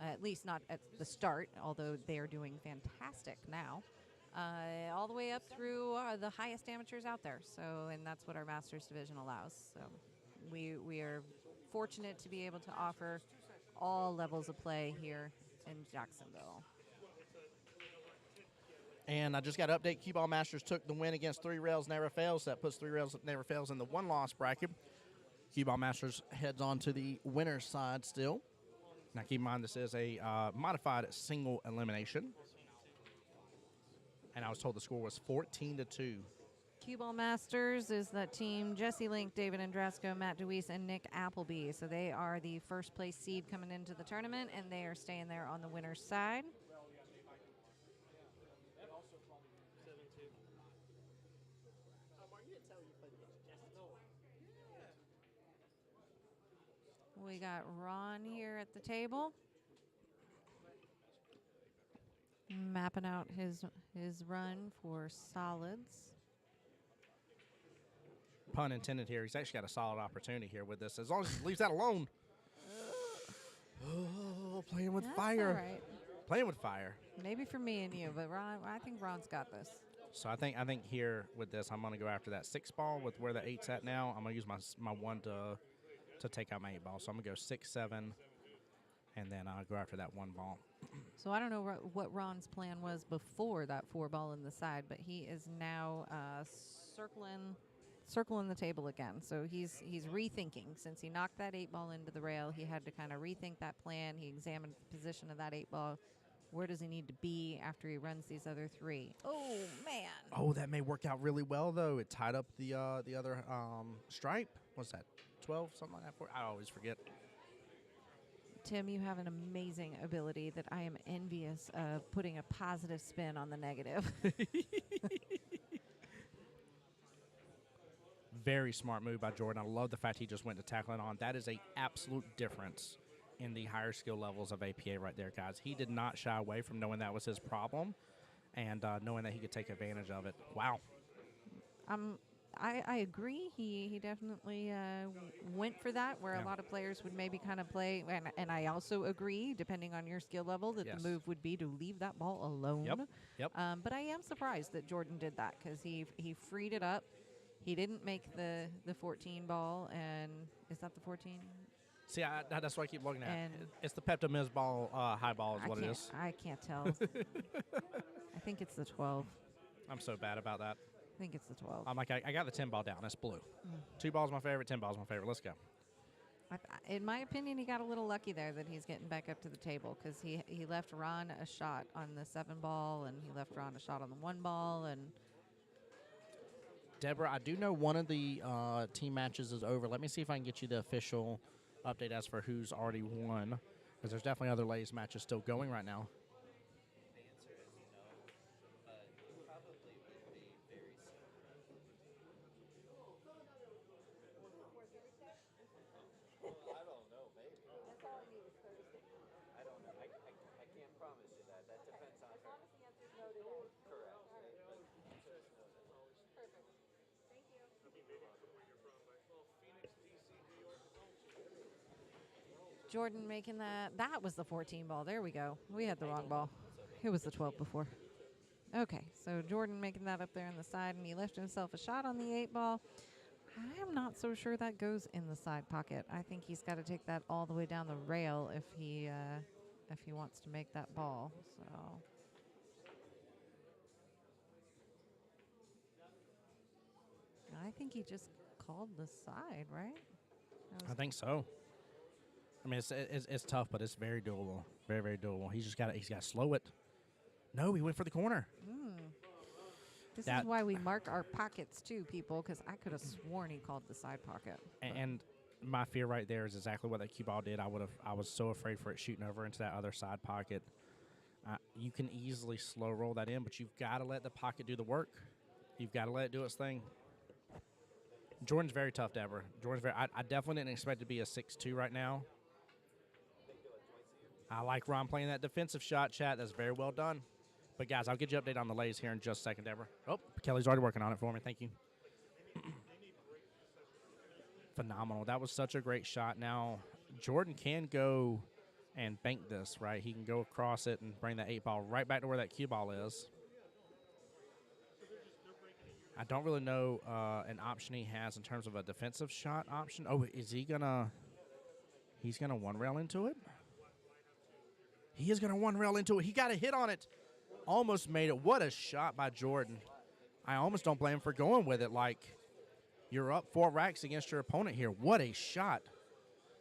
at least not at the start, although they are doing fantastic now. All the way up through the highest amateurs out there. So, and that's what our Masters division allows. So we are fortunate to be able to offer all levels of play here in Jacksonville. And I just got to update, QBALL Masters took the win against 3 Rails Never Fails. That puts 3 Rails Never Fails in the 1-loss bracket. QBALL Masters heads on to the winner's side still. Now, keep in mind, this is a modified single elimination. And I was told the score was 14-2. QBALL Masters is that team Jesse Link, David Andrasco, Matt DeWeese, and Nick Appleby. So they are the first place seed coming into the tournament, and they are staying there on the winner's side. We got Ron here at the table, mapping out his run for solids. Pun intended here. He's actually got a solid opportunity here with this. As long as he leaves that alone. Oh, playing with That's fire. all right. Playing with fire. Maybe for me and you, but Ron, I think Ron's got this. So I think here with this, I'm going to go after that 6 ball with where the 8's at now. I'm going to use my 1 to take out my 8 ball. So I'm going to go 6, 7, and then I'll go after that 1 ball. So I don't know what Ron's plan was before that 4 ball in the side, but he is now circling the table again. So he's rethinking. Since he knocked that 8 ball into the rail, he had to kind of rethink that plan. He examined the position of that 8 ball. Where does he need to be after he runs these other 3? Oh, man. Oh, that may work out really well, though. It tied up the other stripe. What's that, 12, something like that? I always forget. Tim, you have an amazing ability that I am envious of, putting a positive spin on the negative. Very smart move by Jordan. I love the fact he just went to tackle it on. That is a absolute difference in the higher skill levels of APA right there, guys. He did not shy away from knowing that was his problem and knowing that he could take advantage of it. Wow. I agree. He definitely went for that, where a lot of players would maybe kind of play. And I also agree, depending on your skill level, that the move would be to leave that ball alone. Yep. But I am surprised that Jordan did that, because he freed it up. He didn't make the 14 ball, and is that the 14? See, that's what I keep looking at. And It's the Pepto-Miz ball, high ball is what it is. I can't tell. I think it's the 12. I'm so bad about that. I think it's the 12. I'm like, I got the 10 ball down. That's blue. 2 balls my favorite, 10 balls my favorite. Let's go. In my opinion, he got a little lucky there that he's getting back up to the table because he left Ron a shot on the 7 ball and he left Ron a shot on the 1 ball. And Deborah, I do know one of the team matches is over. Let me see if I can get you the official update as for who's already won, because there's definitely other ladies matches still going right now. Jordan making that. That was the 14 ball. There we go. We had the wrong ball. It was the 12 before. Okay, so Jordan making that up there on the side, and he left himself a shot on the 8 ball. I am not so sure that goes in the side pocket. I think he's got to take that all the way down the rail if he wants to make that ball. So I think he just called the side, right? I think so. I mean, it's tough, but it's very doable. Very, very doable. He's got to slow it. No, he went for the corner. This is why we mark our pockets too, people, because I could have sworn he called the side pocket. And my fear right there is exactly what that cue ball did. I was so afraid for it shooting over into that other side pocket. You can easily slow roll that in, but you've got to let the pocket do the work. You've got to let it do its thing. Jordan's very tough, Deborah. I definitely didn't expect it to be a 6-2 right now. I like Ron playing that defensive shot, chat. That's very well done. But, guys, I'll get you an update on the lays here in just a second, Deborah. Oh, Kelly's already working on it for me. Thank you. Phenomenal. That was such a great shot. Now, Jordan can go and bank this, right? He can go across it and bring that 8 ball right back to where that cue ball is. I don't really know an option he has in terms of a defensive shot option. Oh, is he going to – he's going to one-rail into it? He is going to one-rail into it. He got a hit on it. Almost made it. What a shot by Jordan. I almost don't blame him for going with it. Like, you're up 4 racks against your opponent here. What a shot.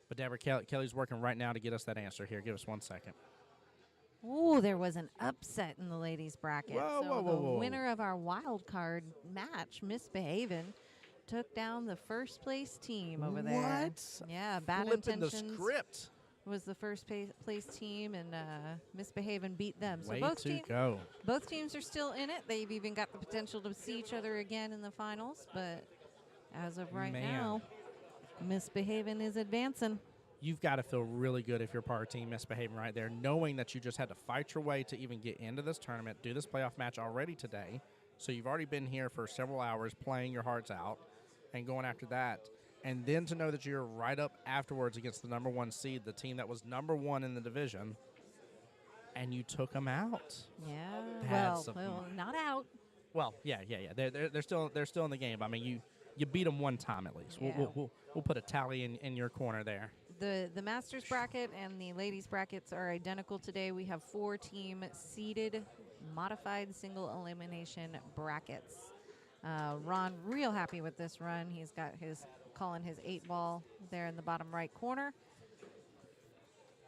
But Deborah, Kelly's working right now to get us that answer here. Give us 1 second. Oh, there was an upset in the ladies' bracket. Whoa. The winner of our wild card match, Misbehavin', took down the first place team over there. What? Yeah, Bad Flipping Intentions the script. was the first place team, and Misbehavin' beat them. So Way both to go. both teams are still in it. They've even got the potential to see each other again in the finals. But as of right now, Misbehavin' is advancing. You've got to feel really good if you're part of team Misbehaving right there, knowing that you just had to fight your way to even get into this tournament, do this playoff match already today. So you've already been here for several hours playing your hearts out and going after that. And then to know that you're right up afterwards against the number 1 seed, the team that was number 1 in the division, and you took them out. Yeah. Well, not out. Well, yeah. They're still in the game. I mean, you beat them 1 time at least. Yeah. We'll put a tally in your corner there. The Masters bracket and the ladies brackets are identical today. We have 4 team seeded modified single elimination brackets. Ron real happy with this run. He's got calling his 8 ball there in the bottom right corner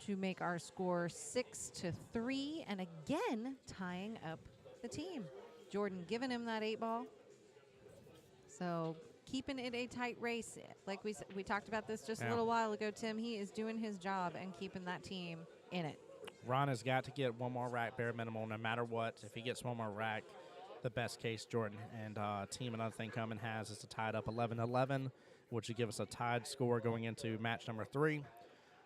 to make our score 6-3, and again tying up the team. Jordan giving him that 8 ball. So keeping it a tight race. Like we talked about this just a little while ago, Tim. He is doing his job and keeping that team in it. Ron has got to get 1 more rack bare minimum no matter what. If he gets 1 more rack, the best case Jordan and team Another Thing Coming has is to tie it up 11-11, which would give us a tied score going into match number 3.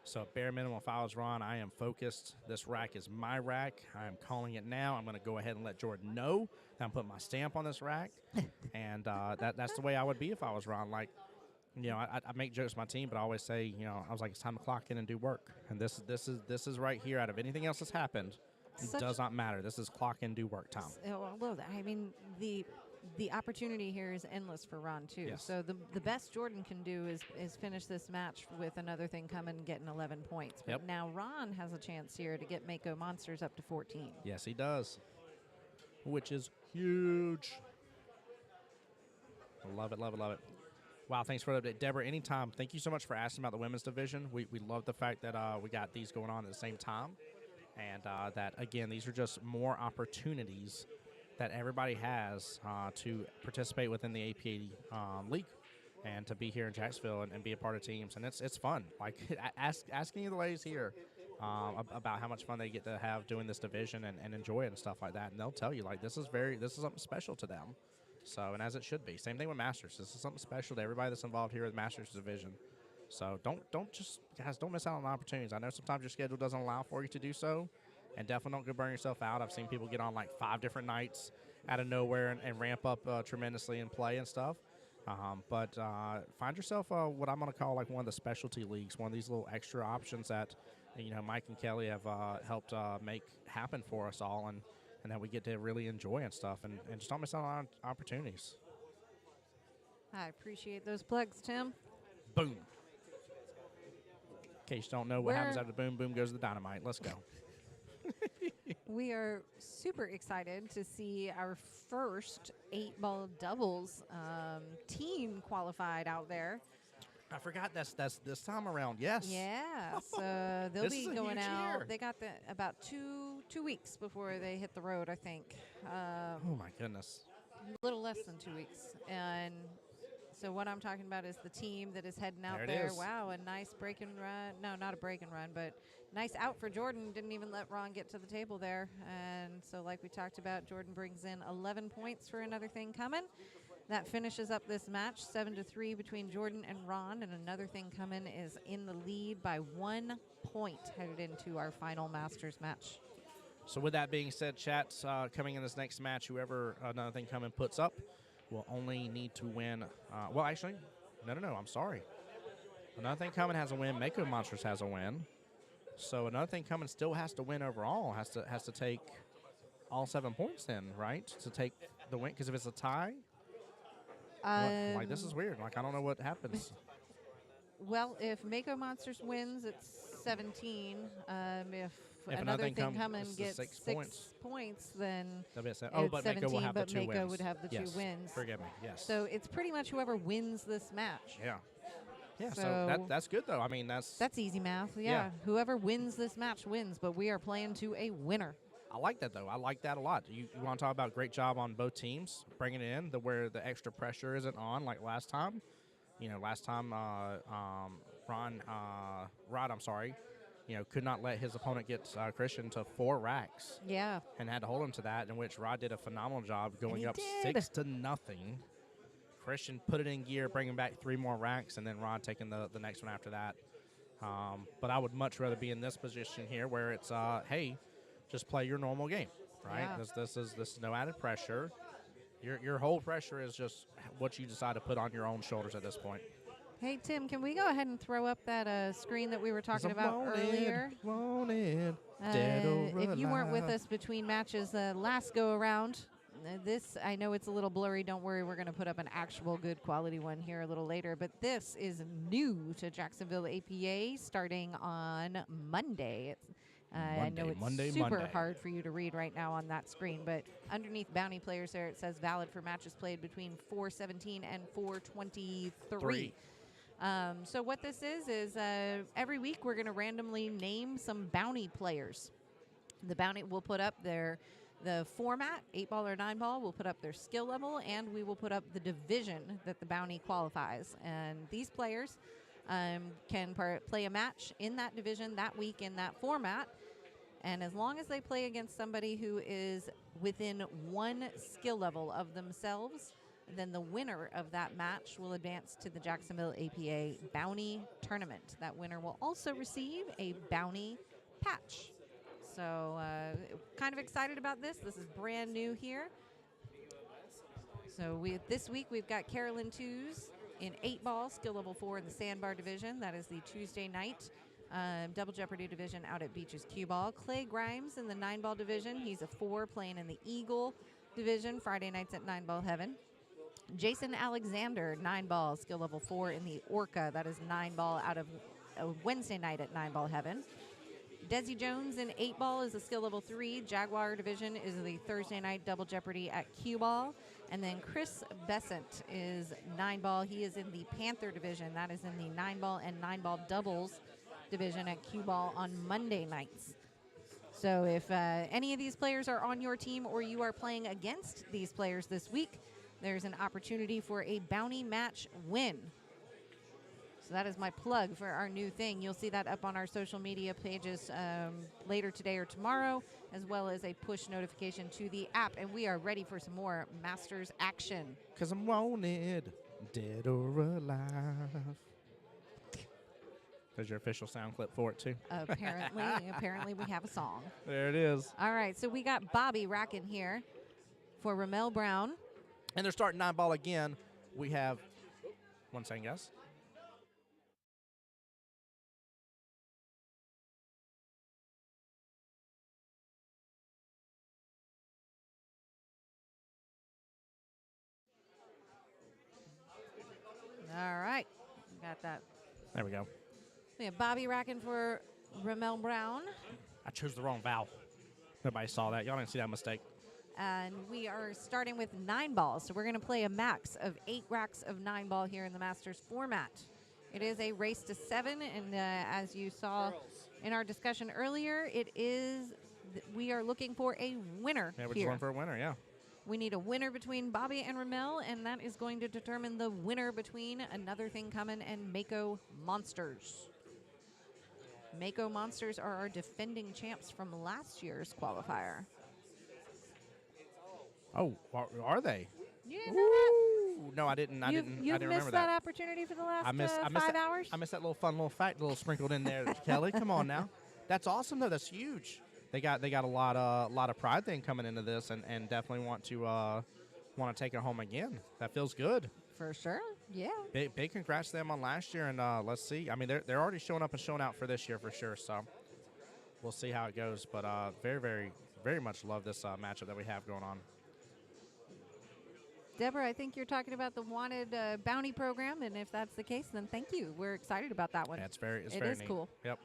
So bare minimum, if I was Ron, I am focused. This rack is my rack. I am calling it now. I'm going to go ahead and let Jordan know that I'm putting my stamp on this rack. And that's the way I would be if I was Ron. Like, you know, I make jokes with my team, but I always say, you know, I was like, it's time to clock in and do work. And this is right here. Out of anything else that's happened, it does not matter. This is clock in, do work time. Well, I mean, the opportunity here is endless for Ron too. Yes. So the best Jordan can do is finish this match with Another Thing Coming and getting 11 points. But now Ron has a chance here to get Mako Monsters up to 14. Yes, he does, which is huge. Love it. Wow, thanks for the update, Deborah. Anytime. Thank you so much for asking about the women's division. We love the fact that we got these going on at the same time, and that again, these are just more opportunities that everybody has to participate within the APA league, and to be here in Jacksonville and be a part of teams, and it's fun. Like ask any of the ladies here about how much fun they get to have doing this division and enjoy it and stuff like that, and they'll tell you like this is something special to them. So, and as it should be. Same thing with Masters. This is something special to everybody that's involved here with Masters division. So don't just, guys, don't miss out on opportunities. I know sometimes your schedule doesn't allow for you to do so, and definitely don't go burn yourself out. I've seen people get on like 5 different nights out of nowhere and ramp up tremendously and play and stuff. But find yourself what I'm going to call like one of the specialty leagues, one of these little extra options that, you know, Mike and Kelly have helped make happen for us all, and that we get to really enjoy and stuff, and just don't miss out on opportunities. I appreciate those plugs, Tim. Boom. In case you don't know what happens after boom, boom goes the dynamite. Let's go. We are super excited to see our first 8-ball doubles team qualified out there. I forgot that's this time around. Yes. Yeah, so they'll This be is a going huge out. year. They got about two weeks before they hit the road, I think. Oh my goodness. A little less than 2 weeks. And so what I'm talking about is the team that is heading out There it there. is. Wow, a nice break and run. No, not a break and run, but nice out for Jordan. Didn't even let Ron get to the table there. And so like we talked about, Jordan brings in 11 points for another thing coming. That finishes up this match, 7-3 between Jordan and Ron. And another thing coming is in the lead by 1 point headed into our final Masters match. So with that being said, chat, coming in this next match, whoever another thing coming puts up will only need to win. Well, actually, no, I'm sorry. Another thing coming has a win. Mako Monsters has a win. So another thing coming still has to win overall. Has to take all 7 points then, right? To take the win. Because if it's a tie, like this is weird. Like I don't know what happens. Well, if Mako Monsters wins, it's 17. If If another thing comes, coming it's the gets 6 points, then That'll be a it's but 17, Mako will have but the 2 Mako wins. would have the Yes. 2 wins. Forgive me. Yes. So it's pretty much whoever wins this match. Yeah. Yeah. So, So that's good though. I mean that's easy math. Yeah. Yeah. Whoever wins this match wins, but we are playing to a winner. I like that, though. I like that a lot. You want to talk about great job on both teams, bringing it in where the extra pressure isn't on like last time. You know, last time Rod, could not let his opponent get Christian to 4 racks Yeah. and had to hold him to that, in which Rod did a phenomenal job going he up did. 6-0. Christian put it in gear, bringing back 3 more racks, and then Rod taking the next one after that. But I would much rather be in this position here where it's, hey, just play your normal game, right? Yeah. This is no added pressure. Your whole pressure is just what you decide to put on your own shoulders at this point. Hey, Tim, can we go ahead and throw up that screen that we were talking about earlier? Wanted, dead or If you weren't with alive. us between matches last go around, this, I know it's a little blurry. Don't worry, we're going to put up an actual good quality one here a little later. But this is new to Jacksonville APA starting on Monday. I know it's super hard for you to read right now on that screen, but underneath bounty players there, it says valid for matches played between 4:17 and 4:23. So what this is every week we're going to randomly name some bounty players. The bounty will put up the format, 8-ball or 9-ball, will put up their skill level, and we will put up the division that the bounty qualifies. And these players can play a match in that division that week in that format. And as long as they play against somebody who is within 1 skill level of themselves, then the winner of that match will advance to the Jacksonville APA Bounty Tournament. That winner will also receive a bounty patch. So kind of excited about this. This is brand new here. So this week we've got Carolyn Twos in 8-ball, skill level 4 in the sandbar division. That is the Tuesday night Double Jeopardy division out at Beaches QBALL. Clay Grimes in the 9-ball division. He's a 4 playing in the Eagle division, Friday nights at 9-ball Heaven. Jason Alexander, 9-ball, skill level 4 in the Orca. That is 9-ball out of Wednesday night at 9-ball Heaven. Desi Jones in 8-ball is a skill level 3. Jaguar division is the Thursday night double jeopardy at QBALL. And then Chris Besant is 9-ball. He is in the Panther division. That is in the 9-ball and 9-ball doubles division at QBALL on Monday nights. So if any of these players are on your team or you are playing against these players this week, there's an opportunity for a bounty match win. So that is my plug for our new thing. You'll see that up on our social media pages later today or tomorrow, as well as a push notification to the app. And we are ready for some more Masters action. Because I'm wanted, dead or alive. There's your official sound clip for it, too. Apparently we have a song. There it is. All right, so we got Bobby racking here for Ramel Brown. And they're starting 9-ball again. We have, 1 second, guys. All right, got that. There we go. We have Bobby racking for Ramel Brown. I chose the wrong vowel. Nobody saw that. Y'all didn't see that mistake. And we are starting with 9 balls. So we're going to play a max of 8 racks of 9-ball here in the Masters format. It is a race to 7, and as you saw in our discussion earlier, we are looking for a winner Yeah, we're here. just going for a winner, yeah. We need a winner between Bobby and Ramel, and that is going to determine the winner between Another Thing Coming and Mako Monsters. Mako Monsters are our defending champs from last year's qualifier. Oh, are they? You didn't know that? Ooh, no, I didn't. I You've didn't missed remember that that. opportunity for the last I missed 5 that, hours? I missed that little fun little fact, little sprinkled in there, Kelly. Come on now. That's awesome though. That's huge. They got a lot of pride thing coming into this, and definitely want to take it home again. That feels good. For sure, yeah. Big congrats to them on last year, and let's see. I mean, they're already showing up and showing out for this year for sure. So we'll see how it goes. But very, very, very much love this matchup that we have going on. Deborah, I think you're talking about the wanted bounty program, and if that's the case, then thank you. We're excited about that one. Yeah, it's very It very is neat. cool. Yep.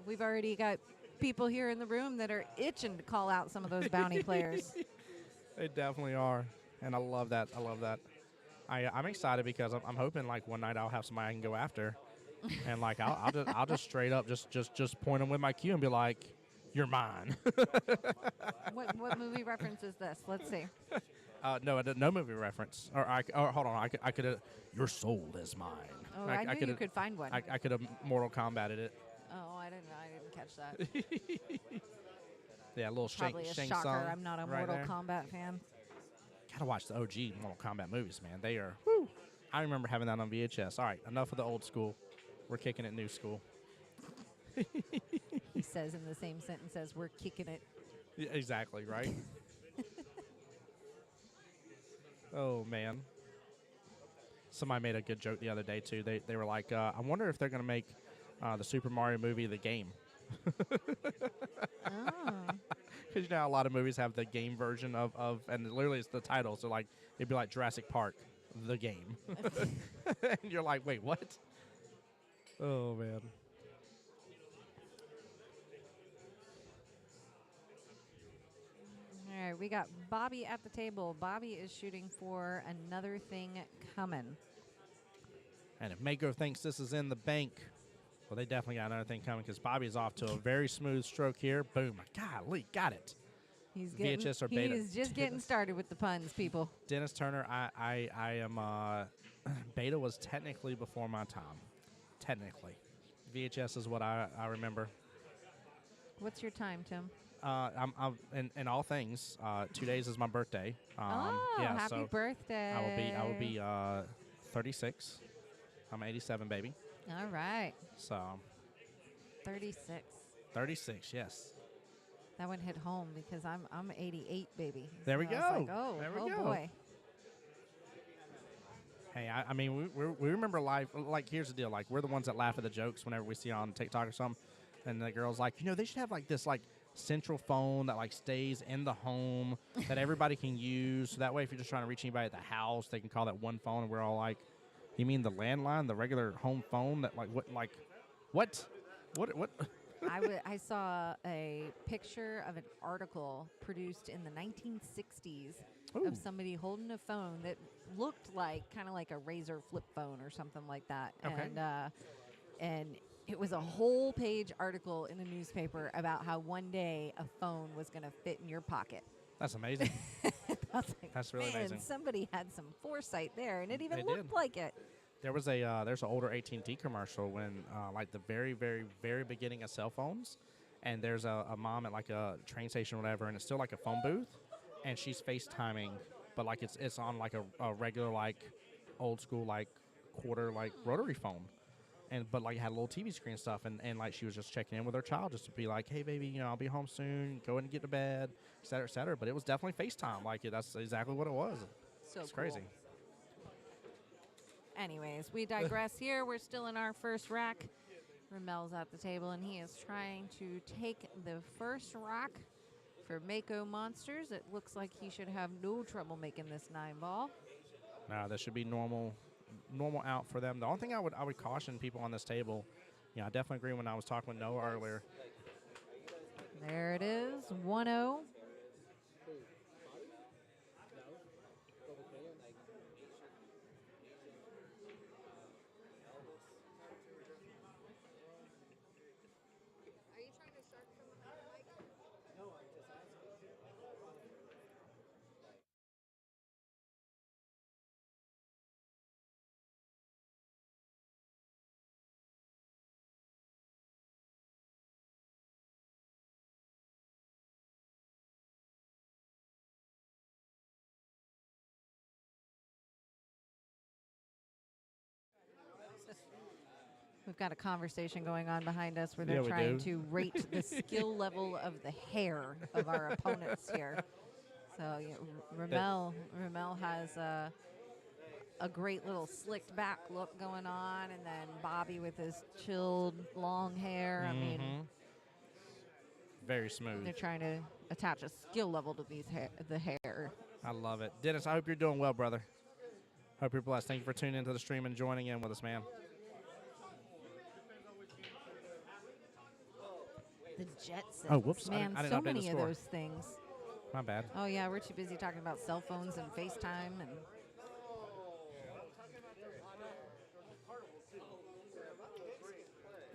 We've already got people here in the room that are itching to call out some of those bounty players. They definitely are, and I love that. I love that. I'm excited because I'm hoping like one night I'll have somebody I can go after, and like I'll just straight up just point them with my cue and be like, "You're mine." What movie reference is this? Let's see. No movie reference. Or hold on, I could have. Your soul is mine. Oh, I knew you could find one. I could have Mortal Kombated it. Oh, I didn't catch that. Yeah, a little Probably a Shang shocker. Tsung I'm not a right Mortal there. Kombat fan. Gotta watch the OG Mortal Kombat movies, man. They are. Whew. I remember having that on VHS. All right, enough of the old school. We're kicking it new school. He says in the same sentence as we're kicking it. Yeah, exactly, right? Oh, man. Somebody made a good joke the other day, too. They were like, I wonder if they're going to make the Super Mario movie the game. Oh. Because, you know, a lot of movies have the game version of and literally it's the title. So, like, it'd be like Jurassic Park, the game. And you're like, wait, what? Oh, man. All right, we got Bobby at the table. Bobby is shooting for Another Thing Coming. And if Mako thinks this is in the bank, well, they definitely got another thing coming because Bobby's off to a very smooth stroke here. Boom. Golly, got it. He's VHS or beta. He's just getting started with the puns, people. Dennis Turner, I am, beta was technically before my time. Technically. VHS is what I remember. What's your time, Tim? I'm in all things. 2 days is my birthday. Happy so birthday. I will be 36. I'm 87, baby. All right. So 36. 36, yes. That one hit home because I'm 88, baby. There we So I was go. like, There we oh go. boy. Hey, I mean, we remember life. Like, here's the deal. Like, we're the ones that laugh at the jokes whenever we see on TikTok or something. And the girl's like, you know, they should have, like, this, like, central phone that, like, stays in the home that everybody can use. So that way, if you're just trying to reach anybody at the house, they can call that one phone. And we're all like, you mean the landline, the regular home phone that, like, what, like, what? I saw a picture of an article produced in the 1960s Ooh. of somebody holding a phone that looked like kind of like a Razor flip phone or something like that. Okay. And it was a whole page article in the newspaper about how one day a phone was going to fit in your pocket. That's amazing. I was like, That's really man, amazing. somebody had some foresight there, and it even They looked did. like it. There was there's an older AT&T commercial when like the very very very beginning of cell phones, and there's a mom at like a train station or whatever, and it's still like a phone booth, and she's FaceTiming, but like it's on like a regular like old school like quarter like rotary phone. And but like it had a little TV screen stuff, and like she was just checking in with her child just to be like, hey baby, I'll be home soon. Go in and get to bed, et cetera, et cetera. But it was definitely FaceTime. Like that's exactly what it was. So It's cool. crazy. Anyways, we digress here. We're still in our first rack. Ramel's at the table, and he is trying to take the first rock for Mako Monsters. It looks like he should have no trouble making this 9-ball. No, that should be normal out for them. The only thing I would caution people on this table, I definitely agree when I was talking with Noah earlier. There it is, 1-0. Are you trying to start from Mike? We've got a conversation going on behind us where Yeah, they're we trying do. to rate the skill level of the hair of our opponents here. So Ramel has a great little slicked back look going on, and then Bobby with his chilled long hair. I mean, Very smooth. they're trying to attach a skill level to the hair. I love it. Dennis, I hope you're doing well, brother. Hope you're blessed. Thank you for tuning into the stream and joining in with us, man. The Jetsons. Oh, whoops. Man, I did so not update the many of score. those things. My bad. Oh, yeah, we're too busy talking about cell phones and FaceTime. And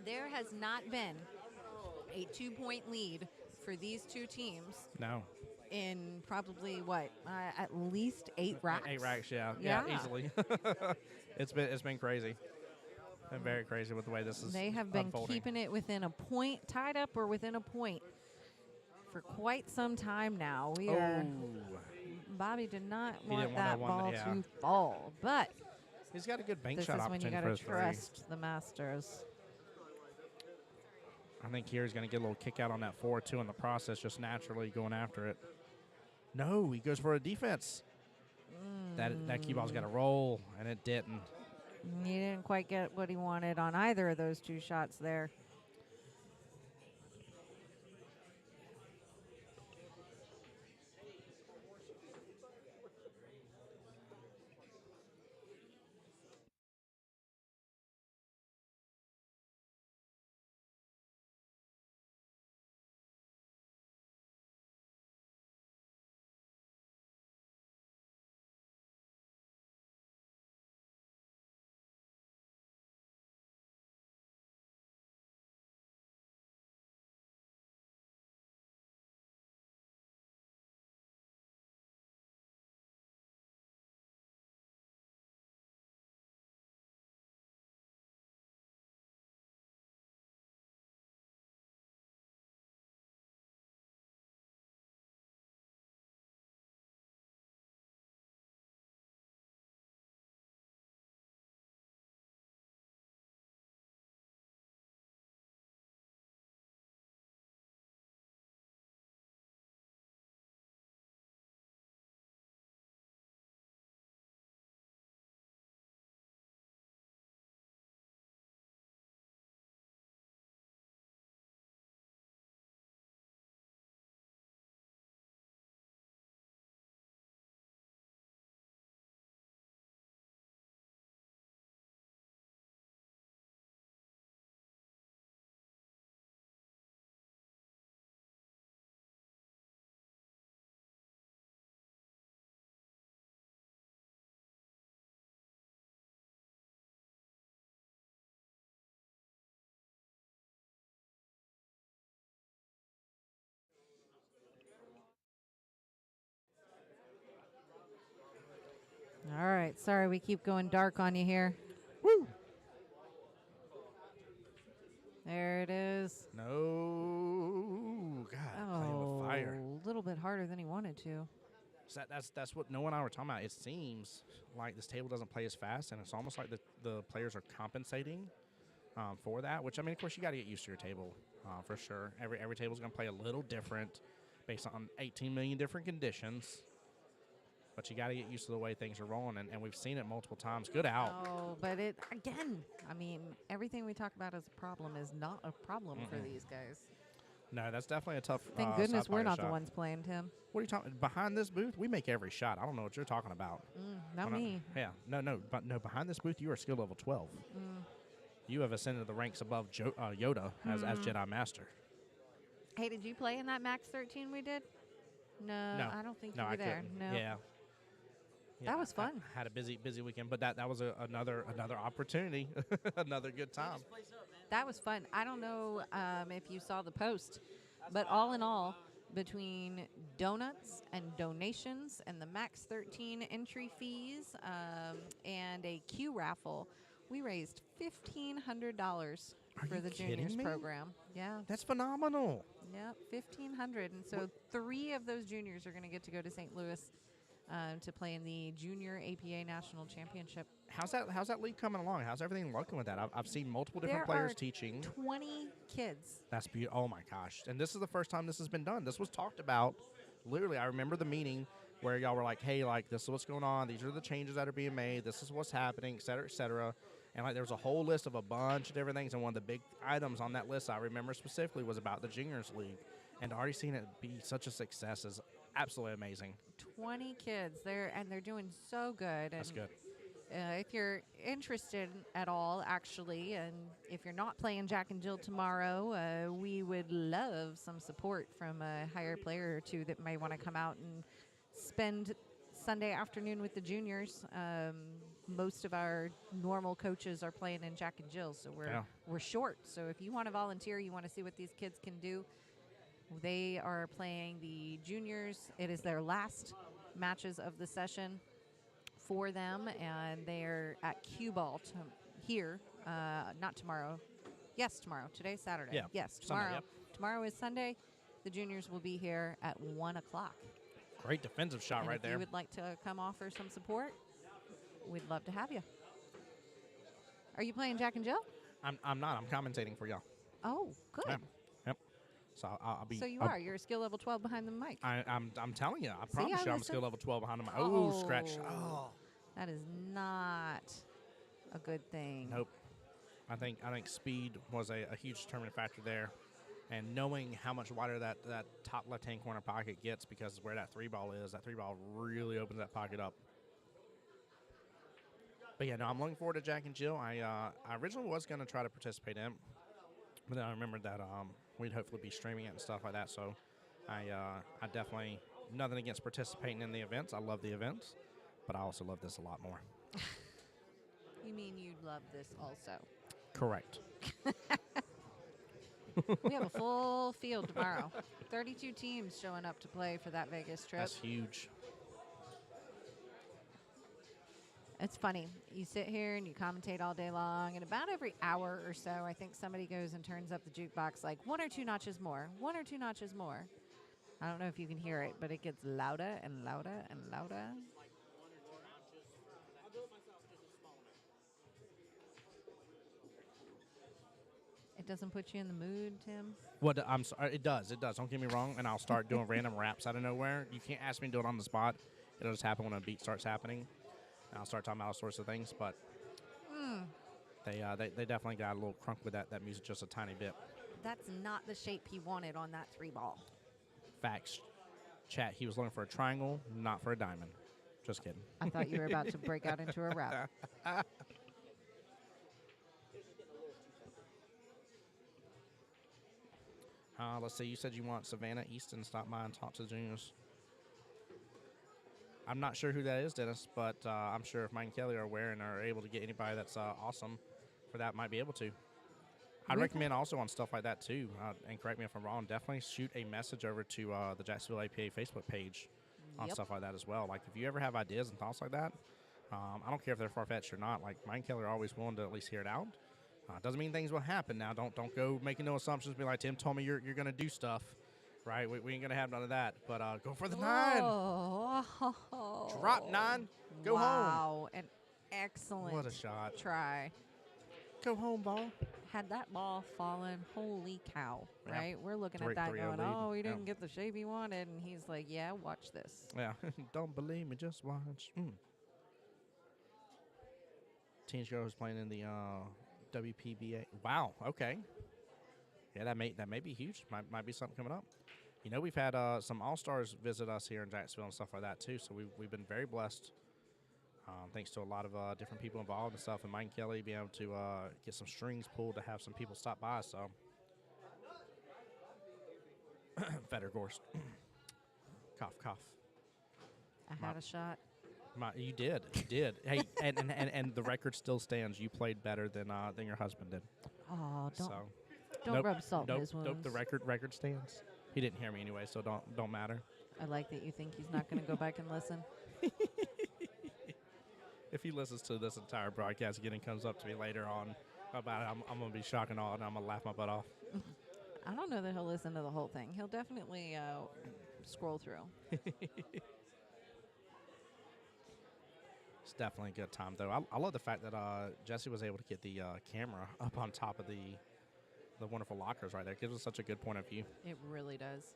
there has not been a 2-point lead for these two teams No. in probably, at least 8 racks? 8 racks, yeah. Yeah. Yeah, easily. It's been crazy. Been very crazy with the way this is They have been unfolding. keeping it within a point, tied up or within a point for quite some time now. Bobby did not He want didn't want that that one, ball yeah. to fall, but He's got a good bank this shot is when you opportunity got for to his three. trust the Masters. I think here he's going to get a little kick out on that 4-2 in the process, just naturally going after it. No, he goes for a defense. That cue ball's got to roll, and it didn't. He didn't quite get what he wanted on either of those 2 shots there. All right. Sorry, we keep going dark on you here. Woo! There it is. No. God, playing with fire. A little bit harder than he wanted to. So that's what Noah and I were talking about. It seems like this table doesn't play as fast, and it's almost like the players are compensating for that. Which, I mean, of course, you got to get used to your table for sure. Every table's going to play a little different based on 18 million different conditions. But you got to get used to the way things are rolling, and we've seen it multiple times. Good out. Oh, but it, again, I mean, everything we talk about as a problem is not a problem for these guys. No, that's definitely a tough Thank goodness side we're pocket not the shot. ones playing, Tim. What are you talking? Behind this booth, we make every shot. I don't know what you're talking about. Not When I- me. Yeah, no. Behind this booth, you are skill level 12. You have ascended the ranks above Yoda as Jedi Master. Hey, did you play in that Max 13 we did? No, I don't think no, you were I there. couldn't. No. Yeah. That was fun. I had a busy weekend, but that was another opportunity, another good time. That was fun. I don't know if you saw the post, but all in all, between donuts and donations and the Max 13 entry fees and a Q raffle, we raised $1,500 for you the kidding juniors me? program. Yeah. That's phenomenal. Yep, $1,500, and so 3 of those juniors are going to get to go to St. Louis to play in the Junior APA National Championship. How's that league coming along? How's everything looking with that? I've seen multiple different There players are teaching. 20 kids. That's beautiful. Oh my gosh! And this is the first time this has been done. This was talked about. Literally, I remember the meeting where y'all were like, "Hey, like this is what's going on. These are the changes that are being made. This is what's happening, et cetera, et cetera." And like there was a whole list of a bunch of different things. And one of the big items on that list I remember specifically was about the juniors league. And already seeing it be such a success is absolutely amazing. 20 kids there, and they're doing so good. That's And good. if you're interested at all, actually, and if you're not playing Jack and Jill tomorrow, we would love some support from a higher player or two that may want to come out and spend Sunday afternoon with the juniors. Most of our normal coaches are playing in Jack and Jill, so we're short. So if you want to volunteer, you want to see what these kids can do. They are playing the juniors. It is their last matches of the session for them, and they're at QBALL here. Not tomorrow. Yes, tomorrow. Today's Saturday. Yeah, Yes, Sunday, tomorrow. yep. Tomorrow is Sunday. The juniors will be here at 1 o'clock. Great defensive shot And right if there. you would like to come offer some support, we'd love to have you. Are you playing Jack and Jill? I'm not. I'm commentating for y'all. Oh, good. Yep. So I'll be. So you are. You're a skill level 12 behind the mic. I'm telling you. I See, promise I you, I'm listen. skill level 12 behind him. Oh, scratch. Oh. Oh. That is not a good thing. Nope. I think speed was a huge determining factor there, and knowing how much wider that top left-hand corner pocket gets because where that 3-ball is, that 3-ball really opens that pocket up. But yeah, no, I'm looking forward to Jack and Jill. I originally was going to try to participate in, but then I remembered that we'd hopefully be streaming it and stuff like that. So I definitely nothing against participating in the events. I love the events, but I also love this a lot more. You mean you'd love this also? Correct. We have a full field tomorrow. 32 teams showing up to play for that Vegas trip. That's huge. It's funny. You sit here and you commentate all day long, and about every hour or so, I think somebody goes and turns up the jukebox like 1 or 2 notches more, 1 or 2 notches more. I don't know if you can hear it, but it gets louder and louder and louder. It doesn't put you in the mood, Tim? What I'm sorry, it does. Don't get me wrong. And I'll start doing random raps out of nowhere. You can't ask me to do it on the spot. It'll just happen when a beat starts happening. And I'll start talking about all sorts of things. But they definitely got a little crunk with that music just a tiny bit. That's not the shape he wanted on that 3-ball. Facts. Chat. He was looking for a triangle, not for a diamond. Just kidding. I thought you were about to break out into a rap. Let's see. You said you want Savannah Easton to stop by and talk to the juniors. I'm not sure who that is, Dennis, but I'm sure if Mike and Kelly are aware and are able to get anybody that's awesome for that, might be able to. I'd recommend also on stuff like that too, and correct me if I'm wrong, definitely shoot a message over to the Jacksonville APA Facebook page on Yep. stuff like that as well. Like if you ever have ideas and thoughts like that, I don't care if they're far-fetched or not. Like, Mike and Kelly are always willing to at least hear it out. Doesn't mean things will happen now. Don't go making no assumptions. Be like, Tim told me you're going to do stuff, right? We ain't going to have none of that. But go for the 9. Oh. Drop 9. Go home. Wow, an excellent What a shot. try. Go home, ball. Had that ball fallen, holy cow, Yeah. right? We're looking Three- at that 3-0 going, lead. oh, he Yeah. didn't get the shape he wanted. And he's like, yeah, watch this. Yeah. Don't believe me, just watch. Teenage girl who's playing in the WPBA. Wow. Okay. Yeah, that may be huge. Might be something coming up. You know, we've had some all-stars visit us here in Jacksonville and stuff like that too. So we've been very blessed. Thanks to a lot of different people involved and stuff, and Mike and Kelly being able to get some strings pulled to have some people stop by. So, Fettergorst, cough, cough. I had a shot. You did. Hey, and the record still stands. You played better than your husband did. Oh, So don't rub salt in nope, his wounds. nope. The record stands. He didn't hear me anyway, so don't matter. I like that you think he's not going to go back and listen. If he listens to this entire broadcast again and comes up to me later on about it, I'm gonna be shocked and all, and I'm gonna laugh my butt off. I don't know that he'll listen to the whole thing. He'll definitely scroll through. It's definitely a good time, though. I love the fact that Jesse was able to get the camera up on top of the wonderful lockers right there. It gives us such a good point of view. It really does.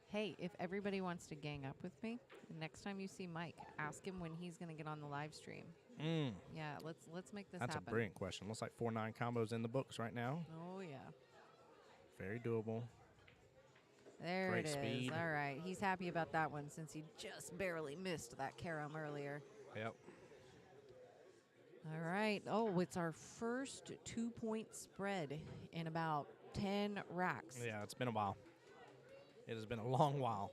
Hey, if everybody wants to gang up with me, the next time you see Mike, ask him when he's going to get on the live stream. Yeah, let's make this That's happen. a brilliant question. Looks like 4-9 combos in the books right now. Oh, yeah. Very doable. There Great it is. speed. All right. He's happy about that one since he just barely missed that carom earlier. Yep. All right. Oh, it's our first 2-point spread in about 10 racks. Yeah, it's been a while. It has been a long while.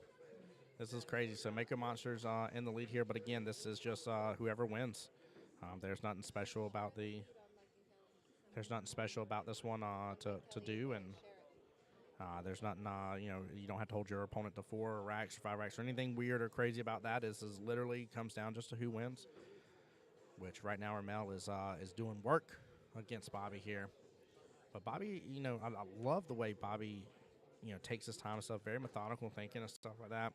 This is crazy. So Mako Monsters in the lead here, but again, this is just whoever wins. There's nothing special about this one to do, and there's nothing you don't have to hold your opponent to 4 racks or 5 racks or anything weird or crazy about that. This is literally comes down just to who wins. Which right now Ramel is doing work against Bobby here, but Bobby, I love the way Bobby, takes his time and stuff, very methodical thinking and stuff like that.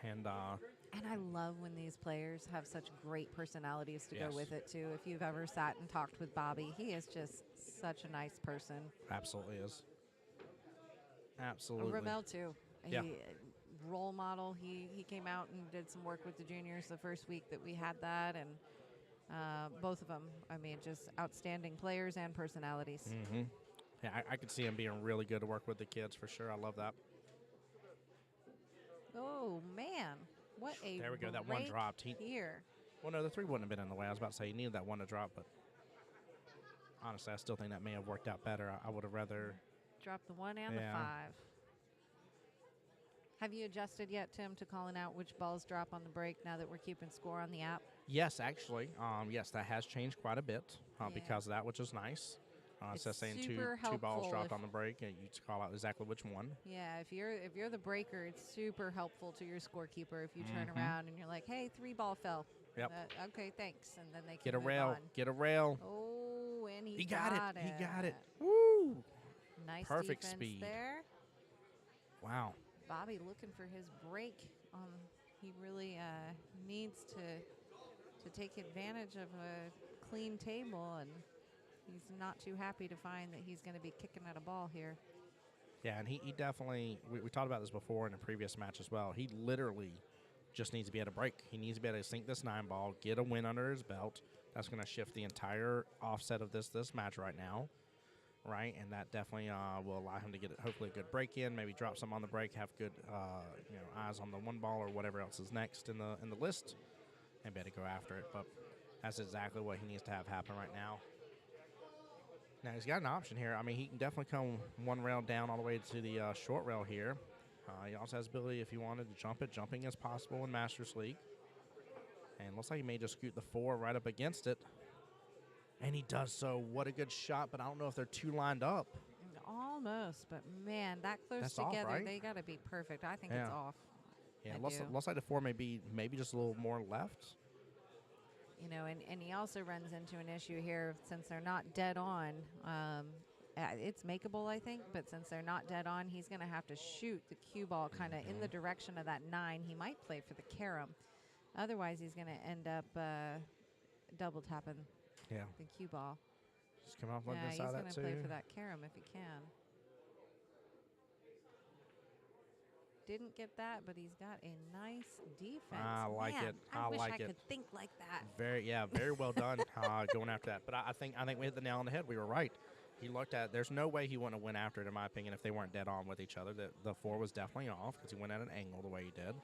And I love when these players have such great personalities to Yes. go with it, too. If you've ever sat and talked with Bobby, he is just such a nice person. absolutely is. Absolutely. Ravel, too. Yeah. Role model. He came out and did some work with the juniors the first week that we had that, and both of them, I mean, just outstanding players and personalities. Mm-hmm. Yeah, I could see him being really good to work with the kids for sure. I love that. Oh, man. What a There we go. That one break dropped. here. Well, no, the 3 wouldn't have been in the way. I was about to say he needed that one to drop, but honestly, I still think that may have worked out better. I would have rather. Drop the 1 and Yeah. the 5. Have you adjusted yet, Tim, to calling out which balls drop on the break now that we're keeping score on the app? Yes, actually. Yes, that has changed quite a bit Yeah. because of that, which is nice. It's Instead of saying super two balls helpful dropped if- on the break, and you call out exactly which one. Yeah, if you're the breaker, it's super helpful to your scorekeeper if you turn Mhm. around and you're like, "Hey, 3 ball fell." Yep. Okay, thanks, and then they can Get a move rail. on. Get a rail. Oh, and He got it. He got it. it. Woo! Nice Perfect defense speed. there. Wow. Bobby looking for his break. He really needs to take advantage of a clean table, and he's not too happy to find that he's going to be kicking at a ball here. Yeah, and he definitely, we talked about this before in a previous match as well. He literally just needs to be able to break. He needs to be able to sink this 9 ball, get a win under his belt. That's going to shift the entire offset of this match right now, right? And that definitely will allow him to get hopefully a good break in, maybe drop some on the break, have good eyes on the 1 ball or whatever else is next in the list, and be able to go after it. But that's exactly what he needs to have happen right now. Now, he's got an option here. I mean, he can definitely come 1 rail down all the way to the short rail here. He also has the ability, if he wanted to jump it. Jumping is possible in Masters League. And looks like he may just scoot the 4 right up against it. And he does so. What a good shot, but I don't know if they're 2 lined up. Almost, but man, that close That's off, together, right? they got to be perfect. I think Yeah. it's off. Yeah, I looks do. like the 4 may be maybe just a little more left. You know, and he also runs into an issue here since they're not dead on. It's makeable, I think, but since they're not dead on, he's going to have to shoot the cue ball kind of in the direction of that 9. He might play for the carom. Otherwise, he's going to end up double tapping the cue ball. Just come off Yeah, on this he's side of going that to too. play for that carom if he can. Didn't get that, but he's got a nice defense. I like Man, it. I wish like I it. could think like that. Very well done going after that. But I think we hit the nail on the head. We were right. He looked at. There's no way he wouldn't have went after it, in my opinion, if they weren't dead on with each other. The 4 was definitely off because he went at an angle the way he did.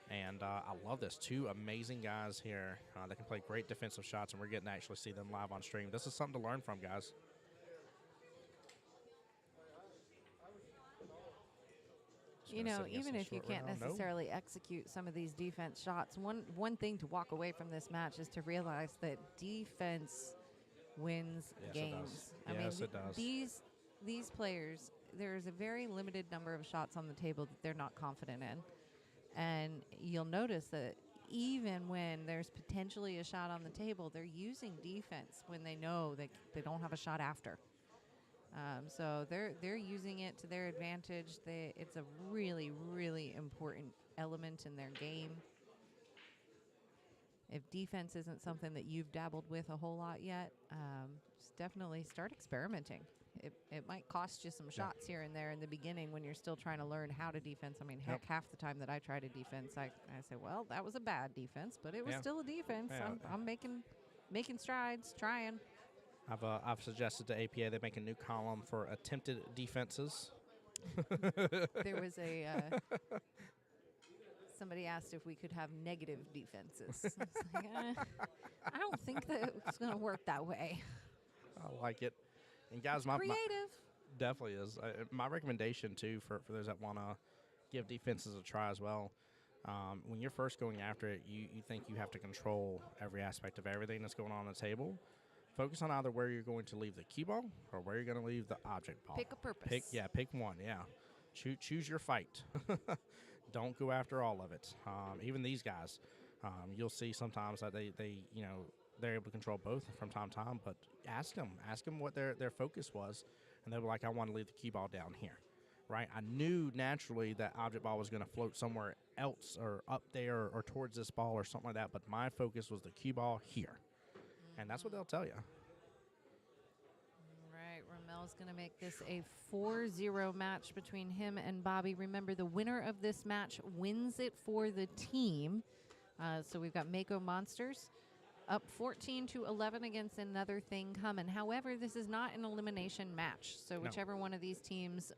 And I love this. 2 amazing guys here that can play great defensive shots, and we're getting to actually see them live on stream. This is something to learn from, guys. You know, even if you can't necessarily execute some of these defense shots, one thing to walk away from this match is to realize that defense wins games. Yes, it does. These players, there's a very limited number of shots on the table that they're not confident in. And you'll notice that even when there's potentially a shot on the table, they're using defense when they know that they don't have a shot after. So they're using it to their advantage. It's a really, really important element in their game. If defense isn't something that you've dabbled with a whole lot yet, just definitely start experimenting. It might cost you some shots here and there in the beginning when you're still trying to learn how to defense. I mean, heck, half the time that I try to defense, I say, well, that was a bad defense, but it was still a defense. Yeah. I'm making strides, trying. I've suggested to APA they make a new column for attempted defenses. There was somebody asked if we could have negative defenses. I was like, I don't think that it's going to work that way. I like it. And guys, Creative. Definitely is. My recommendation, too, for those that want to give defenses a try as well, when you're first going after it, you think you have to control every aspect of everything that's going on the table. Focus on either where you're going to leave the cue ball or where you're going to leave the object ball. Pick a purpose. Pick one, Choose your fight. Don't go after all of it. Even these guys, you'll see sometimes that they're able to control both from time to time, but ask them what their focus was, and they'll be like, I want to leave the cue ball down here, right? I knew naturally that object ball was going to float somewhere else or up there or towards this ball or something like that, but my focus was the cue ball here. And that's what they'll tell you. Right, Ramel's going to make this a 4-0 match between him and Bobby. Remember, the winner of this match wins it for the team. So we've got Mako Monsters up 14-11 against Another Thing Coming. However, this is not an elimination match. So whichever one of these teams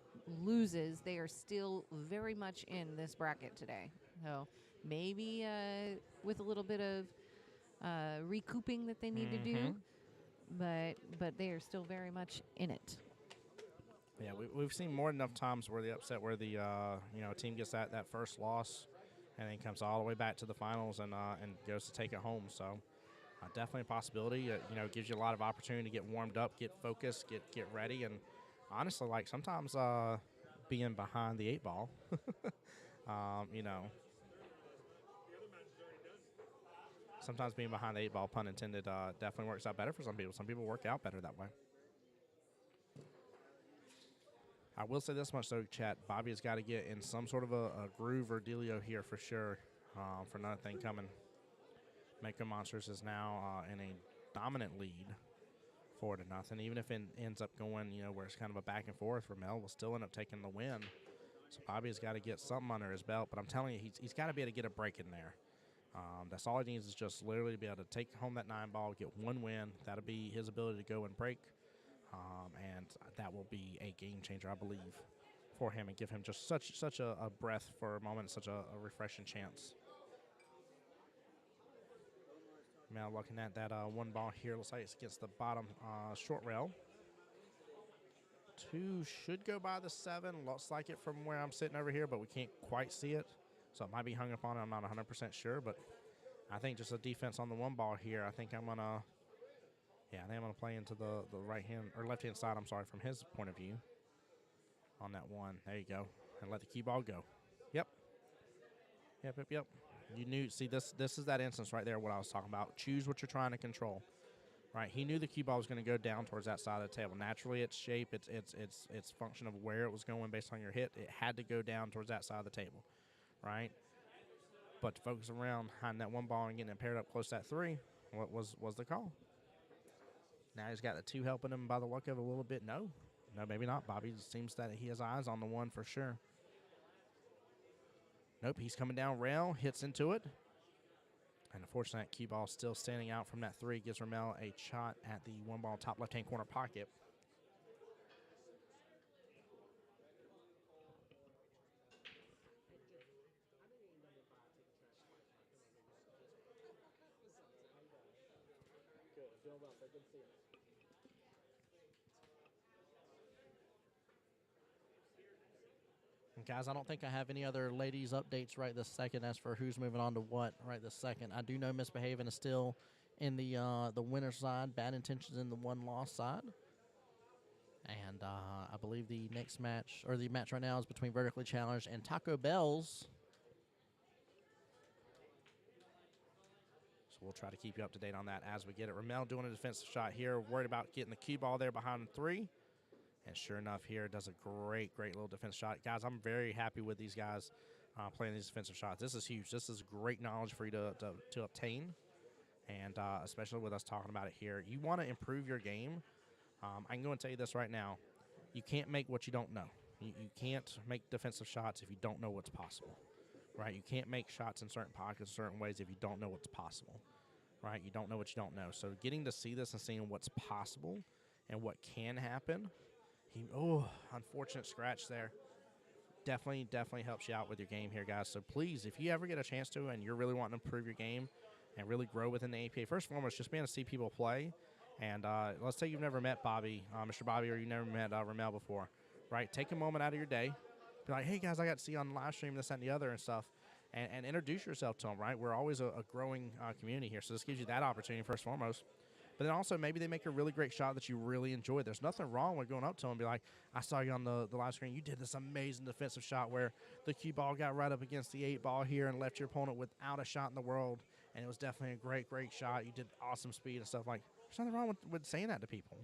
loses, they are still very much in this bracket today. So maybe with a little bit of recouping that they need to do, but they are still very much in it. Yeah, we've seen more than enough times where the upset, where the team gets that first loss, and then comes all the way back to the finals and goes to take it home. So definitely a possibility. Gives you a lot of opportunity to get warmed up, get focused, get ready, and honestly, like sometimes being behind the 8 ball, sometimes being behind the 8 ball, pun intended, definitely works out better for some people. Some people work out better that way. I will say this much, though, chat. Bobby has got to get in some sort of a groove or dealio here for sure for Another Thing Coming. Mako Monsters is now in a dominant lead, 4-0. Even if it ends up going, where it's kind of a back and forth, Ramel will still end up taking the win. So Bobby has got to get something under his belt. But I'm telling you, he's got to be able to get a break in there. That's all he needs is just literally to be able to take home that 9 ball, get one win. That'll be his ability to go and break. And that will be a game changer, I believe, for him and give him just such a breath for a moment, such a refreshing chance. Now looking at that 1 ball here, looks like it's against the bottom short rail. 2 should go by the 7. Looks like it from where I'm sitting over here, but we can't quite see it. So it might be hung up on it. I'm not 100% sure, but I think just a defense on the 1 ball here. I think I'm going to play into the right hand or left hand side, I'm sorry, from his point of view on that 1. There you go. And let the cue ball go. Yep. You knew. See, this is that instance right there. What I was talking about. Choose what you're trying to control. Right. He knew the cue ball was going to go down towards that side of the table. Naturally, its shape, its function of where it was going based on your hit, it had to go down towards that side of the table. Right. But to focus around hiding that one ball and getting it paired up close to that 3, what was the call? Now he's got the 2 helping him by the luck of a little bit. No, maybe not. Bobby seems that he has eyes on the 1 for sure. Nope, he's coming down rail, hits into it. And unfortunately, that cue ball still standing out from that 3 gives Ramel a shot at the 1 ball top left-hand corner pocket. And guys, I don't think I have any other ladies updates right this second as for who's moving on to what right this second. I do know Misbehaving is still in the winner's side, Bad Intentions in the 1-loss side. And I believe the next match, or the match right now, is between Vertically Challenged and Taco Bell's. So we'll try to keep you up to date on that as we get it. Ramel doing a defensive shot here, worried about getting the cue ball there behind the 3. And sure enough, here does a great little defense shot. Guys, I'm very happy with these guys playing these defensive shots. This is huge. This is great knowledge for you to obtain, and especially with us talking about it here. You want to improve your game. I can go and tell you this right now. You can't make what you don't know. You can't make defensive shots if you don't know what's possible, right? You can't make shots in certain pockets, certain ways if you don't know what's possible, right? You don't know what you don't know. So getting to see this and seeing what's possible and what can happen. Unfortunate scratch there. Definitely helps you out with your game here, guys. So please, if you ever get a chance to and you're really wanting to improve your game and really grow within the APA, first and foremost, just being able to see people play. And let's say you've never met Bobby, Mr. Bobby, or you never met Ramel before, right? Take a moment out of your day. Be like, hey, guys, I got to see you on the live stream, this, that, and the other and stuff. And introduce yourself to them, right? We're always a growing community here. So this gives you that opportunity, first and foremost. But then also maybe they make a really great shot that you really enjoy. There's nothing wrong with going up to them and be like, I saw you on the live screen. You did this amazing defensive shot where the cue ball got right up against the 8 ball here and left your opponent without a shot in the world. And it was definitely a great shot. You did awesome speed and stuff. Like, there's nothing wrong with saying that to people.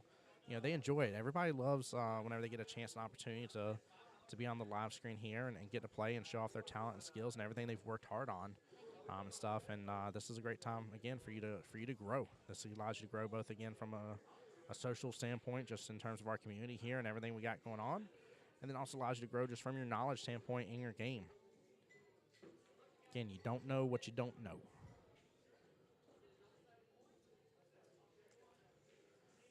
You know, they enjoy it. Everybody loves whenever they get a chance and opportunity to be on the live screen here and get to play and show off their talent and skills and everything they've worked hard on. And stuff, and this is a great time again for you to grow. This allows you to grow both again from a social standpoint, just in terms of our community here and everything we got going on, and then also allows you to grow just from your knowledge standpoint in your game. Again, you don't know what you don't know.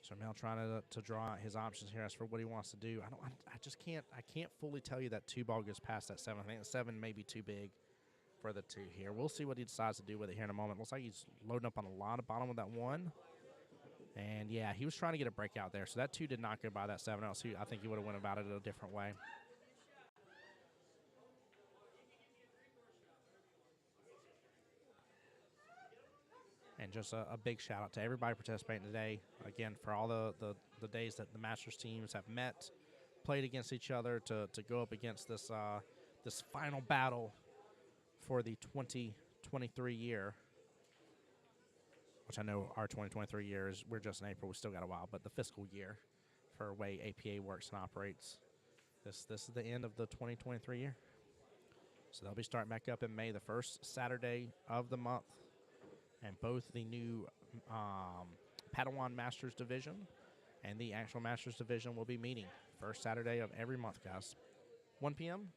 So Mel trying to draw out his options here as for what he wants to do. I can't fully tell you that 2 ball goes past that 7. I think the 7 may be too big for the 2 here. We'll see what he decides to do with it here in a moment. Looks like he's loading up on a lot of bottom with that 1. And, yeah, he was trying to get a breakout there. So that 2 did not go by that 7. Else I think he would have went about it a different way. And just a big shout-out to everybody participating today. Again, for all the days that the Masters teams have met, played against each other to go up against this final battle for the 2023 year, which I know our 2023 year is, we're just in April, we still got a while, but the fiscal year for the way APA works and operates, this is the end of the 2023 year. So they'll be starting back up in May, the first Saturday of the month, and both the new Padawan Masters Division and the actual Masters Division will be meeting first Saturday of every month, guys. 1 p.m.?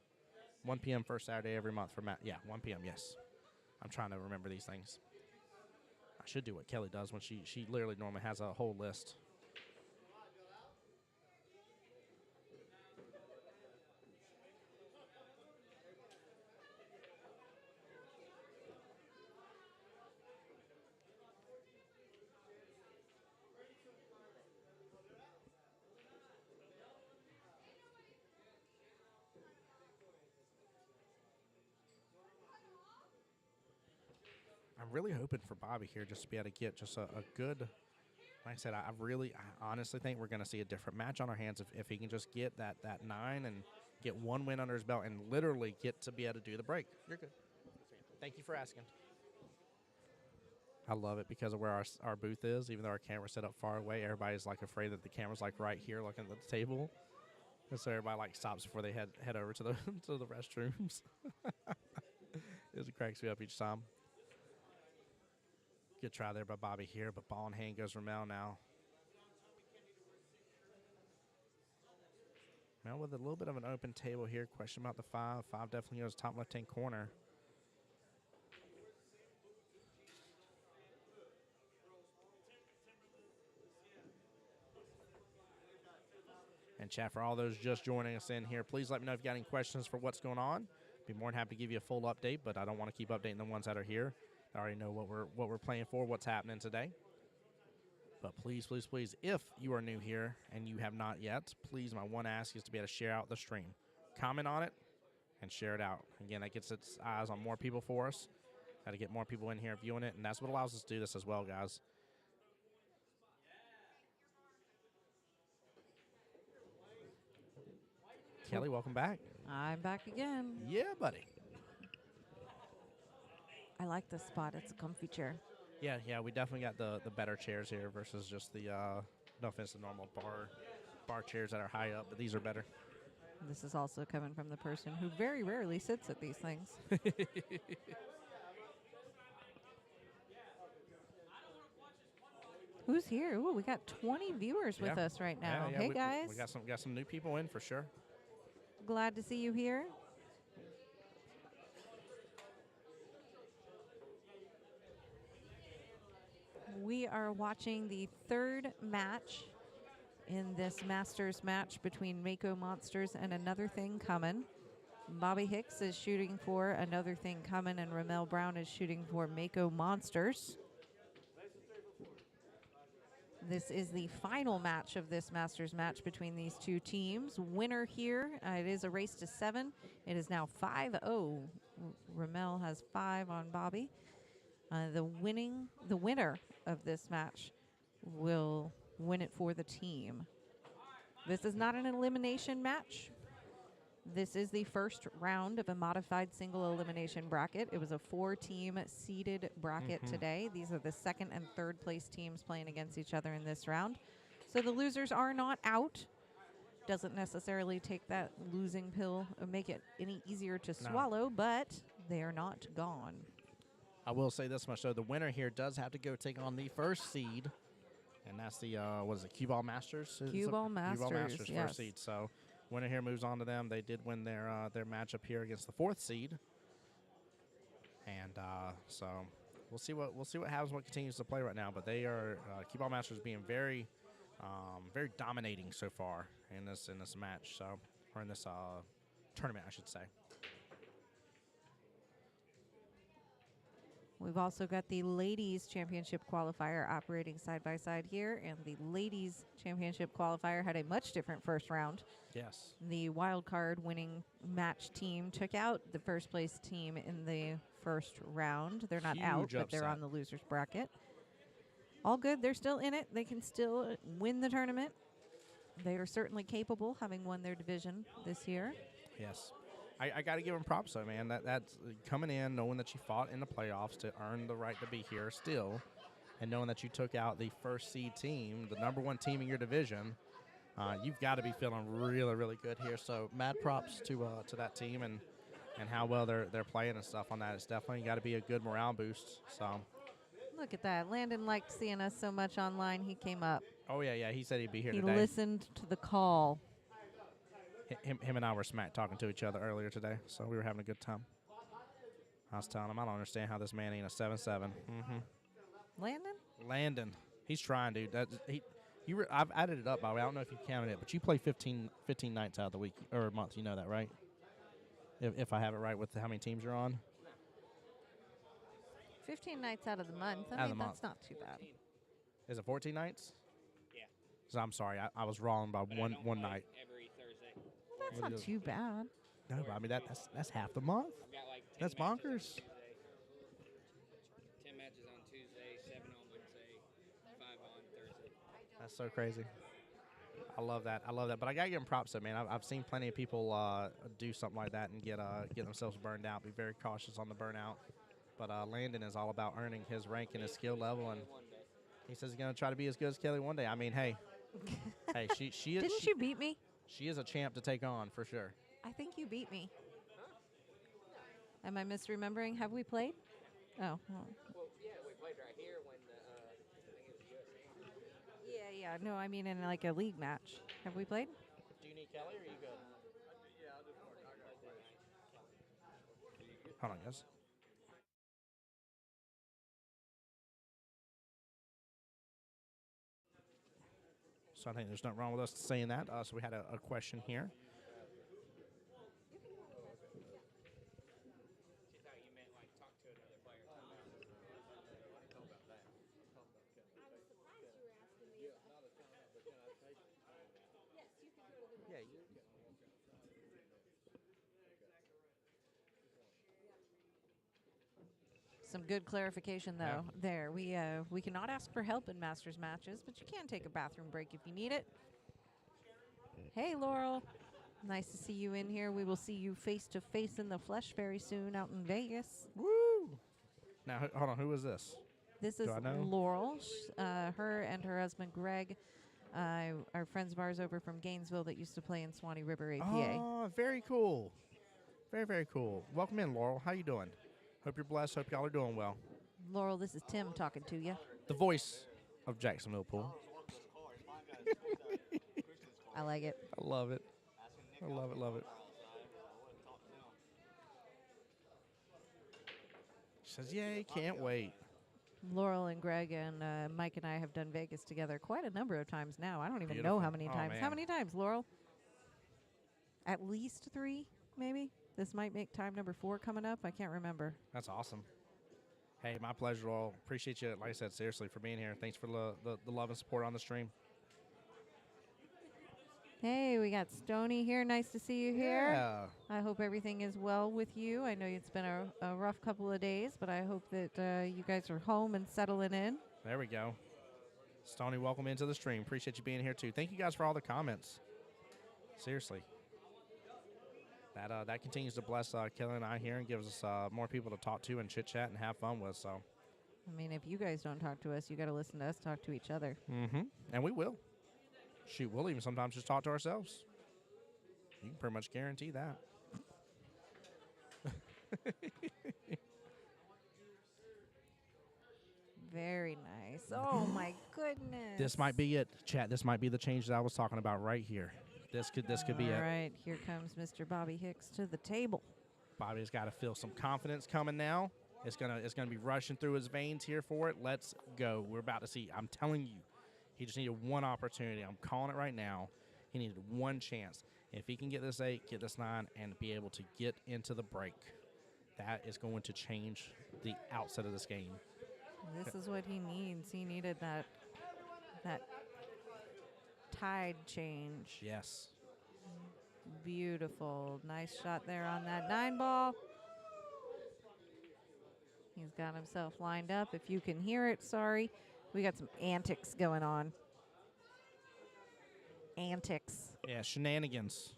1 p.m. first Saturday every month for Matt. Yeah, 1 p.m., yes. I'm trying to remember these things. I should do what Kelly does when she literally normally has a whole list. I'm really hoping for Bobby here just to be able to get just a good, like I said, I honestly think we're going to see a different match on our hands if he can just get that 9 and get 1 win under his belt and literally get to be able to do the break. You're good. Thank you for asking. I love it because of where our booth is. Even though our camera's set up far away, everybody's like afraid that the camera's like right here, looking at the table. And so everybody like stops before they head over to the to the restrooms. It cracks me up each time. Good try there by Bobby here, but ball in hand goes Ramel now. Ramel with a little bit of an open table here. Question about the 5. 5 definitely goes top left-hand corner. And chat, for all those just joining us in here, please let me know if you got any questions for what's going on. Be more than happy to give you a full update, but I don't want to keep updating the ones that are here. I already know what we're playing for, what's happening today. But please, please, please, if you are new here and you have not yet, please, my one ask is to be able to share out the stream. Comment on it and share it out. Again, that gets its eyes on more people for us. Got to get more people in here viewing it, and that's what allows us to do this as well, guys. Kelly, welcome back. I'm back again. Yeah, buddy. I like this spot. It's a comfy chair. Yeah, we definitely got the better chairs here versus just the, no offense to normal bar chairs that are high up, but these are better. This is also coming from the person who very rarely sits at these things. Who's here? Ooh, we got 20 viewers with us right now. Yeah, Hey, guys. We got some new people in for sure. Glad to see you here. We are watching the third match in this Masters match between Mako Monsters and Another Thing Comin'. Bobby Hicks is shooting for Another Thing Comin', and Ramel Brown is shooting for Mako Monsters. This is the final match of this Masters match between these two teams. Winner here, it is a race to 7. It is now 5-0. Ramel has 5 on Bobby. The winner of this match will win it for the team. This is not an elimination match. This is the first round of a modified single elimination bracket. It was a 4-team seeded bracket today. These are the second and third place teams playing against each other in this round. So the losers are not out. Doesn't necessarily take that losing pill or make it any easier to swallow, but they are not gone. I will say this much, though. The winner here does have to go take on the first seed, and that's the, what is it, QBALL Masters? QBALL Masters, QBALL Masters, yes. first seed. So winner here moves on to them. They did win their matchup here against the 4th seed. And so we'll see what happens, what continues to play right now. But they are, QBALL Masters being very, very dominating so far in this match. So, or in this tournament, I should say. We've also got the Ladies Championship Qualifier operating side by side here, and the Ladies Championship Qualifier had a much different first round. Yes. The wild card winning match team took out the first place team in the first round. They're not out, but they're on the losers bracket. All good. They're still in it. They can still win the tournament. They are certainly capable, having won their division this year. Yes. I got to give them props, though, man. That's coming in, knowing that you fought in the playoffs to earn the right to be here still, and knowing that you took out the first seed team, the number 1 team in your division. You've got to be feeling really, really good here. So mad props to that team and how well they're playing and stuff on that. It's definitely got to be a good morale boost. So look at that. Landon liked seeing us so much online. He came up. Oh yeah. He said he'd be here today. He listened to the call. Him and I were smack talking to each other earlier today, so we were having a good time. I was telling him I don't understand how this man ain't a 7-7. Landon, he's trying, dude. I've added it up, by the way. I don't know if you counted it, but you play 15 nights out of the week or month. You know that, right? If I have it right with how many teams you're on. 15 nights out of the month. I mean, that's not too bad. Is it 14 nights? Yeah. So I'm sorry, I was wrong by one night. Every Thursday. Well, that's not too bad. No, but I mean that's half the month. I've got like 10 that's bonkers. 10 matches on Tuesday, 7 on Wednesday, 5 on Thursday. That's so crazy. I love that. But I gotta give them props, though, man. I've seen plenty of people do something like that and get themselves burned out. Be very cautious on the burnout. But Landon is all about earning his rank and his skill level, and One day. he says he's going to try to be as good as Kelly one day. I mean, hey, hey, she is Didn't you beat me? she is a champ to take on for sure. I think you beat me. Am I misremembering? Have we played? Oh. Well. Well, yeah, we played right here when I think it was USA. Yeah. No, I mean in like a league match. Have we played? Do you need Kelly or are you good? Hold on, guys. So I think there's nothing wrong with us saying that. So we had a question here. She thought you meant like talk to another player. Yeah. Some good clarification though. There, we cannot ask for help in Masters matches, but you can take a bathroom break if you need it. Hey, Laurel. Nice to see you in here. We will see you face to face in the flesh very soon out in Vegas. Woo! Now, hold on. Who is this? This is I know? Laurel. Her and her husband Greg are friends of ours over from Gainesville that used to play in Swanee River APA. Oh, very cool. Very, very cool. Welcome in, Laurel. How you doing? Hope you're blessed. Hope y'all are doing well. Laurel, this is Tim talking to you. The voice of Jacksonville Pool. I like it. I love it. I love it, love it. She says, yay, can't wait. Laurel and Greg and Mike and I have done Vegas together quite a number of times now. I don't even Beautiful. know how many Oh, times. man. How many times, Laurel? At least 3, maybe? This might make time number 4 coming up. I can't remember. That's awesome. Hey, my pleasure, Laurel. Appreciate you, like I said, seriously, for being here. Thanks for the love and support on the stream. Hey, we got Stony here. Nice to see you here. Yeah. I hope everything is well with you. I know it's been a rough couple of days, but I hope that you guys are home and settling in. There we go. Stony, welcome into the stream. Appreciate you being here, too. Thank you guys for all the comments. Seriously. That continues to bless Kelly and I here and gives us more people to talk to and chit-chat and have fun with. So, I mean, if you guys don't talk to us, you got to listen to us talk to each other. And we will. Shoot, we'll even sometimes just talk to ourselves. You can pretty much guarantee that. Very nice. Oh, my goodness. This might be it, chat. This might be the change that I was talking about right here. This could be All it. right, here comes Mr. Bobby Hicks to the table. Bobby's got to feel some confidence coming now. It's gonna be rushing through his veins here for it. Let's go. We're about to see. I'm telling you, he just needed one opportunity. I'm calling it right now. He needed one chance. If he can get this 8, get this 9, and be able to get into the break, that is going to change the outset of this game. This is what he needs. He needed that tide change. Yes. Beautiful. Nice shot there on that 9 ball. He's got himself lined up. If you can hear it, sorry. We got some antics going on. Antics. Yeah, shenanigans.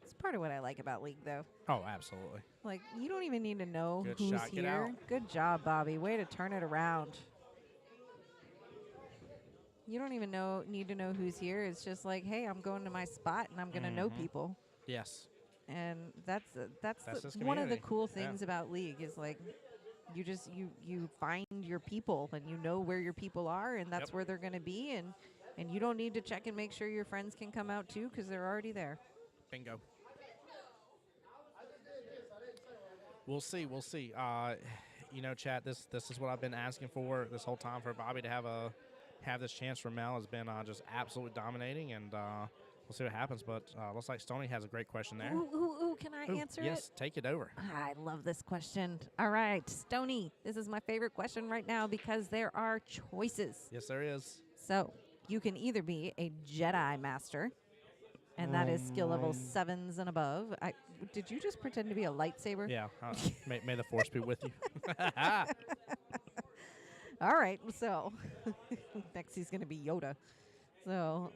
It's part of what I like about League, though. Oh, absolutely. Like, you don't even need to know Good who's shot, get here. out. Good job, Bobby. Way to turn it around. You don't even need to know who's here. It's just like, hey, I'm going to my spot, and I'm going to know people. Yes. And that's this one of the community. cool Yeah. things about League is like you just you find your people and you know where your people are and that's Yep. where they're going to be and you don't need to check and make sure your friends can come out too because they're already there. Bingo. We'll see. We'll see. Chat. This is what I've been asking for this whole time for Bobby to have this chance for Mel has been just absolutely dominating, and we'll see what happens. But looks like Stoney has a great question there. Ooh, can I answer it? Yes, take it over. I love this question. All right, Stony, this is my favorite question right now because there are choices. Yes, there is. So you can either be a Jedi Master, and that is skill level 7s and above. Did you just pretend to be a lightsaber? Yeah. May the force be with you. All right, so next he's going to be Yoda. So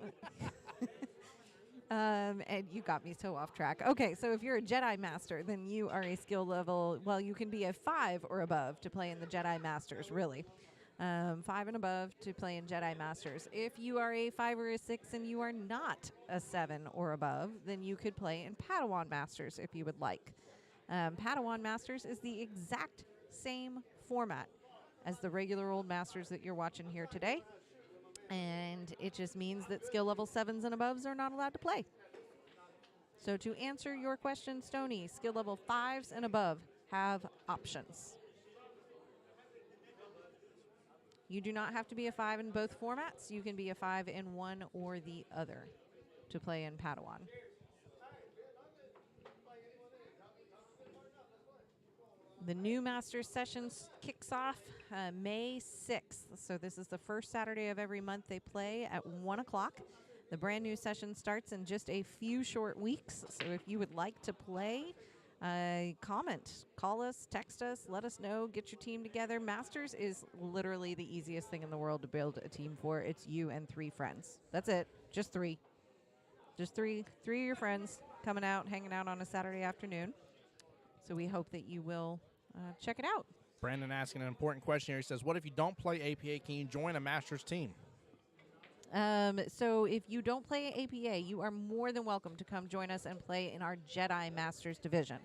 And you got me so off track. Okay, so if you're a Jedi Master, then you are a skill level. Well, you can be a 5 or above to play in the Jedi Masters, really. 5 and above to play in Jedi Masters. If you are a 5 or a 6 and you are not a 7 or above, then you could play in Padawan Masters if you would like. Padawan Masters is the exact same format as the regular old Masters that you're watching here today. And it just means that skill level 7s and above are not allowed to play. So to answer your question, Stony, skill level 5s and above have options. You do not have to be a 5 in both formats. You can be a 5 in one or the other to play in Padawan. The new Masters sessions kicks off May 6th. So this is the first Saturday of every month they play at 1 o'clock. The brand new session starts in just a few short weeks. So if you would like to play, comment, call us, text us, let us know, get your team together. Masters is literally the easiest thing in the world to build a team for. It's you and 3 friends. That's it. Just 3. Just three of your friends coming out, hanging out on a Saturday afternoon. So we hope that you will check it out. Brandon asking an important question here. He says, what if you don't play APA? Can you join a Masters team? So if you don't play APA, you are more than welcome to come join us and play in our Jedi Masters division.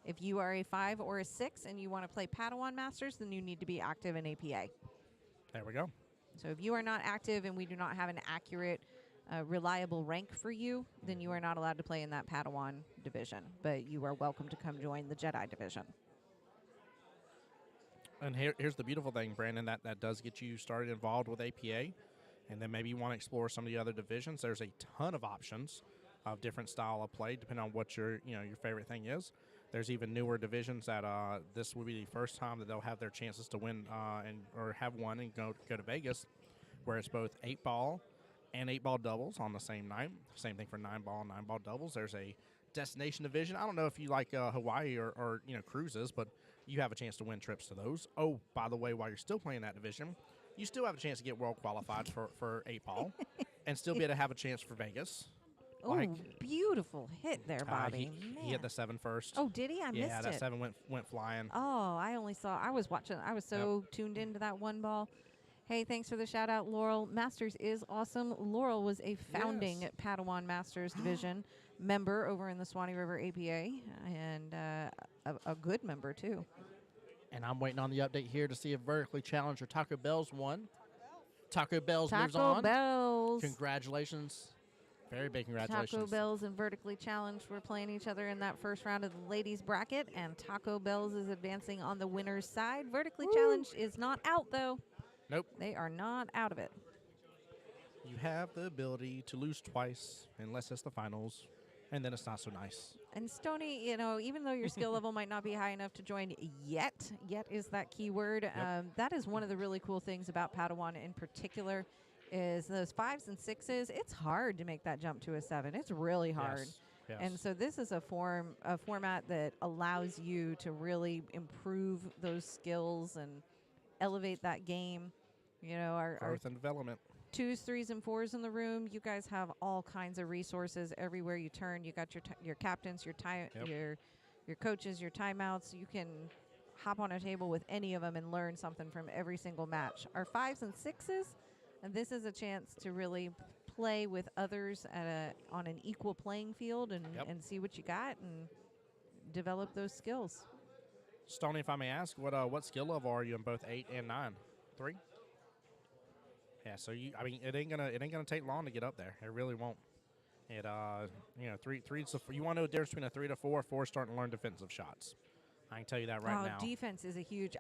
If you are a 5 or a 6 and you want to play Padawan Masters, then you need to be active in APA. There we go. So if you are not active and we do not have an accurate, reliable rank for you, then you are not allowed to play in that Padawan division. But you are welcome to come join the Jedi division. And here's the beautiful thing, Brandon, that does get you started involved with APA. And then maybe you want to explore some of the other divisions. There's a ton of options of different style of play, depending on what your favorite thing is. There's even newer divisions that this will be the first time that they'll have their chances to win or have won and go to Vegas, where it's both 8-ball and 8-ball doubles on the same night. Same thing for 9-ball and 9-ball doubles. There's a destination division. I don't know if you like Hawaii or cruises, but you have a chance to win trips to those. Oh, by the way, while you're still playing that division, you still have a chance to get world qualified for 8-ball and still be able to have a chance for Vegas. Oh, beautiful hit there, Bobby. He hit the 7 first. Oh, did he? I missed it. Yeah, that 7 went flying. Oh, I was watching. I was so tuned into that one ball. Hey, thanks for the shout out, Laurel. Masters is awesome. Laurel was a founding Padawan Masters division member over in the Swanee River APA, and a good member too. And I'm waiting on the update here to see if Vertically Challenged or Taco Bell's won. Taco Bell's moves on. Taco Bell's. Congratulations. Very big congratulations. Taco Bell's and Vertically Challenged were playing each other in that first round of the ladies bracket, and Taco Bell's is advancing on the winner's side. Vertically Challenged is not out, though. Nope. They are not out of it. You have the ability to lose twice, unless it's the finals, and then it's not so nice. And Stony, even though your skill level might not be high enough to join yet is that key word. Yep. That is one of the really cool things about Padawan in particular is those 5s and 6s. It's hard to make that jump to a 7. It's really hard. Yes. And so this is a format that allows you to really improve those skills and elevate that game. Our Growth and development. 2s, 3s, and 4s in the room. You guys have all kinds of resources everywhere you turn. You got your captains, your coaches, your timeouts. You can hop on a table with any of them and learn something from every single match. Our 5s and 6s, and this is a chance to really play with others on an equal playing field and see what you got and develop those skills. Stoney, if I may ask, what skill level are you in both 8 and 9? 3? Yeah, so it ain't gonna take long to get up there. It really won't. It 3 you want to know the difference between a 3 to 4? 4 starting to learn defensive shots. I can tell you that right now. Defense is a huge.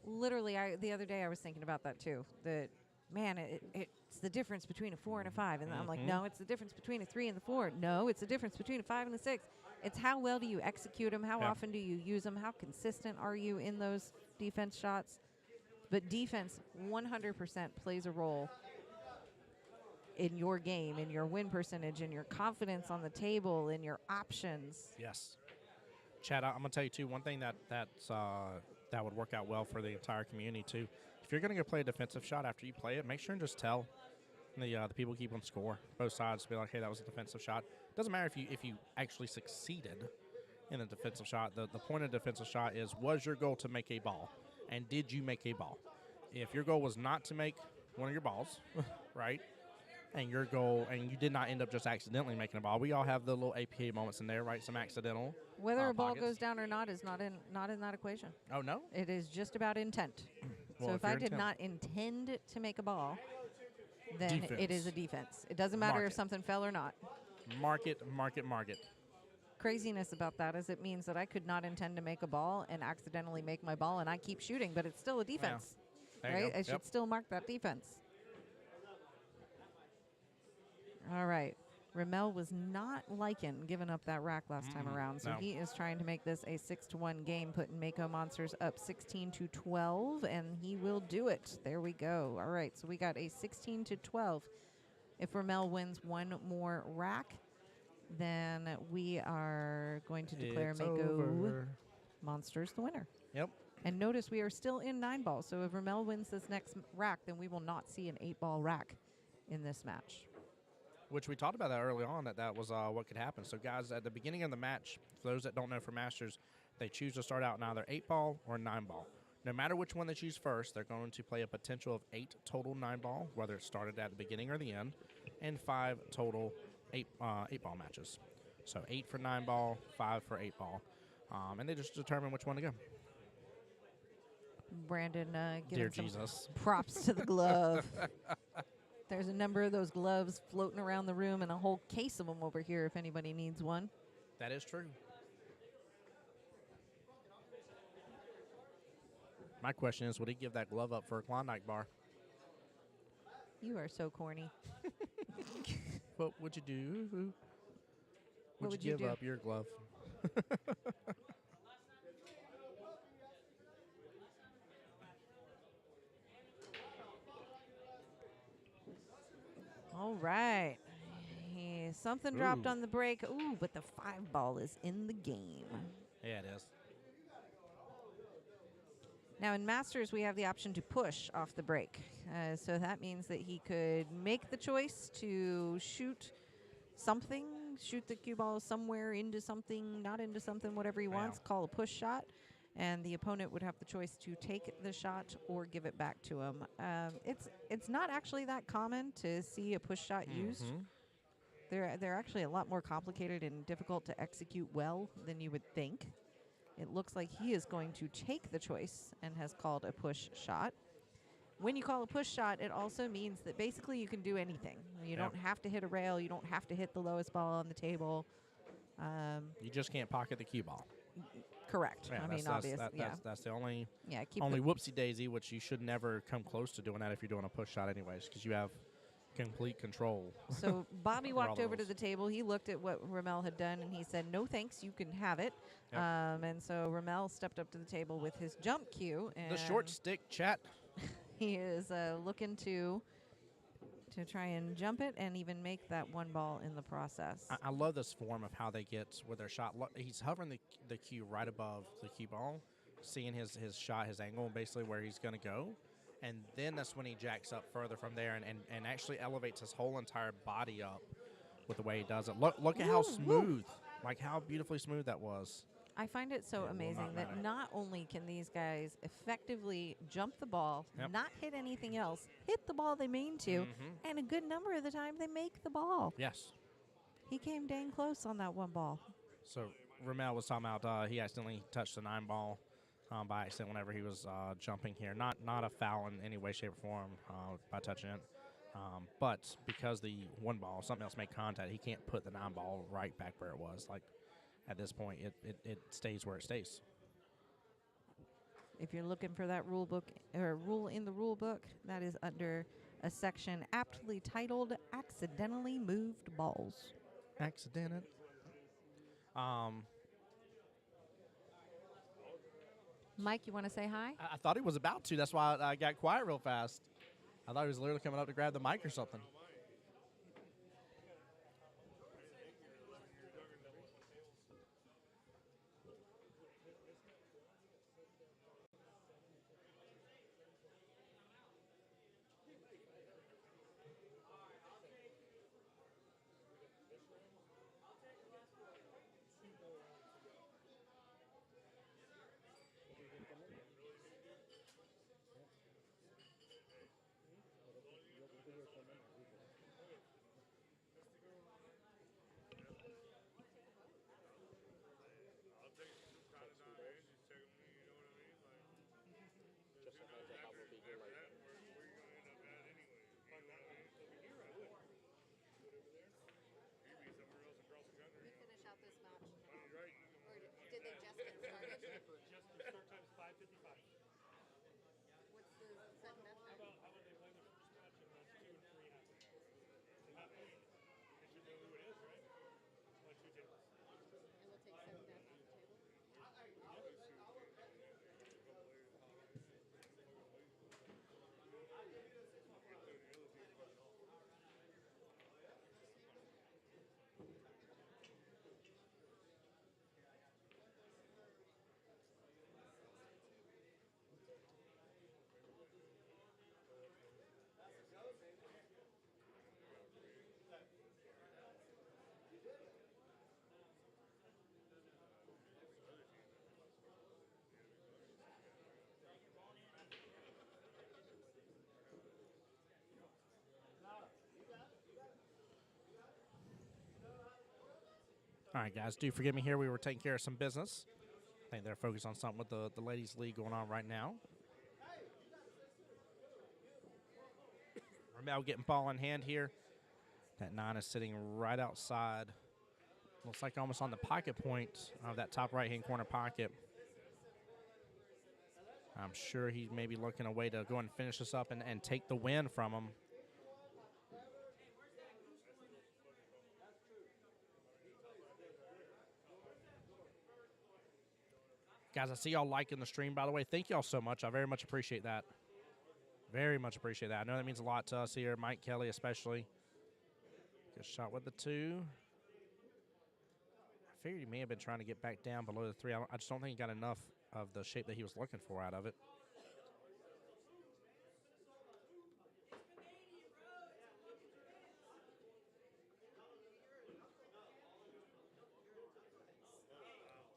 Literally, the other day I was thinking about that too. That man, it's the difference between a 4 and a 5, and I'm like, no, it's the difference between a 3 and the 4. No, it's the difference between a 5 and a 6. It's how well do you execute them? How often do you use them? How consistent are you in those defense shots? But defense 100% plays a role in your game, in your win percentage, in your confidence on the table, in your options. Yes. Chad, I'm going to tell you, too, one thing that would work out well for the entire community, too. If you're going to go play a defensive shot after you play it, make sure and just tell the people keeping score. Both sides be like, hey, that was a defensive shot. doesn't matter if you actually succeeded in a defensive shot. The point of defensive shot is, was your goal to make a ball, and did you make a ball? If your goal was not to make one of your balls, right, and your goal, and you did not end up just accidentally making a ball, we all have the little APA moments in there, right? Some accidental. Whether a ball pockets. goes down or not is not in that equation. Oh no. It is just about intent. Well, so if if I your did intent- not intend to make a ball, then it Defense. is a defense. It doesn't matter Mark if it. something fell or not. Mark it. Craziness about that is it means that I could not intend to make a ball and accidentally make my ball, and I keep shooting, but it's still a defense, There you right? go. I should still mark that defense. All right. Ramel was not liking giving up that rack last time around, so no. he is trying to make this a 6-1 game, putting Mako Monsters up 16-12, and he will do it. There we go. All right, so we got a 16-12. If Ramel wins one more rack, then we are going to declare It's Mako over. Monsters the winner. Yep. And notice we are still in 9-ball, so if Ramel wins this next rack, then we will not see an 8-ball rack in this match. Which we talked about that early on, that was what could happen. So, guys, at the beginning of the match, for those that don't know for Masters, they choose to start out in either 8-ball or 9-ball. No matter which one they choose first, they're going to play a potential of 8 total 9-ball, whether it started at the beginning or the end, and 5 total 8-ball matches. So 8 for 9-ball, 5 for 8-ball. And they just determine which one to go. Brandon Dear giving some Jesus. props to the glove. There's a number of those gloves floating around the room and a whole case of them over here if anybody needs one. That is true. My question is, would he give that glove up for a Klondike bar? You are so corny. What would you do? What would you you give do? up your glove? All right. Something dropped Ooh. on the break. Ooh, but the 5-ball is in the game. Yeah, it is. Now, in Masters, we have the option to push off the break. So that means that he could make the choice to shoot something, shoot the cue ball somewhere into something, not into something, whatever he wants, call a push shot. And the opponent would have the choice to take the shot or give it back to him. It's not actually that common to see a push shot used. They're actually a lot more complicated and difficult to execute well than you would think. It looks like he is going to take the choice and has called a push shot. When you call a push shot, it also means that basically you can do anything. You don't have to hit a rail. You don't have to hit the lowest ball on the table. You just can't pocket the cue ball. Correct. Yeah, I mean, that's the only keep only it- whoopsie daisy, which you should never come close to doing that if you're doing a push shot anyways, because you have complete control. So Bobby Over all walked the over to rules. the table. He looked at what Ramel had done, and he said, "No thanks, you can have it." Yep. And so Ramel stepped up to the table with his jump cue. And The short stick chat. he is looking to try and jump it and even make that 1 ball in the process. I love this form of how they get with their shot. He's hovering the cue right above the cue ball, seeing his shot, his angle, basically where he's going to go. And then that's when he jacks up further from there and actually elevates his whole entire body up with the way he does it. Look at how smooth, like how beautifully smooth that was. I find it so It will amazing not that matter. not only can these guys effectively jump the ball, Yep. not hit anything else, hit the ball they mean to, and a good number of the time they make the ball. Yes. He came dang close on that 1 ball. So Ramel was talking about he accidentally touched the 9-ball by accident whenever he was jumping here. Not a foul in any way, shape, or form by touching it. But because the 1-ball, something else made contact, he can't put the 9-ball right back where it was. Like at this point, it stays where it stays. If you're looking for that rule book or rule in the rule book, that is under a section aptly titled "Accidentally Moved Balls." Accident. Mike, you want to say hi? I thought he was about to. That's why I got quiet real fast. I thought he was literally coming up to grab the mic or something. All right, guys, do forgive me here. We were taking care of some business. I think they're focused on something with the ladies' league going on right now. Ramel getting ball in hand here. That 9 is sitting right outside. Looks like almost on the pocket point of that top right-hand corner pocket. I'm sure he's maybe looking a way to go and finish this up and take the win from him. Guys, I see y'all liking the stream, by the way. Thank y'all so much. I very much appreciate that. Very much appreciate that. I know that means a lot to us here, Mike Kelly especially. Good shot with the 2. I figured he may have been trying to get back down below the 3. I just don't think he got enough of the shape that he was looking for out of it.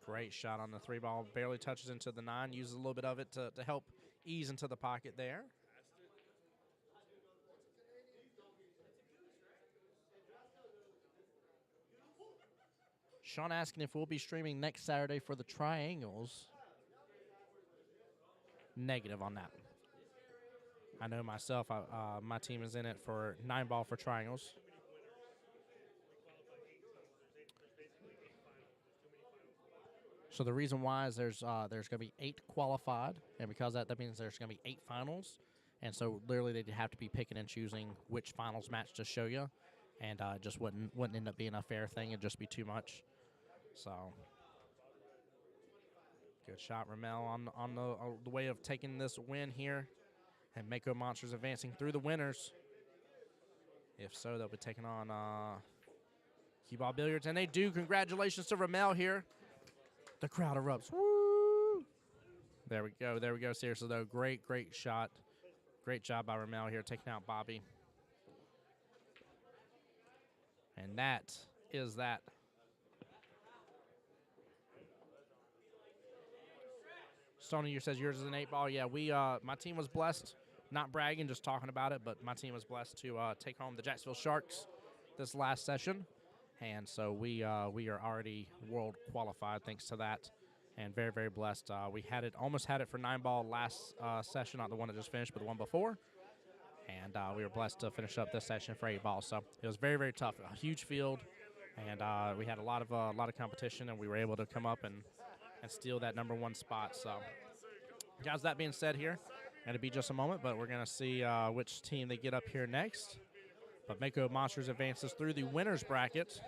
Great shot on the 3 ball. Barely touches into the 9. Uses a little bit of it to help ease into the pocket there. Sean asking if we'll be streaming next Saturday for the triangles. Negative on that. I know myself, my team is in it for 9 ball for triangles. So the reason why is there's going to be 8 qualified, and because that means there's going to be 8 finals, and so literally they'd have to be picking and choosing which finals match to show you, and it just wouldn't end up being a fair thing. It'd just be too much. So good shot, Ramel, on the way of taking this win here, and Mako Monsters advancing through the winners. If so, they'll be taking on QBALL Billiards, and they do. Congratulations to Ramel here. The crowd erupts. Woo! There we go. There we go. Seriously, though, great shot. Great job by Ramel here, taking out Bobby. And that is that. Stony says yours is an 8 ball. Yeah, my team was blessed. Not bragging, just talking about it, but my team was blessed to take home the Jacksonville Sharks this last session. And so we are already world qualified thanks to that, and very blessed. We almost had it for 9 ball last session, not the one that just finished, but the one before. And we were blessed to finish up this session for 8 ball. So it was very tough, a huge field, and we had a lot of competition, and we were able to come up and steal that #1 spot. So, guys, that being said, here, it'll be just a moment, but we're gonna see which team they get up here next. But Mako Monsters advances through the winners bracket.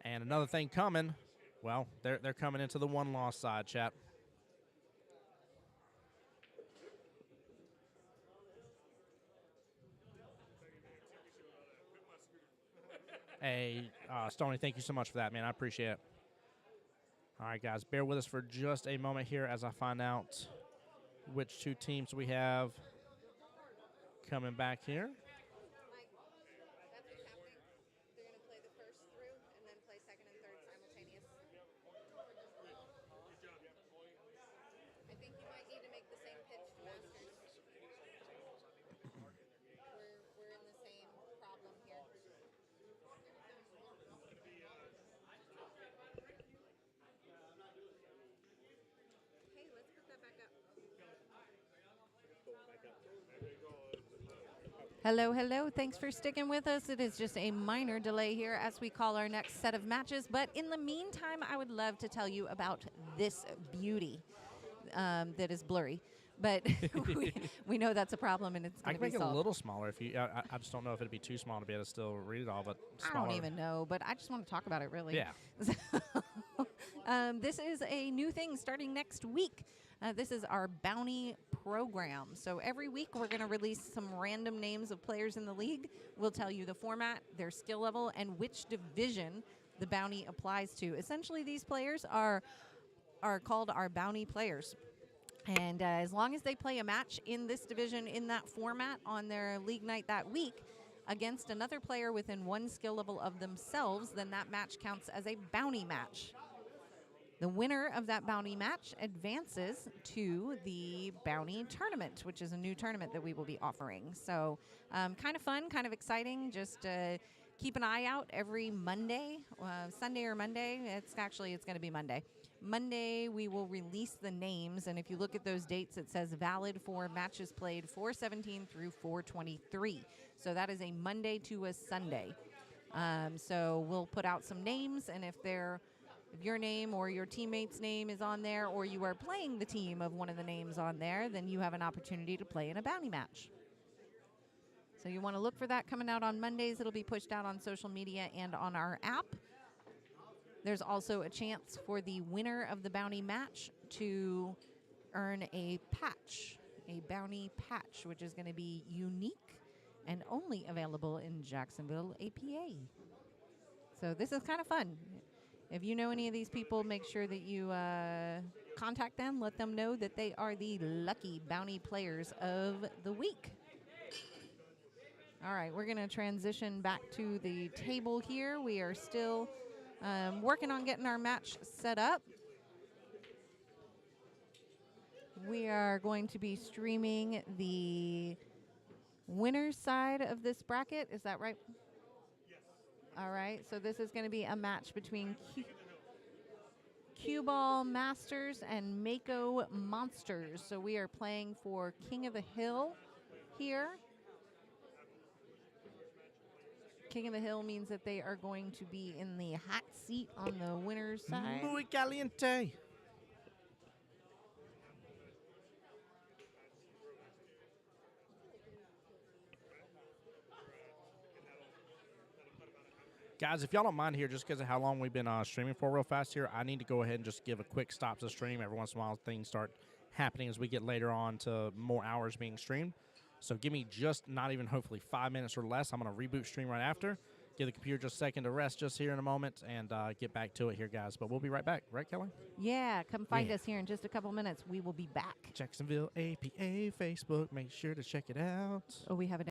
And another thing coming, well, they're coming into the 1-loss side, chat. Hey, Stoney, thank you so much for that, man. I appreciate it. All right, guys, bear with us for just a moment here as I find out which 2 teams we have coming back here. Mike, that's what's happening. They're going to play the first through and then play second and third simultaneous. I think you might need to make the same pitch to Masters. We're in the same problem here. Hey, let's put that back up. Hello. Thanks for sticking with us. It is just a minor delay here as we call our next set of matches. But in the meantime, I would love to tell you about this beauty that is blurry. but we know that's a problem, and it's I going can to be make it a solved. little smaller if you. I just don't know if it'd be too small to be able to still read it all, but I smaller. don't even know, but I just want to talk about it, really. Yeah. This is a new thing starting next week. This is our bounty program. So every week we're going to release some random names of players in the league. We'll tell you the format, their skill level, and which division the bounty applies to. Essentially, these players are called our bounty players. And as long as they play a match in this division in that format on their league night that week against another player within one skill level of themselves, then that match counts as a bounty match. The winner of that bounty match advances to the bounty tournament, which is a new tournament that we will be offering. So kind of fun, kind of exciting. Just keep an eye out every Monday, Sunday or Monday. It's going to be Monday. Monday, we will release the names, and if you look at those dates, it says valid for matches played 4/17 through 4/23. So that is a Monday to a Sunday. So we'll put out some names, and if your name or your teammate's name is on there, or you are playing the team of one of the names on there, then you have an opportunity to play in a bounty match. So you want to look for that coming out on Mondays. It'll be pushed out on social media and on our app. There's also a chance for the winner of the bounty match to earn a patch, a bounty patch, which is going to be unique and only available in Jacksonville, APA. So this is kind of fun. If you know any of these people, make sure that you contact them. Let them know that they are the lucky bounty players of the week. All right, we're going to transition back to the table here. We are still working on getting our match set up. We are going to be streaming the winner's side of this bracket. Is that right? Yes. All right, so this is going to be a match between QBALL Masters and Mako Monsters. So we are playing for King of the Hill here. King of the Hill means that they are going to be in the hot seat on the winner's side. Muy caliente. Guys, if y'all don't mind here, just because of how long we've been streaming for real fast here, I need to go ahead and just give a quick stop to the stream. Every once in a while, things start happening as we get later on to more hours being streamed. So give me just not even hopefully 5 minutes or less. I'm going to reboot stream right after. Give the computer just a second to rest just here in a moment and get back to it here, guys. But we'll be right back. Right, Kelly? Yeah, come find us here in just a couple minutes. We will be back. Jacksonville APA Facebook. Make sure to check it out. Oh, we have a